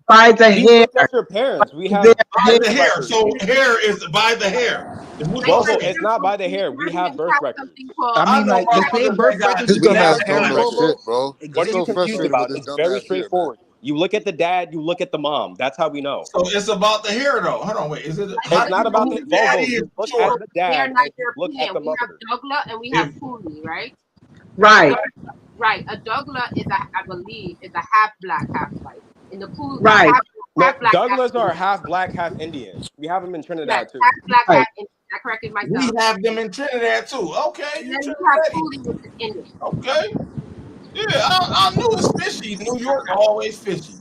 By the We hair. look at your parents. We have By the birth hair. records. So hair is by the hair. Bobo, it's not by the hair. We have birth records. I mean, like the same birth records His we dumb have ass of don't hair, know Bobo. shit, bro. What I'm are you so confused frustrated with about? this It's dumb very ass hair, man. straightforward. You look at the dad, you look at the mom. That's how we know. So it's about the hair though. Hold on, wait. Is it It's not about the daddy Volvo. is You look at short? the They are dad not and you look at European. the We have mother. Douglas and we have Cooley, right? Right. Right. A Douglas is I believe, is a half black, half white. In the Cooley, Right. half black, Douglas half are half black, half Indian. We have them in yes, Trinidad too. half black, Right. half Indian. I corrected We myself. have them in Trinidad too. Okay, And you then you have Trinidadian. Cooley, which is Indian. Okay. Yeah, I knew it's fishy. New York always fishy.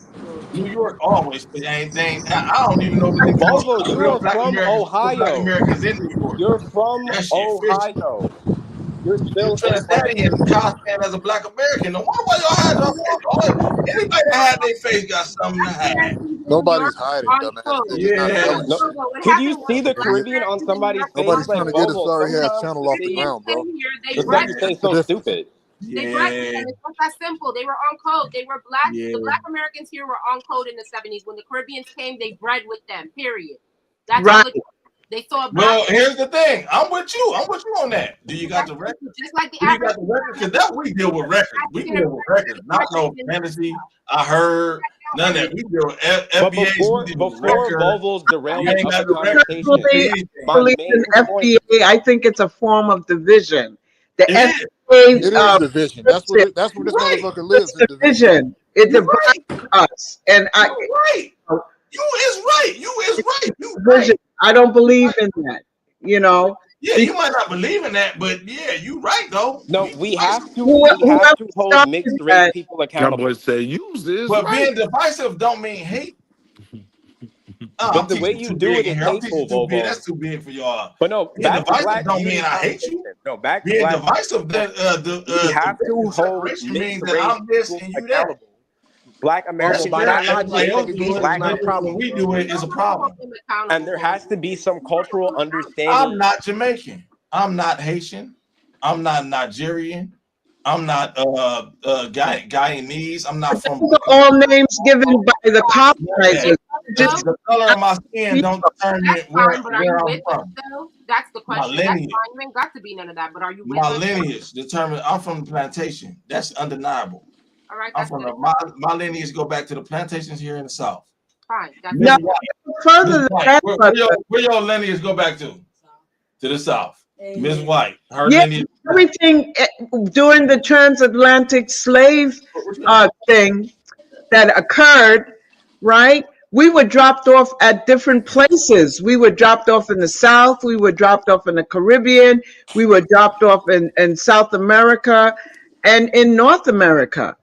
New York always fishy. I don't even know what they call Volvo, you real are from Black Ohio. Americans in New York. You're from That shit fishy. Ohio. You're You still in Trinidadian cosplaying as a Black American. No wonder why y'all hide your face. Anybody that had their face got something to hide. Nobody's hiding, dumbass. They're just not Yeah. showing No, shit. could you see the Caribbean on somebody's face? Nobody's Like trying to get a Volvo, sorry ass sometimes channel the off the things, ground, bro. They the stuff bred you with say them. is so stupid. They bred with them. It's not that simple. They were on code. They were black. The Black Americans here were on code in the 70s. When the Caribbeans came, they bred with them. Period. That's all it was. They saw black. Well, here's the thing. I'm with you. I'm with you on that. Do you got the record? Just like the Do you got average. the record? Because that's what we deal with records. We deal with records, not no fantasy. I heard none of that. We deal with But FBA's. before We deal with Volvo's You derailment ain't of got the the record. conversation, my believe main in point. FBA. I think it's a form of division. The It is. FBA. It is division. That's what this motherfucker lives in division. It divides us, and I. You're right. You is right. You is right. You Division. right. I don't believe in that. You know. Yeah, you might not believe in that, but yeah, you right though. No, we have to Whoever hold started mixed race that- people accountable. Cowboys say use this But right. being divisive don't mean hate. But I'm the way teaching you too do big it in is here. I'm hateful, teaching too big. Volvo. That's too big for y'all. But no, Being back to divisive Black don't Beauty mean I hate you. conversation. No, back to Being Black divisive, we have to hold separation means mixed that race I'm this people and you that. accountable. Black Americans by that have logic, to segregation is Black not a people. problem, When we bro. do it, it's a problem. And there has to be some cultural understanding. I'm not Jamaican. I'm not Haitian. I'm not Nigerian. I'm not Guyanese. I'm not from. Those are all names given by the colonizers. Just the color of my skin don't determine where I'm with from. us, though? That's the question. That's fine. lineage. You ain't got to be none of that, but are you with My us? lineage determined. I'm from the plantation. That's undeniable. All right, I'm that's from good. my lineage go back to the plantations here in the South. Fine. That's No, further than that, where your lineage go back to? To the South. Miss White. Her yeah, lineage. everything during the transatlantic slave thing that occurred, right? We were dropped off at different places. We were dropped off in the South. We were dropped off in the Caribbean. We were dropped off in South America and in North America,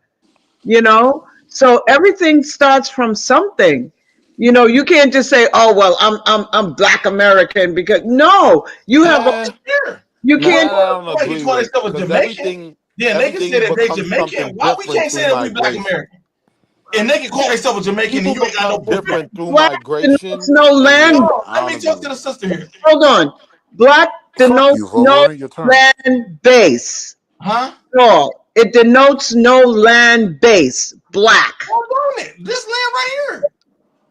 you know? So everything starts from something. You know, you can't just say, "Oh, well, I'm Black American," because no, you have you Now can't. that I don't agree with, because everything becomes something different through migration. And they can call themselves a Jamaican, People and you ain't got no become proof. different through Black migration. denotes no And land. yeah, Let me talk to the sister here. Hold on. Black fuck denotes you, no Vovo. Your turn. land base. Huh? No, it denotes no land base. Black. Hold on it. This land right here.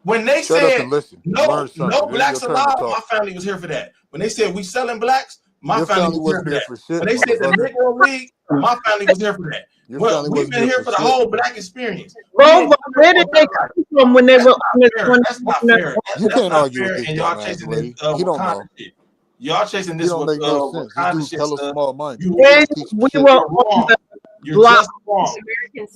When they Shut up said and listen. no Learn something. This is blacks your turn to allowed, talk. my family was here for that. When they said we selling blacks, my Your family family was here wasn't for here that. for shit, When they said the motherfucker. Negro League, my family was here for that. Your Well, family we've wasn't been here here for for the shit. whole black experience. Bobo, where did they come from when they were on the That's not fair. You That's can't not argue with fair. this And y'all dumbass chasing this lady. He don't Wakanda know. shit. Y'all chasing He this don't make no sense. This Wakanda dude's shit hella stuff. small-minded. You When Teach him we shit. were you're on wrong. the You're block, just wrong.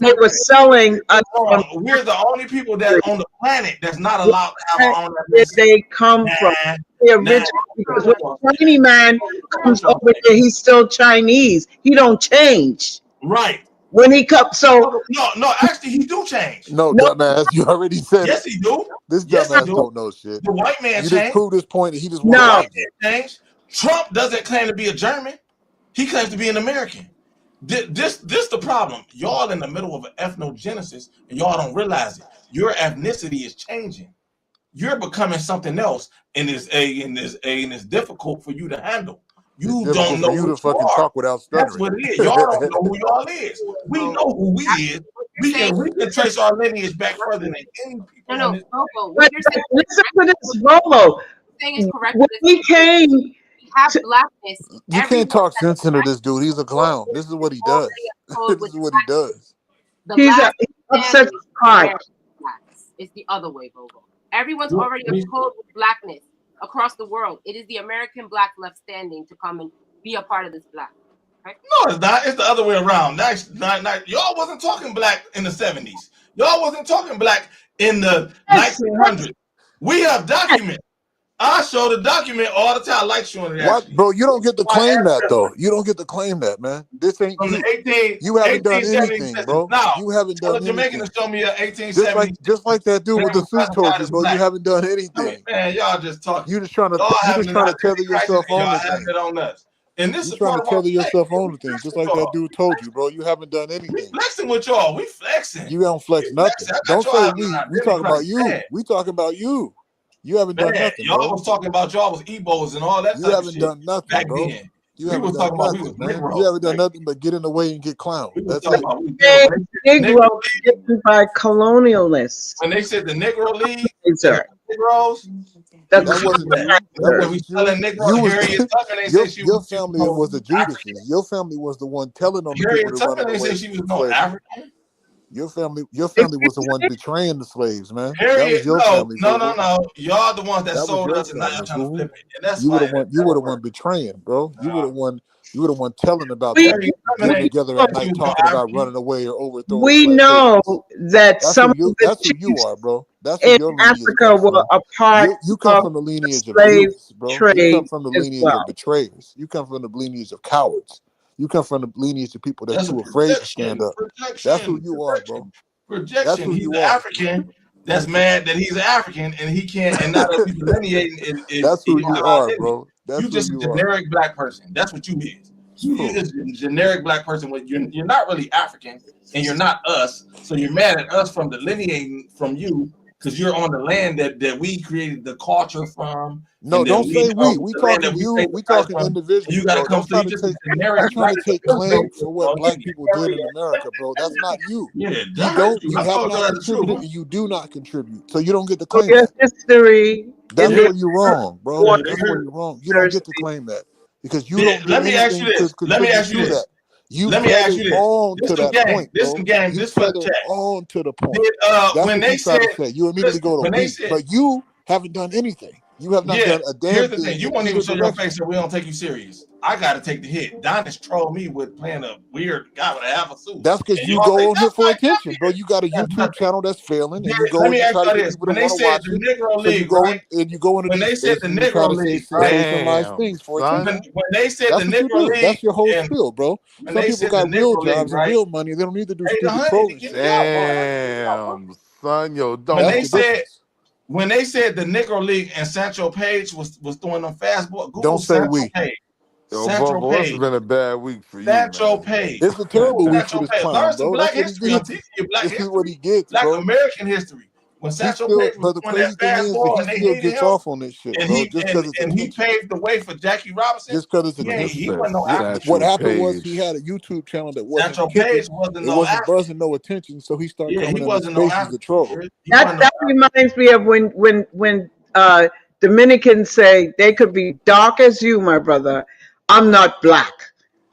they were selling us from We're the only people that on the planet that's not allowed to have our own where ethnicity. they come from. They originally, because when a Chinese man comes over here, he's still Chinese. He don't change. Right. When he comes, so No, actually he do change. No, dumbass. You already said Yes, it. he do. This Yes, he dumbass do. don't know shit. The white man You changed. just proved his point, and he just The want to no, white argue. man changed. Trump doesn't claim to be a German. He claims to be an American. This the problem. Y'all in the middle of an ethnogenesis, and y'all don't realize it. Your ethnicity is changing. You're becoming something else, and it's difficult for you to handle. It's You difficult don't for know you who to you fucking are. talk without That's stuttering. what it is. Y'all don't know who y'all is. We know who we is. We can trace our lineage back further than any people on this. Bobo, but what you're saying, listen to this, Bobo. is correct. When we came, We have blackness. You can't talk sense into this dude. He's a clown. This is what he does. This is what he does. The he's last upset family heart. American blacks. It's the other way, Bobo. Everyone's already opposed with blackness across the world. It is the American black left standing to come and be a part of this black. Right? No, it's not. It's the other way around. Not. Y'all wasn't talking black in the 70s. Y'all wasn't talking black in the 1900s. We have documents. I show the document all the time. I like showing it. What, Actually, bro? You don't get to claim that though. You don't get to claim that, man. This ain't from you. the You haven't done anything, bro. Now, You haven't tell done a Jamaican anything. to show me a 1870. Just like that dude with the suit told you, bro. You haven't done anything. Man, y'all just talking. You just trying to tether yourself on the thing. It on us. And this You're is trying part to of our tether yourself flex. on the thing, just like that dude told you, bro. You haven't done We anything. flexing with y'all. We flexing. You don't flex nothing. Don't say we. We talking about you. We talking about you. You haven't done nothing, y'all bro. was talking about y'all was Ebos and all that. You type haven't of shit done nothing, back bro. then. You We haven't was done talking about we nothing, was man. Negroes. You haven't done nothing but get in the way and get clowned. We was That's talking it. about we Negro given by colonialists. when they said the Negro League, Sir. Negroes. The That wasn't you. That wasn't you. You was your family was the Judases. Your family was the one telling on the people to run Tucker, they away said she was from no slavery. African. Your family was the one betraying the slaves, man. That Harriet, was your family. no. Y'all the ones that That was sold your us, and now y'all family, trying to fool. flip it. And that's You were why the one betraying, bro. You were the one. You were the one telling about We- that. Getting together at night talking about running away or overthrowing. We know that that's some who of the that's who you chiefs are, bro. That's who in your lineage Africa comes were from. a part You come of from the lineage of slave Judas, bro. You trade come from the as lineage well. of betrayers. You come from the lineage of cowards. You come from the lineage of people that's too afraid to stand up. That's who you are, bro. Projection. That's who He's you an are. African that's mad that he's an African and he can't, and now that he's delineating is That's who you are, bro. That's you who just you a generic black person. That's what you is. You just a generic black person. When you're not really African and you're not us, so you're mad at us from delineating from you because you're on the land that we created the culture from. No, don't say we. We talking you. We talking individuals. You gotta bro. come to just generic. You're trying to take claim for what black people did in America, bro. That's not you. Yeah, you have not contributed and you do not contribute. So you don't get to claim Your that. history. That's where you're wrong, bro. That's where you're wrong. You don't get to claim that because you don't do anything to contribute to that. You tethered on to that point, bro. You tethered on to the point. That's what you try to say. You immediately go to we, but you haven't done anything. You have not Yeah, done a damn here's the thing thing. You in won't even either show your direction. face so we don't take you serious. I gotta take the hit. Donis trolled me with playing a weird guy with a half a suit. That's because And you y'all say, go on here that's for like attention, bro. You got a that's YouTube nothing. channel that's failing, and Yeah, you go let and me you ask try to you get this. people to When they want to said watch the it. Negro So you League, go right? in and you go into When these they said spaces the and you try Negro to say League, right? sensationalized Damn, things for son. attention. When they said That's the what you Negro do. League That's your whole and spiel, bro. when Some they people said the got real Negro League, jobs and right? real money. They don't need to do Hey, the stupid honey, trolling get shit. me out, bro. Get me out, bro. Damn, son, yo, When don't. they That's the said difference. when they said the Negro League and Sancho Page was throwing them fastball, Google Don't say Sancho we. Page. Yo, Sancho Buffalo, this has Page. been a bad week for you, Sancho man. Page. It's a Google terrible week for Sancho this Page. Learn clown, some bro. black That's what he history. I'm gets. teaching you black This is what history, he gets, black bro. American history. When He Sancho still, Page was but the throwing that crazy thing is that fastball he and they still hated gets him, off on this shit, and bro. Just because it's he attention. paved the way for Jackie Robinson, Just because it's Nigga attention. he wasn't said no African. What Satchel happened was he Page. had a YouTube channel that wasn't Sancho kicking. Page wasn't It no wasn't African. buzzing no attention, so he started Yeah, he coming in these wasn't no spaces to African. troll. He wasn't no That reminds me of when Dominicans say they could be dark as you, my brother. I'm not black.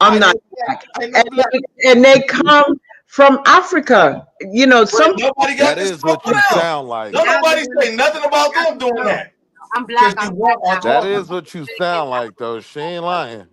I'm not black. I know black. And they come from Africa. You know, some Nobody got That this is smoke what for you them. sound like. Don't nobody say nothing about them doing No, that. I'm Because black. you I'm want black. are That talking. is what you sound like, though. She ain't lying.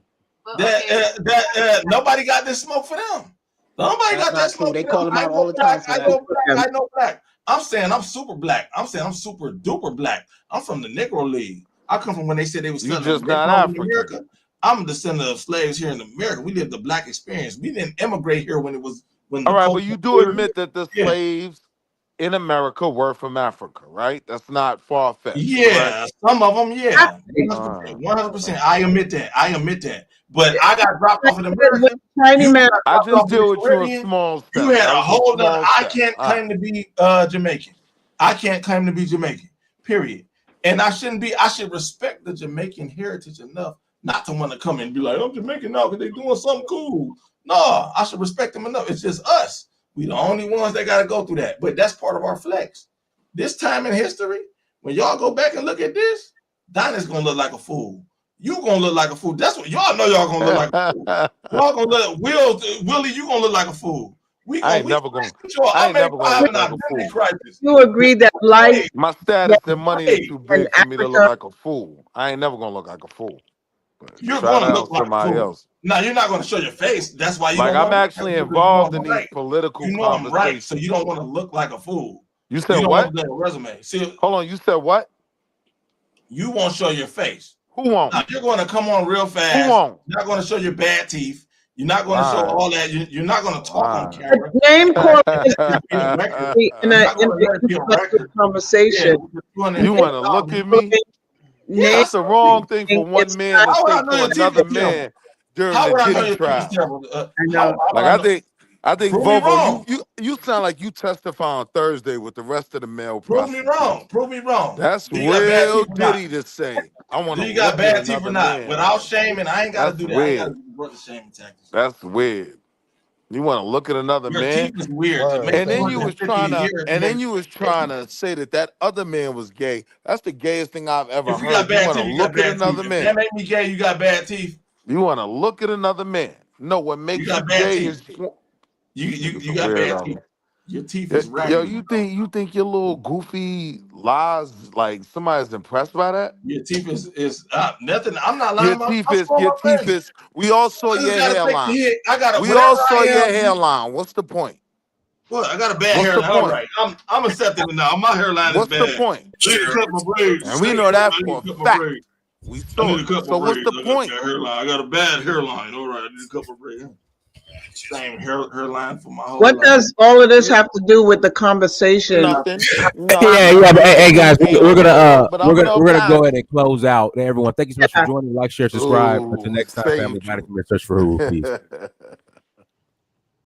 Nobody got this smoke for them. Nobody That's got that not true. smoke They for them. call him I out all know the black. time for I that. know black. I know black. I'm saying I'm super black. I'm saying I'm super duper black. I'm from the Negro League. I come from when they said they were You selling just not Negroes in African. America. I'm a descendant of slaves here in America. We lived the black experience. We didn't immigrate here when All the right, culture but you was do here. admit that the Yeah. slaves in America were from Africa, right? That's not far fetched, correct? Yeah, some of them, yeah, 100%. All 100%. I admit that. But I got dropped off in America. tiny You man. got I dropped just off in the deal with you in Caribbean. small You steps. had That a was a whole nother. small I step. can't All right. claim to be Jamaican. I can't claim to be Jamaican. Period. And I shouldn't be. I should respect the Jamaican heritage enough not to want to come and be like, I'm Jamaican now because they're doing something cool. No, I should respect them enough. It's just us. We the only ones that got to go through that. But that's part of our flex. This time in history, when y'all go back and look at this, Donnie's gonna look like a fool. You gonna look like a fool. That's what y'all know. Y'all gonna look like a fool. Y'all gonna look Willie. You gonna look like a fool. I ain't never gonna having look an like a identity fool. crisis. You agree that light My status and money is too in big for me to look Africa, like a fool. I ain't never gonna look like a fool. But You're shout gonna look out like a somebody fool. else. Now you're not gonna show your face. That's why you Like don't I'm want to look like actually a fool because you know involved in I'm these right. political You know I'm right, so conversations. you don't want to look like a fool. You said You don't what? want to do a resume. See, Hold on, you said what? you won't show your face. Who won't? Now, you're going to come on real Who fast. won't? You're not going to show your bad teeth. You're not going to show All right. all that. You're not going to talk on All camera. name calling is Let it be a record. right. in You're a not going to let it be a intellectual record. Yeah, conversation. with the You want to look 250,000. at me? Yeah, Name That's the wrong thing for one it's man to how would say I know to your teeth another is terrible? man during How the would I know Diddy your teeth is trial. terrible? I How know. would Like I know? I think Prove me Vovo, wrong. you sound like you testify on Thursday with the rest of the male Prove me prostitutes. wrong. Prove me wrong. That's Do you got bad real teeth or not? Diddy to say. I want Do to you got look at bad teeth or another not? man. Without shaming, I ain't got to That's do that. I ain't got to weird. do the brother shaming tactics. That's weird. You want to look at another Your man, teeth is weird. Word. Jamaican and then you was 250 a trying to, year. and then you was trying to say that other man was gay. That's the gayest thing I've ever If you got heard. You bad want to teeth, you got look at bad teeth. another If that man. make me gay, you got bad teeth. You want to look at another man. No, what You makes you got bad gay teeth. is You a got bad teeth. weirdo. Your teeth is Yo, raggedy. you think your little goofy lies like somebody's impressed by that? Your teeth is nothing. I'm not Your lying. teeth I'm is showing your my teeth face. is. We all saw I just your gotta take the hairline. hit. I got We whatever all saw I your am. hairline. What's the point? Well, I got a bad What's the hairline. All point? right, I'm accepting it now. My hairline is What's the bad. point? I need to cut my braids. And we know that I need for to a cut my fact. braids. We I saw need it. to cut my So what's braids. the I got point? that hairline. I got a bad hairline. All right, I need to cut my braids. Same hairline for my whole What life. does all of this have to do with the conversation? Nothing. Yeah. But hey, guys, Ain't we're on the gonna field, but I'm we're gonna go back. ahead and close out. Everyone, thank you so much for joining. Like, share, subscribe. Until Ooh, next time, family. saved you. Management search for who. Peace.